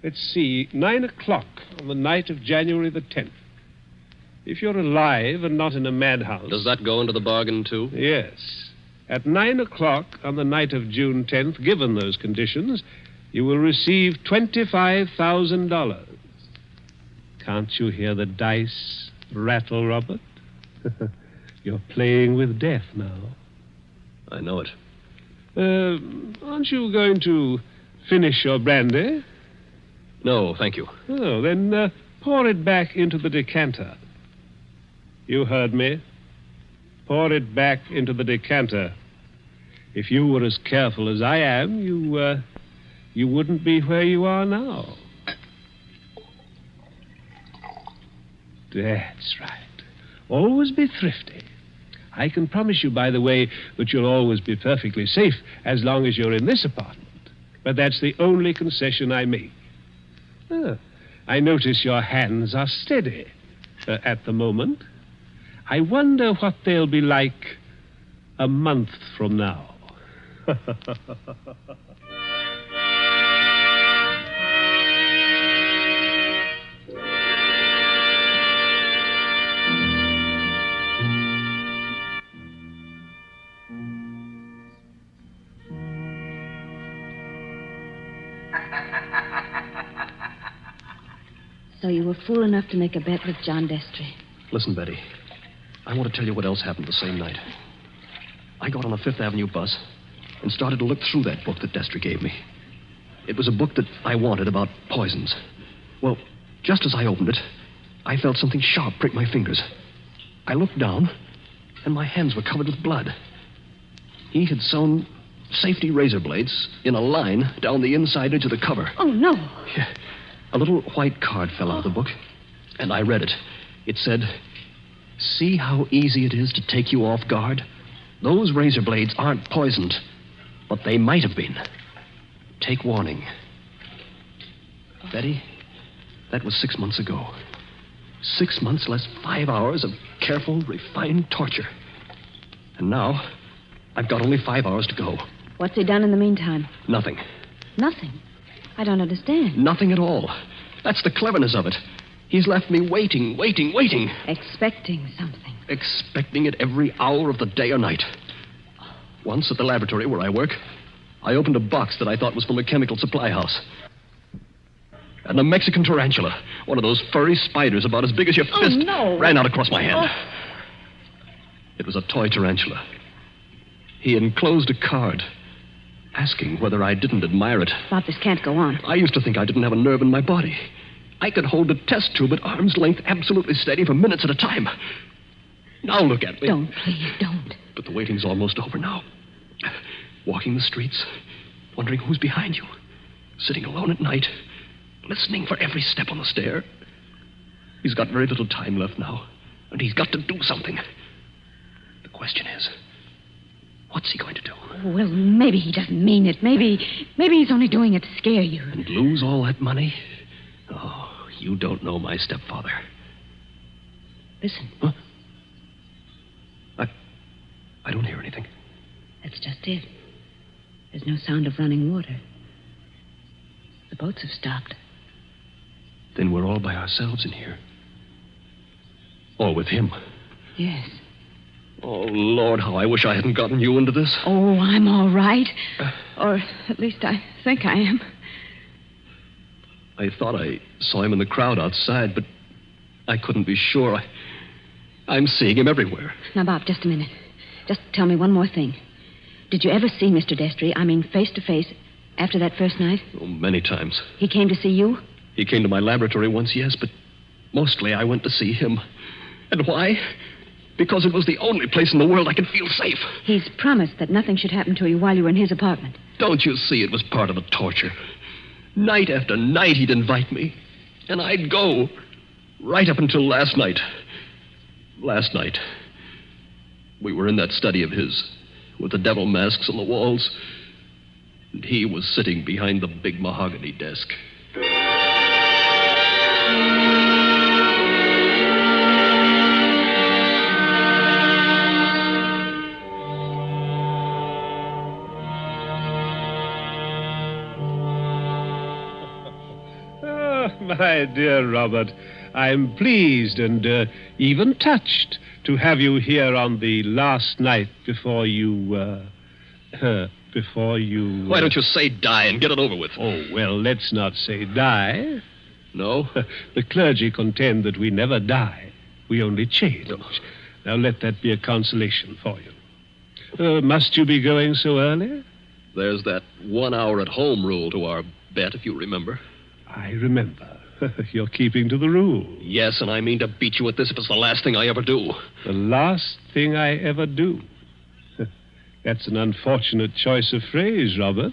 let's see, 9 o'clock on the night of January the 10th. If you're alive and not in a madhouse... Does that go into the bargain, too? Yes. At 9 o'clock on the night of June 10th, given those conditions, you will receive $25,000. Can't you hear the dice rattle, Robert? You're playing with death now. I know it. Aren't you going to finish your brandy? No, thank you. Oh, then pour it back into the decanter. You heard me. Pour it back into the decanter. If you were as careful as I am, you wouldn't be where you are now. That's right. Always be thrifty. I can promise you, by the way, that you'll always be perfectly safe as long as you're in this apartment. But that's the only concession I make. I notice your hands are steady at the moment. I wonder what they'll be like a month from now. So you were fool enough to make a bet with John Destry. Listen, Betty. I want to tell you what else happened the same night. I got on a Fifth Avenue bus and started to look through that book that Destry gave me. It was a book that I wanted about poisons. Well, just as I opened it, I felt something sharp prick my fingers. I looked down, and my hands were covered with blood. He had sewn safety razor blades in a line down the inside edge of the cover. Oh, no. Yeah. A little white card fell out of the book, and I read it. It said, "See how easy it is to take you off guard? Those razor blades aren't poisoned, but they might have been. Take warning." Betty, that was 6 months ago. 6 months less 5 hours of careful, refined torture. And now, I've got only 5 hours to go. What's he done in the meantime? Nothing. Nothing. I don't understand. Nothing at all. That's the cleverness of it. He's left me waiting. Expecting something. Expecting it every hour of the day or night. Once at the laboratory where I work, I opened a box that I thought was from a chemical supply house. And a Mexican tarantula, one of those furry spiders about as big as your fist, ran out across my hand. It was a toy tarantula. He enclosed a card asking whether I didn't admire it. Bob, this can't go on. I used to think I didn't have a nerve in my body. I could hold a test tube at arm's length absolutely steady for minutes at a time. Now look at me. Don't, please, don't. But the waiting's almost over now. Walking the streets, wondering who's behind you. Sitting alone at night, listening for every step on the stair. He's got very little time left now, and he's got to do something. The question is, what's he going to do? Well, maybe he doesn't mean it. Maybe he's only doing it to scare you. And lose all that money? Oh, you don't know my stepfather. Listen. Huh? I don't hear anything. That's just it. There's no sound of running water. The boats have stopped. Then we're all by ourselves in here. All with him. Yes. Oh, Lord, how I wish I hadn't gotten you into this. Oh, I'm all right. Or at least I think I am. I thought I saw him in the crowd outside, but I couldn't be sure. I'm seeing him everywhere. Now, Bob, just a minute. Just tell me one more thing. Did you ever see Mr. Destry, face to face, after that first night? Oh, many times. He came to see you? He came to my laboratory once, yes, but mostly I went to see him. And why? Because it was the only place in the world I could feel safe. He's promised that nothing should happen to you while you were in his apartment. Don't you see it was part of the torture? Night after night he'd invite me, and I'd go, right up until last night. Last night, we were in that study of his, with the devil masks on the walls, and he was sitting behind the big mahogany desk. My dear Robert, I'm pleased and even touched to have you here on the last night before you. Why don't you say die and get it over with? Oh, well, let's not say die. No? The clergy contend that we never die. We only change. Now let that be a consolation for you. Must you be going so early? There's that 1 hour at home rule to our bet, if you remember. I remember. You're keeping to the rule. Yes, and I mean to beat you at this if it's the last thing I ever do. The last thing I ever do? That's an unfortunate choice of phrase, Robert.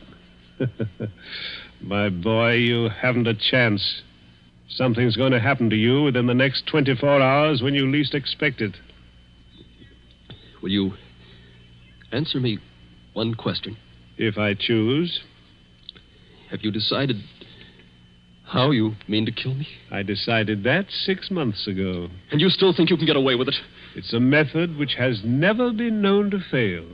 My boy, you haven't a chance. Something's going to happen to you within the next 24 hours when you least expect it. Will you answer me one question? If I choose. Have you decided how you mean to kill me? I decided that 6 months ago. And you still think you can get away with it? It's a method which has never been known to fail.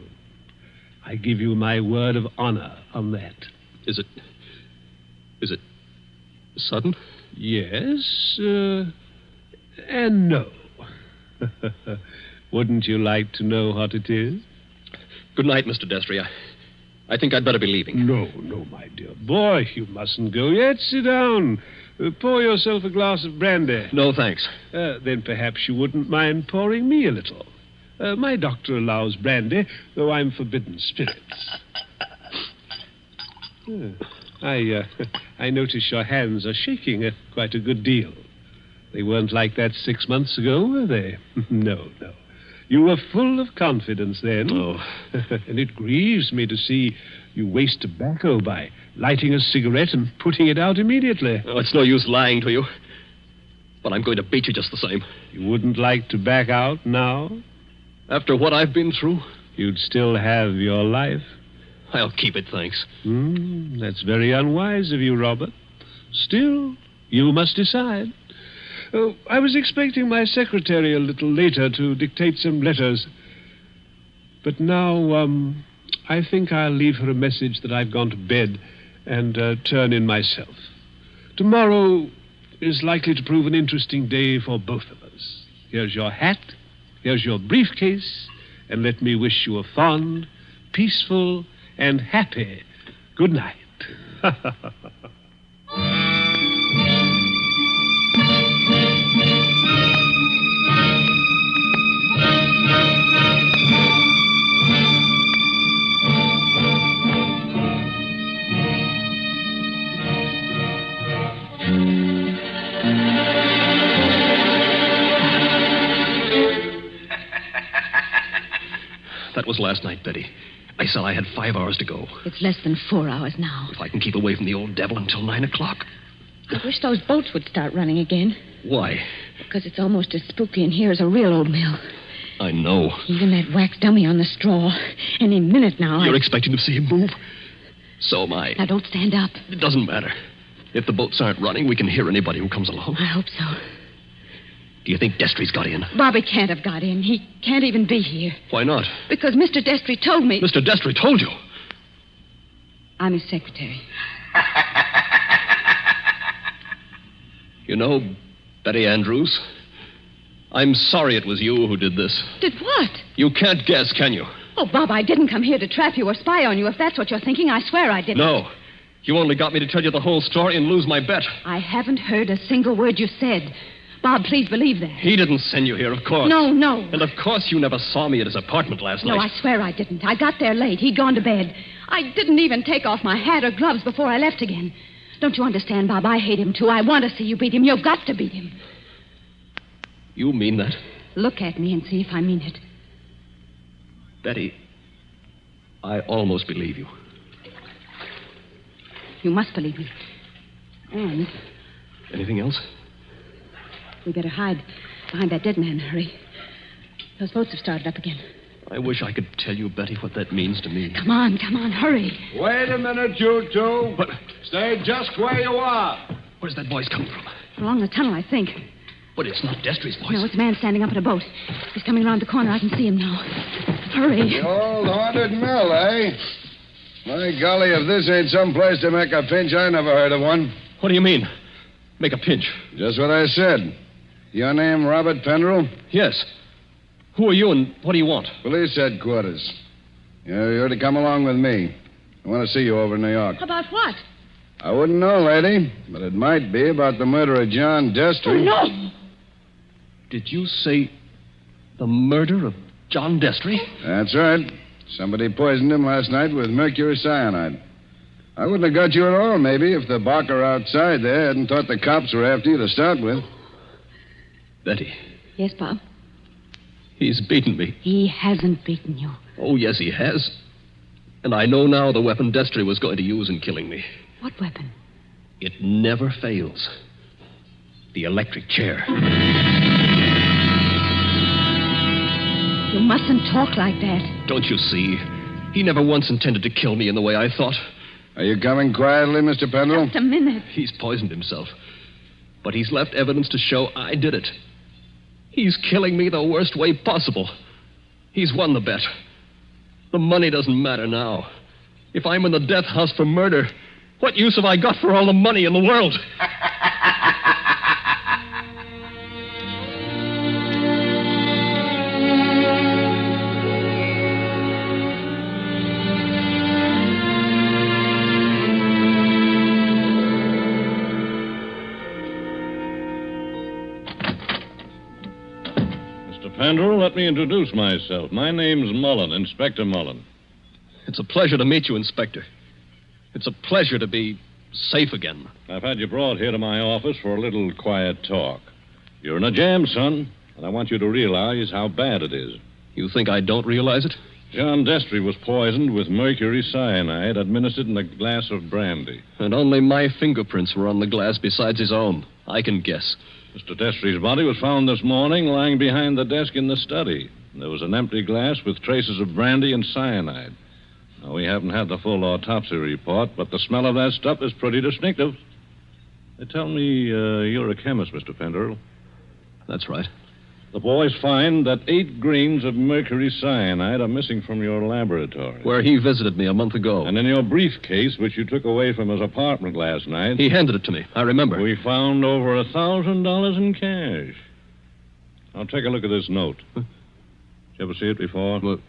I give you my word of honor on that. Is it sudden? Yes, and no. Wouldn't you like to know what it is? Good night, Mr. Destry. I think I'd better be leaving. No, my dear boy. You mustn't go yet. Sit down. Pour yourself a glass of brandy. No, thanks. Then perhaps you wouldn't mind pouring me a little. My doctor allows brandy, though I'm forbidden spirits. I notice your hands are shaking quite a good deal. They weren't like that 6 months ago, were they? No. You were full of confidence then. Oh. And it grieves me to see you waste tobacco by lighting a cigarette and putting it out immediately. Oh, it's no use lying to you. But I'm going to beat you just the same. You wouldn't like to back out now? After what I've been through? You'd still have your life. I'll keep it, thanks. That's very unwise of you, Robert. Still, you must decide. Oh, I was expecting my secretary a little later to dictate some letters. But now, I think I'll leave her a message that I've gone to bed and turn in myself. Tomorrow is likely to prove an interesting day for both of us. Here's your hat, here's your briefcase, and let me wish you a fond, peaceful, and happy good night. That was last night, Betty. I said I had 5 hours to go. It's less than 4 hours now. If I can keep away from the old devil until 9 o'clock. I wish those boats would start running again. Why? Because it's almost as spooky in here as a real old mill. I know. Even that wax dummy on the straw. Any minute now. You're expecting to see him move? So am I. Now, don't stand up. It doesn't matter. If the boats aren't running, we can hear anybody who comes along. I hope so. Do you think Destry's got in? Bobby can't have got in. He can't even be here. Why not? Because Mr. Destry told me... Mr. Destry told you? I'm his secretary. You know, Betty Andrews, I'm sorry it was you who did this. Did what? You can't guess, can you? Oh, Bob, I didn't come here to trap you or spy on you. If that's what you're thinking, I swear I didn't. No. You only got me to tell you the whole story and lose my bet. I haven't heard a single word you said. Bob, please believe that. He didn't send you here, of course. No. And of course you never saw me at his apartment last night. No, I swear I didn't. I got there late. He'd gone to bed. I didn't even take off my hat or gloves before I left again. Don't you understand, Bob? I hate him, too. I want to see you beat him. You've got to beat him. You mean that? Look at me and see if I mean it. Betty, I almost believe you. You must believe me. And Anything else? we better hide behind that dead man in a hurry. Those boats have started up again. I wish I could tell you, Betty, what that means to me. Come on, hurry. Wait a minute, you two. But stay just where you are. Where's that voice coming from? Along the tunnel, I think. But it's not Destry's voice. No, it's a man standing up in a boat. He's coming around the corner. I can see him now. Hurry. The old haunted mill, eh? My golly, if this ain't some place to make a pinch, I never heard of one. What do you mean? Make a pinch? Just what I said. Your name, Robert Pendrell? Yes. Who are you and what do you want? Police headquarters. You're to come along with me. I want to see you over in New York. About what? I wouldn't know, lady, but it might be about the murder of John Destry. Oh, no! Did you say the murder of John Destry? That's right. Somebody poisoned him last night with mercury cyanide. I wouldn't have got you at all, maybe, if the barker outside there hadn't thought the cops were after you to start with. Betty, Yes, Bob? he's beaten me. He hasn't beaten you. Oh, yes, he has. And I know now the weapon Destry was going to use in killing me. What weapon? It never fails. The electric chair. You mustn't talk like that. Don't you see? He never once intended to kill me in the way I thought. Are you coming quietly, Mr. Pendrell? Just a minute. He's poisoned himself. But he's left evidence to show I did it. He's killing me the worst way possible. He's won the bet. The money doesn't matter now. If I'm in the death house for murder, what use have I got for all the money in the world? Pendrell, let me introduce myself. My name's Mullen, Inspector Mullen. It's a pleasure to meet you, Inspector. It's a pleasure to be safe again. I've had you brought here to my office for a little quiet talk. You're in a jam, son, and I want you to realize how bad it is. You think I don't realize it? John Destry was poisoned with mercury cyanide administered in a glass of brandy. And only my fingerprints were on the glass besides his own. I can guess. Mr. Destry's body was found this morning lying behind the desk in the study. There was an empty glass with traces of brandy and cyanide. Now, we haven't had the full autopsy report, but the smell of that stuff is pretty distinctive. They tell me you're a chemist, Mr. Pendrell. That's right. The boys find that 8 grains of mercury cyanide are missing from your laboratory. Where he visited me a month ago. And in your briefcase, which you took away from his apartment last night... He handed it to me. I remember. We found over $1,000 in cash. Now, take a look at this note. Did you ever see it before? Well,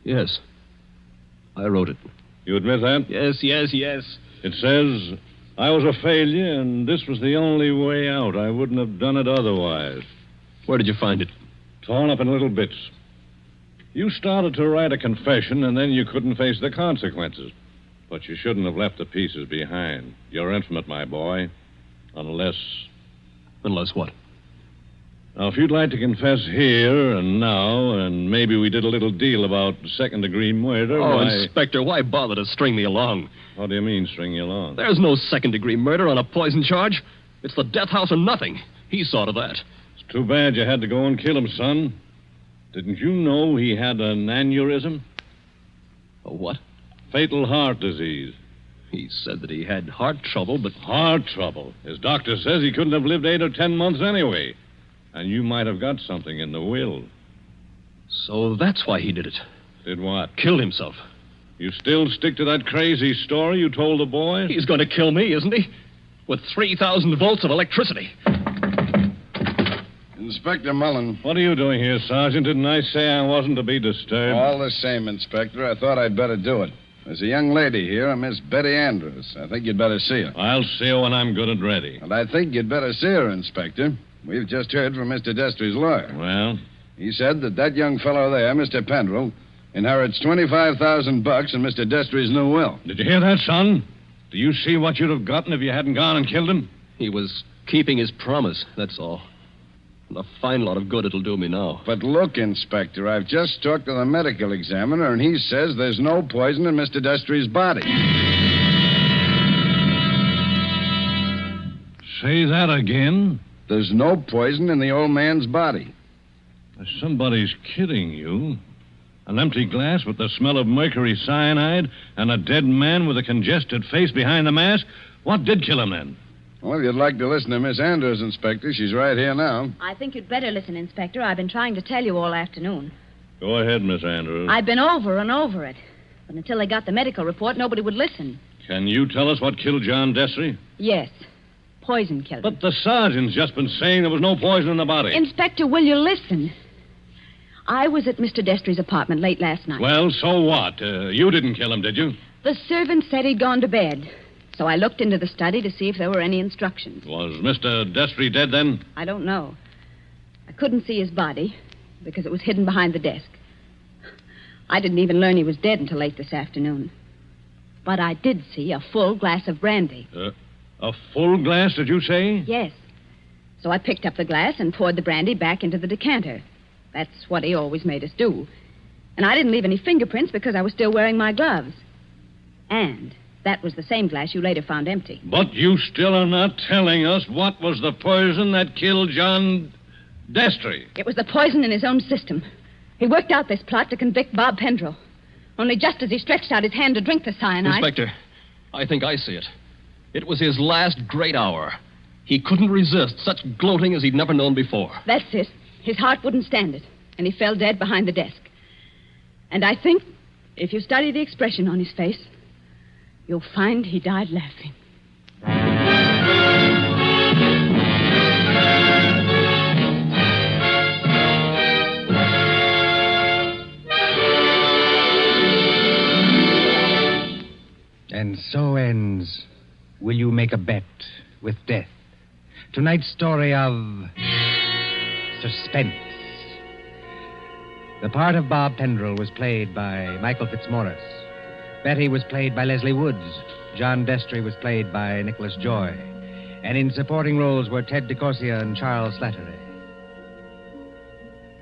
yes. I wrote it. You admit that? Yes. It says, I was a failure, and this was the only way out. I wouldn't have done it otherwise. Where did you find it? Torn up in little bits. You started to write a confession, and then you couldn't face the consequences. But you shouldn't have left the pieces behind. You're infinite, my boy. Unless... Unless what? Now, if you'd like to confess here and now, and maybe we did a little deal about second-degree murder... Oh, Inspector, why bother to string me along? What do you mean, string you along? There's no second-degree murder on a poison charge. It's the death house or nothing. He saw to that. It's too bad you had to go and kill him, son. Didn't you know he had an aneurysm? A what? Fatal heart disease. He said that he had heart trouble, but... Heart trouble? His doctor says he couldn't have lived 8 or 10 months anyway. And you might have got something in the will. So that's why he did it. Did what? Killed himself. You still stick to that crazy story you told the boy? He's going to kill me, isn't he? With 3,000 volts of electricity. Inspector Mullen. What are you doing here, Sergeant? Didn't I say I wasn't to be disturbed? All the same, Inspector, I thought I'd better do it. There's a young lady here, a Miss Betty Andrews. I think you'd better see her. I'll see her when I'm good and ready. And I think you'd better see her, Inspector. We've just heard from Mr. Destry's lawyer. Well? He said that young fellow there, Mr. Pendrell, inherits $25,000 in Mr. Destry's new will. Did you hear that, son? Do you see what you'd have gotten if you hadn't gone and killed him? He was keeping his promise, that's all. And a fine lot of good it'll do me now. But look, Inspector, I've just talked to the medical examiner, and he says there's no poison in Mr. Destry's body. Say that again? There's no poison in the old man's body. Somebody's kidding you. An empty glass with the smell of mercury cyanide and a dead man with a congested face behind the mask? What did kill him then? Well, if you'd like to listen to Miss Andrews, Inspector, she's right here now. I think you'd better listen, Inspector. I've been trying to tell you all afternoon. Go ahead, Miss Andrews. I've been over and over it. But until they got the medical report, nobody would listen. Can you tell us what killed John Destry? Yes. Poison killed him. But the sergeant's just been saying there was no poison in the body. Inspector, will you listen? I was at Mr. Destry's apartment late last night. Well, so what? You didn't kill him, did you? The servant said he'd gone to bed. So I looked into the study to see if there were any instructions. Was Mr. Destry dead then? I don't know. I couldn't see his body because it was hidden behind the desk. I didn't even learn he was dead until late this afternoon. But I did see a full glass of brandy. A full glass, did you say? Yes. So I picked up the glass and poured the brandy back into the decanter. That's what he always made us do. And I didn't leave any fingerprints because I was still wearing my gloves. And that was the same glass you later found empty. But you still are not telling us what was the poison that killed John Destry. It was the poison in his own system. He worked out this plot to convict Bob Pendrell. Only just as he stretched out his hand to drink the cyanide... Inspector, I think I see it. It was his last great hour. He couldn't resist such gloating as he'd never known before. That's it. His heart wouldn't stand it, and he fell dead behind the desk. And I think, if you study the expression on his face, you'll find he died laughing. And so ends Will You Make a Bet with Death? Tonight's story of Suspense. The part of Bob Pendrell was played by Michael Fitzmaurice. Betty was played by Leslie Woods. John Destry was played by Nicholas Joy. And in supporting roles were Ted DeCorsia and Charles Slattery.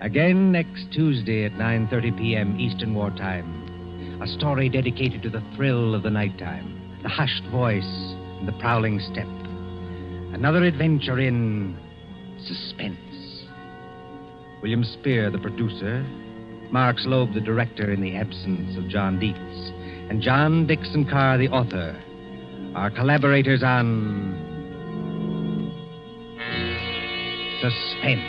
Again next Tuesday at 9:30 p.m. Eastern Wartime. A story dedicated to the thrill of the nighttime, the hushed voice, and the prowling step. Another adventure in suspense. William Spear, the producer, Mark Slobe, the director in the absence of John Dietz, and John Dixon Carr, the author, are collaborators on Suspense.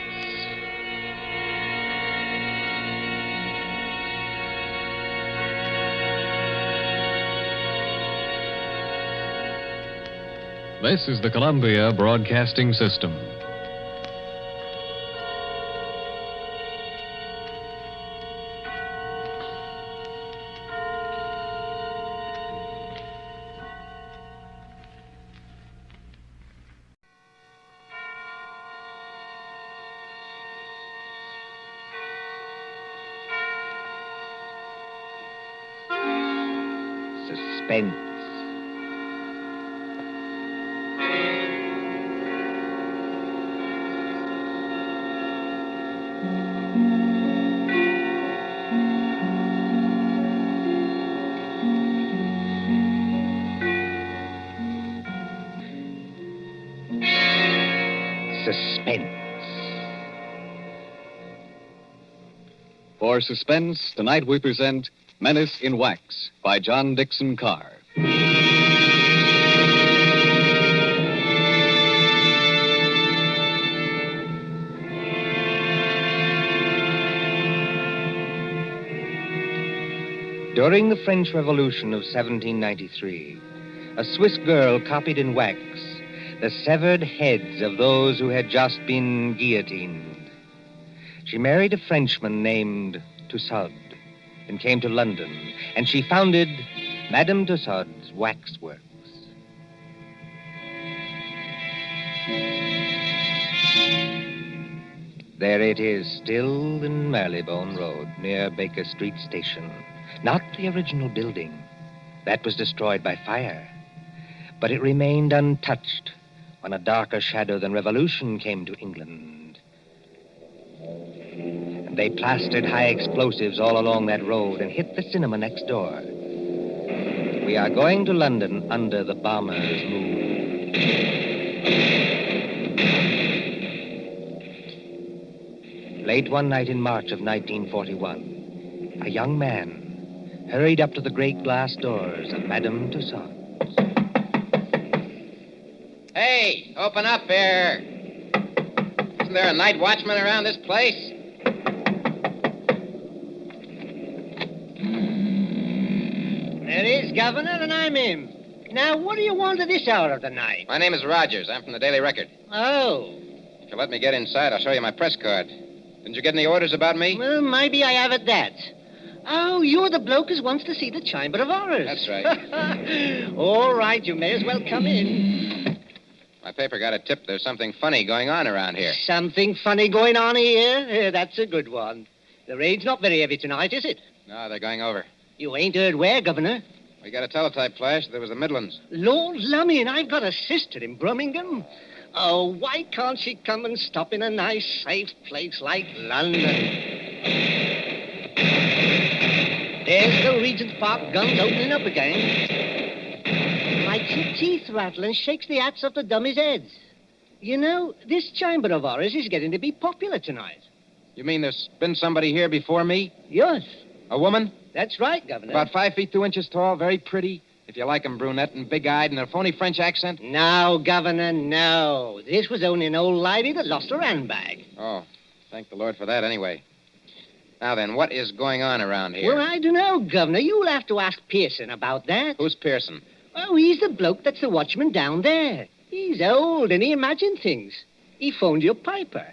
This is the Columbia Broadcasting System. Suspense. Suspense. For Suspense, tonight we present Menace in Wax by John Dixon Carr. During the French Revolution of 1793, a Swiss girl copied in wax the severed heads of those who had just been guillotined. She married a Frenchman named Tussaud and came to London, and she founded Madame Tussaud's Waxworks. There it is, still in Marylebone Road, near Baker Street Station. Not the original building. That was destroyed by fire. But it remained untouched when a darker shadow than revolution came to England. And they plastered high explosives all along that road and hit the cinema next door. We are going to London under the bomber's moon. Late one night in March of 1941, a young man hurried up to the great glass doors of Madame Tussaud. Hey, open up here. Isn't there a night watchman around this place? There is, Governor, and I'm him. Now, what do you want at this hour of the night? My name is Rogers. I'm from the Daily Record. Oh. If you'll let me get inside, I'll show you my press card. Didn't you get any orders about me? Well, maybe I have at that. Oh, you're the bloke who wants to see the Chamber of Horrors. That's right. All right, you may as well come in. My paper got a tip there's something funny going on around here. Something funny going on here? That's a good one. The rain's not very heavy tonight, is it? No, they're going over. You ain't heard where, Governor? We got a teletype flash. There was the Midlands. Lord lummy, and I've got a sister in Birmingham. Oh, why can't she come and stop in a nice, safe place like London? There's the Regent's Park guns opening up again. Makes your teeth rattle and shakes the hats off the dummies' heads. You know, this Chamber of Horrors is getting to be popular tonight. You mean there's been somebody here before me? Yes. A woman? That's right, Governor. About 5 feet 2 inches tall, very pretty. If you like 'em, brunette and big-eyed and a phony French accent. No, Governor, no. This was only an old lady that lost her handbag. Oh, thank the Lord for that anyway. Now then, what is going on around here? Well, I don't know, Governor. You'll have to ask Pearson about that. Who's Pearson? Oh, he's the bloke that's the watchman down there. He's old and he imagined things. He phoned your piper.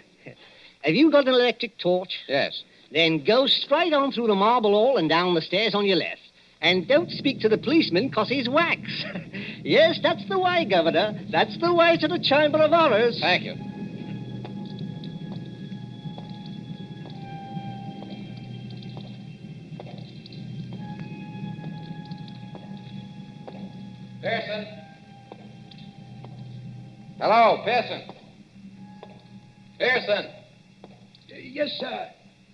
Have you got an electric torch? Yes. Then go straight on through the marble hall and down the stairs on your left. And don't speak to the policeman, 'cause he's wax. Yes, that's the way, Governor. That's the way to the Chamber of Horrors. Thank you. Pearson. Hello, Pearson. Pearson. Yes, sir.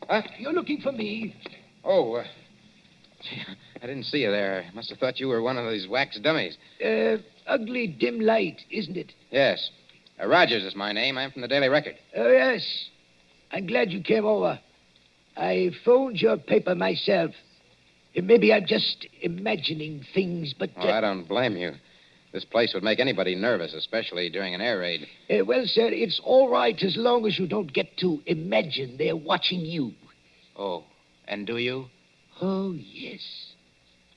Huh? You're looking for me. Oh, I didn't see you there. I must have thought you were one of these wax dummies. Ugly dim light, isn't it? Yes. Rogers is my name. I'm from the Daily Record. Oh, yes. I'm glad you came over. I phoned your paper myself. Maybe I'm just imagining things, but... Oh, I don't blame you. This place would make anybody nervous, especially during an air raid. Well, sir, it's all right as long as you don't get to imagine they're watching you. Oh, and do you? Oh, yes.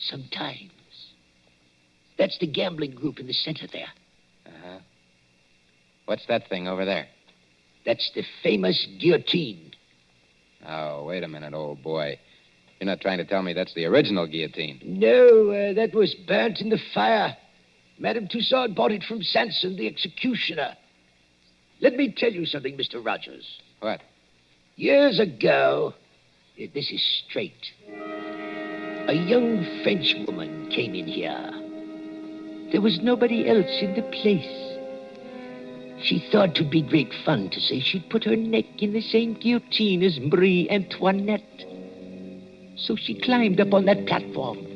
Sometimes. That's the gambling group in the center there. Uh-huh. What's that thing over there? That's the famous guillotine. Oh, wait a minute, old boy. You're not trying to tell me that's the original guillotine. No, that was burnt in the fire. Madame Tussaud bought it from Sanson, the executioner. Let me tell you something, Mr. Rogers. What? Years ago, this is straight, a young French woman came in here. There was nobody else in the place. She thought 'twould be great fun to say she'd put her neck in the same guillotine as Marie Antoinette. So she climbed up on that platform.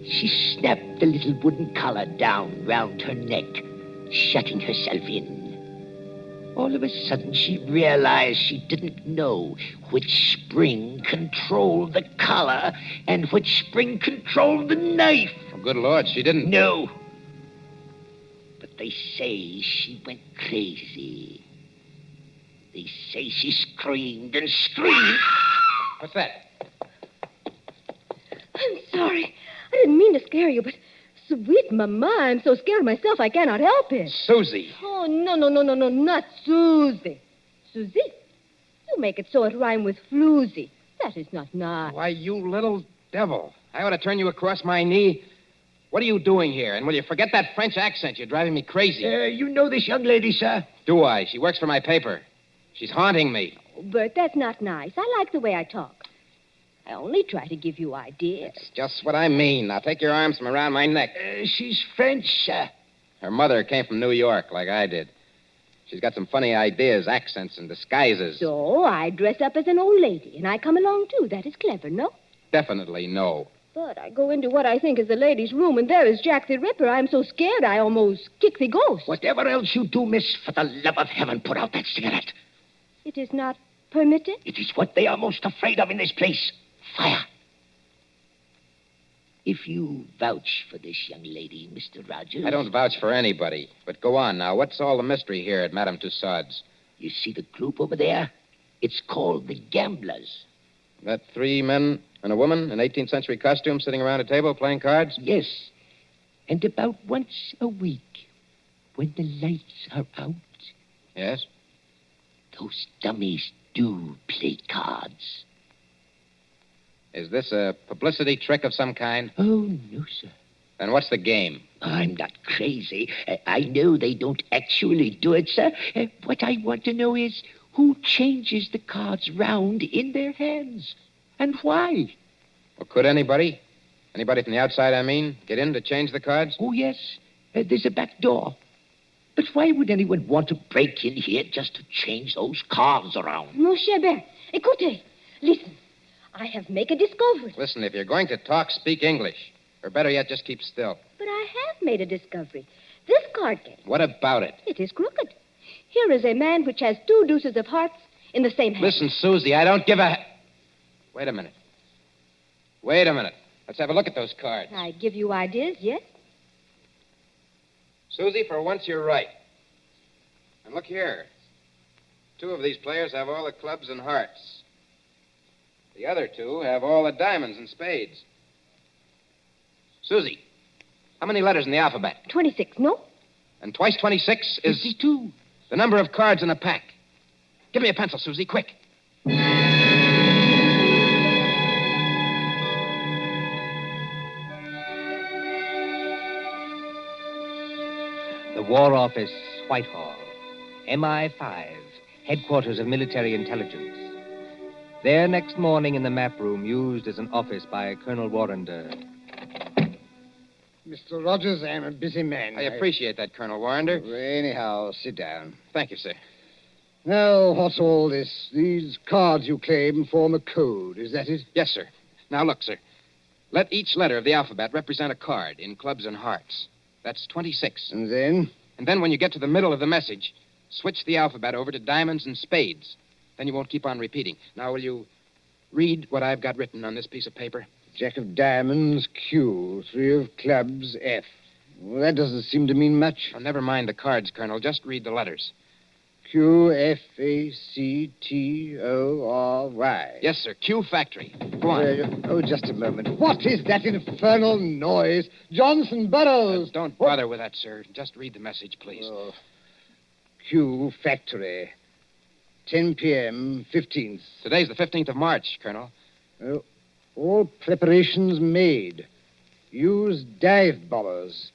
She snapped the little wooden collar down round her neck, shutting herself in. All of a sudden, she realized she didn't know which spring controlled the collar and which spring controlled the knife. Oh, good Lord, she didn't. No. But they say she went crazy. They say she screamed and screamed. What's that? I'm sorry. I didn't mean to scare you, but sweet Mama, I'm so scared myself I cannot help it. Susie. Oh, no, not Susie. Susie? You make it so it rhyme with floozy. That is not nice. Why, you little devil. I ought to turn you across my knee. What are you doing here? And will you forget that French accent? You're driving me crazy. You know this young lady, sir? Do I? She works for my paper. She's haunting me. Oh, Bert, that's not nice. I like the way I talk. I only try to give you ideas. That's just what I mean. Now take your arms from around my neck. She's French, sir. Her mother came from New York, like I did. She's got some funny ideas, accents, and disguises. So I dress up as an old lady, and I come along, too. That is clever, no? Definitely no. But I go into what I think is the ladies' room, and there is Jack the Ripper. I'm so scared I almost kick the ghost. Whatever else you do, miss, for the love of heaven, put out that cigarette. It is not permitted? It is what they are most afraid of in this place. Fire. If you vouch for this young lady, Mr. Rogers... I don't vouch for anybody. But go on now. What's all the mystery here at Madame Tussaud's? You see the group over there? It's called the Gamblers. That 3 men and a woman in 18th century costume sitting around a table playing cards? Yes. And about once a week, when the lights are out... Yes? Those dummies do play cards. Is this a publicity trick of some kind? Oh, no, sir. Then what's the game? I'm not crazy. I know they don't actually do it, sir. What I want to know is who changes the cards round in their hands and why. Well, could anybody? Anybody from the outside, I mean, get in to change the cards? Oh, yes. There's a back door. But why would anyone want to break in here just to change those cards around? Mon cher Ben, écoutez. Listen. I have made a discovery. Listen, if you're going to talk, speak English. Or better yet, just keep still. But I have made a discovery. This card game. What about it? It is crooked. Here is a man which has 2 deuces of hearts in the same hand. Listen, Susie, I don't give a... Wait a minute. Let's have a look at those cards. I give you ideas, yes? Susie, for once you're right. And look here. 2 of these players have all the clubs and hearts. The other 2 have all the diamonds and spades. Susie, how many letters in the alphabet? 26, no? And twice 26 is... 52. The number of cards in a pack. Give me a pencil, Susie, quick. The War Office, Whitehall. MI5, headquarters of military intelligence. There next morning in the map room used as an office by Colonel Warrender. Mr. Rogers, I'm a busy man. I appreciate that, Colonel Warrender. Anyhow, sit down. Thank you, sir. Now, what's all this? These cards you claim form a code, is that it? Yes, sir. Now, look, sir. Let each letter of the alphabet represent a card in clubs and hearts. That's 26. And then? And then when you get to the middle of the message, switch the alphabet over to diamonds and spades. Then you won't keep on repeating. Now, will you read what I've got written on this piece of paper? Jack of diamonds, Q. 3 of clubs, F. Well, that doesn't seem to mean much. Oh, never mind the cards, Colonel. Just read the letters. Q-F-A-C-T-O-R-Y. Yes, sir. Q Factory. Go on. Oh, just a moment. What is that infernal noise? Johnson Burroughs! Don't bother with that, sir. Just read the message, please. Oh. Q Factory. 10 p.m., 15th. Today's the 15th of March, Colonel. Oh, all preparations made. Use dive bombers.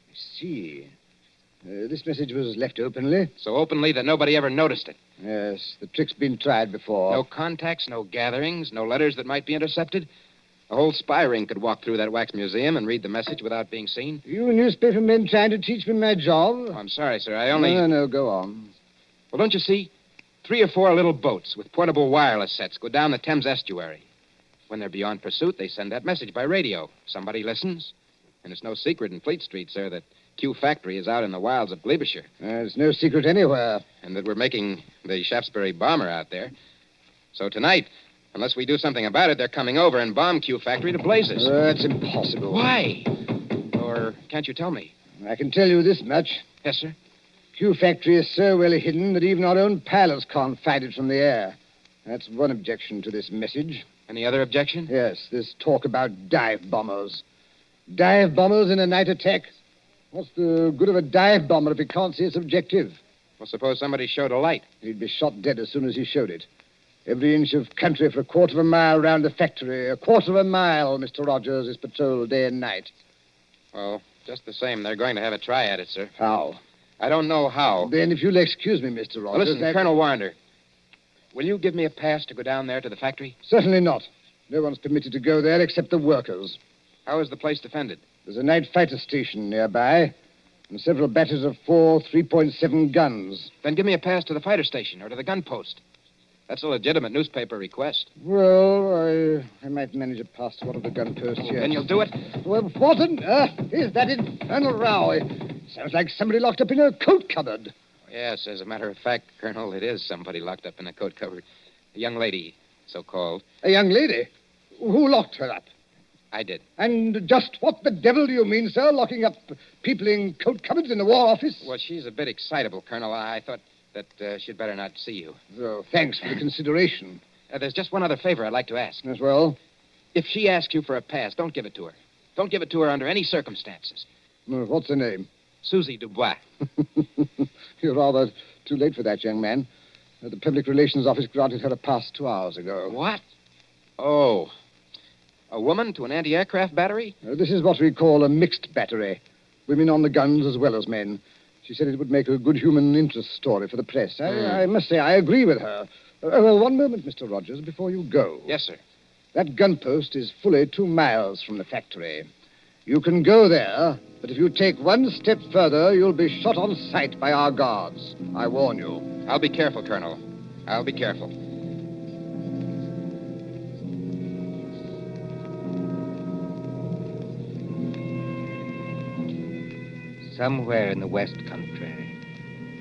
I see. This message was left openly. So openly that nobody ever noticed it. Yes, the trick's been tried before. No contacts, no gatherings, no letters that might be intercepted. A whole spy ring could walk through that wax museum and read the message without being seen. You newspaper men trying to teach me my job? Oh, I'm sorry, sir. I only... No, go on. Well, don't you see? 3 or 4 little boats with portable wireless sets go down the Thames estuary. When they're beyond pursuit, they send that message by radio. Somebody listens. And it's no secret in Fleet Street, sir, that Q Factory is out in the wilds of Gloucestershire. There's no secret anywhere. And that we're making the Shaftesbury bomber out there. So tonight, unless we do something about it, they're coming over and bomb Q Factory to blazes. That's impossible. Why? Or can't you tell me? I can tell you this much. Yes, sir? Q Factory is so well hidden that even our own pilots can't find it from the air. That's one objection to this message. Any other objection? Yes, this talk about dive bombers. Dive bombers in a night attack? What's the good of a dive bomber if he can't see its objective? Well, suppose somebody showed a light. He'd be shot dead as soon as he showed it. Every inch of country for a quarter of a mile round the factory. A quarter of a mile, Mr. Rogers, is patrolled day and night. Well, just the same, they're going to have a try at it, sir. How? I don't know how. Then, if you'll excuse me, Mr. Rogers... Well, listen, Colonel Warner, will you give me a pass to go down there to the factory? Certainly not. No one's permitted to go there except the workers. How is the place defended? There's a night fighter station nearby, and several batteries of 4 3.7 guns. Then give me a pass to the fighter station or to the gun post. That's a legitimate newspaper request. Well, I might manage a pass to one of the gun posts here. Then you'll do it? Well, what on earth is that infernal row? Sounds like somebody locked up in a coat cupboard. Yes, as a matter of fact, Colonel, it is somebody locked up in a coat cupboard. A young lady, so-called. A young lady? Who locked her up? I did. And just what the devil do you mean, sir, locking up people in coat cupboards in the War Office? Well, she's a bit excitable, Colonel. I thought that she'd better not see you. Oh, thanks for the consideration. There's just one other favor I'd like to ask. As well? If she asks you for a pass, don't give it to her. Don't give it to her under any circumstances. What's her name? Susie Dubois. You're rather too late for that, young man. The Public Relations Office granted her a pass 2 hours ago. What? Oh. A woman to an anti-aircraft battery? This is what we call a mixed battery. Women on the guns as well as men. She said it would make a good human interest story for the press. I must say I agree with her. One moment, Mr. Rogers, before you go. Yes, sir. That gun post is fully 2 miles from the factory. You can go there, but if you take one step further, you'll be shot on sight by our guards. I warn you. I'll be careful, Colonel. I'll be careful. Somewhere in the West Country,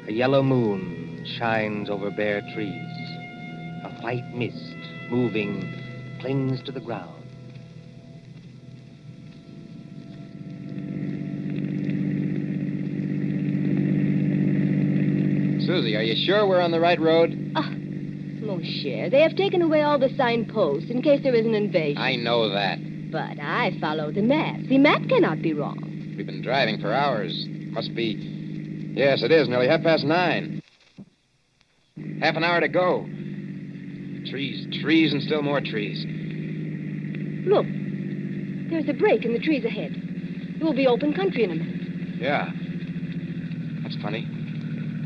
a yellow moon shines over bare trees. A white mist, moving, clings to the ground. Susie, are you sure we're on the right road? Mon cher, they have taken away all the signposts in case there is an invasion. I know that. But I follow the map. The map cannot be wrong. We've been driving for hours. Must be... Yes, it is. Nearly 9:30. Half an hour to go. Trees, and still more trees. Look. There's a break in the trees ahead. It will be open country in a minute. Yeah. That's funny.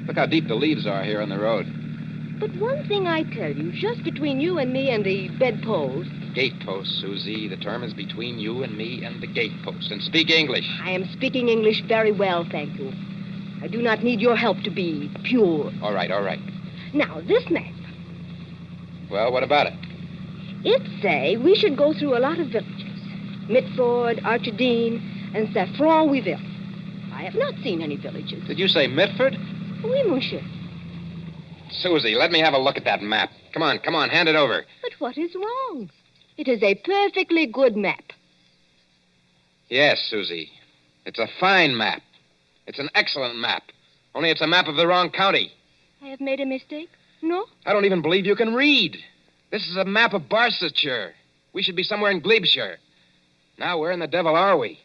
Look how deep the leaves are here on the road. But one thing I tell you, just between you and me and the bedpost... Gatepost, Susie. The term is between you and me and the gatepost. And speak English. I am speaking English very well, thank you. I do not need your help to be pure. All right. Now, this map. Well, what about it? It say we should go through a lot of villages. Mitford, Archidine, and Saffron-Wiville. I have not seen any villages. Did you say Mitford? Oui, monsieur. Susie, let me have a look at that map. Come on, hand it over. But what is wrong? It is a perfectly good map. Yes, Susie. It's a fine map. It's an excellent map. Only it's a map of the wrong county. I have made a mistake? No? I don't even believe you can read. This is a map of Barsetshire. We should be somewhere in Glebeshire. Now, where in the devil are we?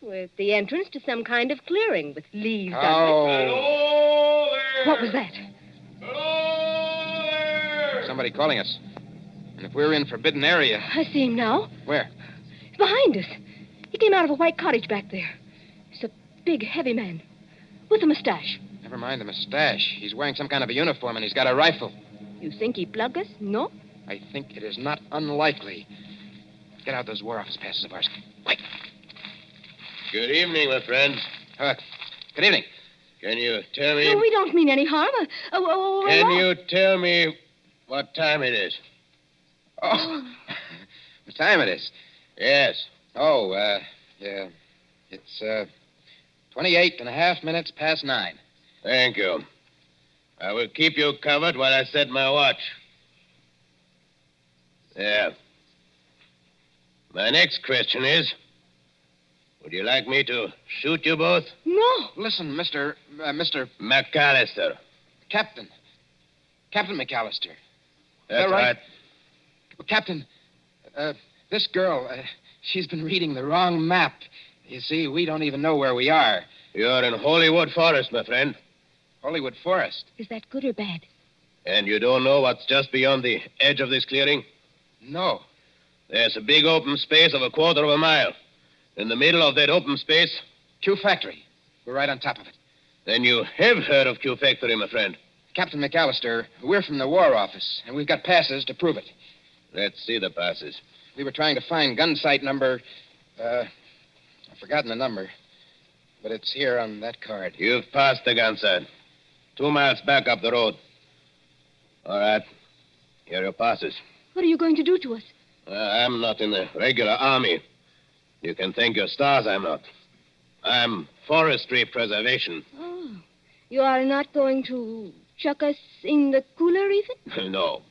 With the entrance to some kind of clearing with leaves on Oh. it. What was that? Somebody calling us. And if we're in forbidden area... I see him now. Where? He's behind us. He came out of a white cottage back there. He's a big, heavy man with a mustache. Never mind the mustache. He's wearing some kind of a uniform and he's got a rifle. You think he'd plug us? No? I think it is not unlikely. Get out those War Office passes of ours. Quick. Good evening, my friends. Good evening. Can you tell me... No, we don't mean any harm. Can you tell me what time it is? Oh, what time it is? Yes. Oh, yeah. It's, 28 and a half minutes past 9. Thank you. I will keep you covered while I set my watch. There. My next question is, would you like me to shoot you both? No. Listen, Mr. McAllister. Captain McAllister. That's right. Captain, this girl, she's been reading the wrong map. You see, we don't even know where we are. You're in Hollywood Forest, my friend. Hollywood Forest? Is that good or bad? And you don't know what's just beyond the edge of this clearing? No. There's a big open space of 1/4 of a mile. In the middle of that open space... Q Factory. We're right on top of it. Then you have heard of Q Factory, my friend. Captain McAllister, we're from the War Office, and we've got passes to prove it. Let's see the passes. We were trying to find gun site number... I've forgotten the number. But it's here on that card. You've passed the gun site. 2 miles back up the road. All right. Here are your passes. What are you going to do to us? I'm not in the regular army. You can thank your stars I'm not. I'm forestry preservation. Oh. You are not going to chuck us in the cooler, even? No.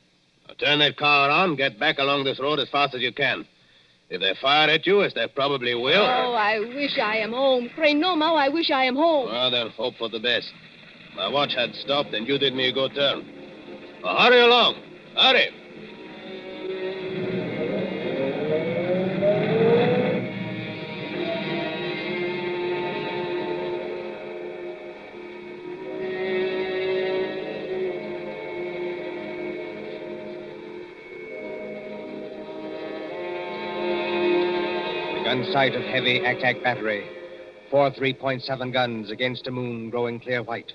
Now turn that car around, get back along this road as fast as you can. If they fire at you, as they probably will... Oh, I wish I am home. Pray no, Ma, I wish I am home. Well, then hope for the best. My watch had stopped, and you did me a good turn. Now, hurry along. Hurry. Gun sight of heavy attack battery. 4 3.7 guns against a moon growing clear white.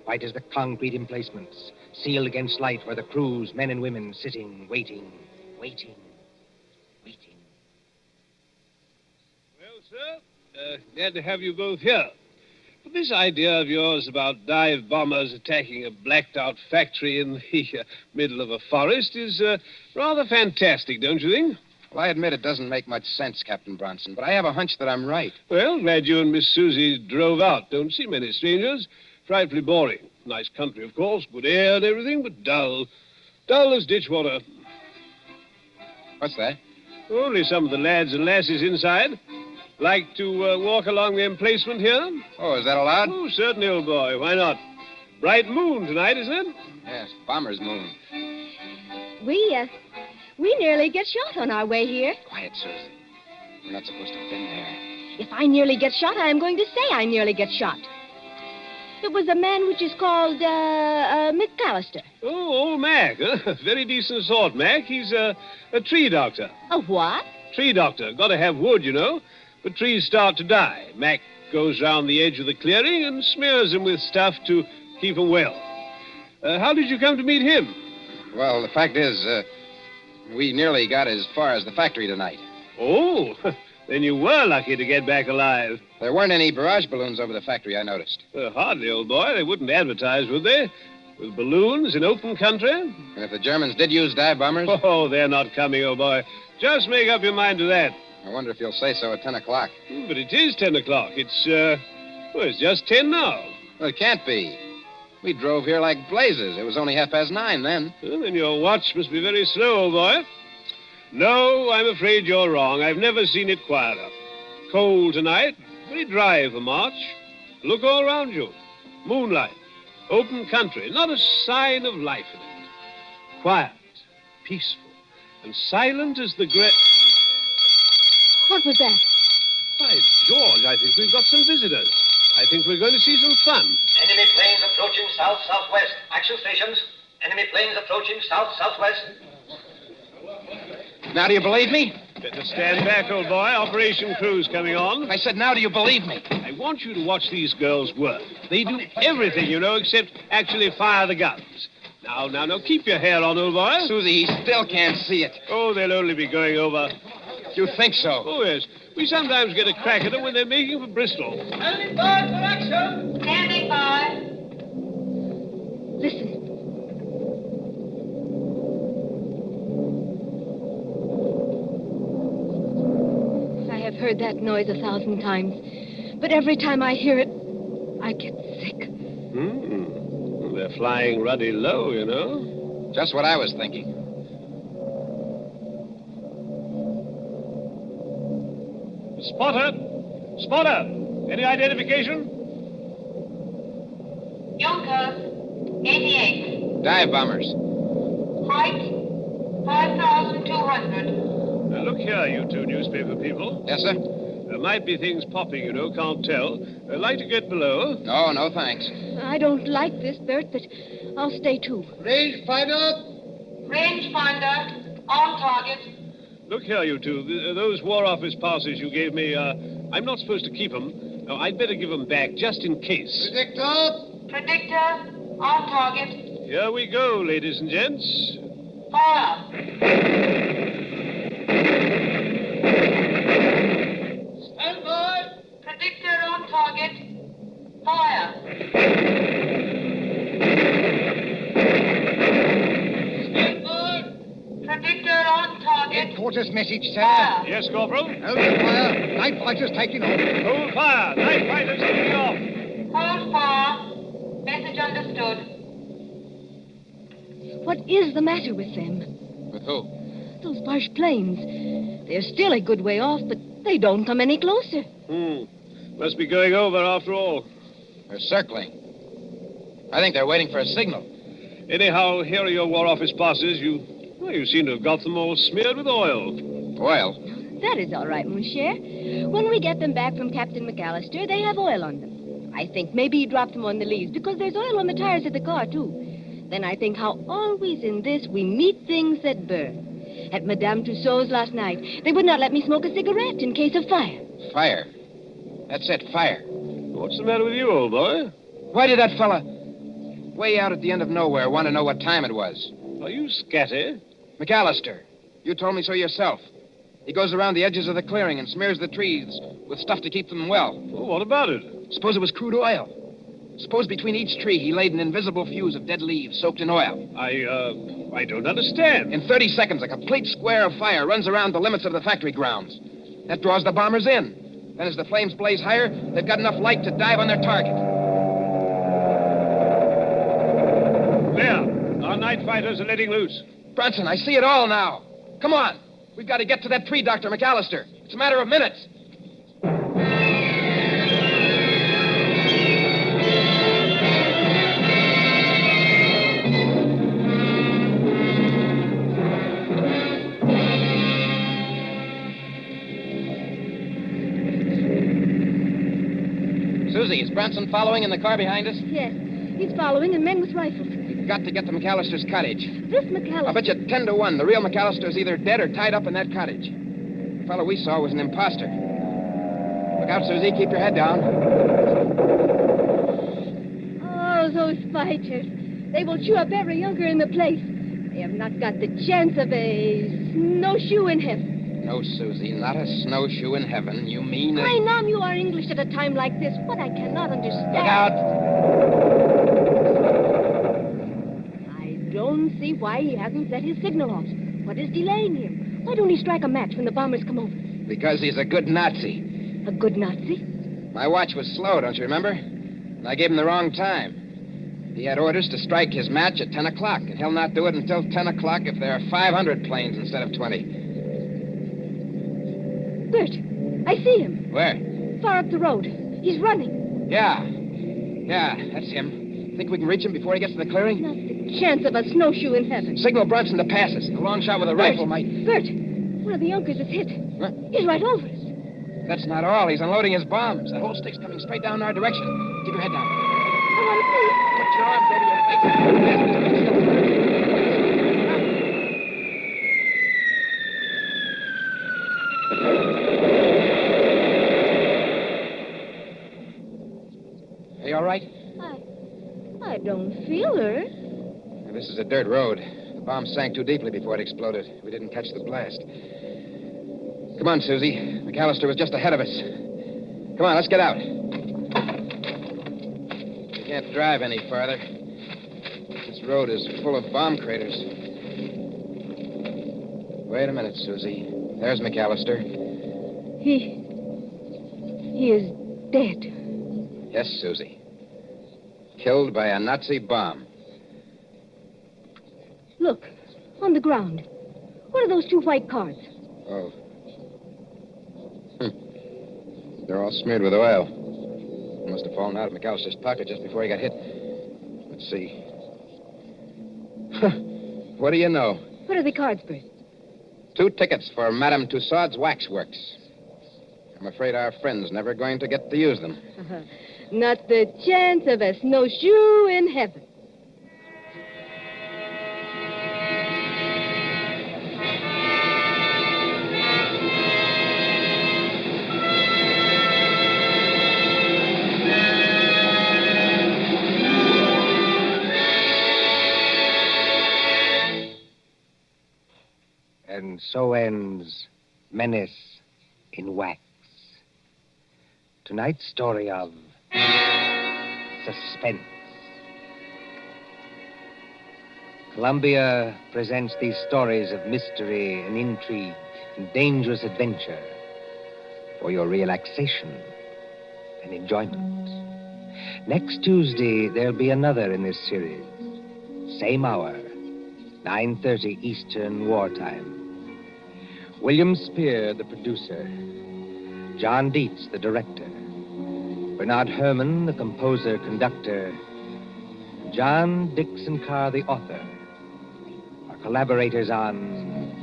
White as the concrete emplacements, sealed against light where the crews, men and women, sitting, waiting. Well, sir, glad to have you both here. But this idea of yours about dive bombers attacking a blacked-out factory in the middle of a forest is rather fantastic, don't you think? Well, I admit it doesn't make much sense, Captain Bronson, but I have a hunch that I'm right. Well, glad you and Miss Susie drove out. Don't see many strangers. Frightfully boring. Nice country, of course, good air and everything, but dull. Dull as ditch water. What's that? Only some of the lads and lasses inside. Like to walk along the emplacement here? Oh, is that allowed? Oh, certainly, old boy. Why not? Bright moon tonight, isn't it? Yes, bomber's moon. We nearly get shot on our way here. Quiet, Susie. We're not supposed to have been there. If I nearly get shot, I am going to say I nearly get shot. It was a man which is called, McAllister. Oh, old Mac. Huh? Very decent sort, Mac. He's a tree doctor. A what? Tree doctor. Got to have wood, you know. But trees start to die. Mac goes round the edge of the clearing and smears them with stuff to keep them well. How did you come to meet him? Well, the fact is, we nearly got as far as the factory tonight. Oh, then you were lucky to get back alive. There weren't any barrage balloons over the factory, I noticed. Hardly, old boy. They wouldn't advertise, would they? With balloons in open country? And if the Germans did use dive bombers? Oh, they're not coming, old boy. Just make up your mind to that. I wonder if you'll say so at 10 o'clock. But it is 10 o'clock. It's just 10 now. Well, it can't be. We drove here like blazes. It was only 9:30 then. Well, then your watch must be very slow, old boy. No, I'm afraid you're wrong. I've never seen it quieter. Cold tonight, Very dry for March. Look all around you. Moonlight, open country, not a sign of life in it. Quiet, peaceful, and silent as the great... What was that? By George, I think we've got some visitors. I think we're going to see some fun. Enemy planes approaching south-southwest. Action stations. Enemy planes approaching south-southwest. Now do you believe me? Better stand back, old boy. Operation crew's coming on. I said, now do you believe me? I want you to watch these girls work. They do everything, you know, except actually fire the guns. Now, keep your hair on, old boy. Susie, he still can't see it. Oh, they'll only be going over. You think so? Oh, yes. We sometimes get a crack at them when they're making for Bristol. Standing by for action. Standing by. Listen. I have heard that noise 1,000 times, but every time I hear it, I get sick. Well, they're flying ruddy low, you know. Just what I was thinking. Spotter! Spotter! Any identification? Junkers, 88. Dive bombers. Height, 5,200. Now, look here, you two newspaper people. Yes, sir? There might be things popping, you know, can't tell. Like to get below? No, thanks. I don't like this, Bert, but I'll stay too. Rangefinder, on target. Look here, you two. Those War Office passes you gave me, I'm not supposed to keep them. No, I'd better give them back, just in case. Predictor, on target. Here we go, ladies and gents. Fire. Stand by. Predictor on target. Fire. Stand by. Predictor on target. Headquarters message, sir. Fire. Yes, Corporal? Hold your fire. Night fighters taking off. Hold fire. Night fighters taking off. Hold fire. Message understood. What is the matter with them? With who? Those Boche planes. They're still a good way off, but they don't come any closer. Must be going over after all. They're circling. I think they're waiting for a signal. Anyhow, here are your War Office passes. You seem to have got them all smeared with oil. Oil? That is all right, mon cher. When we get them back from Captain McAllister, they have oil on them. I think maybe he dropped them on the leaves because there's oil on the tires of the car, too. Then I think how always in this we meet things that burn. At Madame Tussauds last night, they would not let me smoke a cigarette in case of fire. Fire? That's it, fire. What's the matter with you, old boy? Why did that fella, way out at the end of nowhere, want to know what time it was? Are you scatty? McAllister, you told me so yourself. He goes around the edges of the clearing and smears the trees with stuff to keep them well. Well, what about it? Suppose it was crude oil. Suppose between each tree he laid an invisible fuse of dead leaves soaked in oil. I don't understand. In 30 seconds, a complete square of fire runs around the limits of the factory grounds. That draws the bombers in. Then as the flames blaze higher, they've got enough light to dive on their target. There. Our night fighters are letting loose. Bronson, I see it all now. Come on. We've got to get to that tree, Dr. McAllister. It's a matter of minutes. Susie, is Bronson following in the car behind us? Yes, he's following, and men with rifles. We've got to get to McAllister's cottage. This McAllister... I'll bet you 10 to 1 the real McAllister's either dead or tied up in that cottage. The fellow we saw was an imposter. Look out, Susie. Keep your head down. Oh, those fighters. They will chew up every younker in the place. They have not got the chance of a snowshoe in heaven. No, Susie, not a snowshoe in heaven. You mean... I know you are English at a time like this. What I cannot understand... Look out! I don't see why he hasn't set his signal off. What is delaying him? Why don't he strike a match when the bombers come over? Because he's a good Nazi. A good Nazi? My watch was slow, don't you remember? And I gave him the wrong time. He had orders to strike his match at 10 o'clock, and he'll not do it until 10 o'clock if there are 500 planes instead of 20. Bert, I see him. Where? far up the road. He's running. Yeah, that's him. Think we can reach him before he gets to the clearing? Not the chance of a snowshoe in heaven. Signal Bronson to pass us. A long shot with a rifle might... Bert, one of the Junkers is hit. Huh? He's right over us. That's not all. He's unloading his bombs. The whole stick's coming straight down our direction. Keep your head down. I want to see. Put your arms over your face. Are you all right? I don't feel her. This is a dirt road. The bomb sank too deeply before it exploded. We didn't catch the blast. Come on, Susie. McAllister was just ahead of us. Come on, let's get out. We can't drive any farther. This road is full of bomb craters. Wait a minute, Susie. There's McAllister. He is dead. Yes, Susie. Killed by a Nazi bomb. Look, on the ground. What are those two white cards? Oh. They're all smeared with oil. Must have fallen out of McAllister's pocket just before he got hit. Let's see. What do you know? What are the cards, Bert? 2 tickets for Madame Tussaud's Waxworks. I'm afraid our friend's never going to get to use them. Not the chance of a snowshoe in heaven. And so ends Menace in Wax. Tonight's story of Suspense. Columbia presents these stories of mystery and intrigue and dangerous adventure for your relaxation and enjoyment. Next Tuesday, there'll be another in this series. Same hour, 9:30 Eastern Wartime. William Spear, the producer. John Dietz, the director. Bernard Herrmann, the composer-conductor. John Dixon Carr, the author. Our collaborators on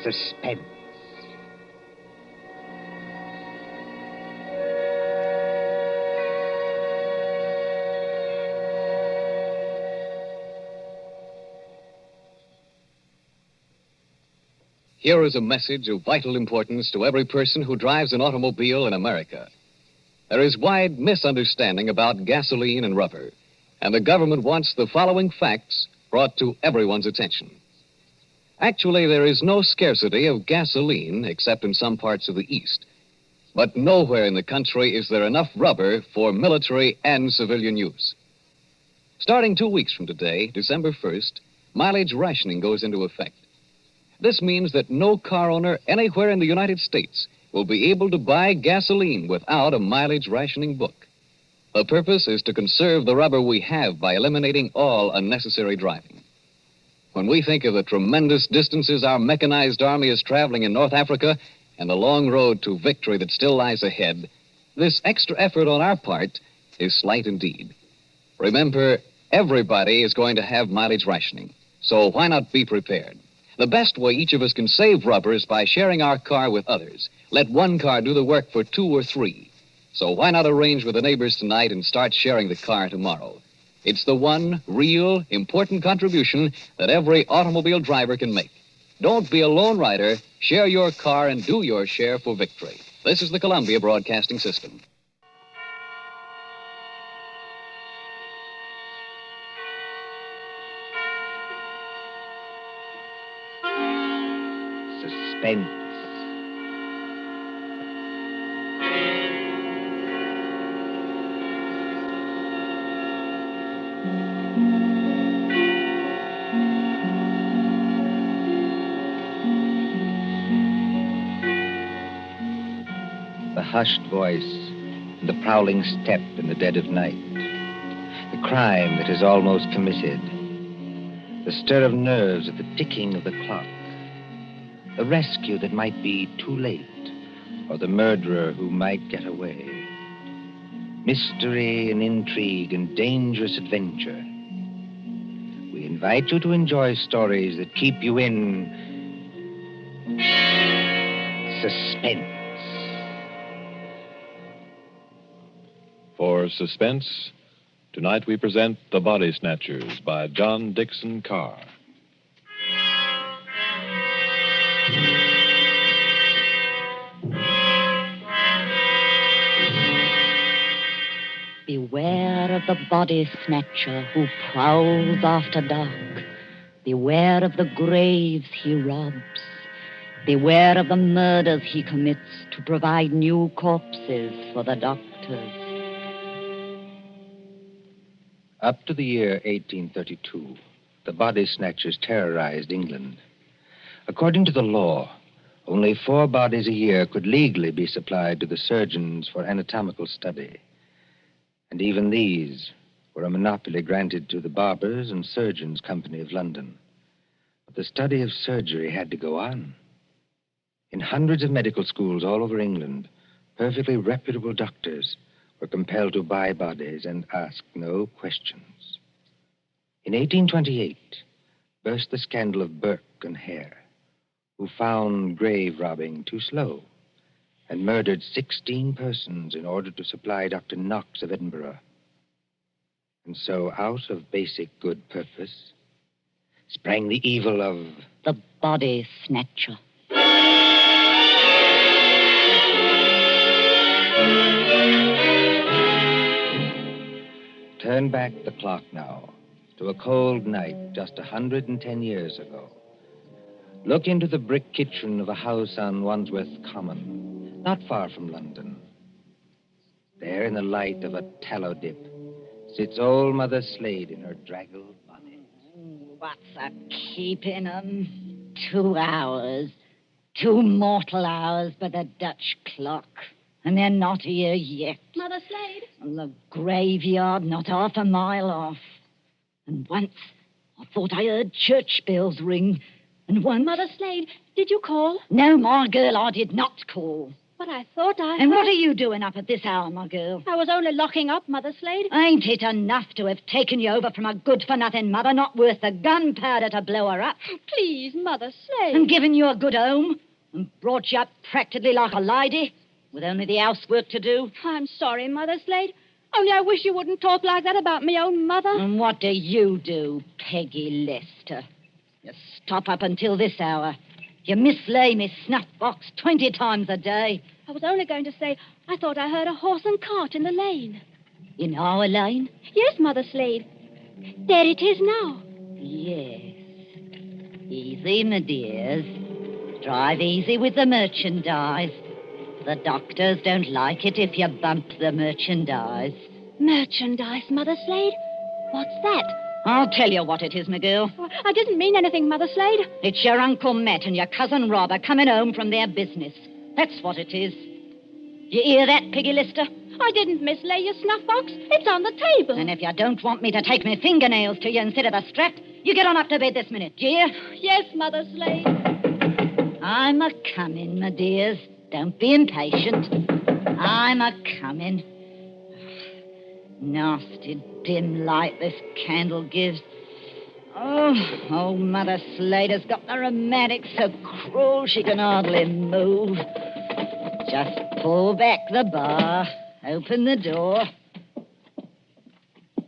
Suspense. Here is a message of vital importance to every person who drives an automobile in America. There is wide misunderstanding about gasoline and rubber, and the government wants the following facts brought to everyone's attention. Actually, there is no scarcity of gasoline except in some parts of the East. But nowhere in the country is there enough rubber for military and civilian use. Starting 2 weeks from today, December 1st, mileage rationing goes into effect. This means that no car owner anywhere in the United States will be able to buy gasoline without a mileage rationing book. The purpose is to conserve the rubber we have by eliminating all unnecessary driving. When we think of the tremendous distances our mechanized army is traveling in North Africa and the long road to victory that still lies ahead, this extra effort on our part is slight indeed. Remember, everybody is going to have mileage rationing, so why not be prepared? The best way each of us can save rubber is by sharing our car with others. Let one car do the work for 2 or 3. So why not arrange with the neighbors tonight and start sharing the car tomorrow? It's the one real, important contribution that every automobile driver can make. Don't be a lone rider. Share your car and do your share for victory. This is the Columbia Broadcasting System. Suspense. The hushed voice, the prowling step in the dead of night, the crime that is almost committed, the stir of nerves at the ticking of the clock, the rescue that might be too late, or the murderer who might get away. Mystery and intrigue and dangerous adventure. We invite you to enjoy stories that keep you in suspense. For Suspense, tonight we present The Body Snatchers by John Dixon Carr. Beware of the body snatcher who prowls after dark. Beware of the graves he robs. Beware of the murders he commits to provide new corpses for the doctors. Up to the year 1832, the body snatchers terrorized England. According to the law, only 4 bodies a year could legally be supplied to the surgeons for anatomical study. And even these were a monopoly granted to the Barbers and Surgeons Company of London. But the study of surgery had to go on. In hundreds of medical schools all over England, perfectly reputable doctors were compelled to buy bodies and ask no questions. In 1828, burst the scandal of Burke and Hare, who found grave robbing too slow and murdered 16 persons in order to supply Dr. Knox of Edinburgh. And so, out of basic good purpose, sprang the evil of the body snatcher. Turn back the clock now to a cold night just 110 years ago. Look into the brick kitchen of a house on Wandsworth Common, not far from London. There, in the light of a tallow dip, sits old Mother Slade in her draggled bonnet. What's a keeping 'em? 2 hours. 2 mortal hours by the Dutch clock. And they're not here yet. Mother Slade? And the graveyard not half a mile off. And once I thought I heard church bells ring. And once... Mother Slade, did you call? No, my girl, I did not call. But I thought I... And what are you doing up at this hour, my girl? I was only locking up, Mother Slade. Ain't it enough to have taken you over from a good-for-nothing mother, not worth the gunpowder to blow her up? Please, Mother Slade. And given you a good home, and brought you up practically like a lady, with only the housework to do? I'm sorry, Mother Slade. Only I wish you wouldn't talk like that about me own mother. And what do you do, Peggy Lester? You stop up until this hour. You mislay me snuff box 20 times a day. I was only going to say I thought I heard a horse and cart in the lane. In our lane? Yes, Mother Slade. There it is now. Yes. Easy, my dears. Drive easy with the merchandise. The doctors don't like it if you bump the merchandise. Merchandise, Mother Slade? What's that? I'll tell you what it is, my girl. I didn't mean anything, Mother Slade. It's your Uncle Matt and your cousin Rob are coming home from their business. That's what it is. You hear that, Peggy Lister? I didn't mislay your snuff box. It's on the table. And if you don't want me to take my fingernails to you instead of a strap, you get on up to bed this minute, do you? Yes, Mother Slade. I'm a-coming, my dears. Don't be impatient. I'm a-coming. Nasty dim light this candle gives. Oh, old Mother Slater's got the rheumatics so cruel she can hardly move. Just pull back the bar, open the door.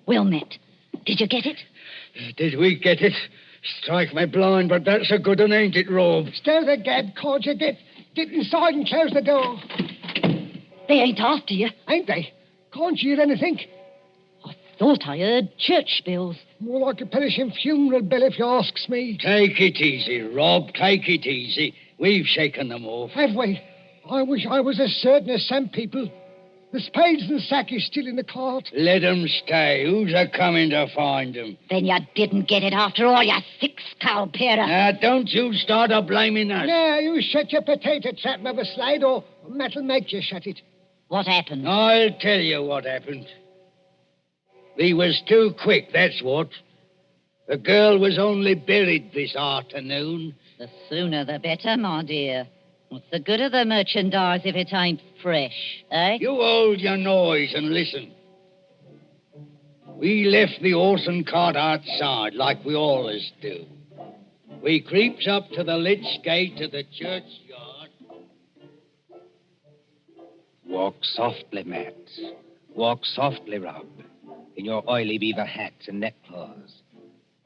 Well, Matt, did you get it? Did we get it? Strike me blind, but that's a good one, ain't it, Rob? Stow the gad, can't you? Get inside and close the door. They ain't after you. Ain't they? Can't you hear anything? Thought I heard church bells. More like a perishing funeral bell, if you asks me. Take it easy, Rob. Take it easy. We've shaken them off. Have we? I wish I was as certain as some people. The spades and sack is still in the cart. Let 'em stay. Who's a-coming to find 'em? Then you didn't get it after all, you thick-skull parer. Now, don't you start a-blaming us. Now, you shut your potato trap, Mother Slade, or Matt'll make you shut it. What happened? I'll tell you what happened. We was too quick, that's what. The girl was only buried this afternoon. The sooner the better, my dear. What's the good of the merchandise if it ain't fresh, eh? You hold your noise and listen. We left the horse and cart outside like we always do. We creeps up to the lich gate of the churchyard. Walk softly, Matt. Walk softly, Rob, in your oily beaver hats and neckcloths,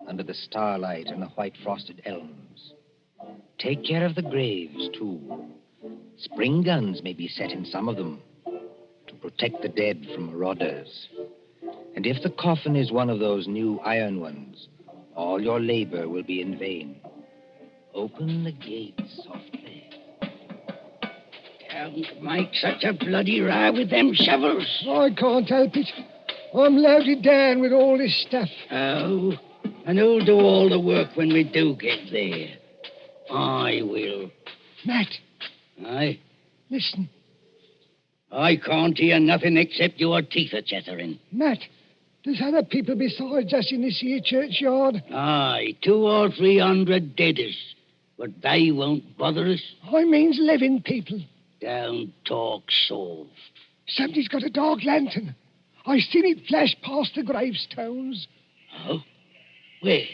under the starlight and the white frosted elms. Take care of the graves, too. Spring guns may be set in some of them to protect the dead from marauders. And if the coffin is one of those new iron ones, all your labor will be in vain. Open the gates softly. Don't make such a bloody row with them shovels. I can't help it. I'm loaded down with all this stuff. Oh, and who'll do all the work when we do get there? I will. Matt. Aye? Listen. I can't hear nothing except your teeth are chattering. Matt, there's other people besides us in this here churchyard. Aye, 200 or 300 deaders. But they won't bother us. I means living people. Don't talk soft. Somebody's got a dark lantern. I seen it flash past the gravestones. Oh? Where?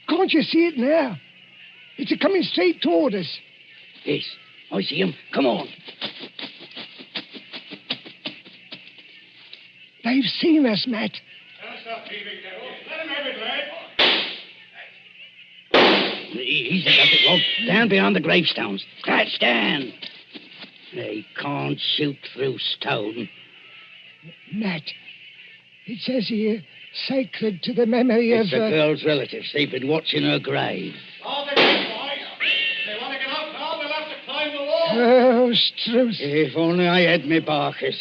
Can't you see it now? It's a-coming straight toward us. Yes, I see him. Come on. They've seen us, Matt. Let him have it, lad. Easy does it, Rob. Down behind the gravestones. Crouch down. They can't shoot through stone. Matt, it says here, sacred to the memory It's of... the girl's relatives. They've been watching her grave. All the way, boys. If they want to get out now, they'll have to climb the wall. Oh, Struth. If only I had me barkers.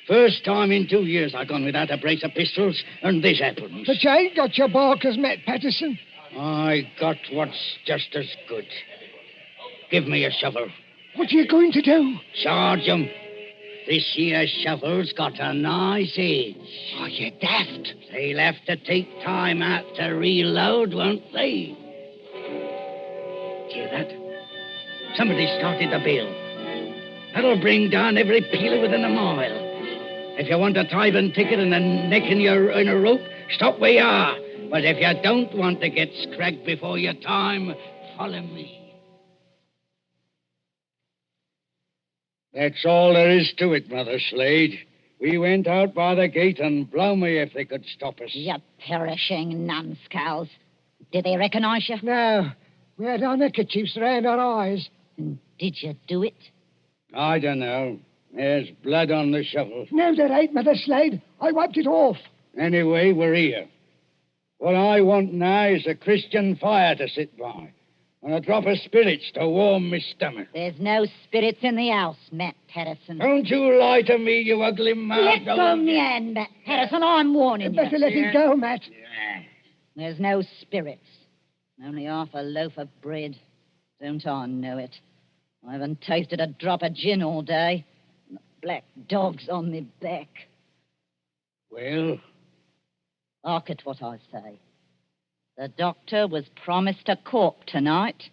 First time in 2 years I've gone without a brace of pistols, and this happens. But you ain't got your barkers, Matt Patterson. I got what's just as good. Give me a shovel. What are you going to do? Charge 'em. This here shovel's got a nice edge. Oh, you daft. They'll have to take time out to reload, won't they? Hear that? Somebody started the bell. That'll bring down every peeler within a mile. If you want a tithing ticket and a neck in a rope, stop where you are. But if you don't want to get scragged before your time, follow me. That's all there is to it, Mother Slade. We went out by the gate, and blow me if they could stop us. You perishing numbskulls. Did they recognize you? No. We had our neckerchiefs around our eyes. And did you do it? I don't know. There's blood on the shovel. No, there ain't, Mother Slade. I wiped it off. Anyway, we're here. What I want now is a Christian fire to sit by, and a drop of spirits to warm my stomach. There's no spirits in the house, Matt Patterson. Don't you lie to me, you ugly mouth. Let go me hand, Matt Patterson. I'm warning You better let it go, Matt. There's no spirits. Only half a loaf of bread. Don't I know it? I haven't tasted a drop of gin all day. And the black dog's on me back. Well? Hark at what I say. The doctor was promised a corp tonight.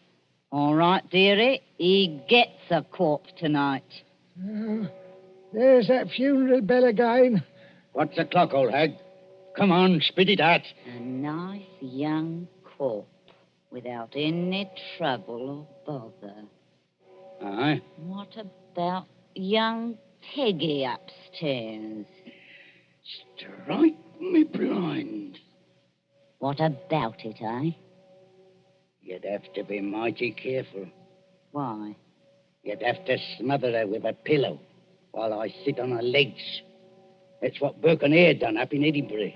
All right, dearie, he gets a corp tonight. Oh, there's that funeral bell again. What's the clock, old hag? Come on, spit it out. A nice young corp without any trouble or bother. Aye? What about young Peggy upstairs? Strike me blind. What about it, eh? You'd have to be mighty careful. Why? You'd have to smother her with a pillow while I sit on her legs. That's what Burke and Eyre done up in Edinburgh.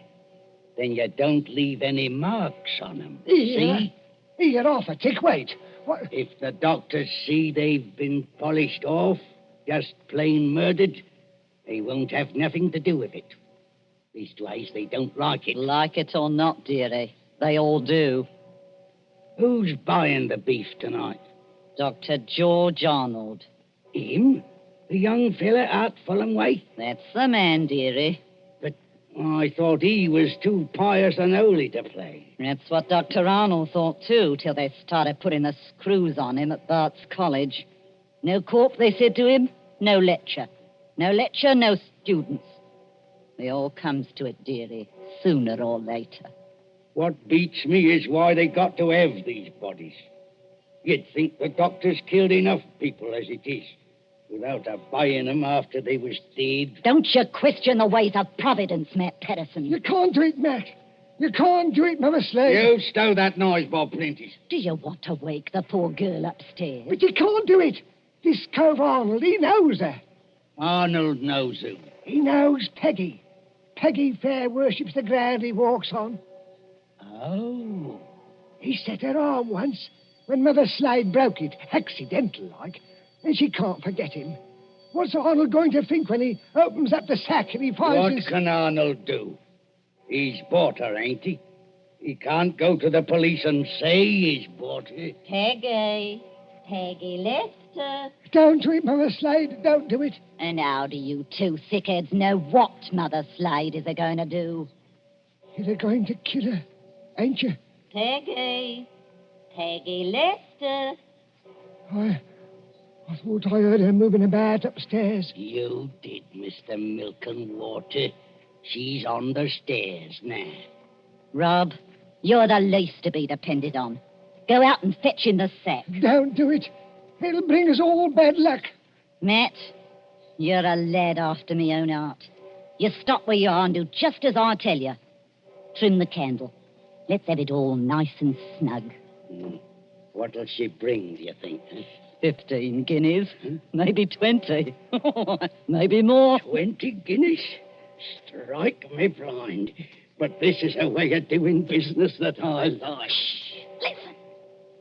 Then you don't leave any marks on them. See? Here, off a tick, wait. What? If the doctors see they've been polished off, just plain murdered, they won't have nothing to do with it. Leastways, they don't like it. Like it or not, dearie, they all do. Who's buying the beef tonight? Dr. George Arnold. Him? The young fella out Fulham way? That's the man, dearie. But I thought he was too pious and holy to play. That's what Dr. Arnold thought, too, till they started putting the screws on him at Bart's College. No corp, they said to him. No lecture. No lecture, no students. It all comes to it, dearie, sooner or later. What beats me is why they got to have these bodies. You'd think the doctors killed enough people as it is, without a buying them after they was dead. Don't you question the ways of Providence, Matt Patterson. You can't do it, Matt. You can't do it, Mother Slade. You stow that noise, Bob Prentice. Do you want to wake the poor girl upstairs? But you can't do it. This Cove Arnold, he knows her. Arnold knows who. He knows Peggy. Peggy fair worships the ground he walks on. Oh. He set her arm once when Mother Slade broke it, accidental-like, and she can't forget him. What's Arnold going to think when he opens up the sack and he finds What can Arnold do? He's bought her, ain't he? He can't go to the police and say he's bought her. Peggy. Peggy Lester. Don't do it, Mother Slade. Don't do it. And how do you two thickheads know what Mother Slade is going to do? You're going to kill her, ain't you? Peggy. Peggy Lester. I thought I heard her moving about upstairs. You did, Mr. Milk and Water. She's on the stairs now. Rob, you're the least to be depended on. Go out and fetch in the sack. Don't do it. It'll bring us all bad luck. Matt, you're a lad after me own heart. You stop where you are and do just as I tell you. Trim the candle. Let's have it all nice and snug. What'll she bring, do you think? 15 guineas. Maybe 20. Maybe more. 20 guineas? Strike me blind. But this is a way of doing business that I like. Listen.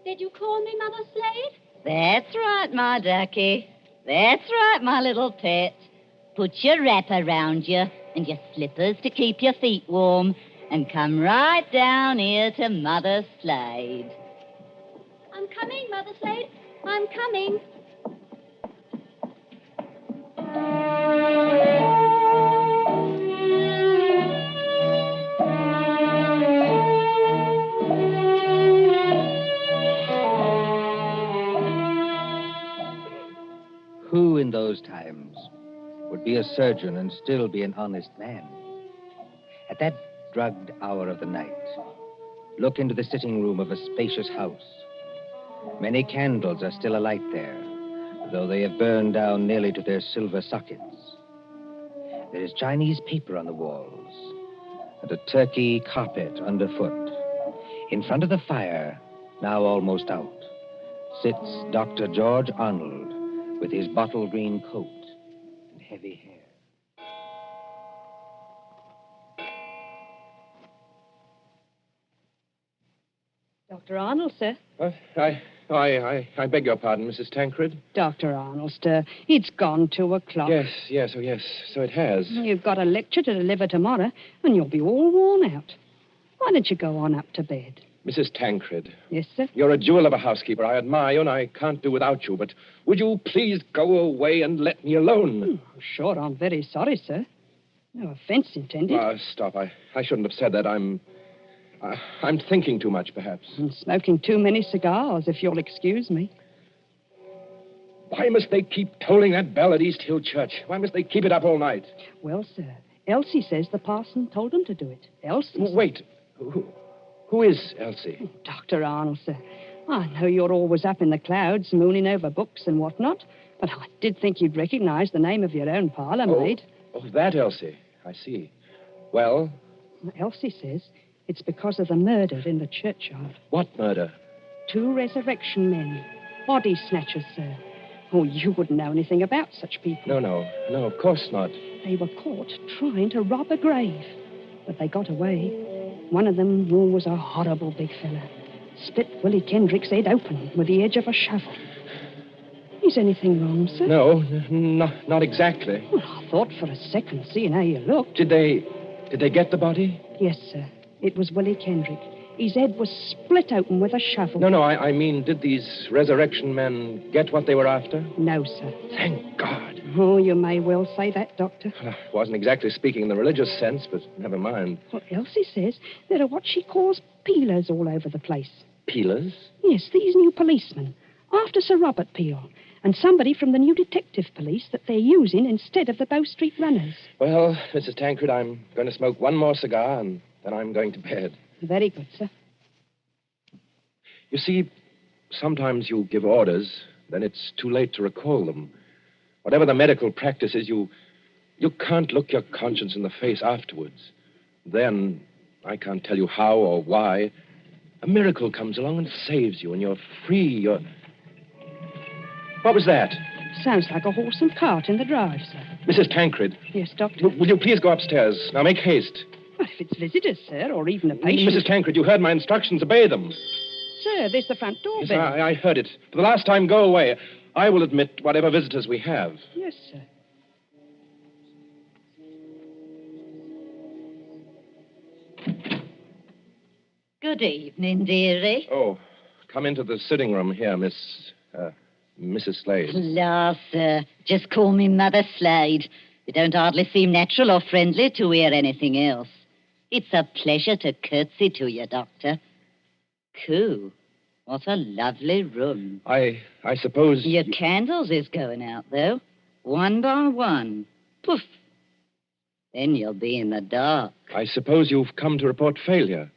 Did you call me Mother Slade? That's right, my ducky. That's right, my little pet. Put your wrap around you and your slippers to keep your feet warm and come right down here to Mother Slade. I'm coming, Mother Slade. I'm coming. Who in those times would be a surgeon and still be an honest man? At that drugged hour of the night, look into the sitting room of a spacious house. Many candles are still alight there, though they have burned down nearly to their silver sockets. There is Chinese paper on the walls and a turkey carpet underfoot. In front of the fire, now almost out, sits Dr. George Arnold with his bottle green coat and heavy hair. Dr. Arnold, sir. I beg your pardon, Mrs. Tancred. Dr. Arnold, sir. It's gone 2 o'clock. Yes, so it has. You've got a lecture to deliver tomorrow, and you'll be all worn out. Why don't you go on up to bed? Mrs. Tancred. Yes, sir? You're a jewel of a housekeeper. I admire you, and I can't do without you, but would you please go away and let me alone? Sure, I'm very sorry, sir. No offense intended. Stop. I shouldn't have said that. I'm thinking too much, perhaps. And smoking too many cigars, if you'll excuse me. Why must they keep tolling that bell at East Hill Church? Why must they keep it up all night? Well, sir, Elsie says the parson told them to do it. Elsie. Wait. Who is Elsie? Dr. Arnold, sir. I know you're always up in the clouds, mooning over books and whatnot, but I did think you'd recognize the name of your own parlour maid. Oh, that Elsie. I see. Well? Elsie says it's because of the murder in the churchyard. What murder? 2 resurrection men. Body Snatchers, sir. Oh, you wouldn't know anything about such people. No, of course not. They were caught trying to rob a grave, but they got away. One of them was a horrible big fella. Split Willie Kendrick's head open with the edge of a shovel. Is anything wrong, sir? No, not exactly. Well, I thought for a second, seeing how you looked. Did they get the body? Yes, sir. It was Willie Kendrick. His head was split open with a shovel. No, I mean, did these resurrection men get what they were after? No, sir. Thank God. Oh, you may well say that, Doctor. I wasn't exactly speaking in the religious sense, but never mind. Well, Elsie says there are what she calls peelers all over the place. Peelers? Yes, these new policemen. After Sir Robert Peel. and somebody from the new detective police that they're using instead of the Bow Street runners. Well, Mrs. Tancred, I'm going to smoke one more cigar, and then I'm going to bed. Very good, sir. You see, sometimes you give orders, then it's too late to recall them. Whatever the medical practice is, you can't look your conscience in the face afterwards. Then, I can't tell you how or why, a miracle comes along and saves you, and you're free. What was that? Sounds like a horse and cart in the drive, sir. Mrs. Tancred. Yes, Doctor. Will you please go upstairs? Now, make haste. But if it's visitors, sir, or even a patient... Mrs. Tancred, you heard my instructions. Obey them. Sir, there's the front door Yes, bell. I heard it. For the last time, go away. I will admit whatever visitors we have. Yes, sir. Good evening, dearie. Oh, come into the sitting room here, Mrs. Slade. La, sir. Just call me Mother Slade. You don't hardly seem natural or friendly to hear anything else. It's a pleasure to curtsy to you, Doctor. Coo. What a lovely room. I suppose... Your candles is going out, though. One by one. Poof. Then you'll be in the dark. I suppose you've come to report failure.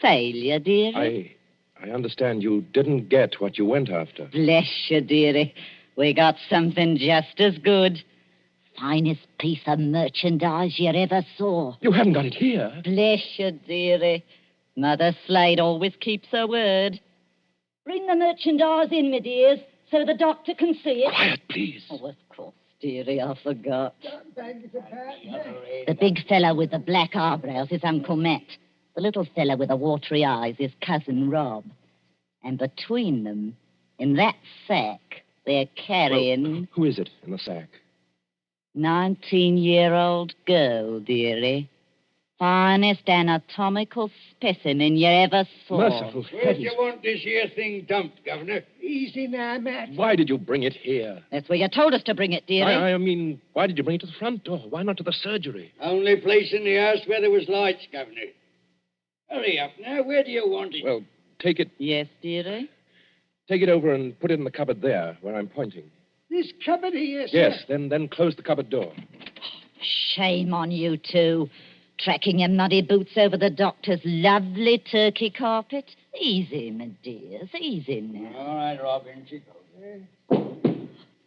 Failure, dearie? I understand you didn't get what you went after. Bless you, dearie. We got something just as good. Finest piece of merchandise you ever saw. You haven't got it here. Bless you, dearie. Mother Slade always keeps her word. Bring the merchandise in, my dears, so the doctor can see it. Quiet, please. Oh, of course, dearie, I forgot. The big fellow with the black eyebrows is Uncle Matt. The little fellow with the watery eyes is Cousin Rob. And between them, in that sack, they're carrying... Well, who is it in the sack? 19-year-old girl, dearie. Finest anatomical specimen you ever saw. Merciful Where do you want this here thing dumped, Governor? Easy now, Matt. Why did you bring it here? That's where you told us to bring it, dearie. I mean, why did you bring it to the front door? Why not to the surgery? Only place in the house where there was lights, Governor. Hurry up now. Where do you want it? Well, take it... Yes, dearie? Take it over and put it in the cupboard there, where I'm pointing. This cupboard here, sir? Yes, then close the cupboard door. Shame on you two. Tracking your muddy boots over the doctor's lovely turkey carpet. Easy, my dears, easy now. All right, Robin, she goes.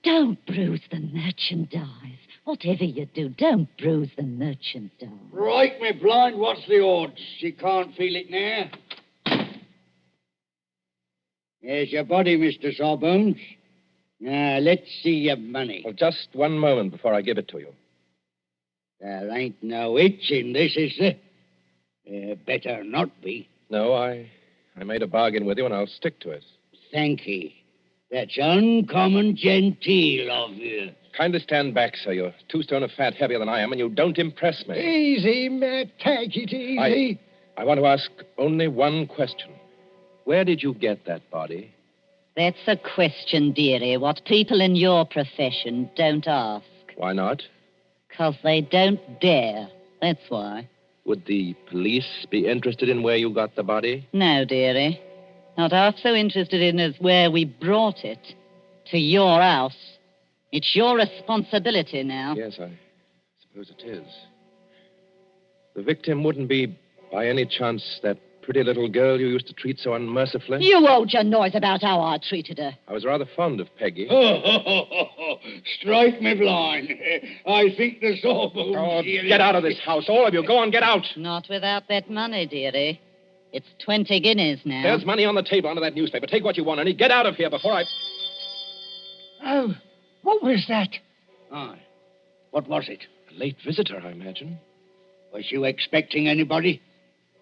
Don't bruise the merchandise. Whatever you do, don't bruise the merchandise. Right, me blind, what's the odds? She can't feel it now. There's your body, Mr. Sawbones. Now, let's see your money. Well, just one moment before I give it to you. There ain't no itch in this, is there? Better not be. No, I made a bargain with you, and I'll stick to it. Thank ye. That's uncommon genteel of you. Kindly stand back, sir. You're 2 stone of fat heavier than I am, and you don't impress me. Easy, Matt. Take it easy. I want to ask only one question. Where did you get that body? That's a question, dearie, what people in your profession don't ask. Why not? 'Cause they don't dare. That's why. Would the police be interested in where you got the body? No, dearie. Not half so interested in as where we brought it. To your house. It's your responsibility now. Yes, I suppose it is. The victim wouldn't be, by any chance, that pretty little girl you used to treat so unmercifully? You hold your noise about how I treated her. I was rather fond of Peggy. Strike me blind. I think the Sawbones... Oh, get out of this house, all of you. Go on, get out. Not without that money, dearie. It's 20 guineas now. There's money on the table under that newspaper. Take what you want, and get out of here before I... Oh, what was that? Oh, what was it? A late visitor, I imagine. Was you expecting anybody?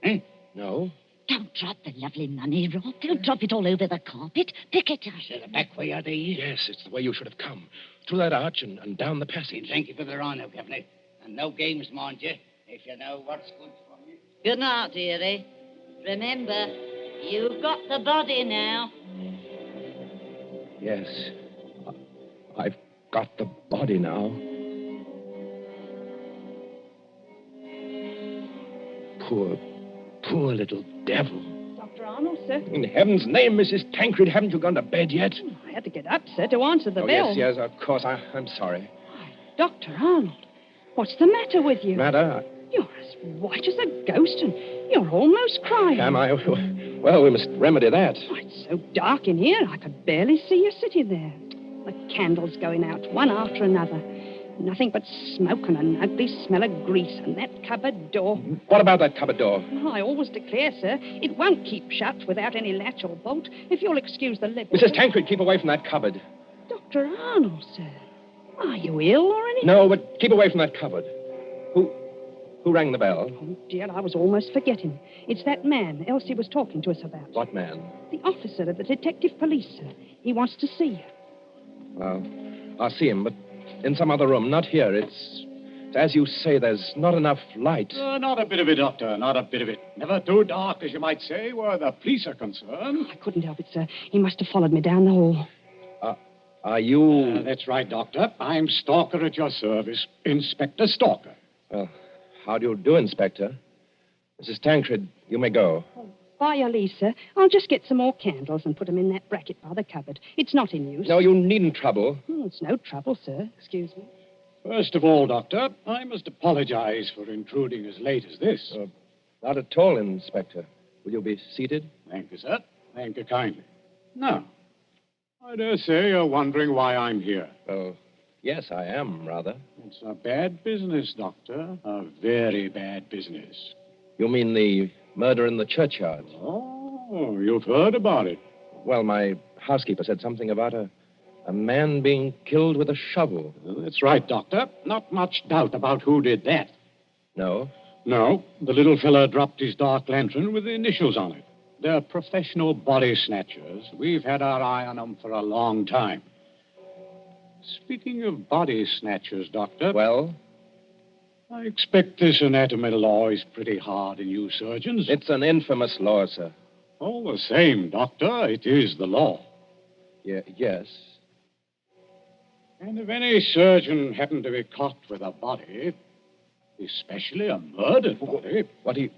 Eh? No. Don't drop the lovely money, Rob. Don't drop it all over the carpet. Pick it up. Is there a back way out of here? Yes, it's the way you should have come. Through that arch and down the passage. Thank you for the rhino, Governor. And no games, mind you, if you know what's good for you. Good night, dearie. Remember, you've got the body now. Yes. I've got the body now. Poor little devil. Dr. Arnold, sir. In heaven's name, Mrs. Tancred, haven't you gone to bed yet? I had to get up, sir, to answer the Oh, bell. yes, of course. I'm sorry. Dr. Arnold, what's the matter with you? Matter? You're as white as a ghost, and you're almost crying. Am I? Well, we must remedy that. Oh, it's so dark in here, I could barely see you sitting there. The candles going out, one after another. Nothing but smoke and an ugly smell of grease, and that cupboard door. What about that cupboard door? Oh, I always declare, sir, it won't keep shut without any latch or bolt, if you'll excuse the liberty. Mrs. Tancred, keep away from that cupboard. Dr. Arnold, sir. Are you ill or anything? No, but keep away from that cupboard. Who rang the bell? Oh, dear, I was almost forgetting. It's that man Elsie was talking to us about. What man? The officer of the detective police, sir. He wants to see you. Well, I'll see him, but in some other room, not here. It's as you say, there's not enough light. Not a bit of it, Doctor, not a bit of it. Never too dark, as you might say, where the police are concerned. I couldn't help it, sir. He must have followed me down the hall. Are you... That's right, Doctor. I'm Stalker at your service. Inspector Stalker. Well, how do you do, Inspector? Mrs. Tancred, you may go. By your leave, sir. I'll just get some more candles and put them in that bracket by the cupboard. It's not in use. No, you needn't trouble. It's no trouble, sir. Excuse me. First of all, Doctor, I must apologize for intruding as late as this. Not at all, Inspector. Will you be seated? Thank you, sir. Thank you kindly. Now, I dare say you're wondering why I'm here. Well, yes, I am, rather. It's a bad business, Doctor. A very bad business. You mean the murder in the churchyard? Oh, you've heard about it. Well, my housekeeper said something about a man being killed with a shovel. That's right, Doctor. Not much doubt about who did that. No? No. The little fella dropped his dark lantern with the initials on it. They're professional body snatchers. We've had our eye on them for a long time. Speaking of body snatchers, Doctor... Well? I expect this anatomy law is pretty hard on you surgeons. It's an infamous law, sir. All the same, Doctor, it is the law. Yes. And if any surgeon happened to be caught with a body, especially a murdered body...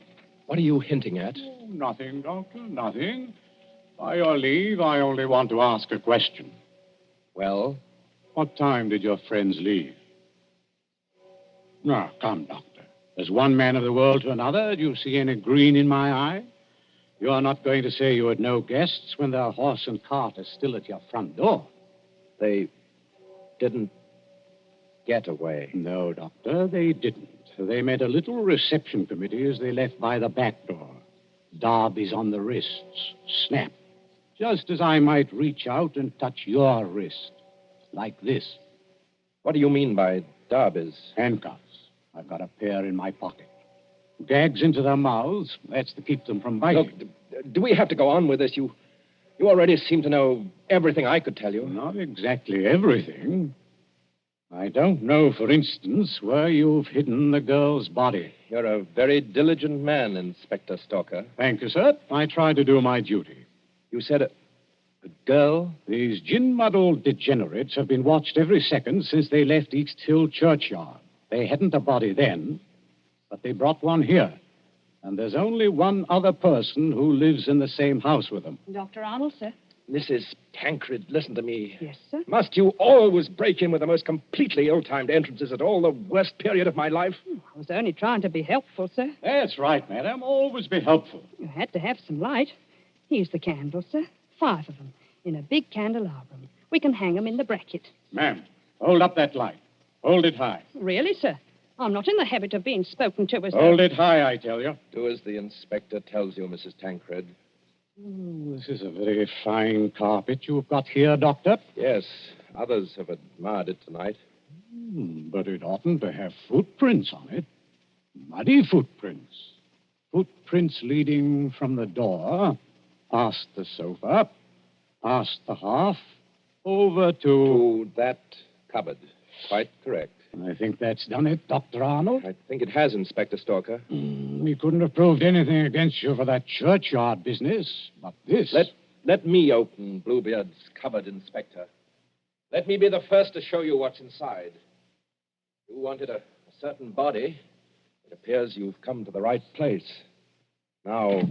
What are you hinting at? Oh, nothing, Doctor, nothing. By your leave, I only want to ask a question. Well? What time did your friends leave? Now, come, Doctor. As one man of the world to another, do you see any green in my eye? You're not going to say you had no guests when their horse and cart are still at your front door. They didn't get away. No, Doctor, they didn't. They made a little reception committee as they left by the back door. Darby's on the wrists. Snap. Just as I might reach out and touch your wrist. Like this. What do you mean by Darby's? Handcuffs. I've got a pair in my pocket. Gags into their mouths. That's to keep them from biting. Look, do we have to go on with this? You already seem to know everything I could tell you. Not exactly everything. I don't know, for instance, where you've hidden the girl's body. You're a very diligent man, Inspector Stalker. Thank you, sir. I try to do my duty. You said a girl? These gin-muddled degenerates have been watched every second since they left East Hill Churchyard. They hadn't a body then, but they brought one here. And there's only one other person who lives in the same house with them. Dr. Arnold, sir. Mrs. Tancred, listen to me. Yes, sir? Must you always break in with the most completely ill-timed entrances at all the worst period of my life? I was only trying to be helpful, sir. That's right, madam. Always be helpful. You had to have some light. Here's the candles, sir. 5 of them, in a big candelabrum. We can hang them in the bracket. Ma'am, hold up that light. Hold it high. Really, sir? I'm not in the habit of being spoken to as Hold it high, I tell you. Do as the inspector tells you, Mrs. Tancred. This is a very fine carpet you've got here, Doctor. Yes, others have admired it tonight. But it oughtn't to have footprints on it. Muddy footprints. Footprints leading from the door, past the sofa, past the hearth, over to that cupboard. Quite correct. I think that's done it, Dr. Arnold. I think it has, Inspector Stalker. We couldn't have proved anything against you for that churchyard business, but this... Let me open Bluebeard's cupboard, Inspector. Let me be the first to show you what's inside. You wanted a certain body. It appears you've come to the right place. Now,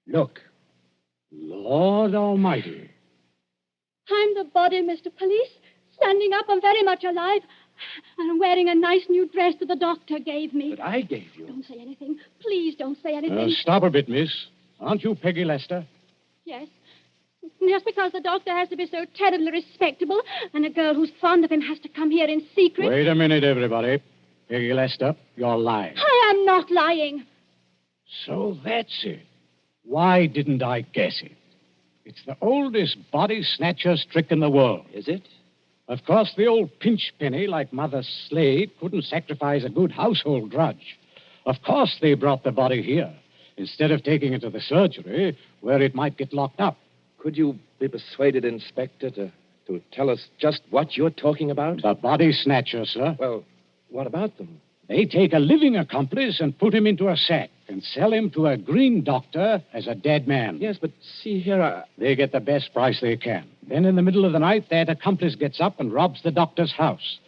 Look. Lord Almighty. I'm the body, Mr. Police. Standing up, I'm very much alive. And I'm wearing a nice new dress that the doctor gave me. That I gave you? Don't say anything. Please don't say anything. Stop a bit, miss. Aren't you Peggy Lester? Yes. Just because the doctor has to be so terribly respectable and a girl who's fond of him has to come here in secret. Wait a minute, everybody. Peggy Lester, you're lying. I am not lying. So that's it. Why didn't I guess it? It's the oldest body snatcher's trick in the world. Is it? Of course, the old pinch penny like Mother Slade couldn't sacrifice a good household drudge. Of course they brought the body here, instead of taking it to the surgery, where it might get locked up. Could you be persuaded, Inspector, to tell us just what you're talking about? The body snatcher, sir. Well, what about them? They take a living accomplice and put him into a sack and sell him to a green doctor as a dead man. Yes, but see here, They get the best price they can. Then in the middle of the night, that accomplice gets up and robs the doctor's house.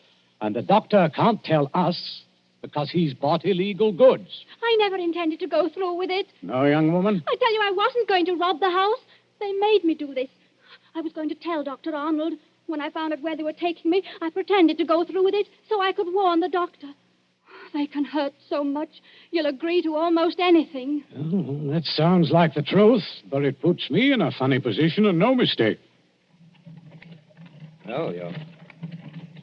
And the doctor can't tell us because he's bought illegal goods. I never intended to go through with it. No, young woman? I tell you, I wasn't going to rob the house. They made me do this. I was going to tell Dr. Arnold. When I found out where they were taking me, I pretended to go through with it so I could warn the doctor. They can hurt so much, you'll agree to almost anything. Oh, that sounds like the truth, but it puts me in a funny position and no mistake. Well,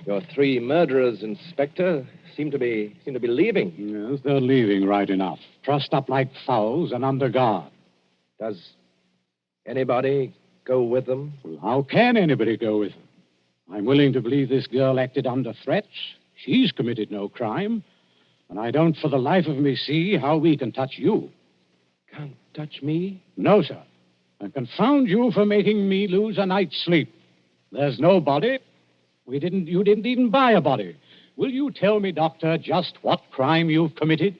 your three murderers, Inspector, seem to be leaving. Yes, they're leaving right enough. Trussed up like fowls and under guard. Does anybody go with them? Well, how can anybody go with them? I'm willing to believe this girl acted under threats. She's committed no crime. And I don't for the life of me see how we can touch you. Can't touch me? No, sir. And confound you for making me lose a night's sleep. There's no body. You didn't even buy a body. Will you tell me, Doctor, just what crime you've committed?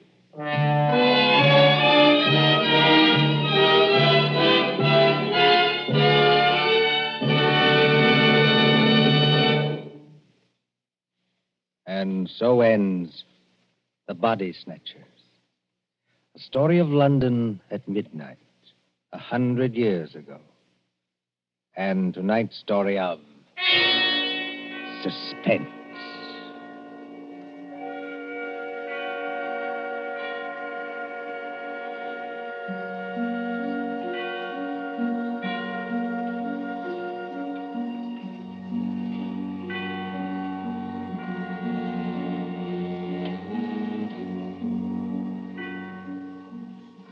And so ends The Body Snatchers. A story of London at midnight, 100 years ago. And tonight's story of Suspense.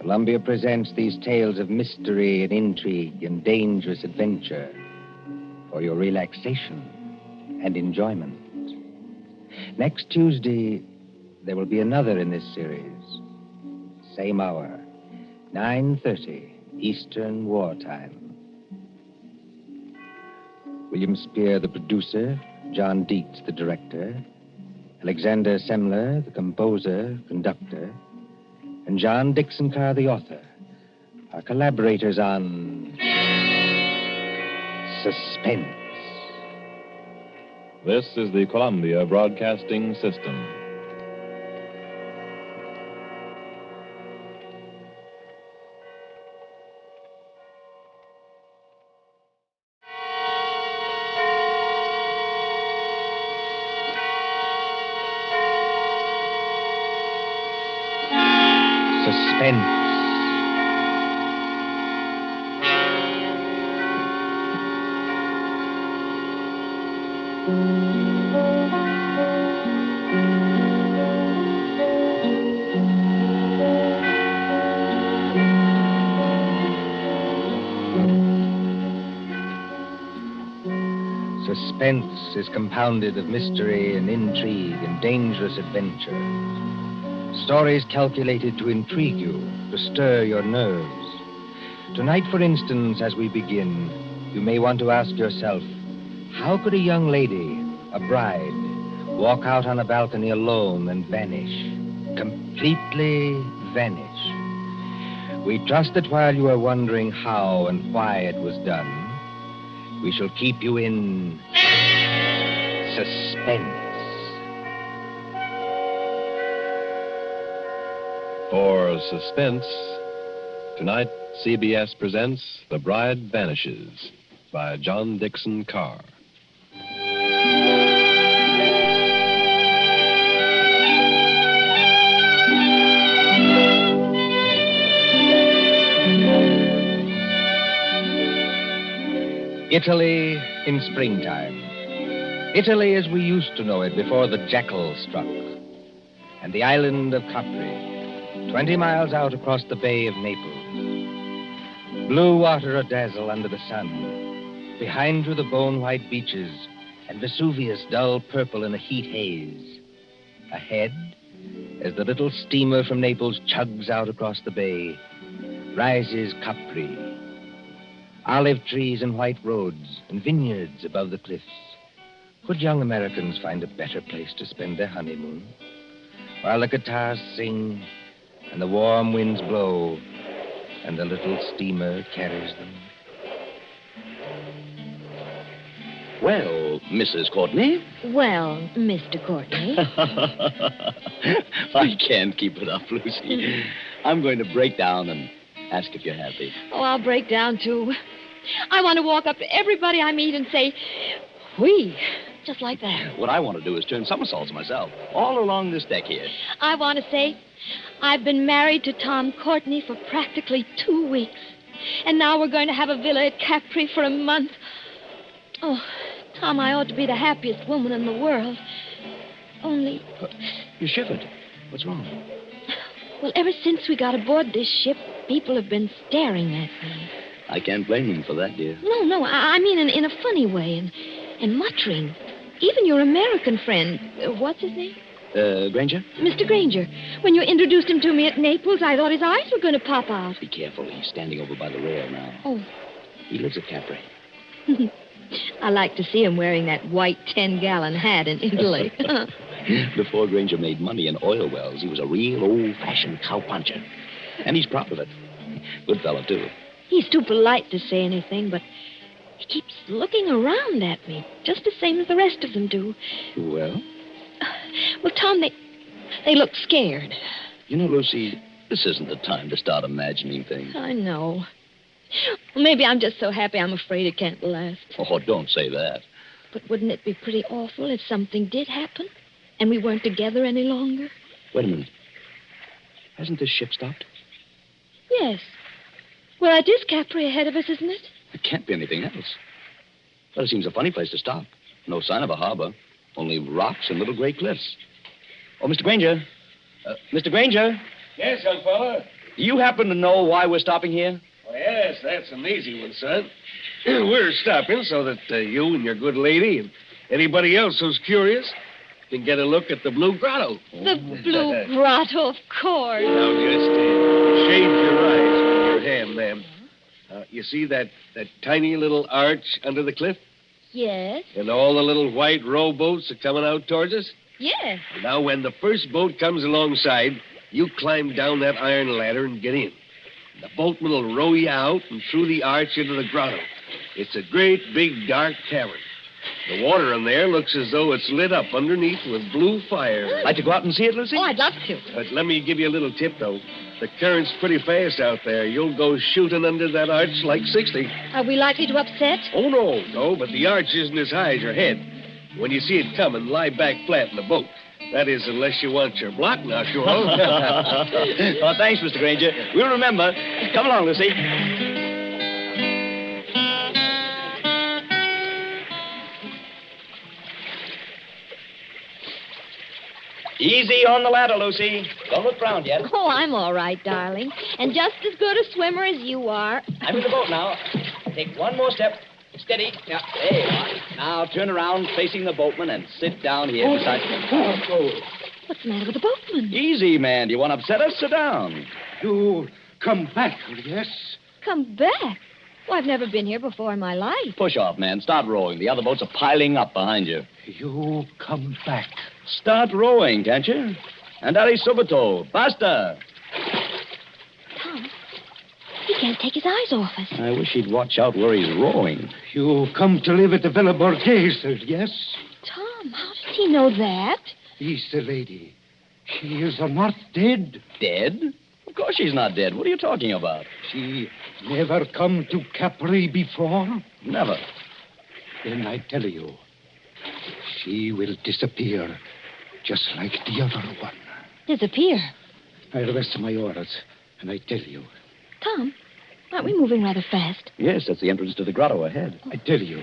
Columbia presents these tales of mystery and intrigue and dangerous adventure for your relaxation and enjoyment. Next Tuesday, there will be another in this series. Same hour, 9:30 Eastern Wartime. William Spear, the producer, John Dietz, the director, Alexander Semler, the composer, conductor, and John Dixon Carr, the author, are collaborators on Suspense. This is the Columbia Broadcasting System. Suspense. Suspense is compounded of mystery and intrigue and dangerous adventure. Stories calculated to intrigue you, to stir your nerves. Tonight, for instance, as we begin, you may want to ask yourself, how could a young lady, a bride, walk out on a balcony alone and vanish? Completely vanish. We trust that while you are wondering how and why it was done, we shall keep you in suspense. For Suspense, tonight's CBS presents The Bride Vanishes by John Dixon Carr. Italy in springtime. Italy as we used to know it before the jackal struck. And the island of Capri, 20 miles out across the Bay of Naples. Blue water a-dazzle under the sun. Behind you, the bone-white beaches, and Vesuvius dull purple in a heat haze. Ahead, as the little steamer from Naples chugs out across the bay, rises Capri. Olive trees and white roads and vineyards above the cliffs. Could young Americans find a better place to spend their honeymoon? While the guitars sing and the warm winds blow and the little steamer carries them. Well, Mrs. Courtney. Well, Mr. Courtney. I can't keep it up, Lucy. I'm going to break down and ask if you're happy. Oh, I'll break down, too. I want to walk up to everybody I meet and say, "Oui," just like that. What I want to do is turn somersaults myself, all along this deck here. I want to say, I've been married to Tom Courtney for practically 2 weeks. And now we're going to have a villa at Capri for a month. Oh, Tom, I ought to be the happiest woman in the world. Only... You shivered. What's wrong? Well, ever since we got aboard this ship, people have been staring at me. I can't blame them for that, dear. No, I mean in a funny way, and muttering. Even your American friend, what's his name? Granger? Mr. Granger. When you introduced him to me at Naples, I thought his eyes were going to pop out. Be careful. He's standing over by the rail now. Oh. He lives at Capri. I like to see him wearing that white 10-gallon hat in Italy. Before Granger made money in oil wells, he was a real old-fashioned cowpuncher. And he's proud of it. Good fellow, too. He's too polite to say anything, but he keeps looking around at me, just the same as the rest of them do. Well? Well, Tom, they look scared. You know, Lucy, this isn't the time to start imagining things. I know. Well, maybe I'm just so happy I'm afraid it can't last. Oh, don't say that. But wouldn't it be pretty awful if something did happen and we weren't together any longer? Wait a minute. Hasn't this ship stopped? Yes. Well, that is Capri ahead of us, isn't it? It can't be anything else. Well, it seems a funny place to stop. No sign of a harbor. Only rocks and little gray cliffs. Oh, Mr. Granger. Mr. Granger. Yes, young fella? Do you happen to know why we're stopping here? Well, yes, that's an easy one, son. We're stopping so that you and your good lady and anybody else who's curious can get a look at the Blue Grotto. The Blue Grotto, of course. Now, just shade your eyes with your hand, ma'am. You see that tiny little arch under the cliff? Yes. And all the little white rowboats are coming out towards us? Yes. Now, when the first boat comes alongside, you climb down that iron ladder and get in. The boatman will row you out and through the arch into the grotto. It's a great, big, dark cavern. The water in there looks as though it's lit up underneath with blue fire. Like to go out and see it, Lucy? Oh, I'd love to. But let me give you a little tip, though. The current's pretty fast out there. You'll go shooting under that arch like 60. Are we likely to upset? Oh, no, but the arch isn't as high as your head. When you see it coming, lie back flat in the boat. That is, unless you want your block knocked off. Oh, thanks, Mr. Granger. We'll remember. Come along, Lucy. Easy on the ladder, Lucy. Don't look round yet. Oh, I'm all right, darling. And just as good a swimmer as you are. I'm in the boat now. Take one more step. Steady. Yeah, there you are. Now turn around facing the boatman and sit down here beside me. What's the matter with the boatman? Easy, man. Do you want to upset us? Sit down. You come back, yes? Come back? Well, I've never been here before in my life. Push off, man. Start rowing. The other boats are piling up behind you. You come back. Start rowing, can't you? Andare subito. Basta. Tom, he can't take his eyes off us. I wish he'd watch out where he's rowing. You come to live at the Villa Borghese, yes? Tom, how does he know that? He's the lady. She is not dead. Dead? Of course she's not dead. What are you talking about? She Never come to Capri before? Never. Then I tell you, she will disappear, just like the other one. Disappear? I rest my orders, and I tell you. Tom, aren't we moving rather fast? Yes, that's the entrance to the grotto ahead. I tell you,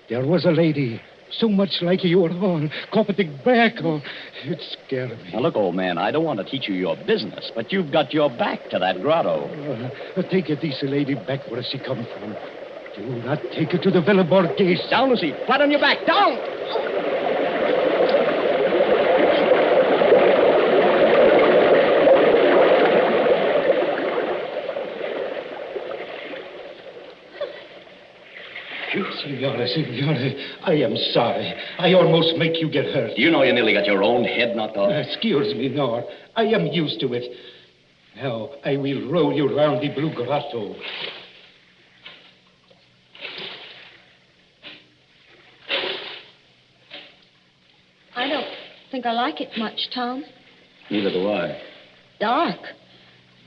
there was a lady so much like your own, Coptic back. Oh, it scared me. Now, look, old man, I don't want to teach you your business, but you've got your back to that grotto. Take this lady back where she come from. Do not take her to the Villa Borghese. Down, Lucy. Flat on your back. Down! Signore, I am sorry. I almost make you get hurt. Do you know you nearly got your own head knocked off? Excuse me, no. I am used to it. Now, I will roll you round the Blue Grotto. I don't think I like it much, Tom. Neither do I. Dark.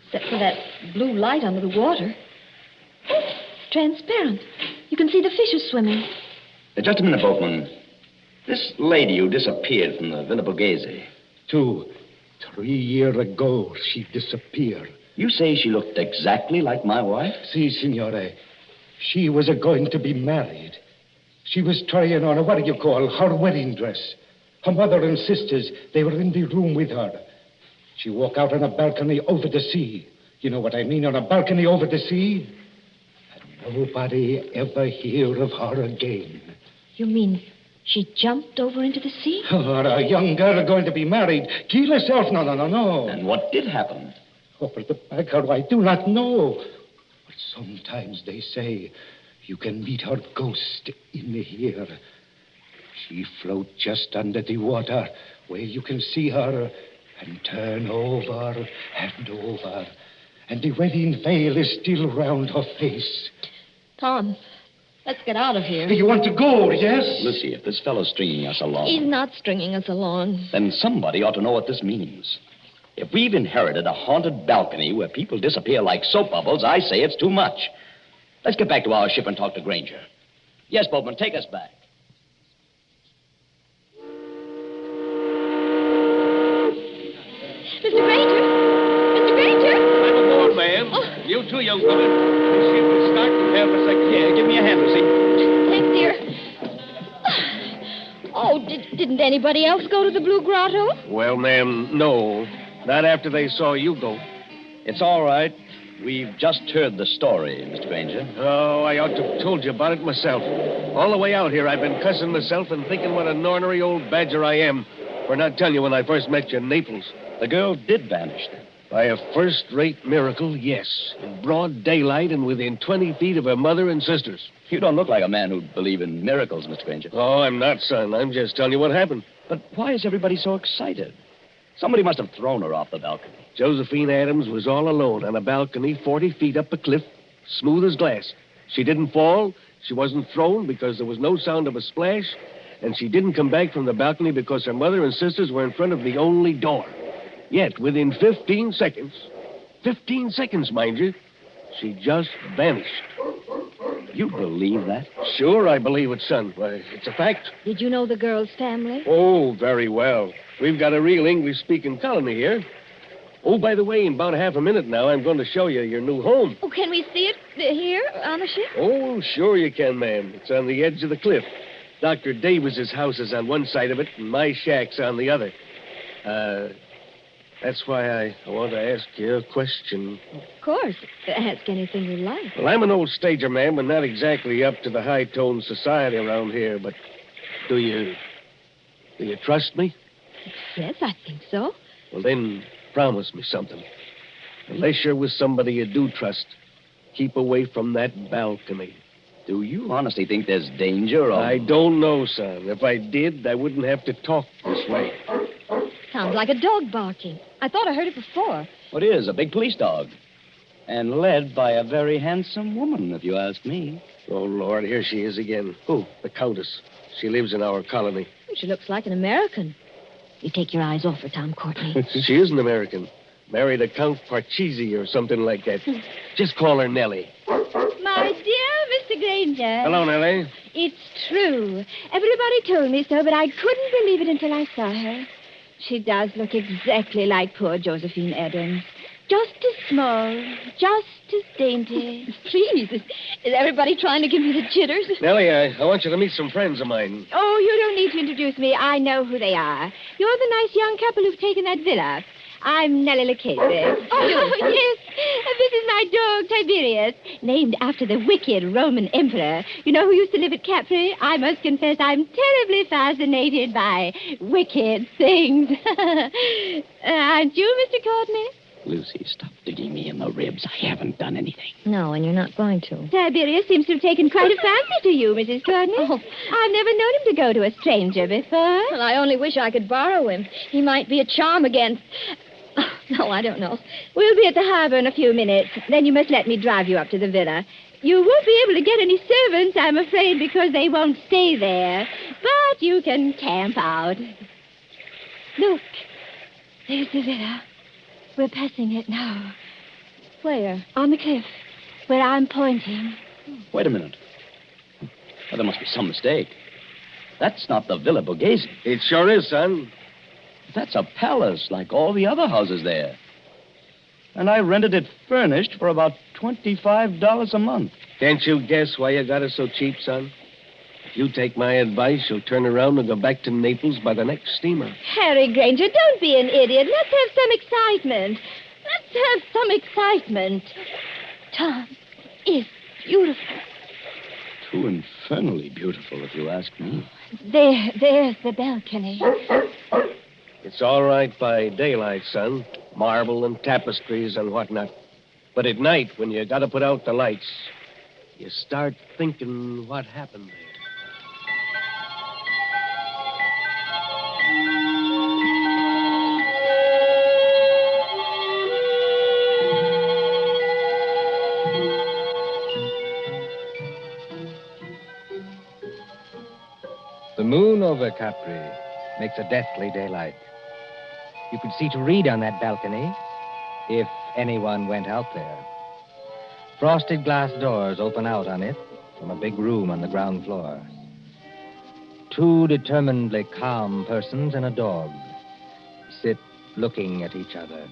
Except for that blue light under the water. Oh, it's transparent. You can see the fishes swimming. Just a minute, boatman. This lady who disappeared from the Villa Borghese. 2, 3 years ago, she disappeared. You say she looked exactly like my wife? Si, signore. She was going to be married. She was trying on her wedding dress. Her mother and sisters, they were in the room with her. She walked out on a balcony over the sea. You know what I mean, on a balcony over the sea? And nobody ever hear of her again. You mean she jumped over into the sea? Oh, a young girl going to be married. Kill herself? No. And what did happen? Over the back, I do not know. But sometimes they say you can meet her ghost in here. She floats just under the water where you can see her and turn over and over. And the wedding veil is still round her face. Tom, let's get out of here. You want to go, yes? Lucy, if this fellow's stringing us along... He's not stringing us along. Then somebody ought to know what this means. If we've inherited a haunted balcony where people disappear like soap bubbles, I say it's too much. Let's get back to our ship and talk to Granger. Yes, boatman, take us back. Mr. Granger! Mr. Granger! I'm aboard, ma'am. Oh. You too, young woman. This ship will start to help us again. Yeah, give me a hand, Lucy. Thanks, dear. Oh, didn't anybody else go to the Blue Grotto? Well, ma'am, no. Not after they saw you go. It's all right. We've just heard the story, Mr. Granger. Oh, I ought to have told you about it myself. All the way out here, I've been cussing myself and thinking what an ornery old badger I am for not telling you when I first met you in Naples. The girl did vanish, then? By a first-rate miracle, yes. In broad daylight and within 20 feet of her mother and sisters. You don't look like a man who'd believe in miracles, Mr. Granger. Oh, I'm not, son. I'm just telling you what happened. But why is everybody so excited? Somebody must have thrown her off the balcony. Josephine Adams was all alone on a balcony 40 feet up a cliff, smooth as glass. She didn't fall. She wasn't thrown because there was no sound of a splash. And she didn't come back from the balcony because her mother and sisters were in front of the only door. Yet, within 15 seconds, 15 seconds, mind you, she just vanished. You believe that? Sure, I believe it, son. Why, it's a fact. Did you know the girl's family? Oh, very well. We've got a real English-speaking colony here. Oh, by the way, in about half a minute now, I'm going to show you your new home. Oh, can we see it here on the ship? Oh, sure you can, ma'am. It's on the edge of the cliff. Dr. Davis's house is on one side of it, and my shack's on the other. That's why I want to ask you a question. Of course. Ask anything you like. Well, I'm an old stager, ma'am, but not exactly up to the high-toned society around here. But do you trust me? Yes, I think so. Well, then promise me something. Unless you're with somebody you do trust, keep away from that balcony. Do you honestly think there's danger? I don't know, son. If I did, I wouldn't have to talk this way. Sounds like a dog barking. I thought I heard it before. It is, a big police dog. And led by a very handsome woman, if you ask me. Oh, Lord, here she is again. Who? The Countess. She lives in our colony. She looks like an American. You take your eyes off her, Tom Courtney. She is an American. Married a Count Parcheesi or something like that. Just call her Nellie. My dear Mr. Granger. Hello, Nellie. It's true. Everybody told me so, but I couldn't believe it until I saw her. She does look exactly like poor Josephine Adams. Just as small, just as dainty. Please, is everybody trying to give me the jitters? Nellie, I want you to meet some friends of mine. Oh, you don't need to introduce me. I know who they are. You're the nice young couple who've taken that villa. I'm Nellie Lucchese. Oh, yes. This is my dog, Tiberius, named after the wicked Roman emperor. You know who used to live at Capri? I must confess I'm terribly fascinated by wicked things. Aren't you, Mr. Courtney? Lucy, stop digging me in the ribs. I haven't done anything. No, and you're not going to. Tiberius seems to have taken quite a fancy to you, Mrs. Courtney. Oh. I've never known him to go to a stranger before. Well, I only wish I could borrow him. He might be a charm against... Oh, no, I don't know. We'll be at the harbor in a few minutes. Then you must let me drive you up to the villa. You won't be able to get any servants, I'm afraid, because they won't stay there. But you can camp out. Look, there's the villa. We're passing it now. Where? On the cliff, where I'm pointing. Wait a minute. Well, there must be some mistake. That's not the Villa Borghese. It sure is, son. That's a palace like all the other houses there. And I rented it furnished for about $25 a month. Can't you guess why you got it so cheap, son? If you take my advice, you'll turn around and go back to Naples by the next steamer. Harry Granger, don't be an idiot. Let's have some excitement. Let's have some excitement. Tom is beautiful. Too infernally beautiful, if you ask me. There's the balcony. It's all right by daylight, son. Marble and tapestries and whatnot. But at night, when you got to put out the lights, you start thinking what happened there. The moon over Capri makes a deathly daylight. You could see to read on that balcony if anyone went out there. Frosted glass doors open out on it from a big room on the ground floor. Two determinedly calm persons and a dog sit looking at each other.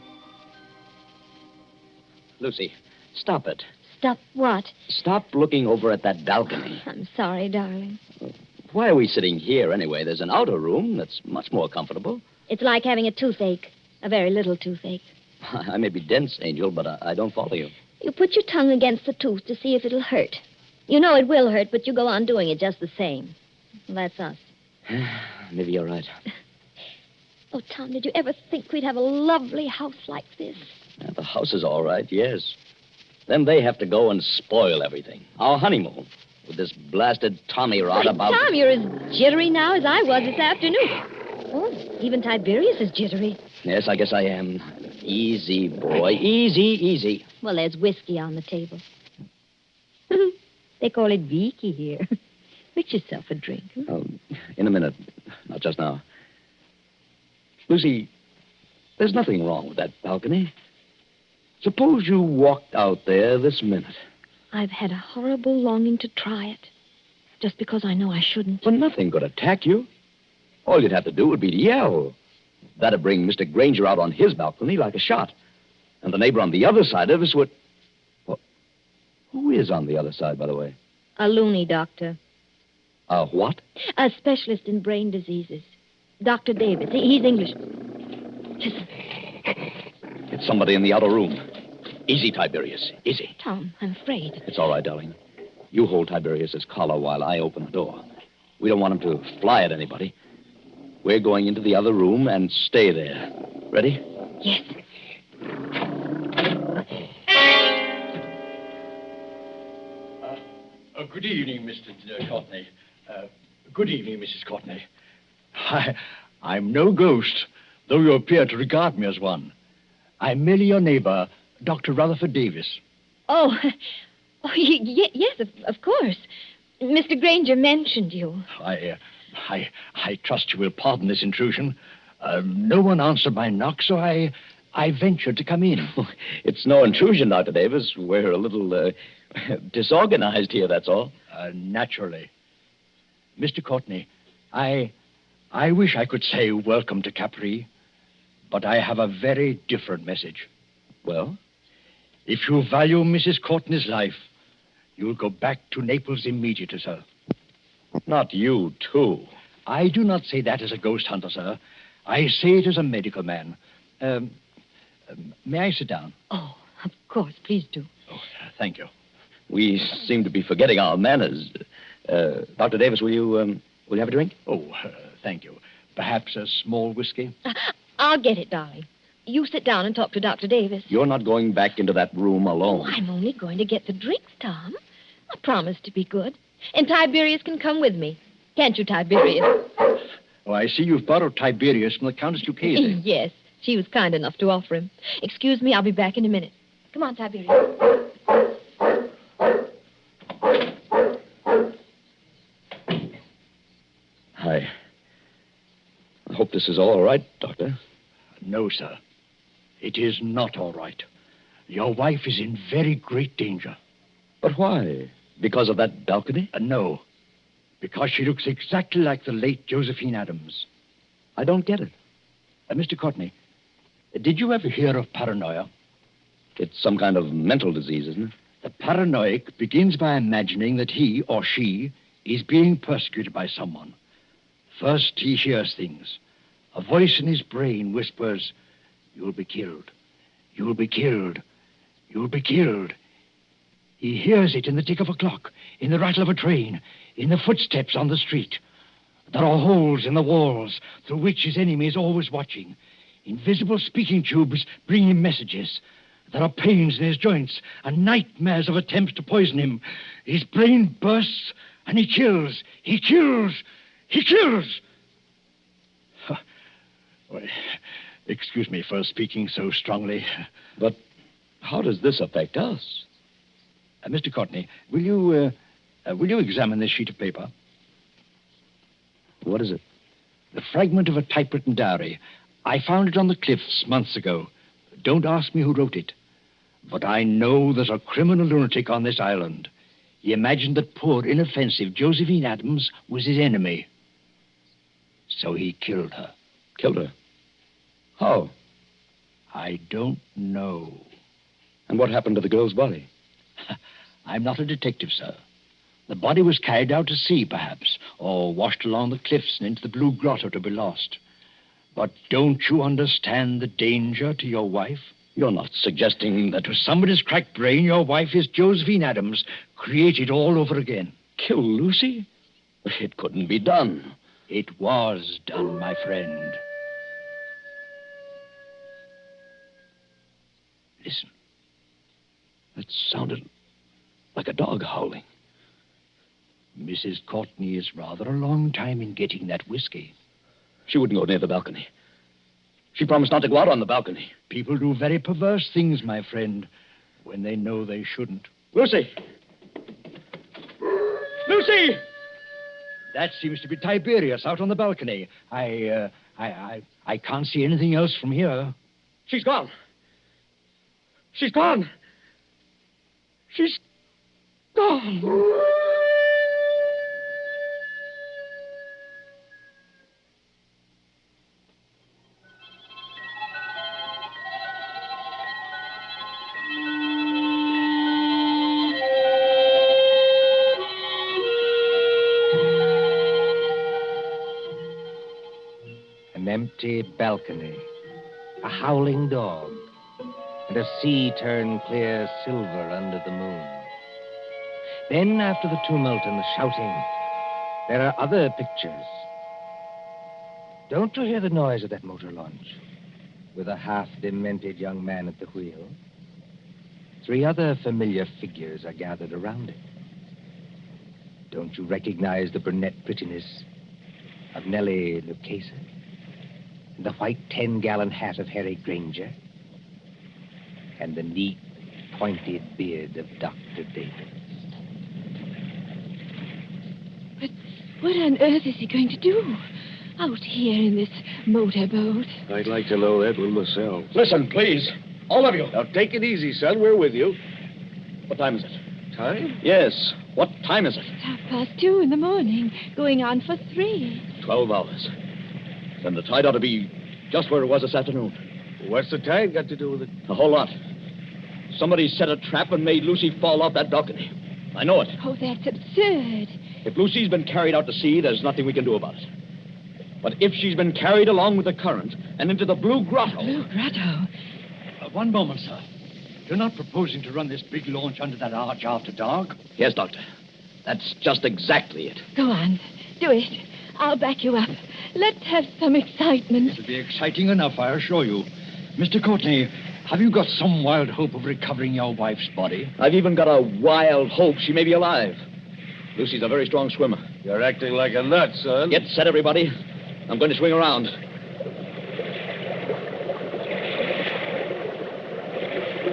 Lucy, stop it. Stop what? Stop looking over at that balcony. I'm sorry, darling. Why are we sitting here anyway? There's an outer room that's much more comfortable. It's like having a toothache. A very little toothache. I may be dense, Angel, but I don't follow you. You put your tongue against the tooth to see if it'll hurt. You know it will hurt, but you go on doing it just the same. That's us. Maybe you're right. Oh, Tom, did you ever think we'd have a lovely house like this? Yeah, the house is all right, yes. Then they have to go and spoil everything. Our honeymoon. With this blasted Tommy rod about... Tom, you're as jittery now as I was this afternoon. Oh, even Tiberius is jittery. Yes, I guess I am. Easy, boy. Easy. Well, there's whiskey on the table. They call it Vicky here. Mix yourself a drink. Oh, in a minute. Not just now. Lucy, there's nothing wrong with that balcony. Suppose you walked out there this minute. I've had a horrible longing to try it. Just because I know I shouldn't. But nothing could attack you. All you'd have to do would be to yell. That'd bring Mr. Granger out on his balcony like a shot. And the neighbor on the other side of us would... Well, who is on the other side, by the way? A loony doctor. A what? A specialist in brain diseases. Dr. Davis. He's English. Listen. It's somebody in the outer room. Easy, Tiberius. Easy. Tom, I'm afraid. It's all right, darling. You hold Tiberius's collar while I open the door. We don't want him to fly at anybody. We're going into the other room and stay there. Ready? Yes. Good evening, Mr. Courtney. Good evening, Mrs. Courtney. I'm no ghost, though you appear to regard me as one. I'm merely your neighbor, Dr. Rutherford Davis. Oh, yes, of course. Mr. Granger mentioned you. I trust you will pardon this intrusion. No one answered my knock, so I I ventured to come in. It's no intrusion, Dr. Davis. We're a little disorganized here, that's all. Naturally. Mr. Courtney, I wish I could say welcome to Capri, but I have a very different message. Well? If you value Mrs. Courtney's life, you'll go back to Naples immediately, sir. Not you, too. I do not say that as a ghost hunter, sir. I say it as a medical man. May I sit down? Oh, of course. Please do. Oh, thank you. We seem to be forgetting our manners. Dr. Davis, will you have a drink? Oh, thank you. Perhaps a small whiskey? I'll get it, darling. You sit down and talk to Dr. Davis. You're not going back into that room alone. Oh, I'm only going to get the drinks, Tom. I promise to be good. And Tiberius can come with me. Can't you, Tiberius? Oh, I see you've borrowed Tiberius from the Countess Lucchese. Yes, she was kind enough to offer him. Excuse me, I'll be back in a minute. Come on, Tiberius. I hope this is all right, Doctor. No, sir. It is not all right. Your wife is in very great danger. But why? Because of that balcony? No. Because she looks exactly like the late Josephine Adams. I don't get it. Mr. Courtney, did you ever hear of paranoia? It's some kind of mental disease, isn't it? The paranoic begins by imagining that he or she is being persecuted by someone. First, he hears things. A voice in his brain whispers, "You'll be killed. You'll be killed. You'll be killed." He hears it in the tick of a clock, in the rattle of a train, in the footsteps on the street. There are holes in the walls through which his enemy is always watching. Invisible speaking tubes bring him messages. There are pains in his joints and nightmares of attempts to poison him. His brain bursts and he kills. He kills. He kills. Well, excuse me for speaking so strongly. But how does this affect us? Mr. Courtney, will you examine this sheet of paper? What is it? The fragment of a typewritten diary. I found it on the cliffs months ago. Don't ask me who wrote it. But I know there's a criminal lunatic on this island. He imagined that poor, inoffensive Josephine Adams was his enemy. So he killed her. Killed her? How? I don't know. And what happened to the girl's body? I'm not a detective, sir. The body was carried out to sea, perhaps, or washed along the cliffs and into the Blue Grotto to be lost. But don't you understand the danger to your wife? You're not suggesting that to somebody's cracked brain, your wife is Josephine Adams, created all over again. Kill Lucy? It couldn't be done. It was done, my friend. Listen. That sounded like a dog howling. Mrs. Courtney is rather a long time in getting that whiskey. She wouldn't go near the balcony. She promised not to go out on the balcony. People do very perverse things, my friend, when they know they shouldn't. Lucy! Lucy! That seems to be Tiberius out on the balcony. I can't see anything else from here. She's gone. She's gone. She's gone. An empty balcony, a howling dog, and a sea turned clear silver under the moon. Then, after the tumult and the shouting, there are other pictures. Don't you hear the noise of that motor launch, with a half-demented young man at the wheel? 3 other familiar figures are gathered around it. Don't you recognize the brunette prettiness of Nellie Lucchese? And the white 10-gallon hat of Harry Granger? And the neat, pointed beard of Dr. Davis? But what on earth is he going to do? Out here in this motorboat. I'd like to know that one myself. Listen, please. All of you. Now, take it easy, son. We're with you. What time is it? Time? Yes. What time is it? 2:30 in the morning, going on for 3. 12 hours. Then the tide ought to be just where it was this afternoon. What's the tide got to do with it? A whole lot. Somebody set a trap and made Lucy fall off that balcony. I know it. Oh, that's absurd. If Lucy's been carried out to sea, there's nothing we can do about it. But if she's been carried along with the current and into the Blue Grotto... Blue Grotto? One moment, sir. You're not proposing to run this big launch under that arch after dark? Yes, Doctor. That's just exactly it. Go on. Do it. I'll back you up. Let's have some excitement. It'll be exciting enough, I assure you. Mr. Courtney, have you got some wild hope of recovering your wife's body? I've even got a wild hope she may be alive. Lucy's a very strong swimmer. You're acting like a nut, son. Get set, everybody. I'm going to swing around.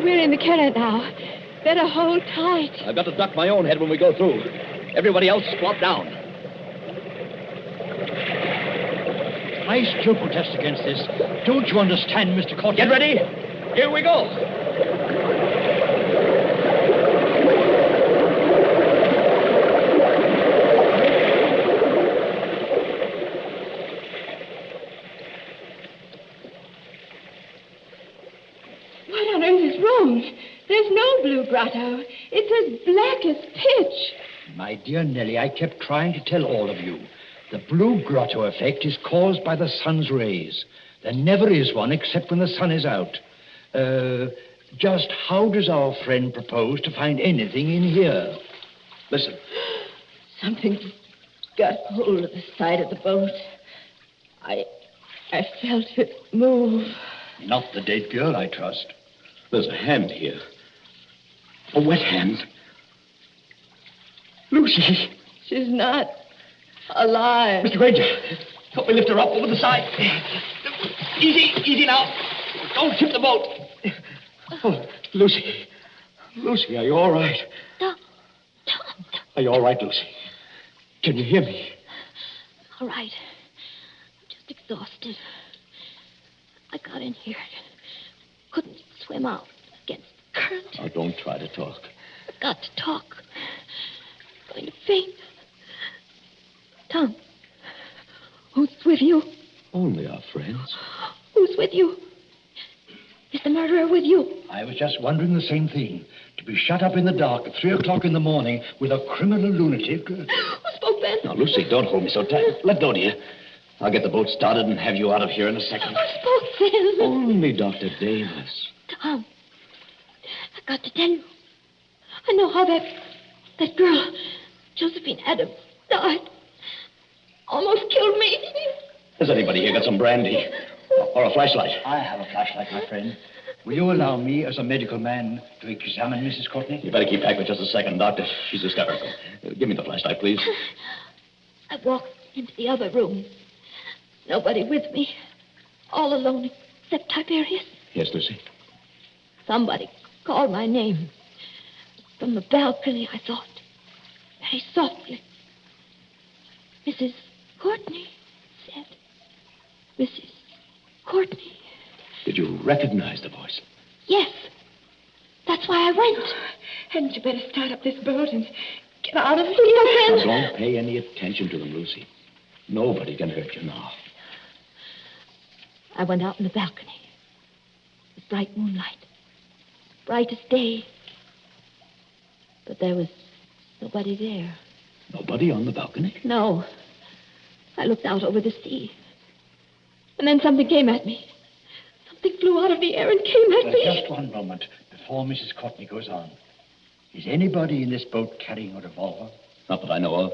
We're in the current now. Better hold tight. I've got to duck my own head when we go through. Everybody else squat down. I still protest against this. Don't you understand, Mr. Courtney? Get ready. Here we go. What on earth is wrong? There's no Blue Grotto. It's as black as pitch. My dear Nellie, I kept trying to tell all of you. The Blue Grotto effect is caused by the sun's rays. There never is one except when the sun is out. Just how does our friend propose to find anything in here? Listen. Something got hold of the side of the boat. I felt it move. Not the dead girl, I trust. There's a hand here. A wet hand. Lucy. She's not alive. Mr. Granger, help me lift her up over the side. Easy now. Don't tip the boat. Oh, Lucy. Lucy, are you all right? Tom. Are you all right, Lucy? Can you hear me? All right. I'm just exhausted. I got in here. Couldn't swim out against the current. Now, don't try to talk. I've got to talk. I'm going to faint. Tom, who's with you? Only our friends. Who's with you? Is the murderer with you? I was just wondering the same thing. To be shut up in the dark at 3 o'clock in the morning with a criminal lunatic. Who spoke then? Now, Lucy, don't hold me so tight. Let go, dear. I'll get the boat started and have you out of here in a second. Who spoke then? Only Dr. Davis. Tom, I've got to tell you. I know how that girl, Josephine Adams, died. Almost killed me. Has anybody here got some brandy? Or a flashlight? I have a flashlight, my friend. Will you allow me, as a medical man, to examine Mrs. Courtney? You better keep back for just a second, Doctor. She's hysterical. Give me the flashlight, please. I walked into the other room. Nobody with me. All alone except Tiberius. Yes, Lucy? Somebody called my name. From the balcony, I thought. Very softly. Mrs. Courtney said. Mrs. Courtney. Did you recognize the voice? Yes. That's why I went. Hadn't you better start up this boat and get out of here? Now, don't pay any attention to them, Lucy. Nobody can hurt you now. I went out on the balcony. It was bright moonlight. Bright as day. But there was nobody there. Nobody on the balcony? No. I looked out over the sea. And then something came at me. Something flew out of the air and came at me. Just one moment before Mrs. Courtney goes on. Is anybody in this boat carrying a revolver? Not that I know of.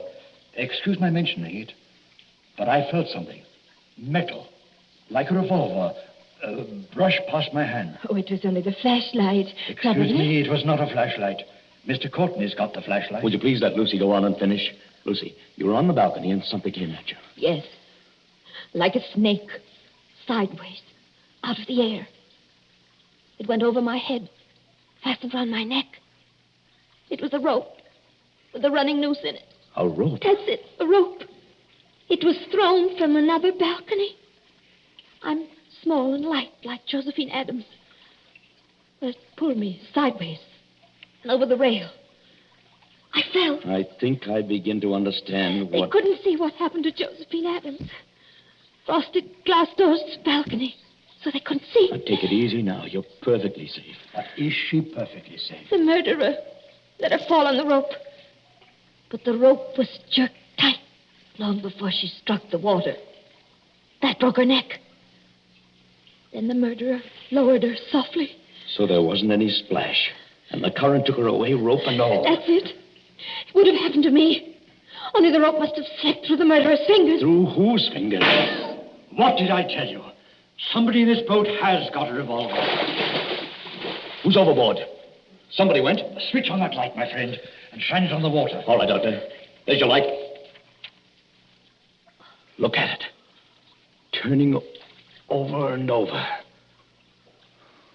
Excuse my mentioning it, but I felt something. Metal. Like a revolver. Brush past my hand. Oh, it was only the flashlight. Excuse me, it was not a flashlight. Mr. Courtney's got the flashlight. Would you please let Lucy go on and finish? Lucy, you were on the balcony and something came at you. Yes. Like a snake. Sideways. Out of the air. It went over my head. Fastened around my neck. It was a rope. With a running noose in it. A rope? That's it. A rope. It was thrown from another balcony. I'm small and light like Josephine Adams. But it pulled me sideways and over the rail. I fell. I think I begin to understand They what... couldn't see what happened to Josephine Adams. Frosted glass doors to the balcony, so they couldn't see. Now, take it easy now. You're perfectly safe. Is she perfectly safe? The murderer let her fall on the rope. But the rope was jerked tight long before she struck the water. That broke her neck. Then the murderer lowered her softly. So there wasn't any splash. And the current took her away, rope and all. That's it. It would have happened to me. Only the rope must have slipped through the murderer's fingers. Through whose fingers? What did I tell you? Somebody in this boat has got a revolver. Who's overboard? Somebody went? Switch on that light, my friend, and shine it on the water. All right, Doctor. There's your light. Look at it. Turning over and over.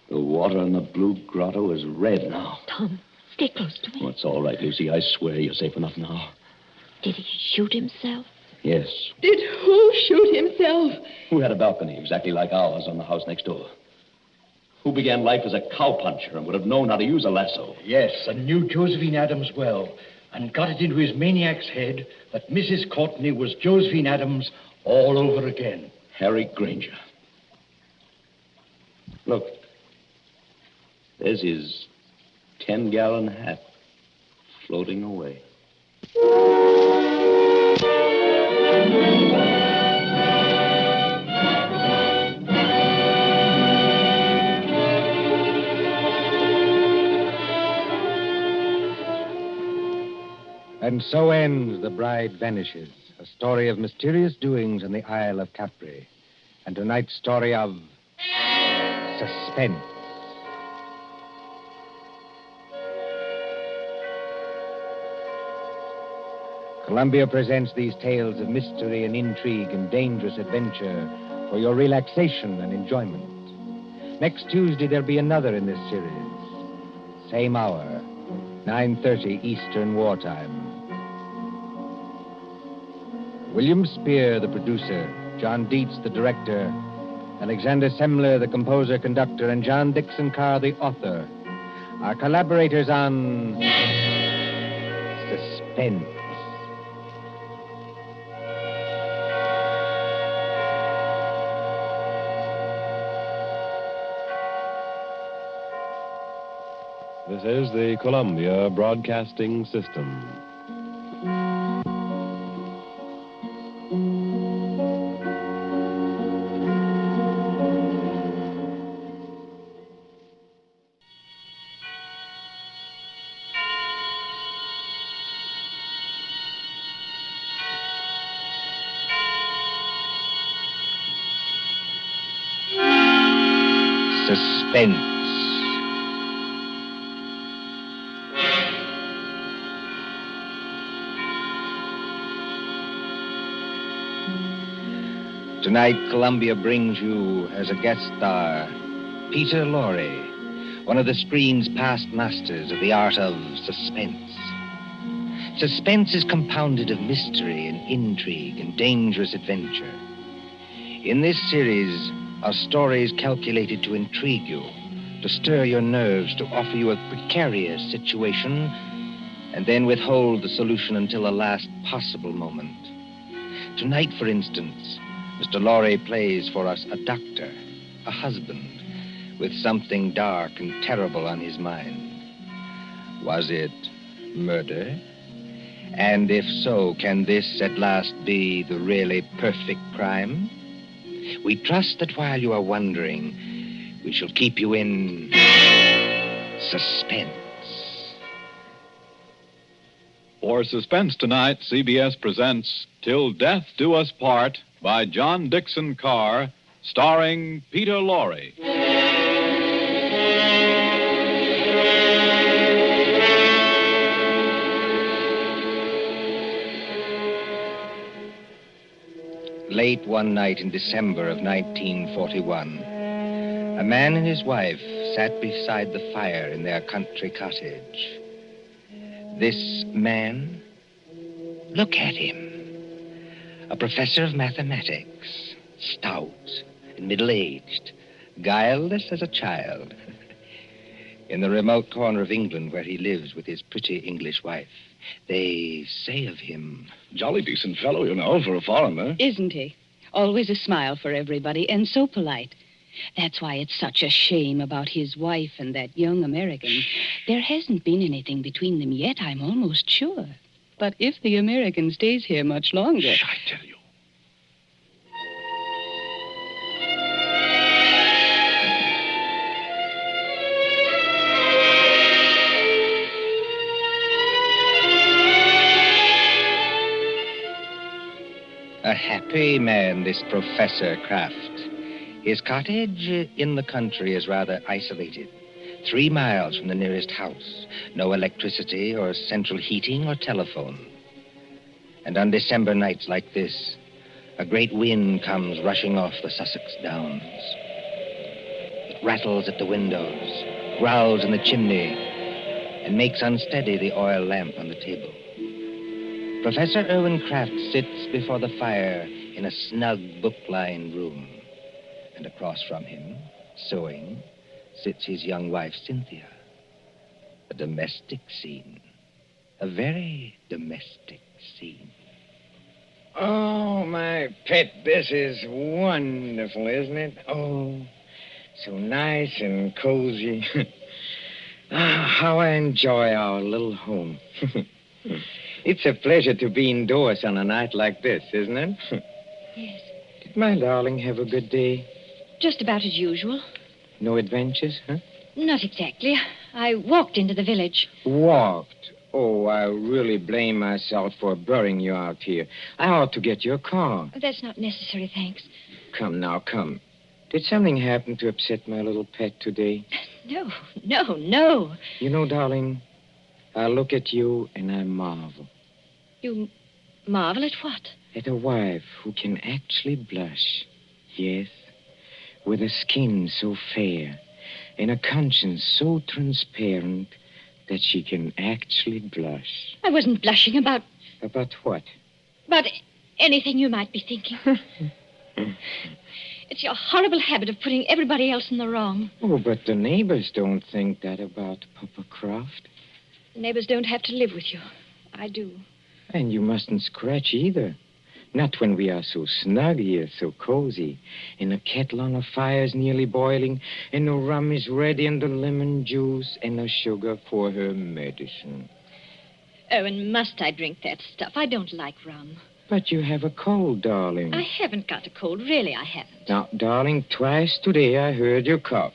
The water in the blue grotto is red now. Tom, stay close to me. Oh, it's all right, Lucy. I swear you're safe enough now. Did he shoot himself? Yes. Did who shoot himself? Who had a balcony exactly like ours on the house next door? Who began life as a cowpuncher and would have known how to use a lasso? Yes, and knew Josephine Adams well, and got it into his maniac's head that Mrs. Courtney was Josephine Adams all over again. Harry Granger. Look. There's his 10-gallon hat floating away. And so ends The Bride Vanishes, a story of mysterious doings in the Isle of Capri. And tonight's story of Suspense. Columbia presents these tales of mystery and intrigue and dangerous adventure for your relaxation and enjoyment. Next Tuesday, there'll be another in this series. Same hour, 9:30 Eastern Wartime. William Spear, the producer, John Dietz, the director, Alexander Semler, the composer, conductor, and John Dixon Carr, the author, are collaborators on Suspense. This is the Columbia Broadcasting System. Suspense. Tonight, Columbia brings you as a guest star Peter Lorre, one of the screen's past masters of the art of suspense. Suspense is compounded of mystery and intrigue and dangerous adventure. In this series are stories calculated to intrigue you, to stir your nerves, to offer you a precarious situation, and then withhold the solution until the last possible moment. Tonight, for instance, Mr. Lorre plays for us a doctor, a husband, with something dark and terrible on his mind. Was it murder? And if so, can this at last be the really perfect crime? We trust that while you are wondering, we shall keep you in suspense. For Suspense tonight, CBS presents Till Death Do Us Part by John Dixon Carr, starring Peter Lorre. Late one night in December of 1941, a man and his wife sat beside the fire in their country cottage. This man, look at him. A professor of mathematics, stout and middle-aged, guileless as a child. In the remote corner of England where he lives with his pretty English wife, they say of him... Jolly decent fellow, you know, for a foreigner. Isn't he? Always a smile for everybody, and so polite. That's why it's such a shame about his wife and that young American. There hasn't been anything between them yet, I'm almost sure. But if the American stays here much longer... Shh, I tell you. A happy man, this Professor Kraft. His cottage in the country is rather isolated. 3 miles from the nearest house. No electricity or central heating or telephone. And on December nights like this, a great wind comes rushing off the Sussex Downs. It rattles at the windows, growls in the chimney, and makes unsteady the oil lamp on the table. Professor Irwin Kraft sits before the fire in a snug, book-lined room. And across from him, sewing, sits his young wife, Cynthia. A domestic scene. A very domestic scene. Oh, my pet, this is wonderful, isn't it? Oh, so nice and cozy. How I enjoy our little home. It's a pleasure to be indoors on a night like this, isn't it? Yes. Did my darling have a good day? Just about as usual. No adventures, huh? Not exactly. I walked into the village. Walked? Oh, I really blame myself for burying you out here. I ought to get your car. That's not necessary, thanks. Come now, come. Did something happen to upset my little pet today? No. You know, darling, I look at you and I marvel. You marvel at what? At a wife who can actually blush. Yes, with a skin so fair and a conscience so transparent that she can actually blush. I wasn't blushing about... About what? About anything you might be thinking. It's your horrible habit of putting everybody else in the wrong. Oh, but the neighbors don't think that about Papa Croft. The neighbors don't have to live with you. I do. And you mustn't scratch either. Not when we are so snug here, so cozy. And the kettle on the fire's nearly boiling, and the rum is ready, and the lemon juice, and the sugar for her medicine. Oh, and must I drink that stuff? I don't like rum. But you have a cold, darling. I haven't got a cold. Really, I haven't. Now, darling, twice today I heard you cough.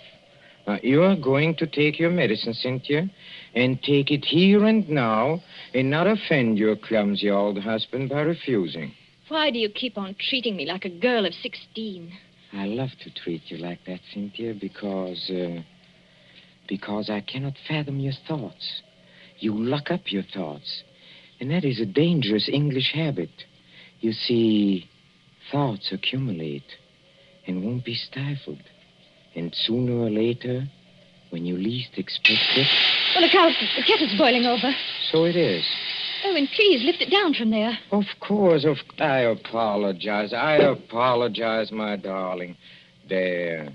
Now, you are going to take your medicine, Cynthia, and take it here and now, and not offend your clumsy old husband by refusing. Why do you keep on treating me like a girl of 16? I love to treat you like that, Cynthia, because I cannot fathom your thoughts. You lock up your thoughts, and that is a dangerous English habit. You see, thoughts accumulate and won't be stifled. And sooner or later, when you least expect it... Well, look out. The kettle's boiling over. So it is. Oh, and please lift it down from there. Of course. I apologize. My darling. There.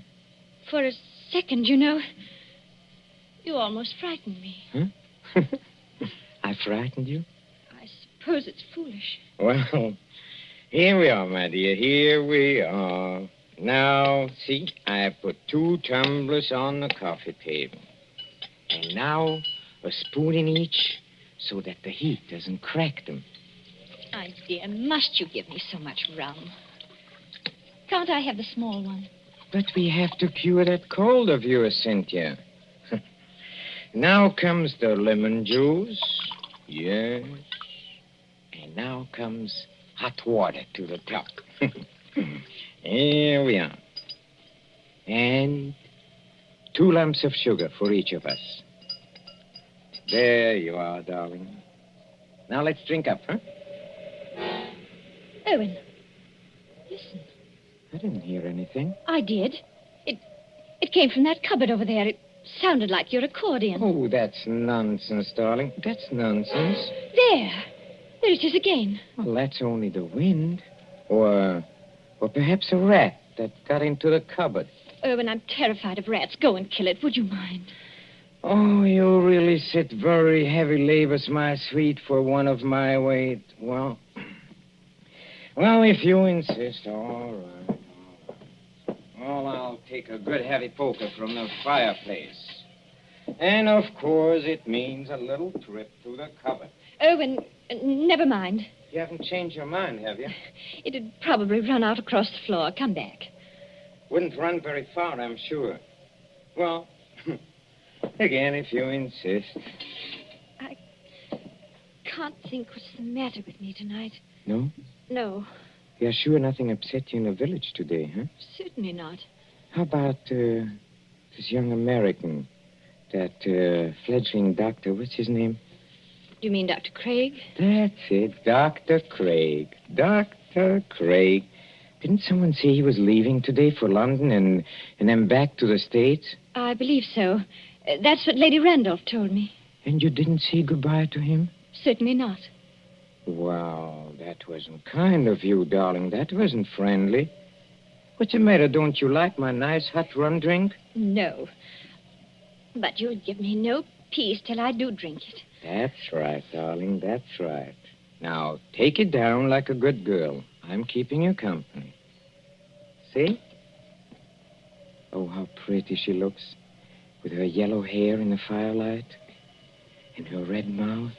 For a second, you know, you almost frightened me. Huh? I frightened you? I suppose it's foolish. Well, here we are, my dear. Here we are. Now, see, I put 2 tumblers on the coffee table. And now, a spoon in each so that the heat doesn't crack them. My dear, must you give me so much rum? Can't I have the small one? But we have to cure that cold of yours, Cynthia. Now comes the lemon juice. Yes. And now comes hot water to the top. Here we are. And 2 lumps of sugar for each of us. There you are, darling. Now let's drink up, huh? Owen, listen. I didn't hear anything. I did. It came from that cupboard over there. It sounded like your accordion. Oh, that's nonsense, darling. That's nonsense. There it is again. Well, that's only the wind. Or perhaps a rat that got into the cupboard. Irwin, I'm terrified of rats. Go and kill it. Would you mind? Oh, you really sit very heavy labors, my sweet, for one of my weight. Well, if you insist, all right. Well, I'll take a good heavy poker from the fireplace. And, of course, it means a little trip to the cupboard. Irwin, never mind. You haven't changed your mind, have you? It'd probably run out across the floor. Come back. Wouldn't run very far, I'm sure. Well, again, if you insist. I can't think what's the matter with me tonight. No? No, You're sure nothing upset you in the village today, huh? certainly not. How about this young American, that fledgling doctor? What's his name? You mean Dr. Craig? That's it, Dr. Craig. Dr. Craig. Didn't someone say he was leaving today for London and then back to the States? I believe so. That's what Lady Randolph told me. And you didn't say goodbye to him? Certainly not. Wow, that wasn't kind of you, darling. That wasn't friendly. What's the matter? Don't you like my nice hot rum drink? No. But you'll give me no peace till I do drink it. That's right, darling. That's right. Now, take it down like a good girl. I'm keeping you company. See? Oh, how pretty she looks. With her yellow hair in the firelight. And her red mouth.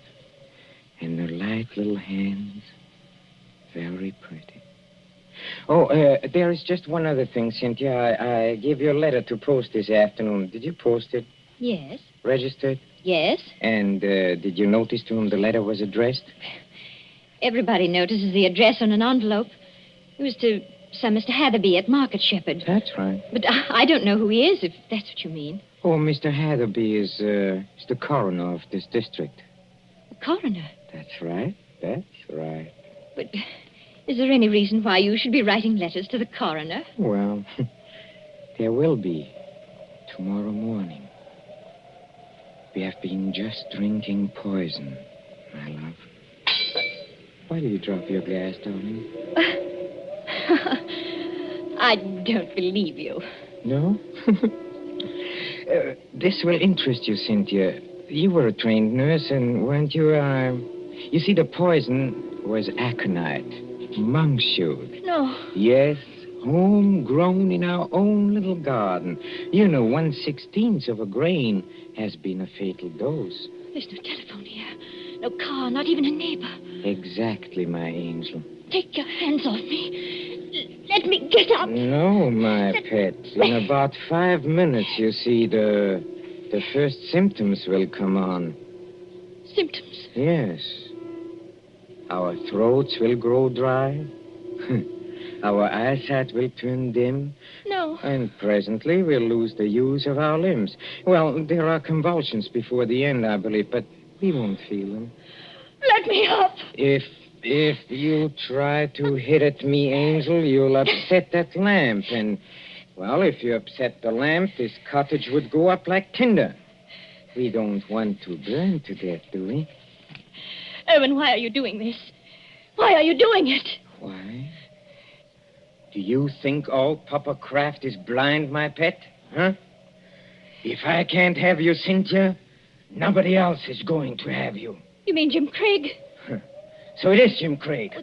And her light little hands. Very pretty. Oh, there is just one other thing, Cynthia. I gave you a letter to post this afternoon. Did you post it? Yes. Registered? Yes. And did you notice to whom the letter was addressed? Everybody notices the address on an envelope. It was to some Mr. Hatherby at Market Shepherd. That's right. But I don't know who he is, if that's what you mean. Oh, Mr. Hatherby is the coroner of this district. The coroner? That's right. That's right. But is there any reason why you should be writing letters to the coroner? Well, there will be tomorrow morning. We have been just drinking poison, my love. Why did you drop your glass, darling? I don't believe you. No? This will interest you, Cynthia. You were a trained nurse, and weren't you, You see, the poison was aconite, monkshood. No. Yes, homegrown in our own little garden. You know, 1/16 of a grain has been a fatal dose. There's no telephone here. No car, not even a neighbor. Exactly, my angel. Take your hands off me. Let me get up. No, my pet. In about 5 minutes, you see, the first symptoms will come on. Symptoms? Yes. Our throats will grow dry. Our eyesight will turn dim. No. And presently we'll lose the use of our limbs. Well, there are convulsions before the end, I believe, but we won't feel them. Let me up. If you try to hit at me, Angel, you'll upset that lamp. And, well, if you upset the lamp, this cottage would go up like tinder. We don't want to burn to death, do we? Irwin, why are you doing this? Why are you doing it? Why? Do you think all Papa Kraft is blind, my pet? Huh? If I can't have you, Cynthia, nobody else is going to have you. You mean Jim Craig? So it is Jim Craig. Oh,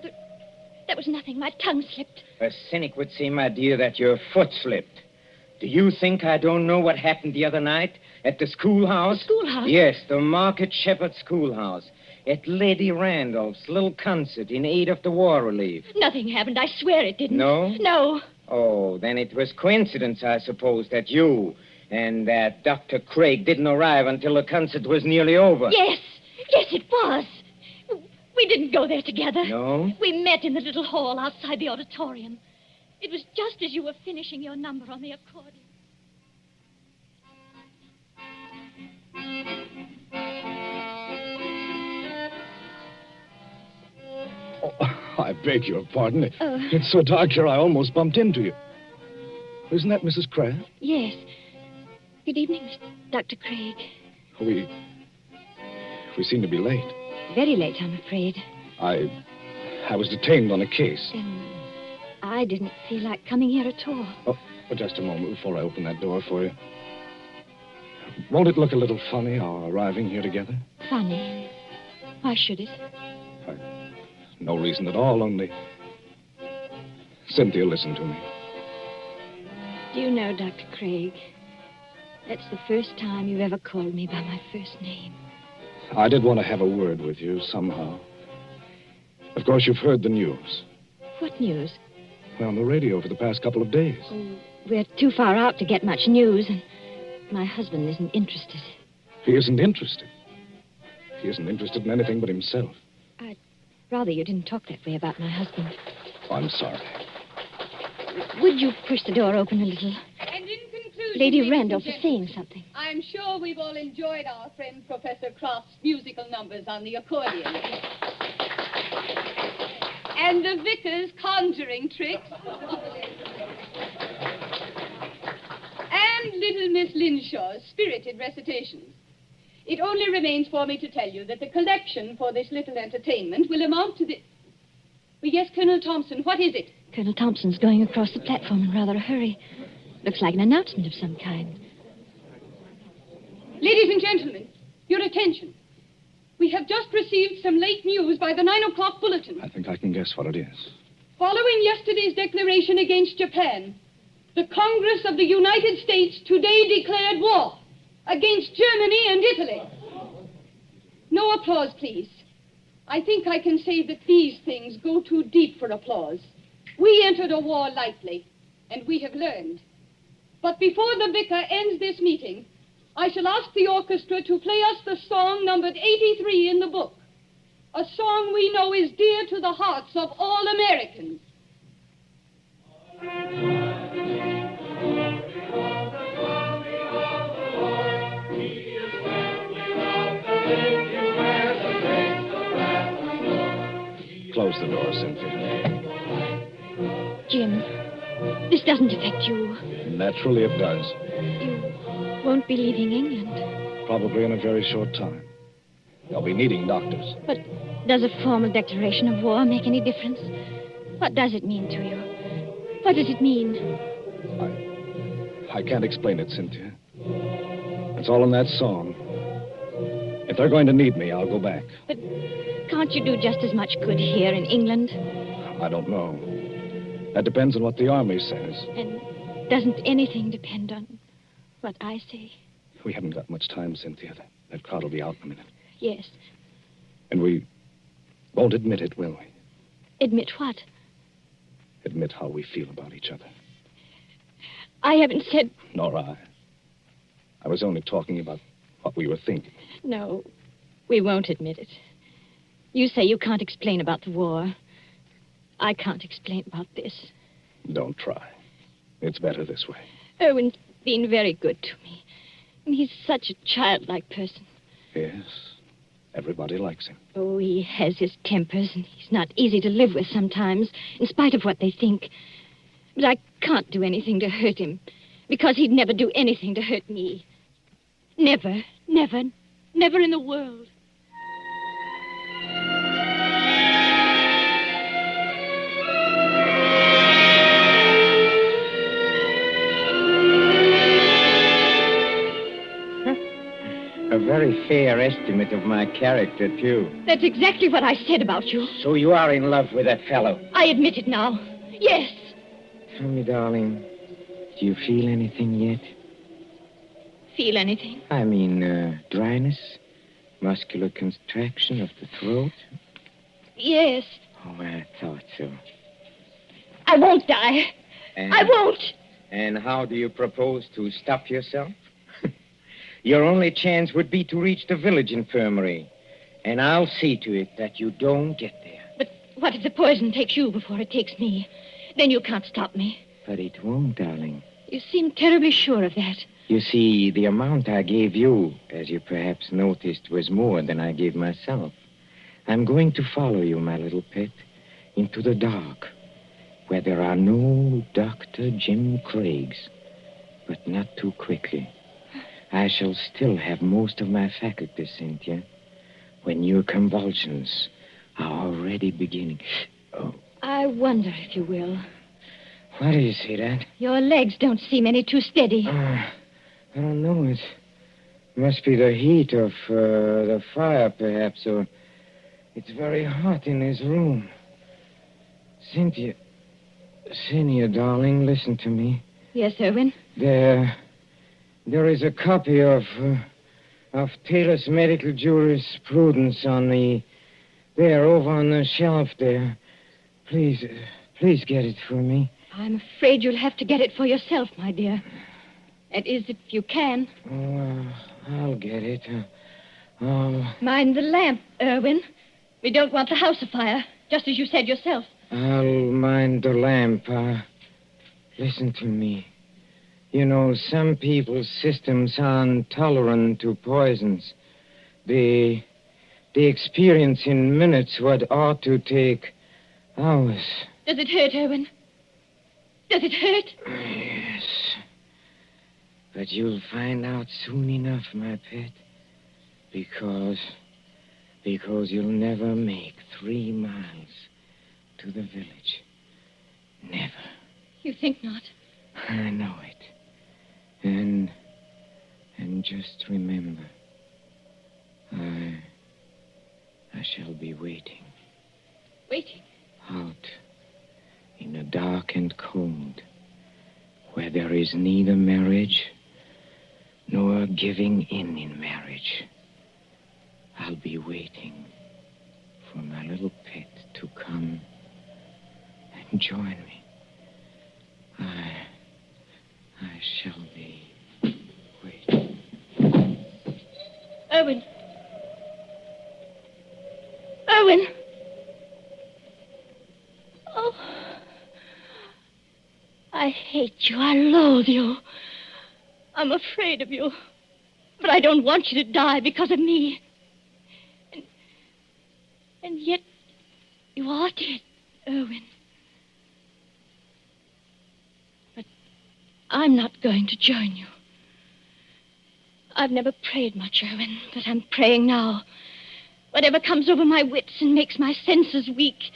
that was nothing. My tongue slipped. A cynic would say, my dear, that your foot slipped. Do you think I don't know what happened the other night at the schoolhouse? The schoolhouse? Yes, the Market Shepherd Schoolhouse. At Lady Randolph's little concert in aid of the war relief. Nothing happened. I swear it didn't. No? No. Oh, then it was coincidence, I suppose, that you and that Dr. Craig didn't arrive until the concert was nearly over. Yes. Yes, it was. We didn't go there together. No? We met in the little hall outside the auditorium. It was just as you were finishing your number on the accordion. Oh, I beg your pardon. It's so dark here, I almost bumped into you. Isn't that Mrs. Kraft? Yes. Good evening, Dr. Craig. We seem to be late. Very late, I'm afraid. I was detained on a case. I didn't feel like coming here at all. Oh, just a moment before I open that door for you. Won't it look a little funny, our arriving here together? Funny. Why should it? No reason at all, only... Cynthia, listen to me. Do you know, Dr. Craig, that's the first time you've ever called me by my first name. I did want to have a word with you somehow. Of course, you've heard the news. What news? Well, on the radio for the past couple of days. Oh, we're too far out to get much news, and my husband isn't interested. He isn't interested. He isn't interested in anything but himself. I'd rather you didn't talk that way about my husband. Oh, I'm sorry. Would you push the door open a little? And in conclusion, Lady ladies Randolph and is saying something. I'm sure we've all enjoyed our friend Professor Croft's musical numbers on the accordion. And the vicar's conjuring tricks. And little Miss Linshaw's spirited recitations. It only remains for me to tell you that the collection for this little entertainment will amount to the... Well, yes, Colonel Thompson, what is it? Colonel Thompson's going across the platform in rather a hurry. Looks like an announcement of some kind. Ladies and gentlemen, your attention. We have just received some late news by the 9 o'clock bulletin. I think I can guess what it is. Following yesterday's declaration against Japan, the Congress of the United States today declared war against Germany and Italy. No applause, please. I think I can say that these things go too deep for applause. We entered a war lightly, and we have learned. But before the vicar ends this meeting, I shall ask the orchestra to play us the song numbered 83 in the book, a song we know is dear to the hearts of all Americans. Close the door, Cynthia. Jim, this doesn't affect you. Naturally it does. You won't be leaving England. Probably in a very short time. They'll be needing doctors. But does a formal declaration of war make any difference? What does it mean to you? What does it mean? I can't explain it, Cynthia. It's all in that song. If they're going to need me, I'll go back. But can't you do just as much good here in England? I don't know. That depends on what the army says. And doesn't anything depend on what I say? We haven't got much time, Cynthia. That crowd will be out in a minute. Yes. And we won't admit it, will we? Admit what? Admit how we feel about each other. I haven't said... Nor I. I was only talking about what we were thinking. No, we won't admit it. You say you can't explain about the war. I can't explain about this. Don't try. It's better this way. Owen's been very good to me. And he's such a childlike person. Yes. Everybody likes him. Oh, he has his tempers, and he's not easy to live with sometimes, in spite of what they think. But I can't do anything to hurt him, because he'd never do anything to hurt me. Never, never, never in the world. A very fair estimate of my character, too. That's exactly what I said about you. So you are in love with that fellow? I admit it now. Yes. Tell me, darling, do you feel anything yet? Feel anything? I mean, dryness, muscular contraction of the throat. Yes. Oh, I thought so. I won't die. I won't. And how do you propose to stop yourself? Your only chance would be to reach the village infirmary. And I'll see to it that you don't get there. But what if the poison takes you before it takes me? Then you can't stop me. But it won't, darling. You seem terribly sure of that. You see, the amount I gave you, as you perhaps noticed, was more than I gave myself. I'm going to follow you, my little pet, into the dark, where there are no Dr. Jim Craigs, but not too quickly. I shall still have most of my faculties, Cynthia, when your convulsions are already beginning. Oh. I wonder if you will. Why do you say that? Your legs don't seem any too steady. I don't know. It must be the heat of the fire, perhaps, or it's very hot in this room. Cynthia, darling, listen to me. Yes, Irwin? There is a copy of Taylor's medical jurisprudence over on the shelf there. Please get it for me. I'm afraid you'll have to get it for yourself, my dear. That is, if you can. Oh, I'll get it. Mind the lamp, Irwin. We don't want the house afire, just as you said yourself. I'll mind the lamp. Listen to me. You know, some people's systems are intolerant to poisons. They experience in minutes what ought to take hours. Does it hurt, Irwin? Does it hurt? Yes. But you'll find out soon enough, my pet. Because you'll never make 3 miles to the village. Never. You think not? I know it. And just remember, I shall be waiting. Waiting? Out in the dark and cold, where there is neither marriage nor giving in marriage. I'll be waiting for my little pet to come and join me. I shall be waiting. Irwin! Irwin! Oh, I hate you. I loathe you. I'm afraid of you. But I don't want you to die because of me. And yet, you are dead, Irwin. But I'm not going to join you. I've never prayed much, Irwin, but I'm praying now. Whatever comes over my wits and makes my senses weak,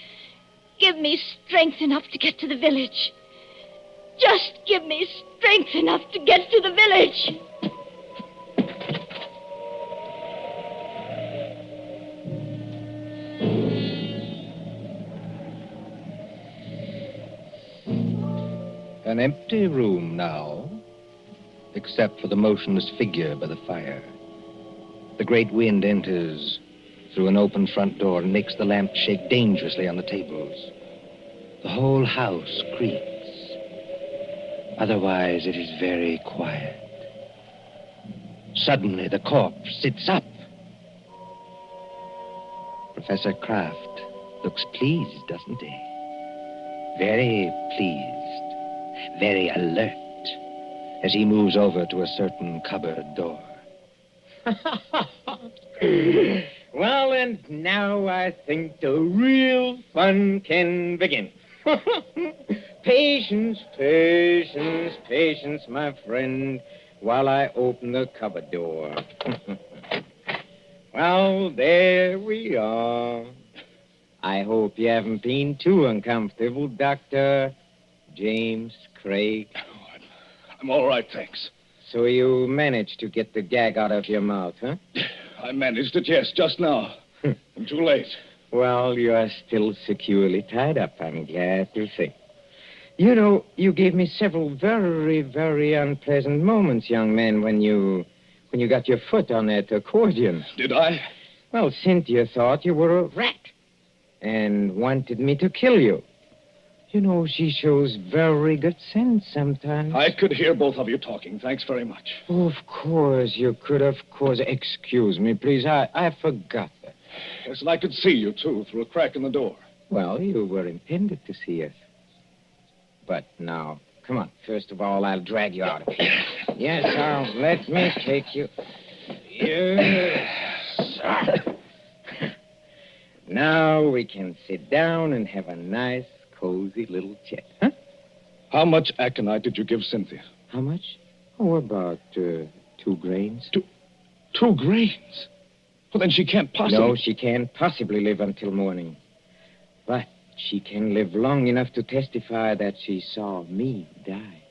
give me strength enough to get to the village. Just give me strength enough to get to the village. An empty room now, except for the motionless figure by the fire. The great wind enters through an open front door and makes the lamp shake dangerously on the tables. The whole house creaks. Otherwise, it is very quiet. Suddenly, the corpse sits up. Professor Kraft looks pleased, doesn't he? Very pleased. Very alert as he moves over to a certain cupboard door. Well, and now I think the real fun can begin. Patience, my friend, while I open the cupboard door. Well, there we are. I hope you haven't been too uncomfortable, Dr. James Craig. I'm all right, thanks. So you managed to get the gag out of your mouth, huh? I managed it, yes, just now. I'm too late. Well, you are still securely tied up, I'm glad to say. You know, you gave me several very, very unpleasant moments, young man, when you got your foot on that accordion. Did I? Well, Cynthia thought you were a rat and wanted me to kill you. You know, she shows very good sense sometimes. I could hear both of you talking. Thanks very much. Oh, of course, you could, of course. Excuse me, please. I forgot that. Yes, and I could see you, too, through a crack in the door. Well, you were intended to see us. But now, come on. First of all, I'll drag you out of here. Yes, let me take you. Yes. Now we can sit down and have a nice, cozy little chat, huh? How much aconite did you give Cynthia? How much? Oh, about 2 grains. 2 grains? Well, then she can't possibly... No, she can't possibly live until morning. But she can live long enough to testify that she saw me die.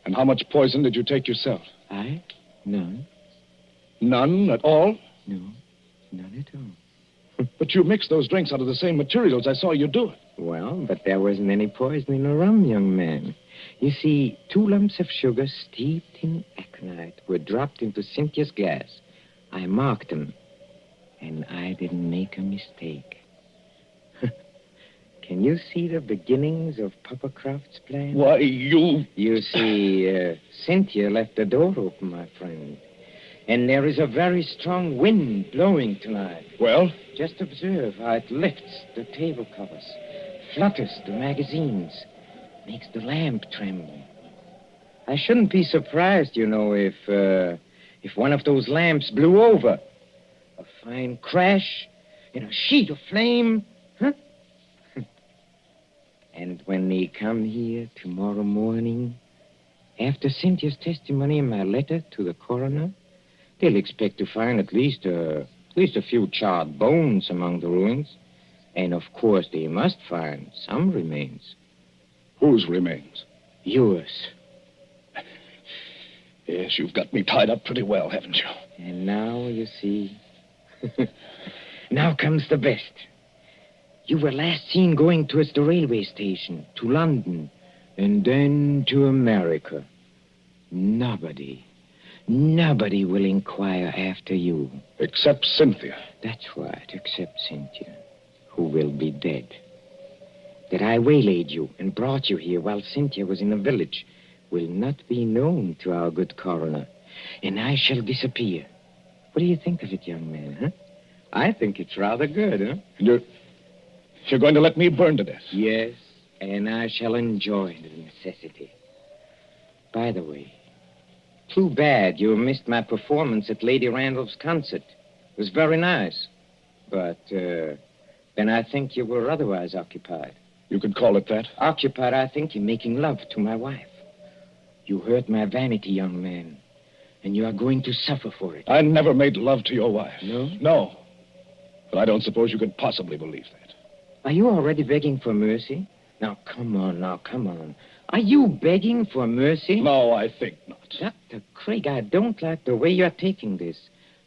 And how much poison did you take yourself? I? None. None at all? No, none at all. But you mixed those drinks out of the same materials. I saw you do it. Well, but there wasn't any poison in the rum, young man. You see, 2 lumps of sugar steeped in aconite were dropped into Cynthia's glass. I marked them, and I didn't make a mistake. Can you see the beginnings of Papa Croft's plan? Why, you... You see, Cynthia left the door open, my friend. And there is a very strong wind blowing tonight. Well? Just observe how it lifts the table covers, flutters the magazines, makes the lamp tremble. I shouldn't be surprised, you know, if one of those lamps blew over. A fine crash in a sheet of flame, huh? And when they come here tomorrow morning, after Cynthia's testimony and my letter to the coroner, they'll expect to find at least a few charred bones among the ruins. And, of course, they must find some remains. Whose remains? Yours. Yes, you've got me tied up pretty well, haven't you? And now, you see... Now comes the best. You were last seen going towards the railway station, to London, and then to America. Nobody will inquire after you. Except Cynthia. That's right, except Cynthia, who will be dead. That I waylaid you and brought you here while Cynthia was in the village will not be known to our good coroner, and I shall disappear. What do you think of it, young man, huh? I think it's rather good, huh? You're going to let me burn to death? Yes, and I shall enjoy the necessity. By the way, too bad you missed my performance at Lady Randolph's concert. It was very nice. But, then I think you were otherwise occupied. You could call it that? Occupied, I think, in making love to my wife. You hurt my vanity, young man, and you are going to suffer for it. I never made love to your wife. No? No. But I don't suppose you could possibly believe that. Are you already begging for mercy? Now, come on. Are you begging for mercy? No, I think not. Dr. Craig, I don't like the way you're taking this.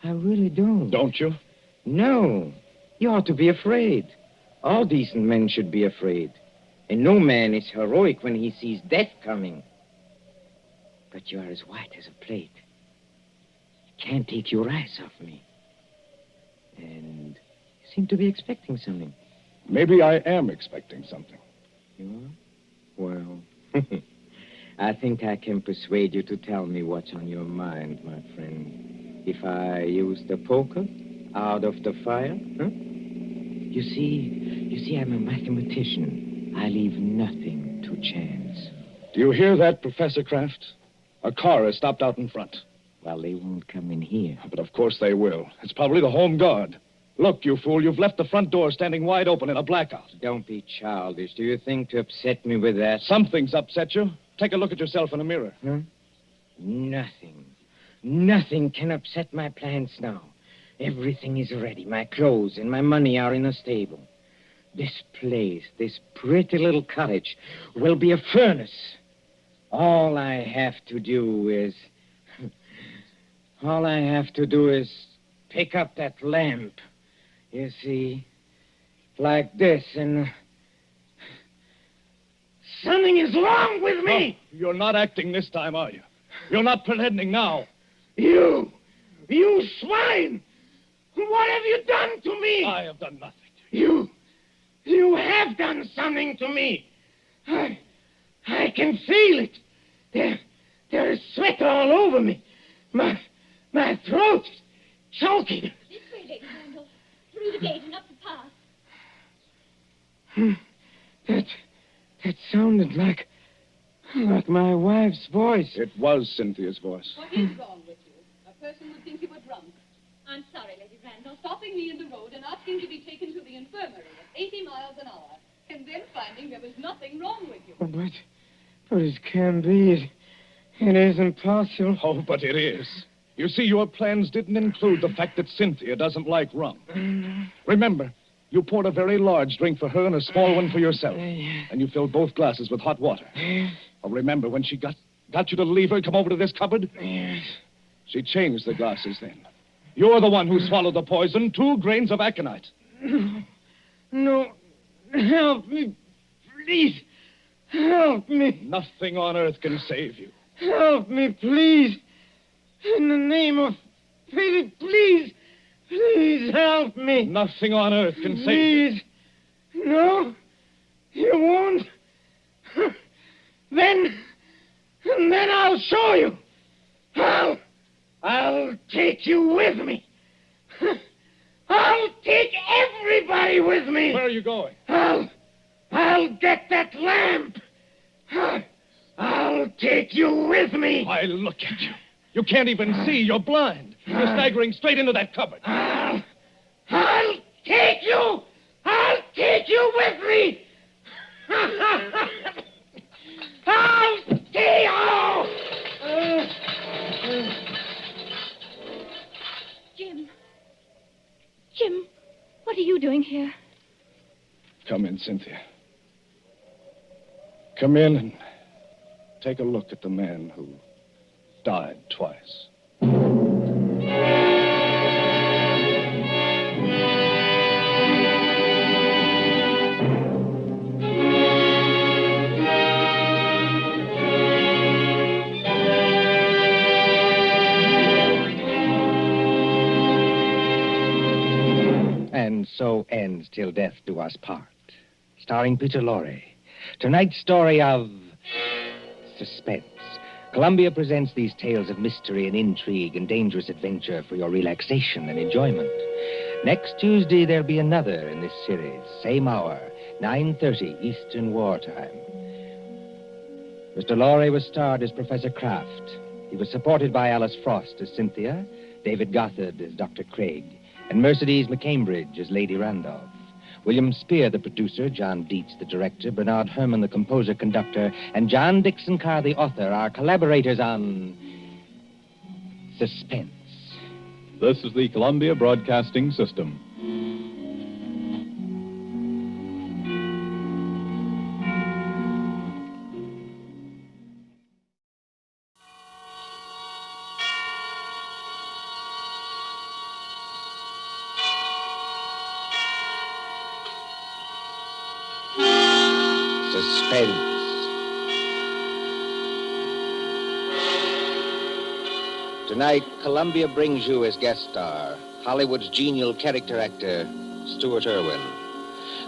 I really don't. Don't you? No. You ought to be afraid. All decent men should be afraid. And no man is heroic when he sees death coming. But you're as white as a plate. You can't take your eyes off me. And you seem to be expecting something. Maybe I am expecting something. You are? Well, I think I can persuade you to tell me what's on your mind, my friend. If I use the poker out of the fire, huh? You see, I'm a mathematician. I leave nothing to chance. Do you hear that, Professor Kraft? A car has stopped out in front. Well, they won't come in here. But of course they will. It's probably the Home Guard. Look, you fool, you've left the front door standing wide open in a blackout. Don't be childish. Do you think to upset me with that? Something's upset you. Take a look at yourself in a mirror. Huh? Nothing. Nothing can upset my plans now. Everything is ready. My clothes and my money are in a stable. This place, this pretty little cottage, will be a furnace. All I have to do is pick up that lamp. You see, like this, and something is wrong with me. Oh, you're not acting this time, are you? You're not pretending now. You swine! What have you done to me? I have done nothing. You have done something to me. I can feel it. There is sweat all over me. My throat is choking. This way, Lady Randall. Through the gate and up the path. That sounded like my wife's voice. It was Cynthia's voice. What is wrong with you? A person would think you were drunk. I'm sorry, Lady Randall, stopping me in the road and asking to be taken to the infirmary at 80 miles an hour, and then finding there was nothing wrong with you. But it can't be. It isn't possible. Oh, but it is. You see, your plans didn't include the fact that Cynthia doesn't like rum. Remember, You poured a very large drink for her and a small one for yourself. And you filled both glasses with hot water. Oh, remember when she got you to leave her and come over to this cupboard? Yes. She changed the glasses then. You're the one who swallowed the poison, 2 grains of aconite. No. Help me. Please. Help me. Nothing on earth can save you. Help me, please. In the name of pity, please. Please help me. Nothing on earth can save you. Please. No. You won't. Then I'll show you. I'll take you with me. I'll take everybody with me. Where are you going? I'll get that lamp. I'll take you with me. Why, look at you. You can't even see. You're blind. You're staggering straight into that cupboard. I'll take you. I'll take you with me. I'll take you. Jim, what are you doing here? Come in, Cynthia. Come in and take a look at the man who died twice. And so ends Till Death Do Us Part, starring Peter Lorre. Tonight's story of Suspense. Columbia presents these tales of mystery and intrigue and dangerous adventure for your relaxation and enjoyment. Next Tuesday, there'll be another in this series. Same hour, 9:30 Eastern Wartime. Mr. Lorre was starred as Professor Kraft. He was supported by Alice Frost as Cynthia, David Gothard as Dr. Craig, and Mercedes McCambridge as Lady Randolph. William Spear, the producer, John Dietz, the director, Bernard Herrmann, the composer-conductor, and John Dixon Carr, the author, are collaborators on Suspense. This is the Columbia Broadcasting System. Suspense. Tonight, Columbia brings you as guest star Hollywood's genial character actor, Stuart Irwin.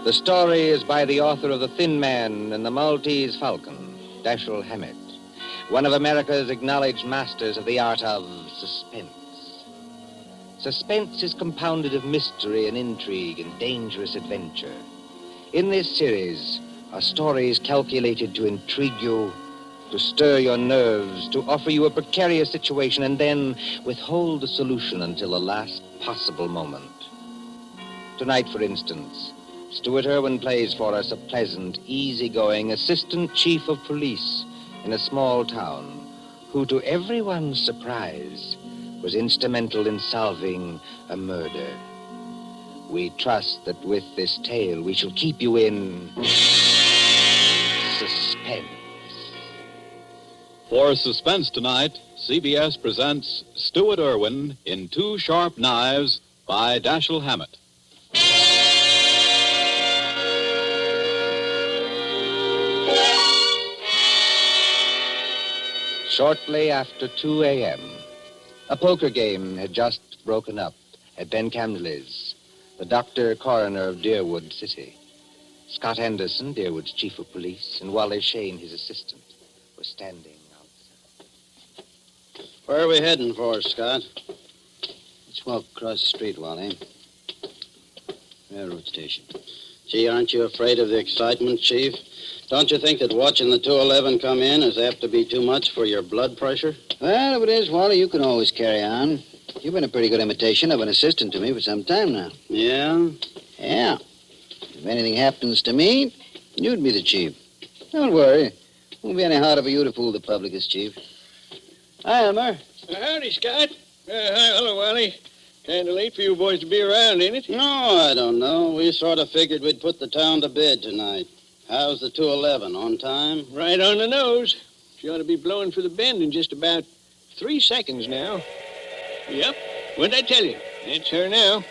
The story is by the author of The Thin Man and the Maltese Falcon, Dashiell Hammett, one of America's acknowledged masters of the art of suspense. Suspense is compounded of mystery and intrigue and dangerous adventure. In this series, are stories calculated to intrigue you, to stir your nerves, to offer you a precarious situation, and then withhold the solution until the last possible moment. Tonight, for instance, Stuart Irwin plays for us a pleasant, easygoing assistant chief of police in a small town who, to everyone's surprise, was instrumental in solving a murder. We trust that with this tale we shall keep you in suspense. For Suspense tonight, CBS presents Stuart Irwin in Two Sharp Knives by Dashiell Hammett. Shortly after 2 a.m., a poker game had just broken up at Ben Camdley's, the doctor coroner of Deerwood City. Scott Anderson, Deerwood's chief of police, and Wally Shane, his assistant, were standing outside. Where are we heading for, Scott? Let's walk across the street, Wally. Railroad station. Gee, aren't you afraid of the excitement, Chief? Don't you think that watching the 211 come in is apt to be too much for your blood pressure? Well, if it is, Wally, you can always carry on. You've been a pretty good imitation of an assistant to me for some time now. Yeah? Yeah. If anything happens to me, you'd be the chief. Don't worry. Won't be any harder for you to fool the public as chief. Hi, Elmer. Howdy, Scott. Hi, hello, Wally. Kind of late for you boys to be around, ain't it? No, I don't know. We sort of figured we'd put the town to bed tonight. How's the 211? On time? Right on the nose. She ought to be blowing for the bend in just about 3 seconds now. Yep. What'd I tell you? It's her now.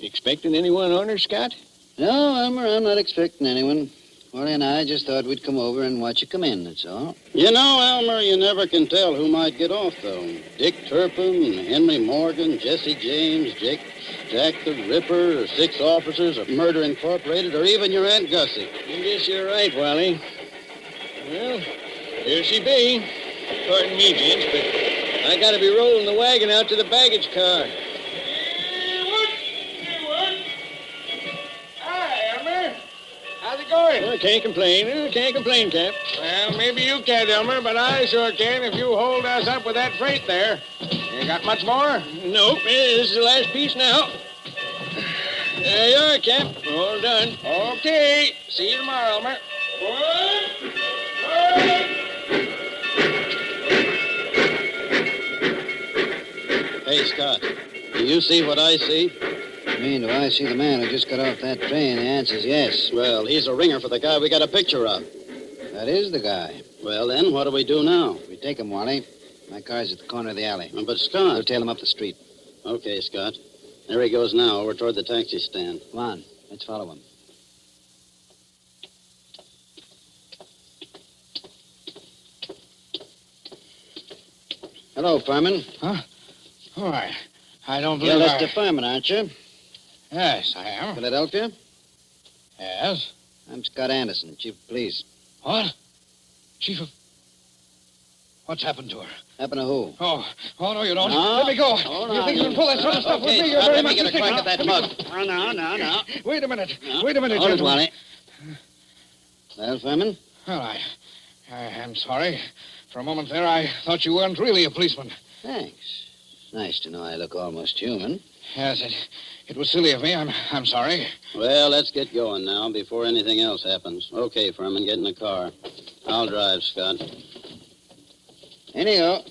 Expecting anyone on her, Scott? No, Elmer, I'm not expecting anyone. Wally and I just thought we'd come over and watch you come in, that's all. You know, Elmer, you never can tell who might get off, though. Dick Turpin, Henry Morgan, Jesse James, Jack the Ripper, or 6 officers of Murder Incorporated, or even your Aunt Gussie. I guess you're right, Wally. Well, here she be. Pardon me, gents, but I gotta be rolling the wagon out to the baggage car. Hi, Elmer. How's it going? Well, can't complain, Cap. Well, maybe you can't, Elmer, but I sure can if you hold us up with that freight there. You got much more? Nope, this is the last piece now. There you are, Cap. All done. Okay. See you tomorrow, Elmer. Hey, Scott, do you see what I see? I mean, do I see the man who just got off that train? The answer's yes. Well, he's a ringer for the guy we got a picture of. That is the guy. Well, then, what do we do now? We take him, Wally. My car's at the corner of the alley. But, Scott... We'll tail him up the street. Okay, Scott. There he goes now, over toward the taxi stand. Come on, let's follow him. Hello, Furman. Huh? Why, I don't believe You're Mr. Furman, aren't you? Yes, I am. Philadelphia? Yes. I'm Scott Anderson, Chief of Police. What? Chief of... What's happened to her? Happened to who? Oh, no, you don't. No? Let me go. Hold You on. think you can pull that sort of stuff with Okay, me? You're Scott, very let me much get a crack at that mug. No. Wait a minute. No. Wait a minute, Hold it, gentlemen. Wally. Well, Furman? Well, I'm sorry. For a moment there, I thought you weren't really a policeman. Thanks. Nice to know I look almost human. Yes, it was silly of me. I'm sorry. Well, let's get going now before anything else happens. Okay, Furman, get in the car. I'll drive, Scott. In you go.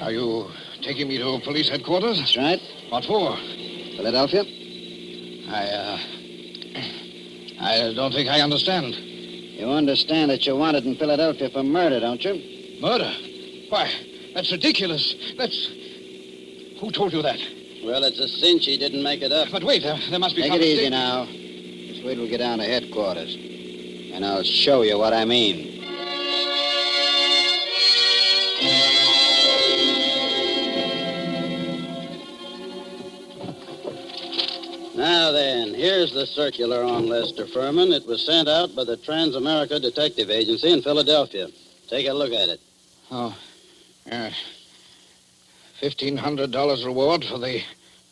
Are you taking me to police headquarters? That's right. What for? Philadelphia? I don't think I understand. You understand that you're wanted in Philadelphia for murder, don't you? Murder? Why, that's ridiculous. Who told you that? Well, it's a cinch he didn't make it up. But wait, there must be Take some it easy mistake. now. Just wait till we get down to headquarters. And I'll show you what I mean. Now then, here's the circular on Lester Furman. It was sent out by the Trans-America Detective Agency in Philadelphia. Take a look at it. Oh, yes. $1,500 reward for the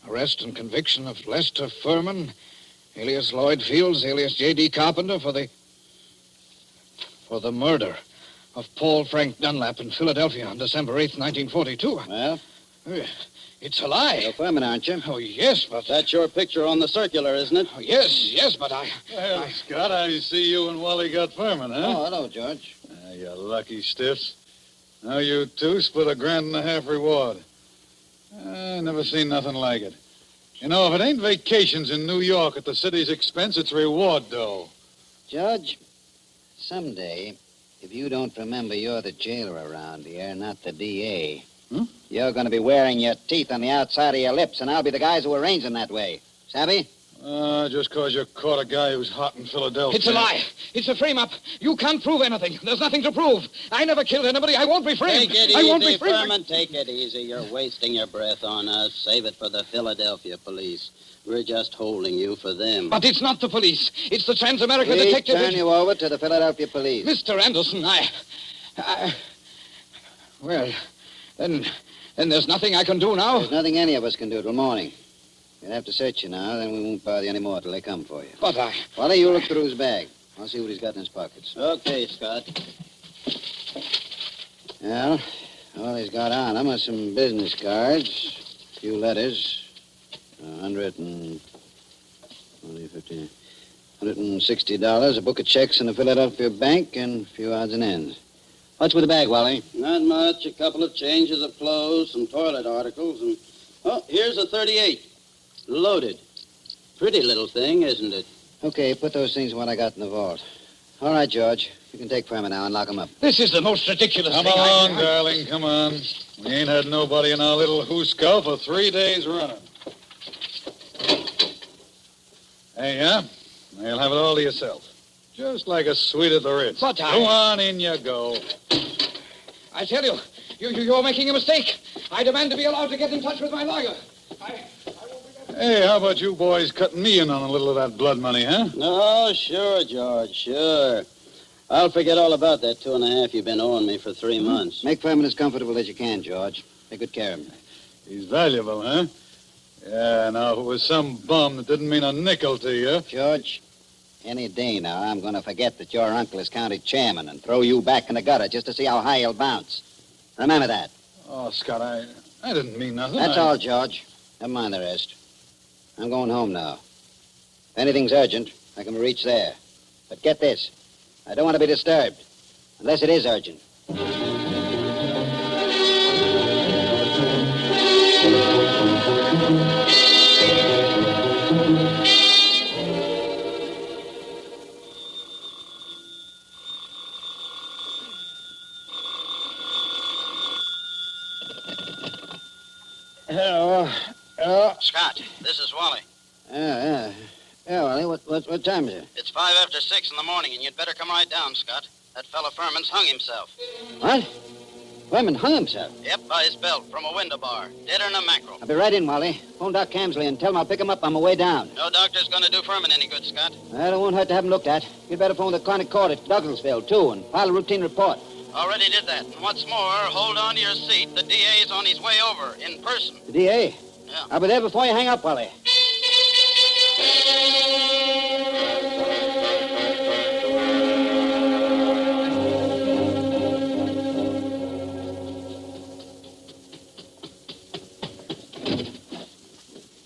arrest and conviction of Lester Furman, alias Lloyd Fields, alias J.D. Carpenter, for the murder of Paul Frank Dunlap in Philadelphia on December 8th, 1942. Well? It's a lie. You're Furman, aren't you? Oh, yes, but... That's your picture on the circular, isn't it? Oh, yes, but I... Well, Scott, I see you and Wally got Furman, huh? Oh, hello, George. You lucky stiffs. Now you two split $1.50 reward. I never seen nothing like it. You know, if it ain't vacations in New York at the city's expense, it's reward dough. Judge, someday, if you don't remember you're the jailer around here, not the D.A., you're going to be wearing your teeth on the outside of your lips, and I'll be the guys who arrange them that way. Savvy? Just because you caught a guy who's hot in Philadelphia. It's a lie. It's a frame-up. You can't prove anything. There's nothing to prove. I never killed anybody. I won't be framed. Take it I won't easy, be framed. Furman. Take it easy. You're wasting your breath on us. Save it for the Philadelphia police. We're just holding you for them. But it's not the police. It's the Trans-America We Detective... turn you over to the Philadelphia police. Mr. Anderson, Well, then there's nothing I can do now. There's nothing any of us can do till morning. You'll have to search you now, then we won't bother you any more till they come for you. But Wally, you look through his bag. I'll see what he's got in his pockets. Okay, Scott. Well, all he's got on him are some business cards, a few letters, 100 and... 20, 50... $160, a book of checks in a Philadelphia bank, and a few odds and ends. What's with the bag, Wally? Not much. A couple of changes of clothes, some toilet articles, and... Oh, here's a 38. Loaded. Pretty little thing, isn't it? Okay, put those things in what I got in the vault. All right, George. You can take Furman now and lock him up. This is the most ridiculous Come thing on, darling, come on. We ain't had nobody in our little hooskull for 3 days running. Hey, yeah? You'll have it all to yourself. Just like a suite at the Ritz. But Go on, in you go. I tell you, you're making a mistake. I demand to be allowed to get in touch with my lawyer. Hey, how about you boys cutting me in on a little of that blood money, huh? No, sure, George, sure. I'll forget all about that 2.5 you've been owing me for 3 months. Make Furman as comfortable as you can, George. Take good care of him. He's valuable, huh? Yeah, now, if it was some bum that didn't mean a nickel to you... George, any day now, I'm going to forget that your uncle is county chairman and throw you back in the gutter just to see how high you'll bounce. Remember that. Oh, Scott, I didn't mean nothing. That's all, George. Never mind the rest. I'm going home now. If anything's urgent, I can reach there. But get this. I don't want to be disturbed. Unless it is urgent. Hello. Scott, this is Wally. Yeah, Wally, what time is it? It's 5 after 6 in the morning, and you'd better come right down, Scott. That fella Furman's hung himself. What? Furman hung himself? Yep, by his belt from a window bar. Deader than a mackerel. I'll be right in, Wally. Phone Doc Camsley and tell him I'll pick him up on my way down. No doctor's gonna do Furman any good, Scott. Well, it won't hurt to have him looked at. You'd better phone the chronic court at Douglasville, too, and file a routine report. Already did that. And what's more, hold on to your seat. The DA's on his way over, in person. The DA? Yeah. I'll be there before you hang up, Wally.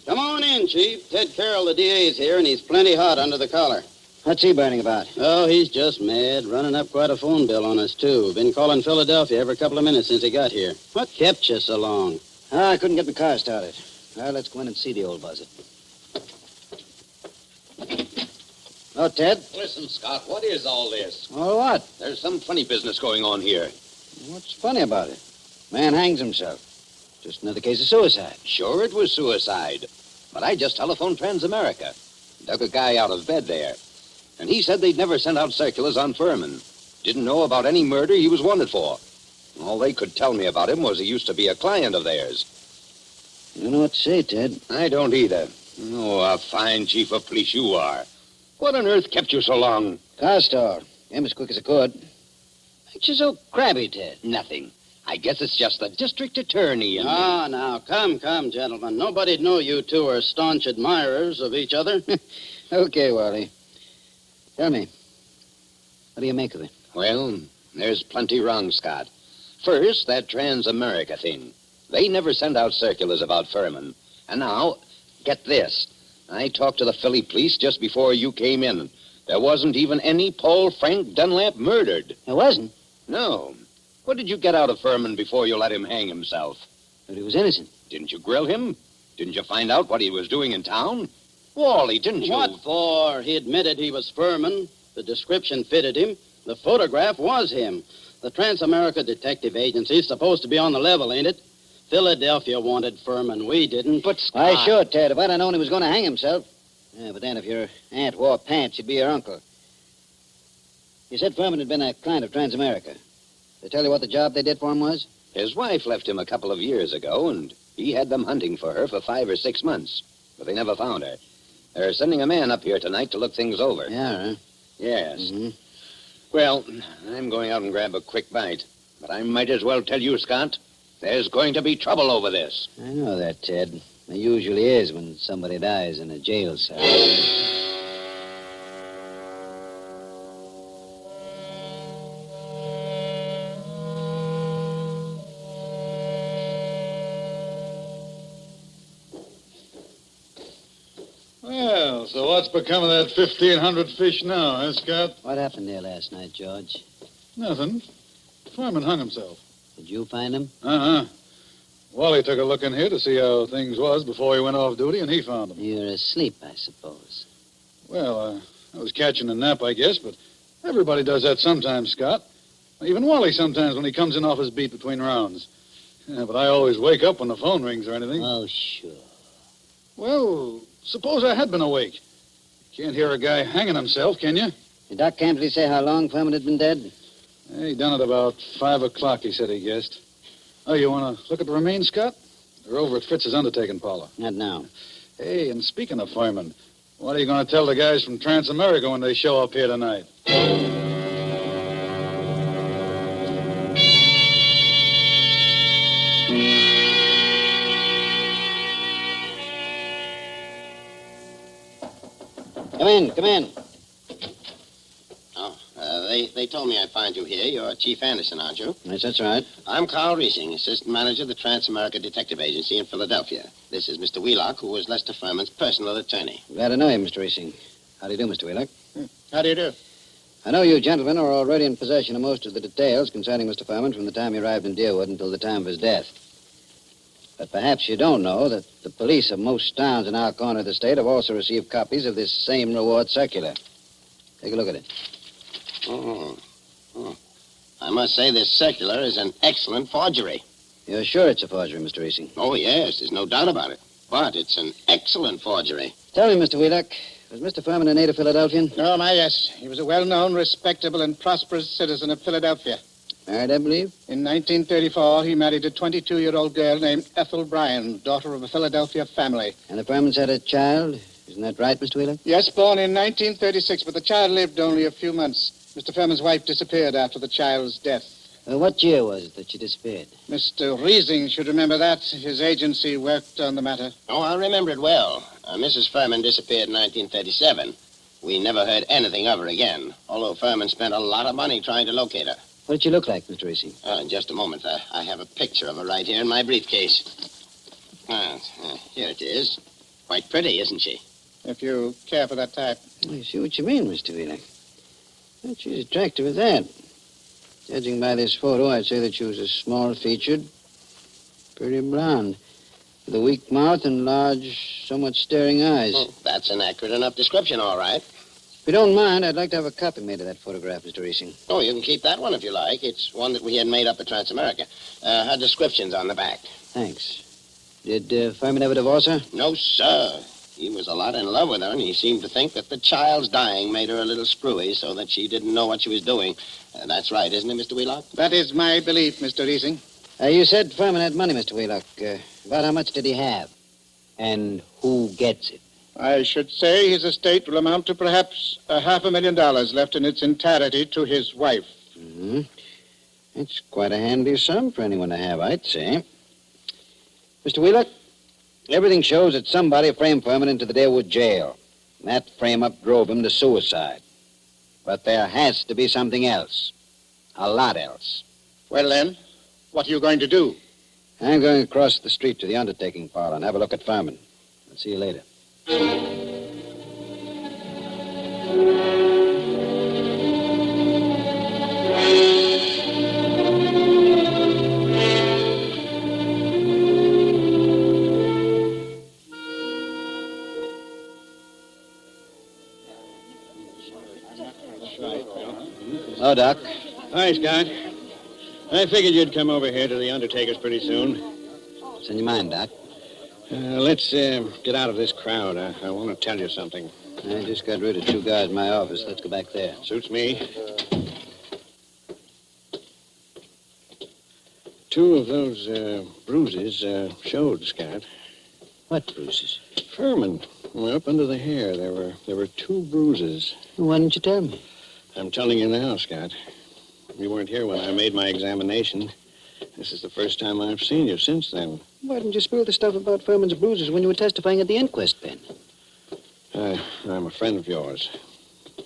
Come on in, Chief. Ted Carroll, the DA's here, and he's plenty hot under the collar. What's he burning about? Oh, he's just mad. Running up quite a phone bill on us, too. Been calling Philadelphia every couple of minutes since he got here. What kept you so long? I couldn't get the car started. Well, let's go in and see the old buzzard. Oh, Ted? Listen, Scott, what is all this? Oh, what? There's some funny business going on here. What's funny about it? Man hangs himself. Just another case of suicide. Sure, it was suicide. But I just telephoned Transamerica. Dug a guy out of bed there. And he said they'd never sent out circulars on Furman. Didn't know about any murder he was wanted for. All they could tell me about him was he used to be a client of theirs. You don't know what to say, Ted. I don't either. Oh, a fine chief of police you are. What on earth kept you so long? Car store. Came as quick as I could. Ain't you so crabby, Ted? Nothing. I guess it's just the district attorney and... Ah, now, come, gentlemen. Nobody'd know you two are staunch admirers of each other. Okay, Wally. Tell me, what do you make of it? Well, there's plenty wrong, Scott. First, that Transamerica thing. They never sent out circulars about Furman. And now, get this. I talked to the Philly police just before you came in. There wasn't even any Paul Frank Dunlap murdered. There wasn't? No. What did you get out of Furman before you let him hang himself? That he was innocent. Didn't you grill him? Didn't you find out what he was doing in town? Wally, didn't you? What for? He admitted he was Furman. The description fitted him. The photograph was him. The Transamerica Detective Agency's supposed to be on the level, ain't it? Philadelphia wanted Furman. We didn't. But Scott... Why, sure, Ted. If I'd have known he was going to hang himself. Yeah, but then if your aunt wore pants, he'd be your uncle. You said Furman had been a client of Transamerica. They tell you what the job they did for him was? His wife left him a couple of years ago, and he had them hunting for her for 5 or 6 months. But they never found her. They're sending a man up here tonight to look things over. Yeah, huh? Yes. Mm-hmm. Well, I'm going out and grab a quick bite. But I might as well tell you, Scott, there's going to be trouble over this. I know that, Ted. There usually is when somebody dies in a jail cell. Well, So what's become of that 1,500 fish now, huh, Scott? What happened there last night, George? Nothing. Foreman hung himself. Did you find him? Uh-huh. Wally took a look in here to see how things was before he went off duty, and he found him. You were asleep, I suppose. Well, I was catching a nap, I guess, but everybody does that sometimes, Scott. Even Wally sometimes when he comes in off his beat between rounds. Yeah, but I always wake up when the phone rings or anything. Oh, sure. Well, suppose I had been awake. You can't hear a guy hanging himself, can you? Did Doc Campley say how long Foreman had been dead? He done it about 5 o'clock, he said he guessed. Oh, you want to look at the remains, Scott? They're over at Fritz's undertaking parlor. Not now. Hey, and speaking of firemen, what are you going to tell the guys from Transamerica when they show up here tonight? Come in. Oh, they told me I'd find you here. You're Chief Anderson, aren't you? Yes, that's right. I'm Carl Riesing, assistant manager of the Transamerica Detective Agency in Philadelphia. This is Mr. Wheelock, who was Lester Furman's personal attorney. Glad to know you, Mr. Racing. How do you do, Mr. Wheelock? How do you do? I know you gentlemen are already in possession of most of the details concerning Mr. Furman from the time he arrived in Deerwood until the time of his death. But perhaps you don't know that the police of most towns in our corner of the state have also received copies of this same reward circular. Take a look at it. Oh. I must say this circular is an excellent forgery. You're sure it's a forgery, Mr. Racing? Oh, yes, there's no doubt about it. But it's an excellent forgery. Tell me, Mr. Wheelock, was Mr. Furman a native Philadelphian? Oh, my, yes. He was a well-known, respectable, and prosperous citizen of Philadelphia. Married, I believe? In 1934, he married a 22-year-old girl named Ethel Bryan, daughter of a Philadelphia family. And the Furmans had a child? Isn't that right, Mr. Wheelock? Yes, born in 1936, but the child lived only a few months. Mr. Furman's wife disappeared after the child's death. What year was it that she disappeared? Mr. Riesing should remember that. His agency worked on the matter. Oh, I remember it well. Mrs. Furman disappeared in 1937. We never heard anything of her again, although Furman spent a lot of money trying to locate her. What did she look like, Mr. Racing? In just a moment. I have a picture of her right here in my briefcase. Here it is. Quite pretty, isn't she? If you care for that type. I see what you mean, Mr. Wheelock. Well, she's attractive as that. Judging by this photo, I'd say that she was a small-featured, pretty blonde, with a weak mouth and large, somewhat staring eyes. Oh, that's an accurate enough description, all right. If you don't mind, I'd like to have a copy made of that photograph, Mr. Racing. Oh, you can keep that one if you like. It's one that we had made up at Transamerica. Her description's on the back. Thanks. Did Furman ever divorce her? No, sir. He was a lot in love with her, and he seemed to think that the child's dying made her a little screwy so that she didn't know what she was doing. That's right, isn't it, Mr. Wheelock? That is my belief, Mr. Riesing. You said Furman had money, Mr. Wheelock. About how much did he have? And who gets it? I should say his estate will amount to perhaps $500,000 left in its entirety to his wife. Mm-hmm. It's quite a handy sum for anyone to have, I'd say. Mr. Wheelock, everything shows that somebody framed Furman into the Deerwood jail. And that frame-up drove him to suicide. But there has to be something else. A lot else. Well, then, what are you going to do? I'm going across the street to the undertaking parlor and have a look at Furman. I'll see you later. Hello, Doc. Hi, Scott. I figured you'd come over here to the undertaker's pretty soon. What's in your mind, Doc? Let's get out of this crowd. I want to tell you something. I just got rid of 2 guys in my office. Let's go back there. Suits me. 2 of those bruises showed, Scott. What bruises? Furman. Well, up under the hair, there were 2 bruises. Why didn't you tell me? I'm telling you now, Scott. You weren't here when I made my examination. This is the first time I've seen you since then. Why didn't you spill the stuff about Furman's bruises when you were testifying at the inquest, Ben? I'm a friend of yours.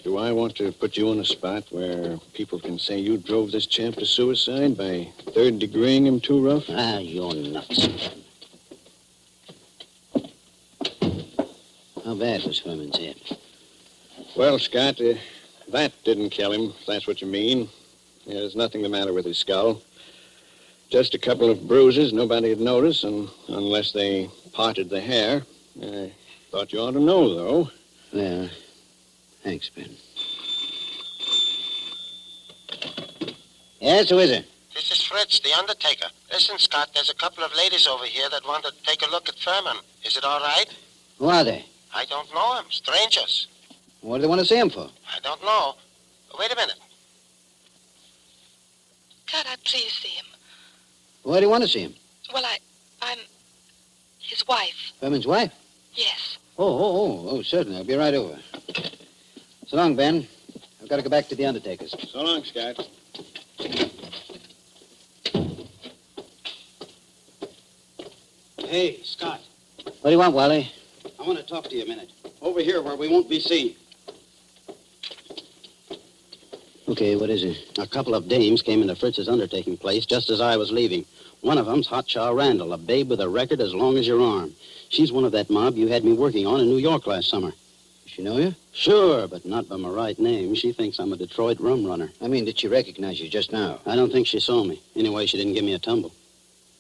Do I want to put you on a spot where people can say you drove this champ to suicide by third-degreeing him too rough? You're nuts. How bad was Furman's head? Well, Scott, that didn't kill him, if that's what you mean. There's nothing the matter with his skull. Just a couple of bruises nobody'd notice, and unless they parted the hair. I thought you ought to know, though. Well, thanks, Ben. Yes, who is it? This is Fritz, the undertaker. Listen, Scott, there's a couple of ladies over here that want to take a look at Furman. Is it all right? Who are they? I don't know them. Strangers. What do they want to see him for? I don't know. Wait a minute. Can't I please see him? Why do you want to see him? Well, I'm his wife. Furman's wife? Yes. Oh, certainly. I'll be right over. So long, Ben. I've got to go back to the undertakers. So long, Scott. Hey, Scott. What do you want, Wally? I want to talk to you a minute. Over here where we won't be seen. Okay, what is it? A couple of dames came into Fritz's undertaking place just as I was leaving. One of them's Hotshot Randall, a babe with a record as long as your arm. She's one of that mob you had me working on in New York last summer. Does she know you? Sure, but not by my right name. She thinks I'm a Detroit rum runner. I mean, did she recognize you just now? I don't think she saw me. Anyway, she didn't give me a tumble.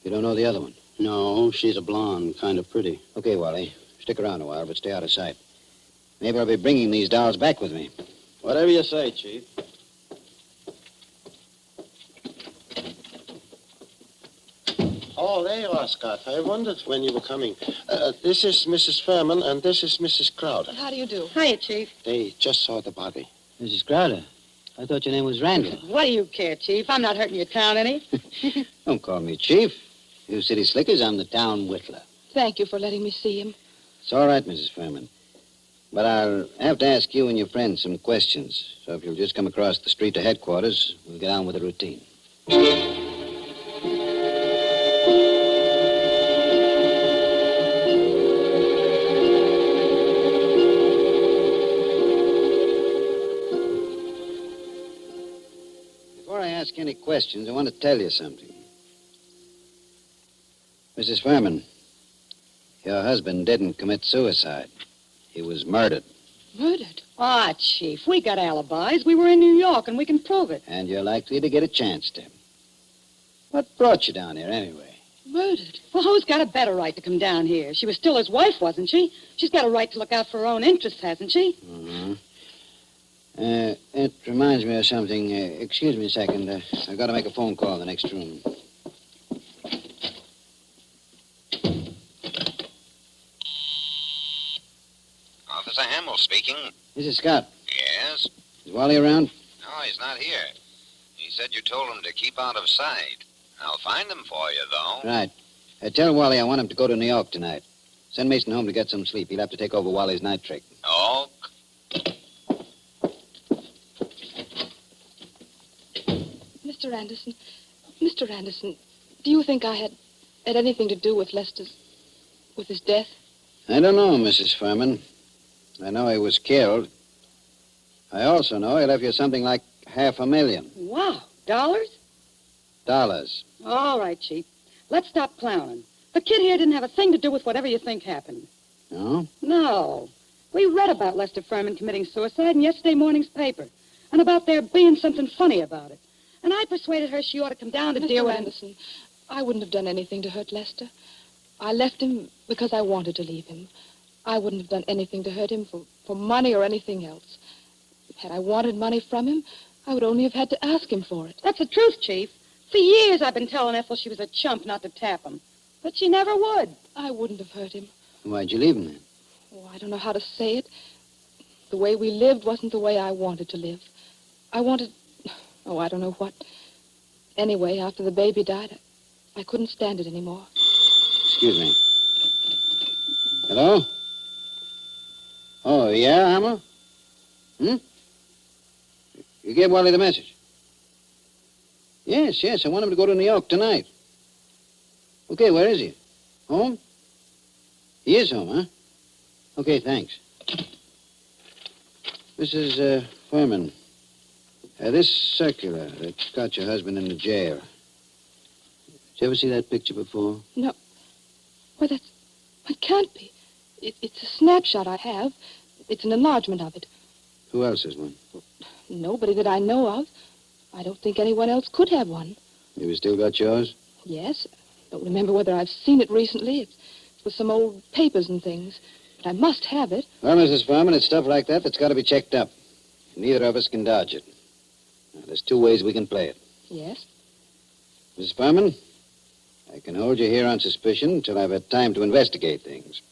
You don't know the other one? No, she's a blonde, kind of pretty. Okay, Wally. Stick around a while, but stay out of sight. Maybe I'll be bringing these dolls back with me. Whatever you say, Chief. Oh, there you are, Scott. I wondered when you were coming. This is Mrs. Furman, and this is Mrs. Crowder. How do you do? Hiya, Chief. They just saw the body. Mrs. Crowder, I thought your name was Randall. What do you care, Chief? I'm not hurting your town any. Don't call me Chief. You city slickers, I'm the town whittler. Thank you for letting me see him. It's all right, Mrs. Furman. But I'll have to ask you and your friends some questions. So if you'll just come across the street to headquarters, we'll get on with the routine. Before I ask any questions, I want to tell you something. Mrs. Furman, your husband didn't commit suicide. He was murdered. Murdered? Ah, Chief, we got alibis. We were in New York, and we can prove it. And you're likely to get a chance to. What brought you down here, anyway? Murdered? Well, who's got a better right to come down here? She was still his wife, wasn't she? She's got a right to look out for her own interests, hasn't she? Mm-hmm. It reminds me of something. Excuse me a second. I've got to make a phone call in the next room. Officer Hamill speaking. This is Scott. Yes? Is Wally around? No, he's not here. He said you told him to keep out of sight. I'll find him for you, though. Right. Tell Wally I want him to go to New York tonight. Send Mason home to get some sleep. He'll have to take over Wally's night trick. Oh. Mr. Anderson, do you think I had anything to do with his death? I don't know, Mrs. Furman. I know he was killed. I also know he left you something like $500,000. Wow. Dollars? Dollars. All right, Chief. Let's stop clowning. The kid here didn't have a thing to do with whatever you think happened. No? No. We read about Lester Furman committing suicide in yesterday morning's paper, and about there being something funny about it. And I persuaded her she ought to come down to deal with Anderson, I wouldn't have done anything to hurt Lester. I left him because I wanted to leave him. I wouldn't have done anything to hurt him for money or anything else. Had I wanted money from him, I would only have had to ask him for it. That's the truth, Chief. For years I've been telling Ethel she was a chump not to tap him. But she never would. I wouldn't have hurt him. Why'd you leave him then? Oh, I don't know how to say it. The way we lived wasn't the way I wanted to live. I wanted... Oh, I don't know what. Anyway, after the baby died, I couldn't stand it anymore. Excuse me. Hello? Oh, yeah, Hammer? You gave Wally the message? Yes, I want him to go to New York tonight. Okay, where is he? Home? He is home, huh? Okay, thanks. Mrs. Furman, this circular that got your husband in the jail. Did you ever see that picture before? No. Why, that can't be. It's a snapshot I have. It's an enlargement of it. Who else has one? Nobody that I know of. I don't think anyone else could have one. You still got yours? Yes. Don't remember whether I've seen it recently. It's with some old papers and things. But I must have it. Well, Mrs. Furman, it's stuff like that that's got to be checked up. Neither of us can dodge it. Now, there's two ways we can play it. Yes? Mrs. Furman, I can hold you here on suspicion until I've had time to investigate things.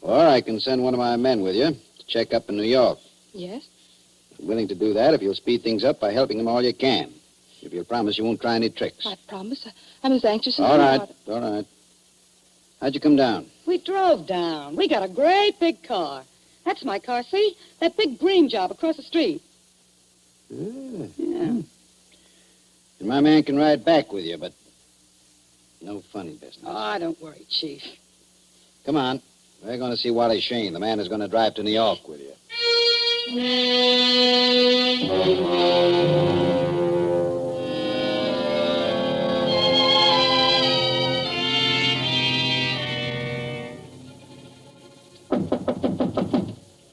Or I can send one of my men with you to check up in New York. Yes? I'm willing to do that if you'll speed things up by helping them all you can. If you'll promise you won't try any tricks. I promise. I'm as anxious as All you right, are. all right. How'd you come down? We drove down. We got a great big car. That's my car, see? That big green job across the street. Yeah. Yeah. And my man can ride back with you, but no funny business. Oh, don't worry, Chief. Come on. We're going to see Wally Shane, the man who's going to drive to New York with you.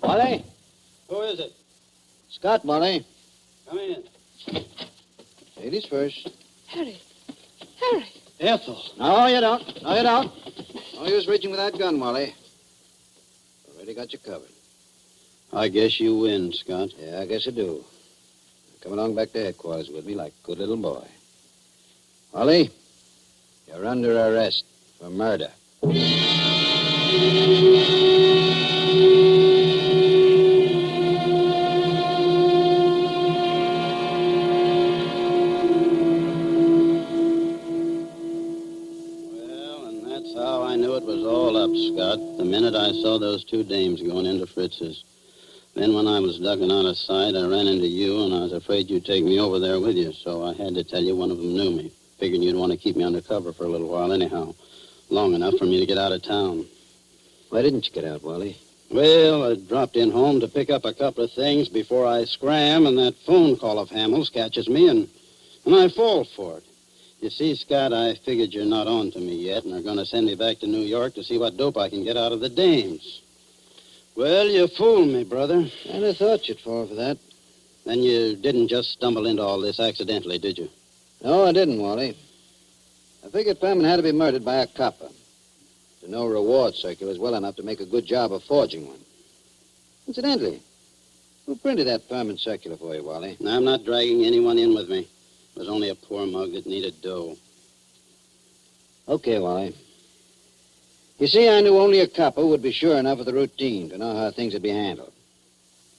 Wally? Who is it? Scott, Wally. Come in. Ladies first. Harry. Harry. Ethel. No, you don't. No, you don't. No use reaching with that gun, Wally. Already got you covered. I guess you win, Scott. Yeah, I guess I do. Come along back to headquarters with me like a good little boy. Wally, you're under arrest for murder. How I knew it was all up, Scott, the minute I saw those two dames going into Fritz's. Then when I was ducking out of sight, I ran into you, and I was afraid you'd take me over there with you, so I had to tell you one of them knew me, figuring you'd want to keep me under cover for a little while anyhow, long enough for me to get out of town. Why didn't you get out, Wally? Well, I dropped in home to pick up a couple of things before I scram, and that phone call of Hamill's catches me, and I fall for it. You see, Scott, I figured you're not on to me yet and are going to send me back to New York to see what dope I can get out of the dames. Well, you fooled me, brother. I'd have thought you'd fall for that. Then you didn't just stumble into all this accidentally, did you? No, I didn't, Wally. I figured Furman had to be murdered by a copper. The no reward circular's well enough to make a good job of forging one. Incidentally, who printed that Furman circular for you, Wally? I'm not dragging anyone in with me. It was only a poor mug that needed dough. Okay, Wally. You see, I knew only a copper would be sure enough of the routine to know how things would be handled.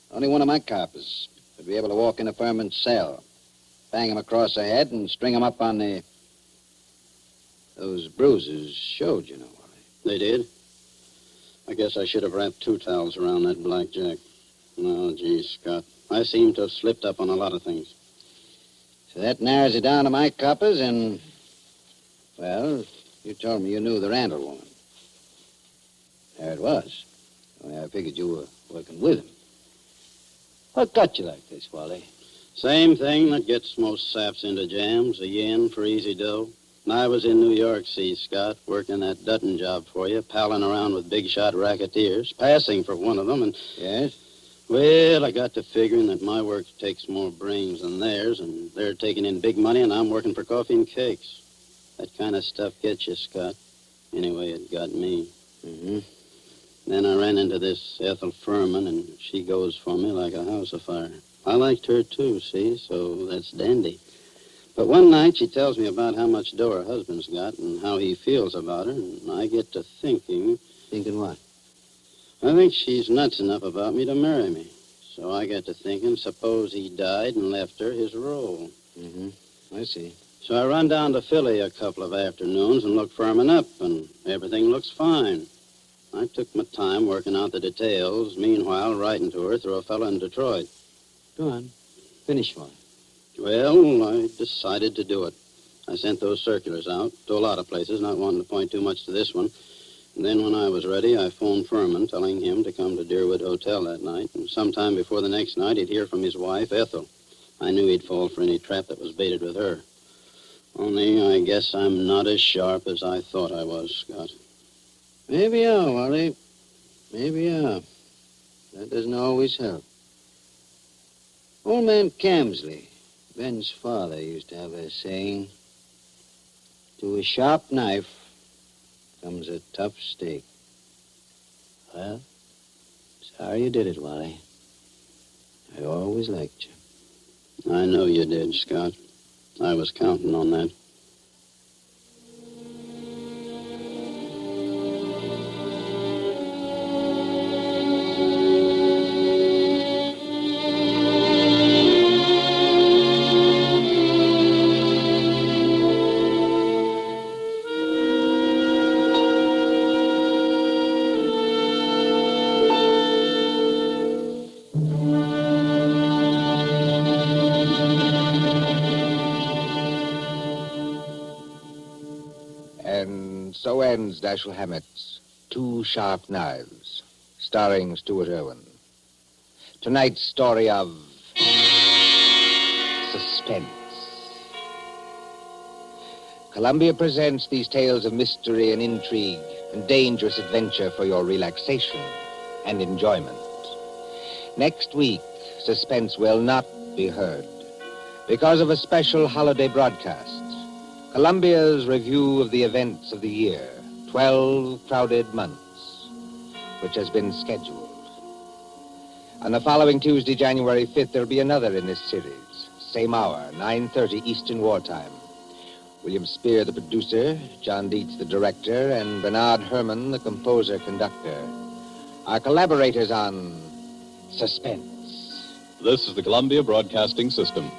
Only one of my coppers would be able to walk into Furman's cell, bang him across the head, and string him up on the... Those bruises showed, you know, Wally. They did? I guess I should have wrapped 2 towels around that blackjack. No, gee, Scott. I seem to have slipped up on a lot of things. So that narrows it down to my coppers and... Well, you told me you knew the Randall woman. There it was. Only I figured you were working with him. What got you like this, Wally? Same thing that gets most saps into jams, a yen for easy dough. And I was in New York, see, Scott, working that Dutton job for you, palling around with big-shot racketeers, passing for one of them, and... Yes? Well, I got to figuring that my work takes more brains than theirs, and they're taking in big money, and I'm working for coffee and cakes. That kind of stuff gets you, Scott. Anyway, it got me. Mm-hmm. Then I ran into this Ethel Furman, and she goes for me like a house afire. I liked her, too, see, so that's dandy. But one night she tells me about how much dough her husband's got and how he feels about her, and I get to thinking... Thinking what? I think she's nuts enough about me to marry me. So I got to thinking, suppose he died and left her his role. Mm-hmm. I see. So I run down to Philly a couple of afternoons and look Furman up, and everything looks fine. I took my time working out the details, meanwhile writing to her through a fellow in Detroit. Go on. Finish one. Well, I decided to do it. I sent those circulars out to a lot of places, not wanting to point too much to this one. And then when I was ready, I phoned Furman, telling him to come to Deerwood Hotel that night. And sometime before the next night, he'd hear from his wife, Ethel. I knew he'd fall for any trap that was baited with her. Only I guess I'm not as sharp as I thought I was, Scott. Maybe you are, Wally. Maybe, yeah. That doesn't always help. Old man Camsley, Ben's father, used to have a saying, to a sharp knife comes a tough steak. Well, sorry you did it, Wally. I always liked you. I know you did, Scott. I was counting on that. And so ends Dashiell Hammett's Two Sharp Knives, starring Stuart Irwin. Tonight's story of Suspense. Columbia presents these tales of mystery and intrigue and dangerous adventure for your relaxation and enjoyment. Next week, Suspense will not be heard because of a special holiday broadcast. Columbia's review of the events of the year, 12 crowded months, which has been scheduled. On the following Tuesday, January 5th, there'll be another in this series. Same hour, 9:30 Eastern Wartime. William Spear, the producer, John Dietz, the director, and Bernard Herrmann, the composer-conductor, are collaborators on Suspense. This is the Columbia Broadcasting System.